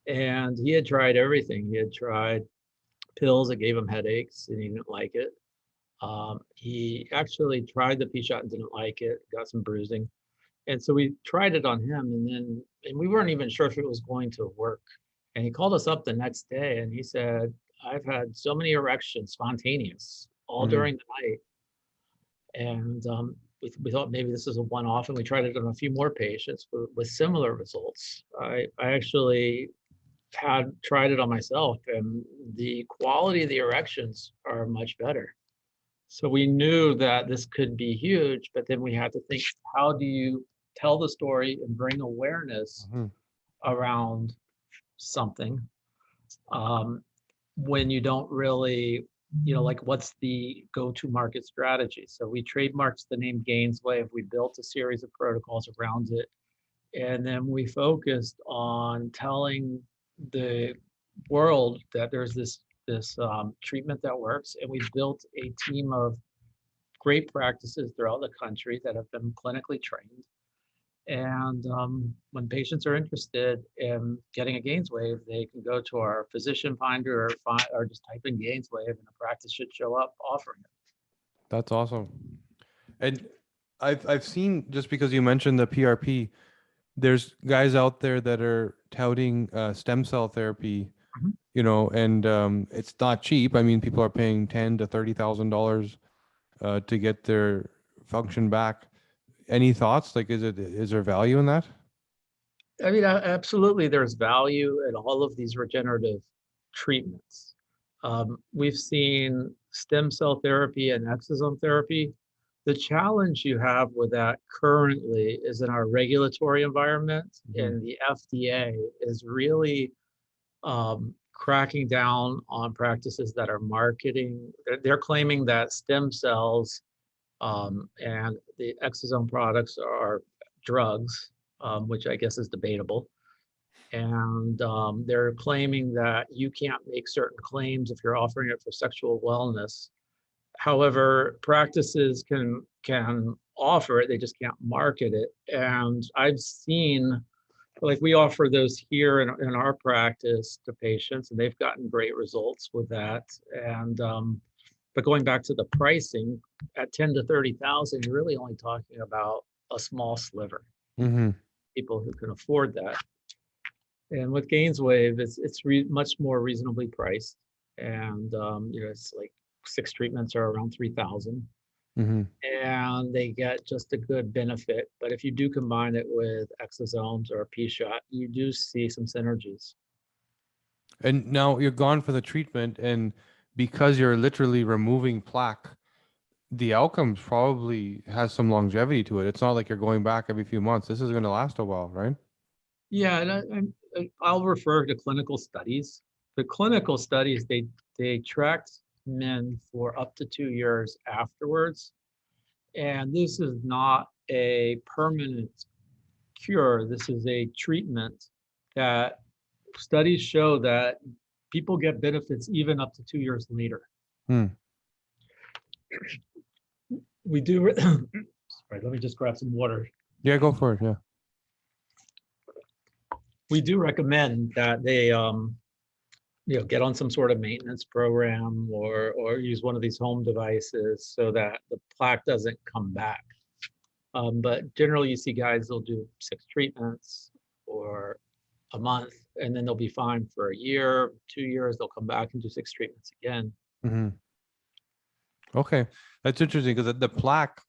And he had tried everything. He had tried pills that gave him headaches and he didn't like it. He actually tried the P-shot and didn't like it, got some bruising. And so we tried it on him and we weren't even sure if it was going to work. And he called us up the next day and he said, I've had so many erections, spontaneous, all during the night. And we thought maybe this is a one-off, and we tried it on a few more patients with similar results. I actually had tried it on myself, and the quality of the erections are much better. So we knew that this could be huge, but then we had to think, how do you tell the story and bring awareness around something when you don't really, like what's the go-to market strategy? So we trademarked the name GainsWave. We built a series of protocols around it. And then we focused on telling the world that there's this treatment that works. And we built a team of great practices throughout the country that have been clinically trained. And when patients are interested in getting a GainsWave, they can go to our physician finder or just type in GainsWave and a practice should show up offering it. That's awesome. And I've seen, just because you mentioned the PRP, there's guys out there that are touting stem cell therapy, and it's not cheap. I mean, people are paying $10,000 to $30,000 to get their function back. Any thoughts? Like, is there value in that? I mean, absolutely, there's value in all of these regenerative treatments. We've seen stem cell therapy and exosome therapy. The challenge you have with that currently is in our regulatory environment, and the FDA is really cracking down on practices that are marketing. They're claiming that stem cells and the exosome products are drugs, which I guess is debatable. And they're claiming that you can't make certain claims if you're offering it for sexual wellness. However, practices can offer it, they just can't market it. And I've seen, like, we offer those here in our practice to patients, and they've gotten great results with that. And but going back to the pricing, at 10 to 30,000, you're really only talking about a small sliver. People who can afford that. And with GainsWave, it's much more reasonably priced, and it's like 6 treatments are around 3,000, and they get just a good benefit. But if you do combine it with exosomes or a P-shot, you do see some synergies. And now you're gone for the treatment, and because you're literally removing plaque, the outcomes probably has some longevity to it. It's not like you're going back every few months. This is going to last a while, right? Yeah, and I'll refer to clinical studies. The clinical studies, they tracked men for up to 2 years afterwards. And this is not a permanent cure. This is a treatment that studies show that people get benefits even up to 2 years later. We do, sorry, let me just grab some water. Yeah, go for it. Yeah. We do recommend that they, get on some sort of maintenance program or use one of these home devices so that the plaque doesn't come back. But generally, you see guys, they'll do 6 treatments or a month, and then they'll be fine for a year, 2 years. They'll come back and do 6 treatments again. Okay, that's interesting because the plaque,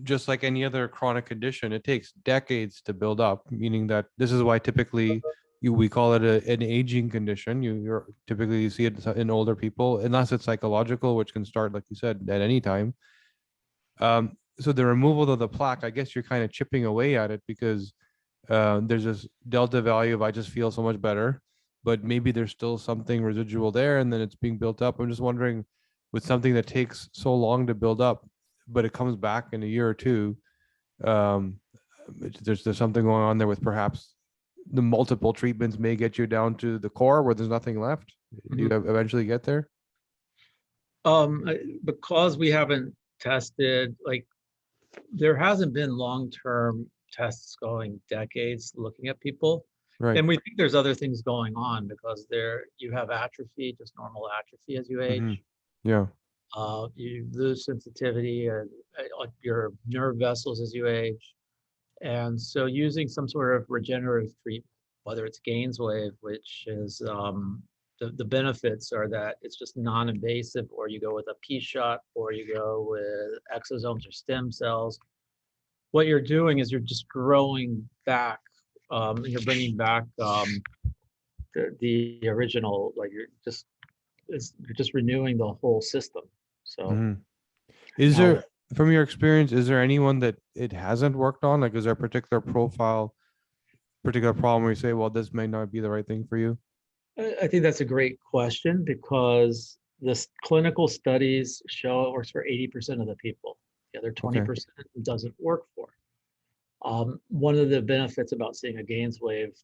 just like any other chronic condition, it takes decades to build up, meaning that this is why typically we call it an aging condition. You typically see it in older people, unless it's psychological, which can start, like you said, at any time. So the removal of the plaque, I guess you're kind of chipping away at it because there's this delta value of I just feel so much better, but maybe there's still something residual there and then it's being built up. I'm just wondering, with something that takes so long to build up, but it comes back in a year or two, there's something going on there with perhaps the multiple treatments may get you down to the core where there's nothing left. Do you eventually get there? Because we haven't tested, like, there hasn't been long-term tests going decades looking at people. Right. And we think there's other things going on because you have atrophy, just normal atrophy as you age. Yeah. You lose sensitivity on your nerve vessels as you age. And so using some sort of regenerative treatment, whether it's GainsWave, which is the benefits are that it's just non-invasive, or you go with a P shot, or you go with exosomes or stem cells. What you're doing is you're just growing back, and you're bringing back the original, like you're just renewing the whole system. So is there, from your experience, is there anyone that it hasn't worked on? Like, is there a particular profile, particular problem where you say, well, this may not be the right thing for you? I think that's a great question because the clinical studies show it works for 80% of the people. The other 20% it doesn't work for. One of the benefits about seeing a GainsWave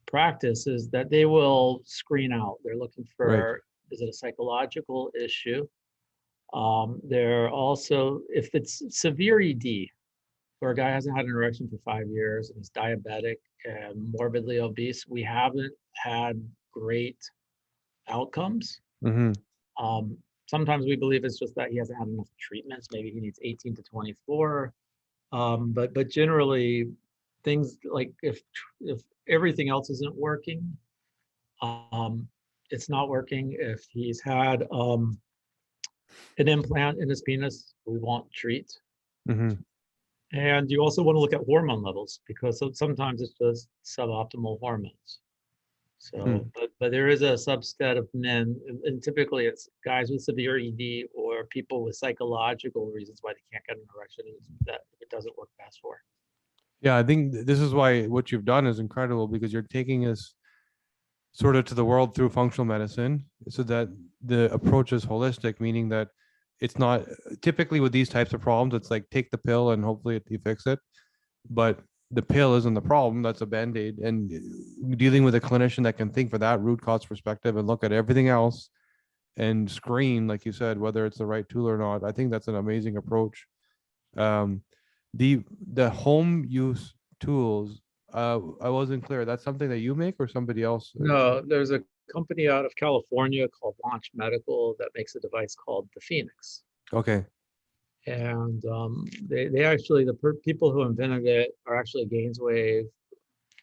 practice is that they will screen out. They're looking for, is it a psychological issue? They're also, if it's severe ED, where a guy hasn't had an erection for 5 years and is diabetic and morbidly obese, we haven't had great outcomes. Sometimes we believe it's just that he hasn't had enough treatments. Maybe he needs 18 to 24. But generally, things like if everything else isn't working, it's not working. If he's had an implant in his penis, we won't treat. And you also want to look at hormone levels because sometimes it's just suboptimal hormones. So, but there is a subset of men, and typically it's guys with severe ED or people with psychological reasons why they can't get an erection that it doesn't work best for. Yeah, I think this is why what you've done is incredible because you're taking us sort of to the world through functional medicine so that the approach is holistic, meaning that it's not typically with these types of problems, it's like take the pill and hopefully you fix it. But the pill isn't the problem, that's a band-aid. And dealing with a clinician that can think for that root cause perspective and look at everything else and screen, like you said, whether it's the right tool or not, I think that's an amazing approach. The home use tools, I wasn't clear. That's something that you make or somebody else? No, there's a company out of California called Launch Medical that makes a device called the Phoenix. Okay. And they actually, people who invented it are actually GainsWave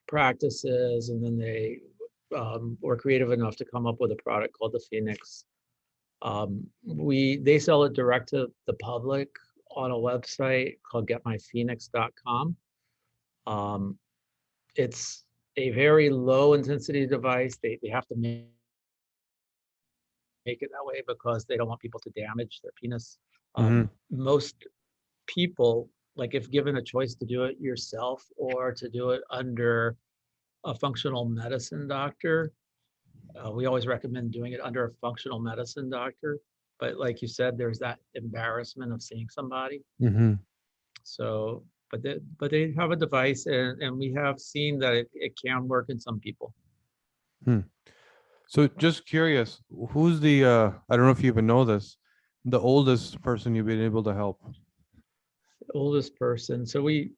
practices, and then they were creative enough to come up with a product called the Phoenix. They sell it direct to the public on a website called getmyphoenix.com. It's a very low intensity device. They have to make it that way because they don't want people to damage their penis. Most people, like if given a choice to do it yourself or to do it under a functional medicine doctor, we always recommend doing it under a functional medicine doctor. But like you said, there's that embarrassment of seeing somebody. So, but they have a device, and we have seen that it can work in some people. So just curious, who's the I don't know if you even know this, the oldest person you've been able to help? Oldest person. So we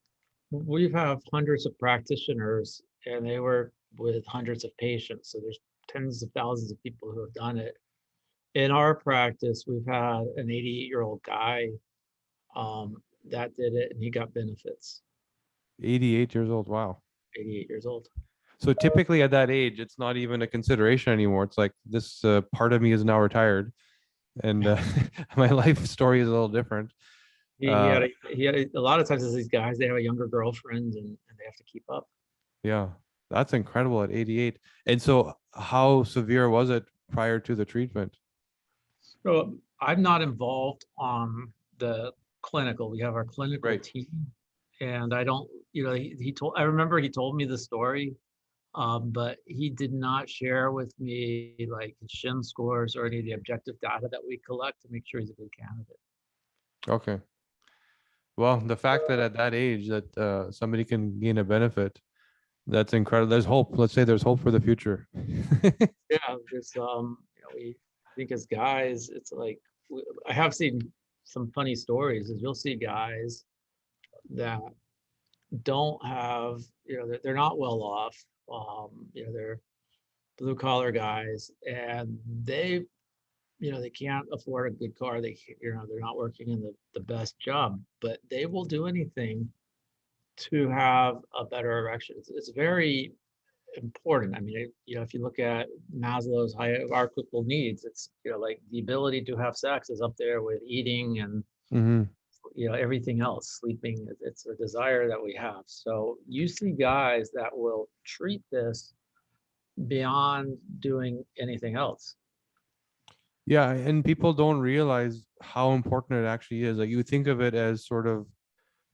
have hundreds of practitioners and they work with hundreds of patients. So there's tens of thousands of people who have done it. In our practice, we've had an 88-year-old guy that did it and he got benefits. 88 years old. Wow. 88 years old. So typically at that age, it's not even a consideration anymore. It's like this part of me is now retired, and my life story is a little different. He had a lot of times as these guys, they have a younger girlfriend and they have to keep up. Yeah, that's incredible at 88. And so how severe was it prior to the treatment? So I'm not involved on the clinical. We have our clinical Right. team, and I don't, I remember he told me the story, but he did not share with me like his SHIM scores or any of the objective data that we collect to make sure he's a good candidate. Okay. Well, the fact that at that age that somebody can gain a benefit, that's incredible. There's hope. Let's say there's hope for the future. Yeah, there's we think as guys, it's like I have seen some funny stories. Is you'll see guys that don't have, they're not well off. They're blue collar guys, and they can't afford a good car. They're not working in the best job, but they will do anything to have a better erection. It's very important. I mean, if you look at Maslow's hierarchical needs, it's, like the ability to have sex is up there with eating and, Hmm. everything else, sleeping. It's a desire that we have. So you see guys that will treat this beyond doing anything else. Yeah, and people don't realize how important it actually is. Like you think of it as sort of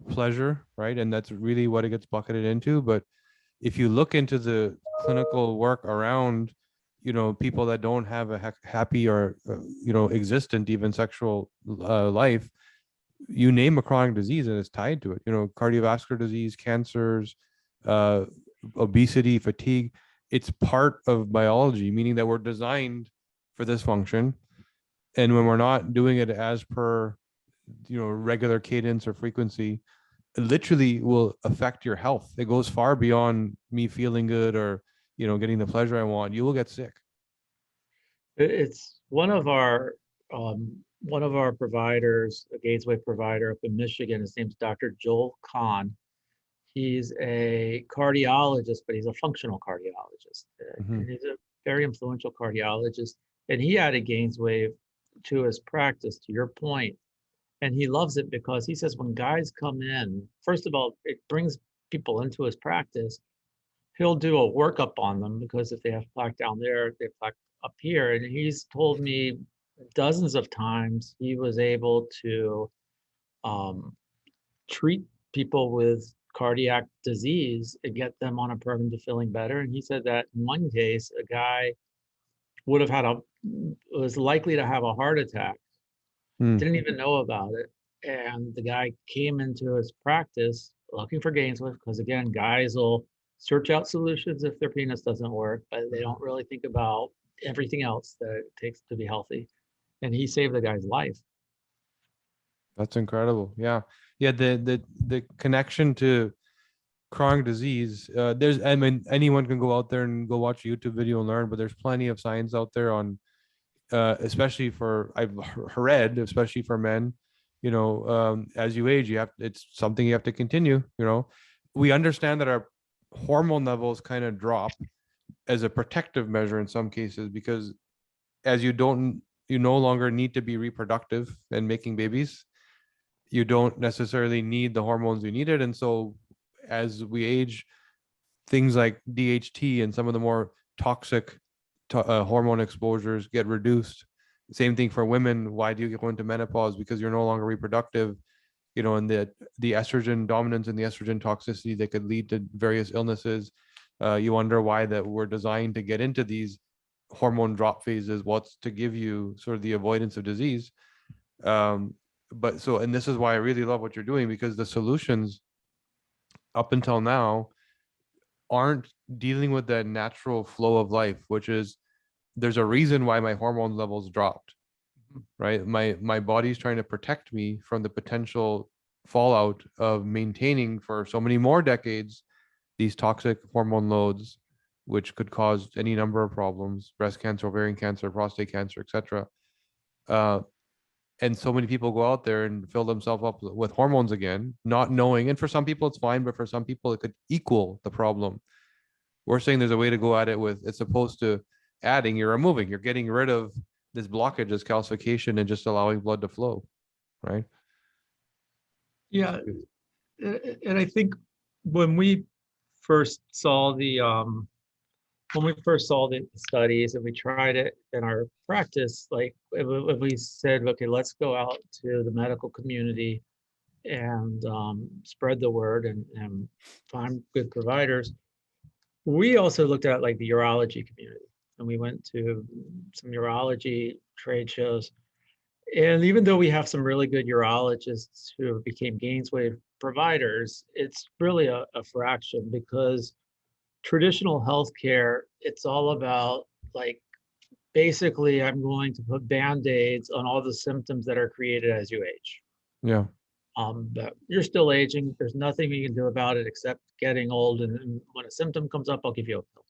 pleasure, right? And that's really what it gets bucketed into. But if you look into the clinical work around, people that don't have a happy or, existent even sexual life, you name a chronic disease and it's tied to it. Cardiovascular disease, cancers, uh, obesity, fatigue. It's part of biology, meaning that we're designed for this function. And when we're not doing it as per, regular cadence or frequency, it literally will affect your health. It goes far beyond me feeling good or, getting the pleasure I want. You will get sick. It's one of our providers, a Gateway provider up in Michigan. His name's Dr. Joel Kahn. He's a cardiologist, but he's a functional cardiologist. And he's a very influential cardiologist. And he added Gainswave to his practice, to your point. And he loves it because he says when guys come in, first of all, it brings people into his practice. He'll do a workup on them because if they have plaque down there, they have plaque up here. And he's told me dozens of times he was able to treat people with cardiac disease and get them on a program to feeling better. And he said that in one case, a guy was likely to have a heart attack, didn't even know about it. And the guy came into his practice looking for Gainswave because, again, guys will search out solutions if their penis doesn't work, but they don't really think about everything else that it takes to be healthy. And he saved the guy's life. That's incredible. Yeah. Yeah. The connection to chronic disease, anyone can go out there and go watch a YouTube video and learn, but there's plenty of science out there on, especially I've read, especially for men, as you age, it's something you have to continue. We understand that our hormone levels kind of drop as a protective measure in some cases, because as you no longer need to be reproductive and making babies, you don't necessarily need the hormones you needed. And so as we age, things like DHT and some of the more toxic hormone exposures get reduced. Same thing for women. Why do you go into menopause? Because you're no longer reproductive, and the estrogen dominance and the estrogen toxicity that could lead to various illnesses. You wonder why that we're designed to get into these hormone drop phases. What's to give you sort of the avoidance of disease. And this is why I really love what you're doing, because the solutions up until now aren't dealing with that natural flow of life, which is there's a reason why my hormone levels dropped, right? My body's trying to protect me from the potential fallout of maintaining for so many more decades these toxic hormone loads, which could cause any number of problems: breast cancer, ovarian cancer, prostate cancer, etc. And so many people go out there and fill themselves up with hormones again, not knowing. And for some people it's fine, but for some people it could equal the problem. We're saying there's a way to go at it with, it's opposed to adding, you're removing, you're getting rid of this blockage, this calcification, and just allowing blood to flow, right? Yeah, and I think when we first saw the studies and we tried it in our practice, like if we said, okay, let's go out to the medical community and spread the word and find good providers. We also looked at like the urology community, and we went to some urology trade shows. And even though we have some really good urologists who became Gainswave providers, it's really a fraction, because traditional healthcare, it's all about like, basically, I'm going to put Band-Aids on all the symptoms that are created as you age. Yeah. But you're still aging. There's nothing you can do about it except getting old. And when a symptom comes up, I'll give you a pill.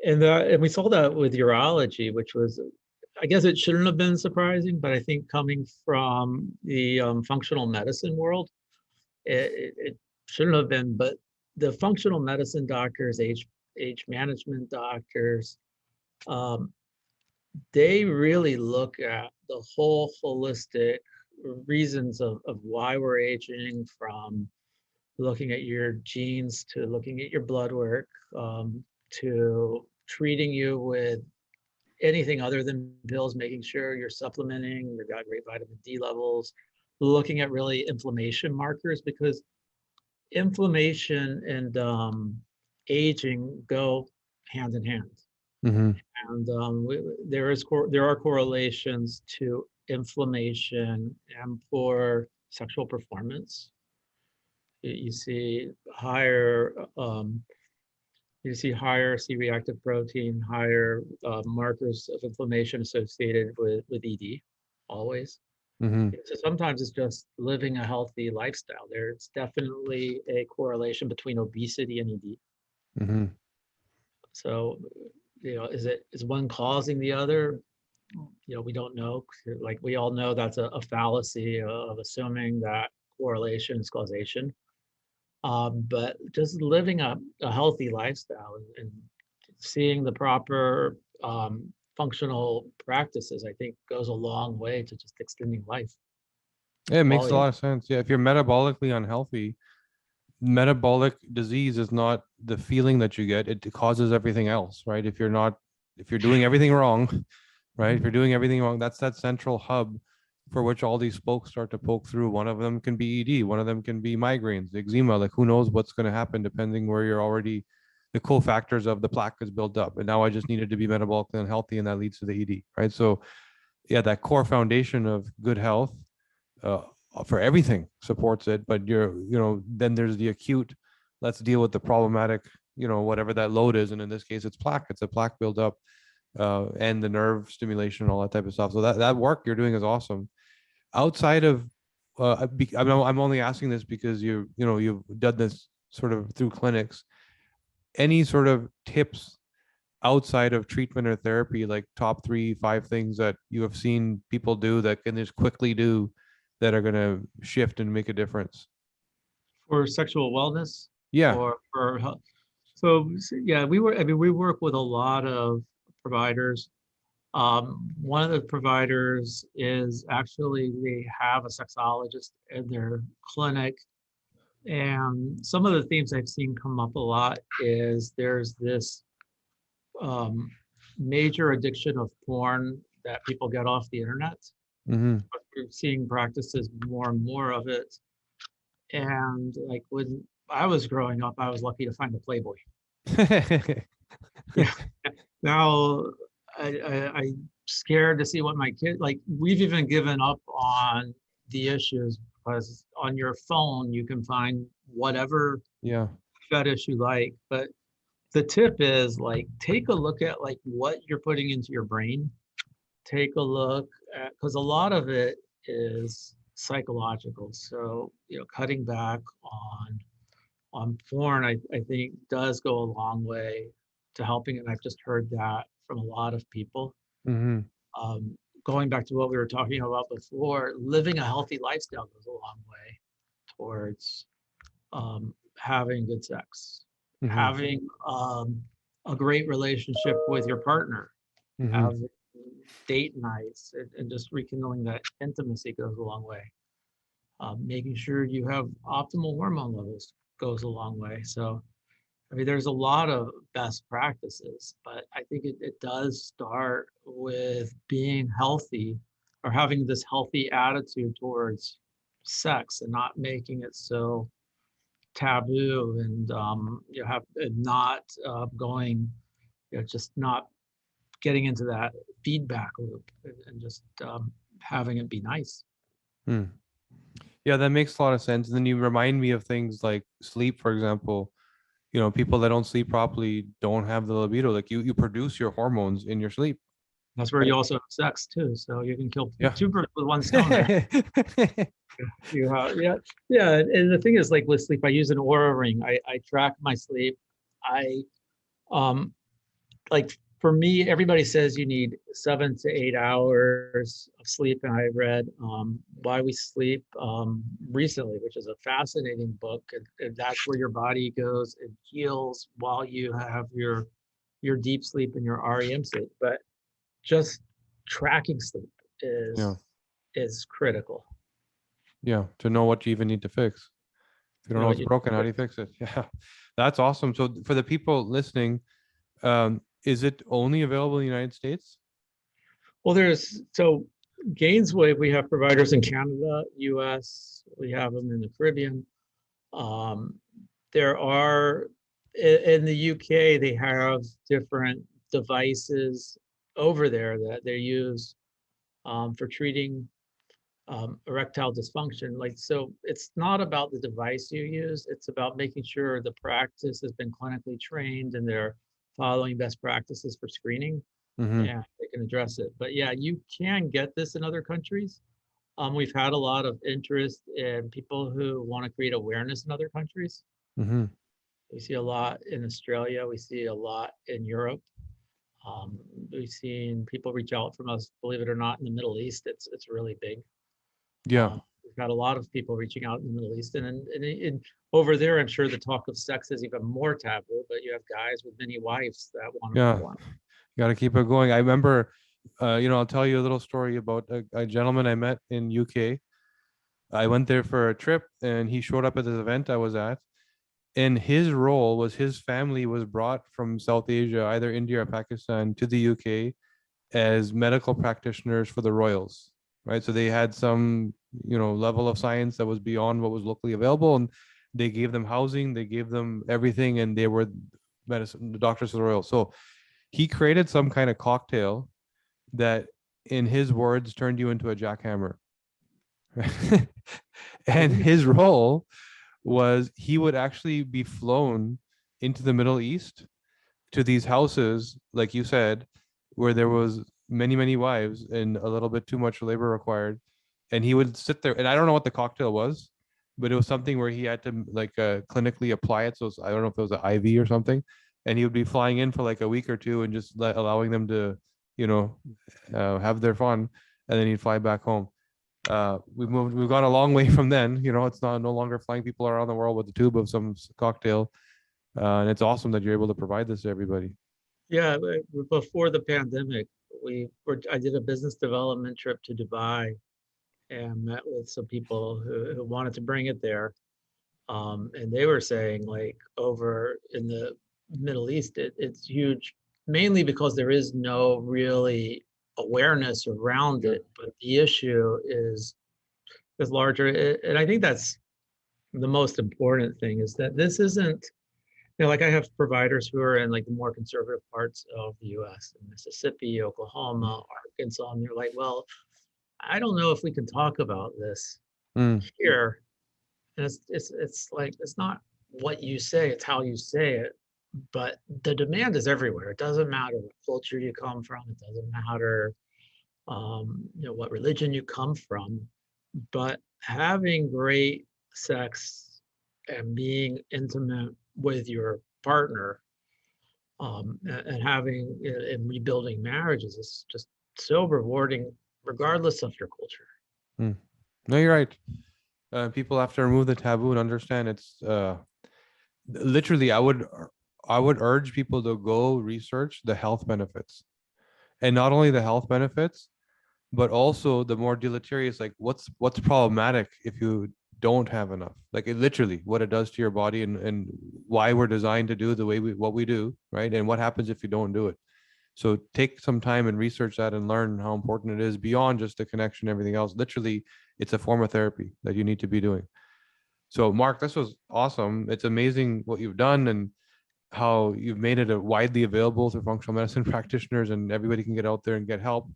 And we saw that with urology, which was, I guess it shouldn't have been surprising, but I think coming from the functional medicine world, it shouldn't have been. But the functional medicine doctors, age management doctors, they really look at the whole holistic reasons of why we're aging, from looking at your genes to looking at your blood work, to treating you with anything other than pills, making sure you're supplementing, you've got great vitamin D levels, looking at really inflammation markers, because inflammation and aging go hand in hand. Mm-hmm. And there are correlations to inflammation and poor sexual performance. You see higher C-reactive protein, higher markers of inflammation associated with ED, always. Mm-hmm. So sometimes it's just living a healthy lifestyle. There's definitely a correlation between obesity and ED. Mm-hmm. So, is one causing the other? We don't know. Like we all know that's a fallacy of assuming that correlation is causation. But just living a healthy lifestyle and seeing the proper functional practices, I think, goes a long way to just extending life. Yeah, it makes a lot of sense. Yeah, if you're metabolically unhealthy, metabolic disease is not the feeling that you get, it causes everything else, right? If you're doing everything wrong, right? If you're doing everything wrong, that's that central hub for which all these spokes start to poke through. One of them can be ED, one of them can be migraines, eczema, like who knows what's going to happen depending where you're already, the cofactors of the plaque is built up. And now I just needed to be metabolically unhealthy, and that leads to the ED, right? So yeah, that core foundation of good health for everything supports it, but then there's the acute, let's deal with the problematic, whatever that load is. And in this case, it's a plaque buildup, and the nerve stimulation, all that type of stuff. So that work you're doing is awesome. Outside of, I'm only asking this because you've done this sort of through clinics. Any sort of tips outside of treatment or therapy, like top 3-5 things that you have seen people do that can just quickly do that are going to shift and make a difference for sexual wellness? Yeah. Or for health. So yeah, we work with a lot of providers. One of the providers is actually, they have a sexologist in their clinic. And some of the themes I've seen come up a lot is there's this major addiction of porn that people get off the internet. Mm-hmm. We're seeing practices more and more of it. And like when I was growing up, I was lucky to find a Playboy. Yeah. Now I'm scared to see what my kid, like we've even given up on the issues, because on your phone you can find whatever fetish you like, but the tip is like, take a look at like what you're putting into your brain. Take a look at, because a lot of it is psychological. So, cutting back on porn, I think does go a long way to helping. And I've just heard that from a lot of people. Mm-hmm. Going back to what we were talking about before, living a healthy lifestyle goes a long way towards having good sex, Mm-hmm. having a great relationship with your partner, Mm-hmm. having date nights, and just rekindling that intimacy goes a long way. Making sure you have optimal hormone levels goes a long way. So, I mean, there's a lot of best practices, but I think it does start with being healthy or having this healthy attitude towards sex and not making it so taboo, and have not going, just not getting into that feedback loop, and just having it be nice. Yeah, that makes a lot of sense. And then you remind me of things like sleep, for example. People that don't sleep properly don't have the libido. Like you produce your hormones in your sleep. That's where you also have sex too, so you can kill Yeah. two birds with one stone there. Yeah. And the thing is, like with sleep, I use an Aura ring. I track my sleep. I like, for me, everybody says you need 7 to 8 hours of sleep, and I read Why We Sleep recently, which is a fascinating book, and that's where your body goes and heals while you have your deep sleep and your REM sleep. But just tracking sleep is critical. Yeah, to know what you even need to fix. If you don't know what's broken, how do you fix it? Yeah, that's awesome. So for the people listening, is it only available in the United States? Well, GainsWave, we have providers in Canada, US, we have them in the Caribbean. There are, in the UK, they have different devices over there that they use for treating erectile dysfunction. So it's not about the device you use, it's about making sure the practice has been clinically trained and they're following best practices for screening. Mm-hmm. Yeah, they can address it. But yeah, you can get this in other countries. We've had a lot of interest in people who want to create awareness in other countries. Mm-hmm. We see a lot in Australia. We see a lot in Europe. We've seen people reach out from us, believe it or not, in the Middle East. It's really big. Yeah. We've got a lot of people reaching out in the Middle East, and over there, I'm sure the talk of sex is even more taboo. But you have guys with many wives that want to perform. Got to keep it going. I remember, I'll tell you a little story about a gentleman I met in UK. I went there for a trip, and he showed up at this event I was at. And his role was his family was brought from South Asia, either India or Pakistan, to the UK as medical practitioners for the royals, right? So they had some, level of science that was beyond what was locally available, and they gave them housing, they gave them everything, and they were the doctors of the royals. So he created some kind of cocktail that, in his words, turned you into a jackhammer. And his role was he would actually be flown into the Middle East to these houses, like you said, where there was many, many wives and a little bit too much labor required. And he would sit there, and I don't know what the cocktail was, but it was something where he had to clinically apply it. So I don't know if it was an IV or something. And he would be flying in for like a week or two and just allowing them to, have their fun, and then he'd fly back home. We've gone a long way from then. It's no longer flying people around the world with a tube of some cocktail, and it's awesome that you're able to provide this to everybody. Yeah, before the pandemic, I did a business development trip to Dubai and met with some people who wanted to bring it there, and they were saying, like, over in the Middle East, it's huge, mainly because there is no really awareness around it, but the issue is larger. And I think that's the most important thing, is that this isn't, like, I have providers who are in like the more conservative parts of the US, in Mississippi, Oklahoma, Arkansas, and they're like, well, I don't know if we can talk about this here. And it's like, it's not what you say, it's how you say it. but the demand is everywhere. It doesn't matter what culture you come from. It doesn't matter, what religion you come from, but having great sex and being intimate with your partner, and having and rebuilding marriages is just so rewarding, regardless of your culture. No, you're right. People have to remove the taboo and understand it's literally. I would urge people to go research the health benefits, and not only the health benefits, but also the more deleterious, like what's problematic if you don't have enough, like it literally what it does to your body, and why we're designed to do the way what we do, right? And what happens if you don't do it. So take some time and research that and learn how important it is beyond just the connection and everything else. Literally, it's a form of therapy that you need to be doing. So Mark, this was awesome. It's amazing what you've done and how you've made it widely available to functional medicine practitioners, and everybody can get out there and get help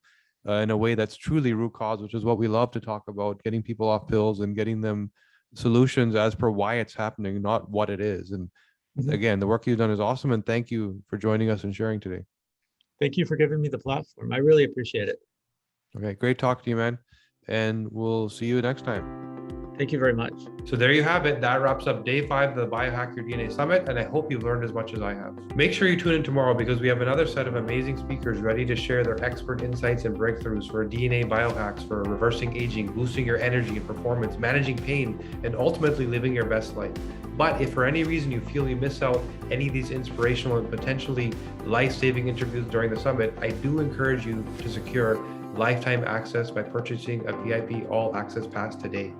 in a way that's truly root cause, which is what we love to talk about, getting people off pills and getting them solutions as per why it's happening, not what it is. And again, the work you've done is awesome. And thank you for joining us and sharing today. Thank you for giving me the platform. I really appreciate it. Okay, great talking to you, man. And we'll see you next time. Thank you very much. So there you have it. That wraps up day 5 of the Biohack Your DNA Summit, and I hope you've learned as much as I have. Make sure you tune in tomorrow because we have another set of amazing speakers ready to share their expert insights and breakthroughs for DNA biohacks for reversing aging, boosting your energy and performance, managing pain, and ultimately living your best life. But if for any reason you feel you miss out any of these inspirational and potentially life-saving interviews during the summit, I do encourage you to secure lifetime access by purchasing a VIP all access pass today.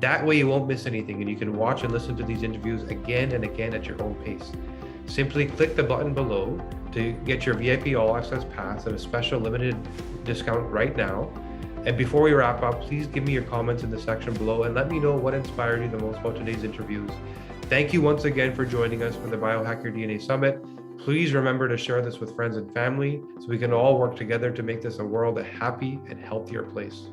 That way you won't miss anything and you can watch and listen to these interviews again and again at your own pace. Simply click the button below to get your VIP all access pass at a special limited discount right now. And before we wrap up, please give me your comments in the section below and let me know what inspired you the most about today's interviews. Thank you once again for joining us for the Biohack Your DNA Summit. Please remember to share this with friends and family so we can all work together to make this a world a happy and healthier place.